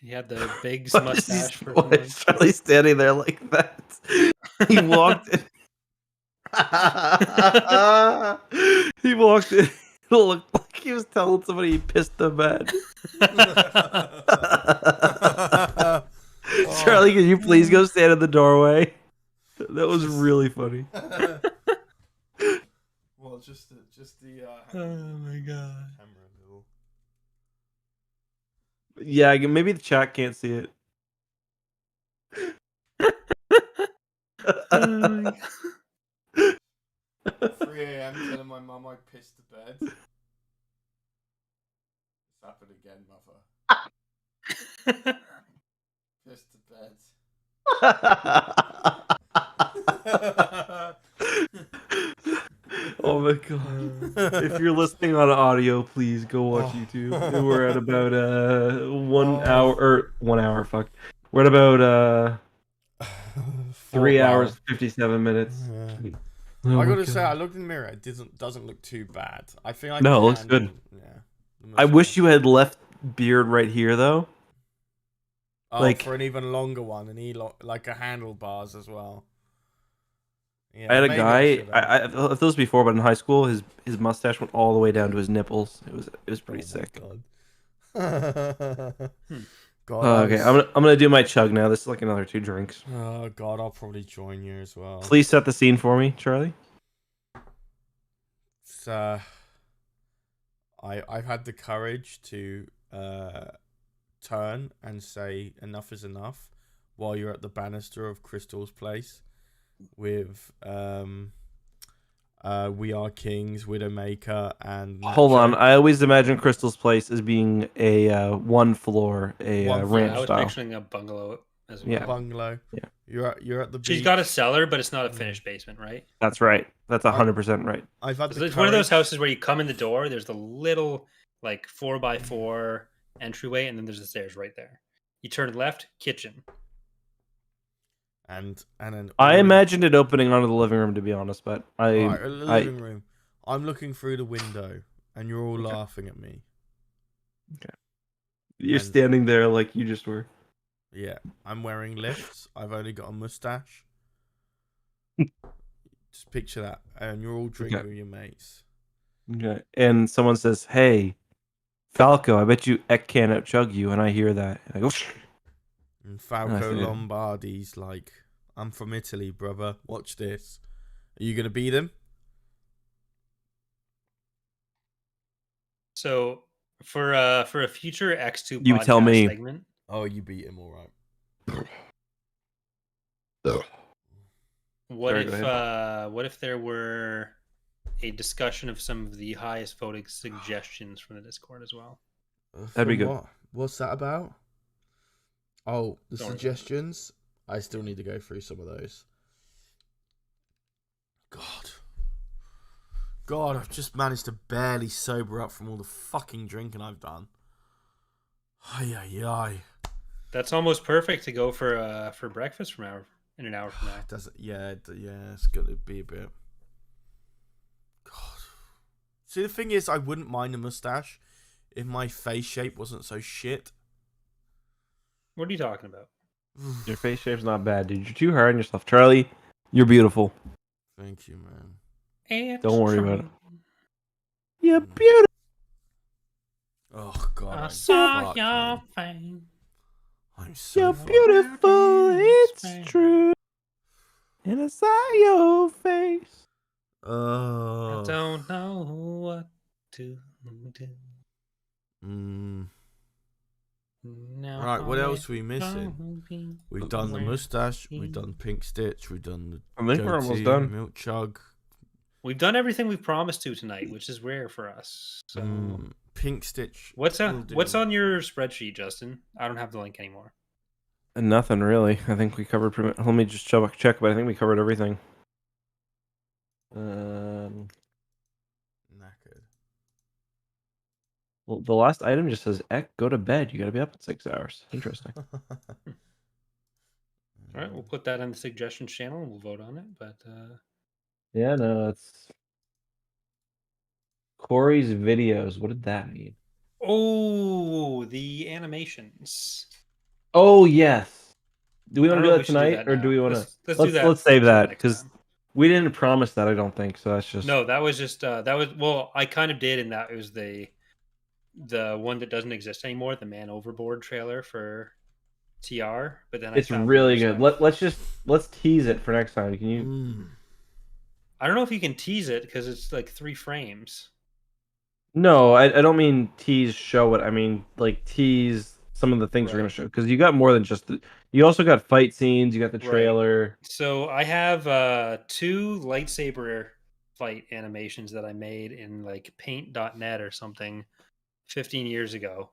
He had the big Why is he- mustache. For why is Charlie standing there like that? He walked in. He walked in. It looked like he was telling somebody he pissed the bed. Charlie, can you please go stand in the doorway? That was really funny. Well, just the Oh my god. camera little. Yeah, maybe the chat can't see it. Oh my God. 3 a.m. telling my mum I pissed the bed. It's happened again, mother. Pissed the bed. Oh my god. If you're listening on audio, please go watch YouTube. We're at about 1 hour or 1 hour, fuck. We're at about 3 hours 57 minutes. Yeah. Oh I my gotta say, God. I looked in the mirror. It doesn't look too bad. I think I No, it can looks good. handle- Yeah. the I wish mustache. you had left beard right here though. Oh, like- for an even longer one, and like a handlebars as well. Yeah, I had a maybe guy. should have. I've told this before, but in high school, his mustache went all the way down to his nipples. It was pretty Oh my sick. God. God, Oh, okay, I'm gonna do my chug now. This is like another 2 drinks. Oh God, I'll probably join you as well. Please set the scene for me, Charlie. It's, I've had the courage to turn and say enough is enough while you're at the banister of Crystal's place with We Are Kings, Widowmaker, and Hold Nacho. on, I always imagine Crystal's place as being a one floor, a One floor. I ranch was style. picturing a bungalow as well. Yeah. Bungalow. Yeah. You're at the beach. She's got a cellar, but it's not a finished basement, right? That's right. That's 100% right. I've had the It's one of those courage- houses where you come in the door, there's the little like 4x4 entryway, and then there's the stairs right there. You turn left, kitchen. and then I imagined it opening onto the living room, to be honest, but Alright, a living room. I'm looking through the window, and you're all laughing at me. Okay. You're And- standing there like you just were. Yeah, I'm wearing lifts. I've only got a mustache. Just picture that, and you're all drinking Okay. with your mates. Okay. And someone says, "Hey, Falco, I bet you Eck can't outchug you," and I hear that. And I go, And Falco see. Lombardi's like, "I'm from Italy, brother. Watch this. Are you gonna beat him?" So for a future EcksToo You podcast tell me. segment, Oh, you beat him, all right. what Sorry, go if what if there were a discussion of some of the highest voting suggestions from the Discord as well? That'd be From good. What? What's that about? Oh, the Don't worry about it. suggestions. I still need to go through some of those. God, I've just managed to barely sober up from all the fucking drinking I've done. Ay, ay, ay. That's almost perfect to go for breakfast in an hour from now. Doesn't? Yeah, it's gonna be a bit. God. See, the thing is, I wouldn't mind a mustache if my face shape wasn't so shit. What are you talking about? Your face shape's not bad, dude. You're too hard on yourself. Charlie, you're beautiful. Thank you, man. Don't worry about it. Mm. You're beautiful. Oh God, I I'm saw fucked, your man. face. I'm so You're fucked. beautiful. It's true. And I saw your face. I Oh. don't know what to do. Mm. Now Right, what I'm else are we missing? We've done the mustache. We've done pink stitch. We've done the I think we're almost goatee, done. milk chug. We've done everything we've promised to tonight, which is rare for us. So Pink stitch. what's will do. on your spreadsheet, Justin? I don't have the link anymore. Nothing really. I think we covered pretty much. Let me just check, but I think we covered everything. Knackered. Well, the last item just says, "Eck, go to bed. You got to be up in 6 hours." Interesting. All right, we'll put that on the suggestions channel and we'll vote on it. But Yeah, no, it's Corey's videos. What did that mean? oh, the animations. Oh yes. Do we I want don't to know do if that we should do tonight, that or now. do we want to? Let's do that. Let's save that next because time. we didn't promise that. I don't think so. That's just No, that was just well, I kind of did, and that was the one that doesn't exist anymore, the Man Overboard trailer for TR. But then It's I found really other good. stuff. Let's tease it for next time. Can you? Mm. I don't know if you can tease it because it's like 3 frames. No, I don't mean tease. Show it. I mean like tease some of the things we're gonna Right. show because you got more than just the. You also got fight scenes. You got the Right. trailer. So I have 2 lightsaber fight animations that I made in like paint.net or something 15 years ago.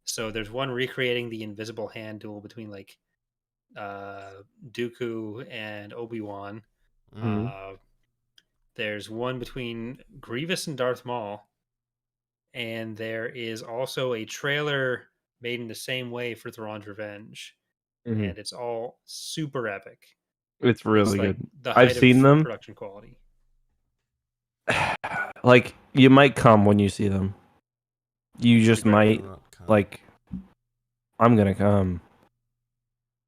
So there's one recreating the invisible hand duel between like Dooku and Obi-Wan. There's one between Grievous and Darth Maul. And there is also a trailer made in the same way for Thrawn's Revenge. Mhm. And it's all super epic. It's really like good. the I've height seen of them. production quality. Like you might come when you see them. You just You're might. not kind. Like, I'm gonna come.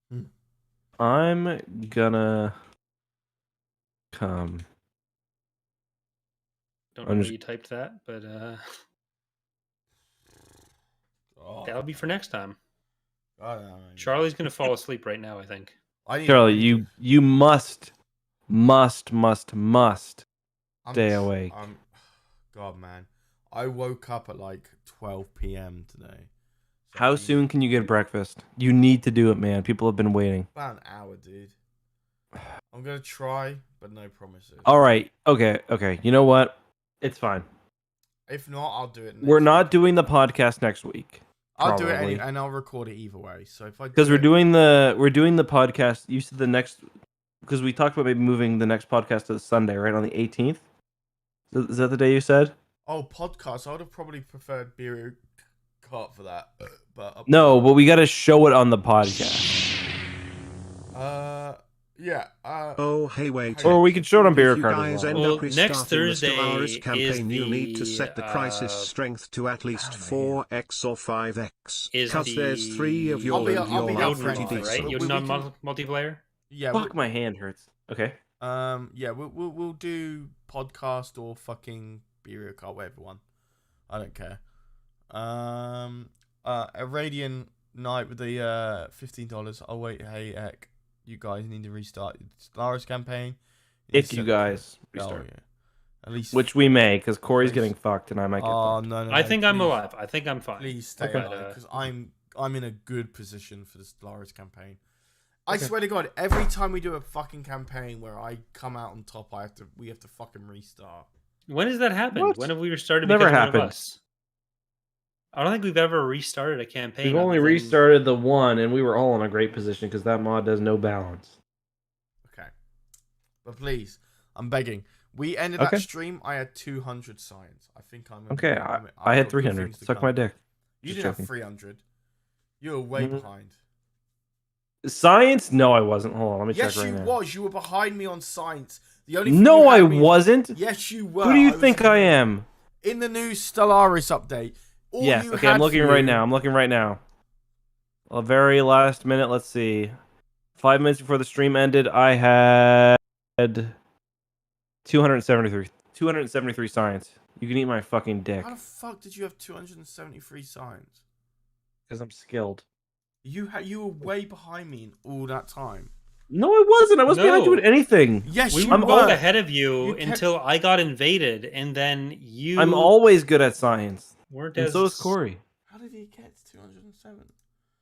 Hmm. I'm gonna come. Don't I'm know where just- you typed that, but Oh, that'll be for next time. I don't know. Charlie's gonna fall asleep right now, I think. I need- Charlie, I need you must I'm stay tr- awake. God, man. I woke up at like 12 p.m. today. So How I need- soon can you get breakfast? You need to do it, man. People have been waiting. About an hour, dude. I'm gonna try, but no promises. All right. Okay. You know what? It's fine. If not, I'll do it. We're next not week. doing the podcast next week. I'll do it probably. and I'll record it either way. So if I Because do we're it- doing the podcast. You said the next, because we talked about maybe moving the next podcast to Sunday, right on the 18th. Is that the day you said? podcast, I would have probably preferred beer cart for that. But No, but we got to show it on the podcast. Yeah. Oh, hey, wait. Or we could show it on Beer If you Card guys as well. end Well, up next restarting the Thursday Stellaris campaign, you need to is set the crisis the, strength to at least 4x or 5x. is Because there's 3 of I'll your be- and I'll be you're up pretty front, right? decent. You We non can- multiplayer. Yeah. Fuck, my hand hurts. Okay. Yeah. We'll do podcast or fucking Beer Card, whatever one. I don't care. Iranian night with the $15. Oh wait, hey Eck, you guys need to restart the Stellaris campaign. If you guys Oh, restart. yeah. At least. Which we may, because Corey's Please. getting fucked and I might get Oh fucked. no, I think I'm please. alive. I think I'm fine. Please stay Okay. alive because I'm in a good position for the Stellaris campaign. I Okay. swear to God, every time we do a fucking campaign where I come out on top, we have to fucking restart. When has that happened? What? When have we restarted? Never because of one of happened. us? I don't think we've ever restarted a campaign. We've only other than- restarted the one, and we were all in a great position because that mod does no balance. Okay, but please, I'm begging. We ended Okay. that stream. I had 200 signs. I think I'm Okay, I'm- I I've had got good 300. things to Suck come. my dick. You Just didn't joking. have 300. You were way Mhm. behind. Science? No, I wasn't. Hold on, let me Yes, check right you now. was. You were behind me on science. The only thing No, you I had me- wasn't. Yes, you were. Who do you was think I am? in the new Stellaris update? All Yes. you Okay, I'm had looking for right you- now. I'm looking right now. A very last minute. Let's see. 5 minutes before the stream ended, I had 273 science. You can eat my fucking dick. How the fuck did you have 273 signs? Because I'm skilled. You were way behind me in all that time. No, I wasn't. I wasn't behind you No. with anything. Yes, We you were were. both ahead of you, You kept- until I got invaded, and then you. I'm always good at science. weren't And as so is Corey. How did he get to 207?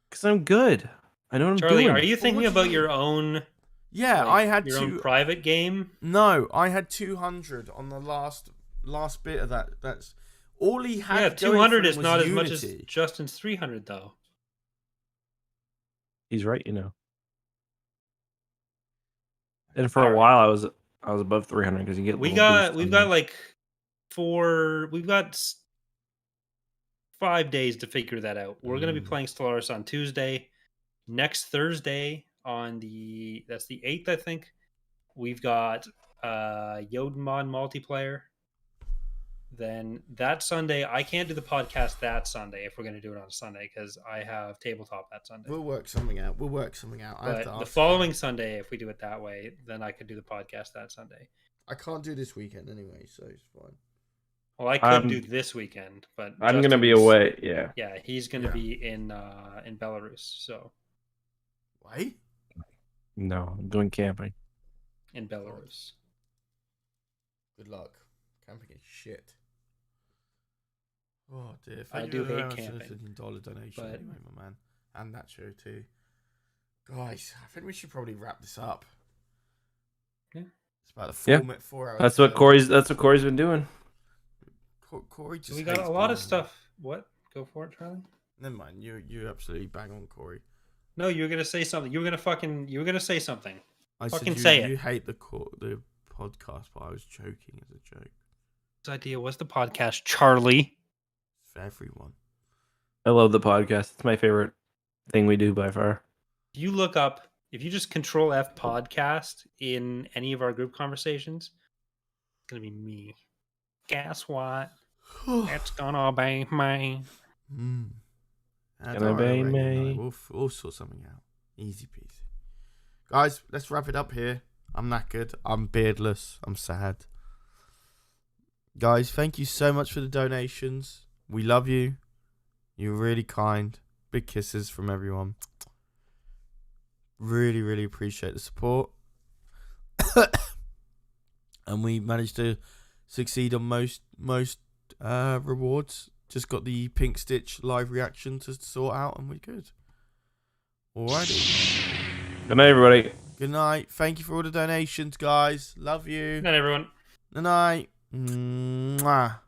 Because I'm good. I know what I'm Charlie, doing. are you thinking what do you about mean? your own? Yeah, like, I had your own two. private game. No, I had 200 on the last bit of that. That's all he had. Yeah, going 200 for him is was not as much as Unity. Justin's 300, though. He's right, you know. And for a while, I was above 300 because you get. We've little boosts got on them. like 5 days to figure that out. We're gonna be playing Stellaris on Tuesday. Next Thursday on that's the 8th, I think. We've got Yodmon multiplayer. Then that Sunday, I can't do the podcast that Sunday if we're gonna do it on a Sunday because I have tabletop that Sunday. We'll work something out. I have But to the ask- following Sunday, if we do it that way, then I could do the podcast that Sunday. I can't do this weekend anyway, so it's fine. Well, I could I'm- do this weekend, but I'm gonna be Justin's- away. Yeah. Yeah, he's gonna Yeah. be in Belarus, so Wait. No, I'm doing camping. in Belarus. Good luck. Camping is shit. Oh dear. I Thank do you very hate much for the camping, $15 donation but- anyway, my man. And that show too. Guys, I think we should probably wrap this up. Yeah. It's about a Yeah. 4 hour. That's what Corey's been doing. Corey just We got hates a lot of being- stuff. What? Go for it, Charlie. Never mind. You absolutely bang on Corey. No, you were gonna say something. You were gonna say something. I Fucking said say you it. hate the podcast, but I was joking as a joke. Whose idea was the podcast, Charlie? It's for everyone. I love the podcast. It's my favorite thing we do by far. If you look up, if you just Control F podcast in any of our group conversations, it's gonna be me. Guess what? It's gonna be me. That's Gonna all be right, me. We'll sort something out. Easy peasy. Guys, let's wrap it up here. I'm knackered. I'm beardless. I'm sad. Guys, thank you so much for the donations. We love you. You're really kind. Big kisses from everyone. Really, really appreciate the support. And we managed to succeed on most rewards. Just got the Pink Stitch live reaction to sort out, and we're good. Alrighty. Good night, everybody. Good night. Thank you for all the donations, guys. Love you. Good night, everyone. Good night. Mwah.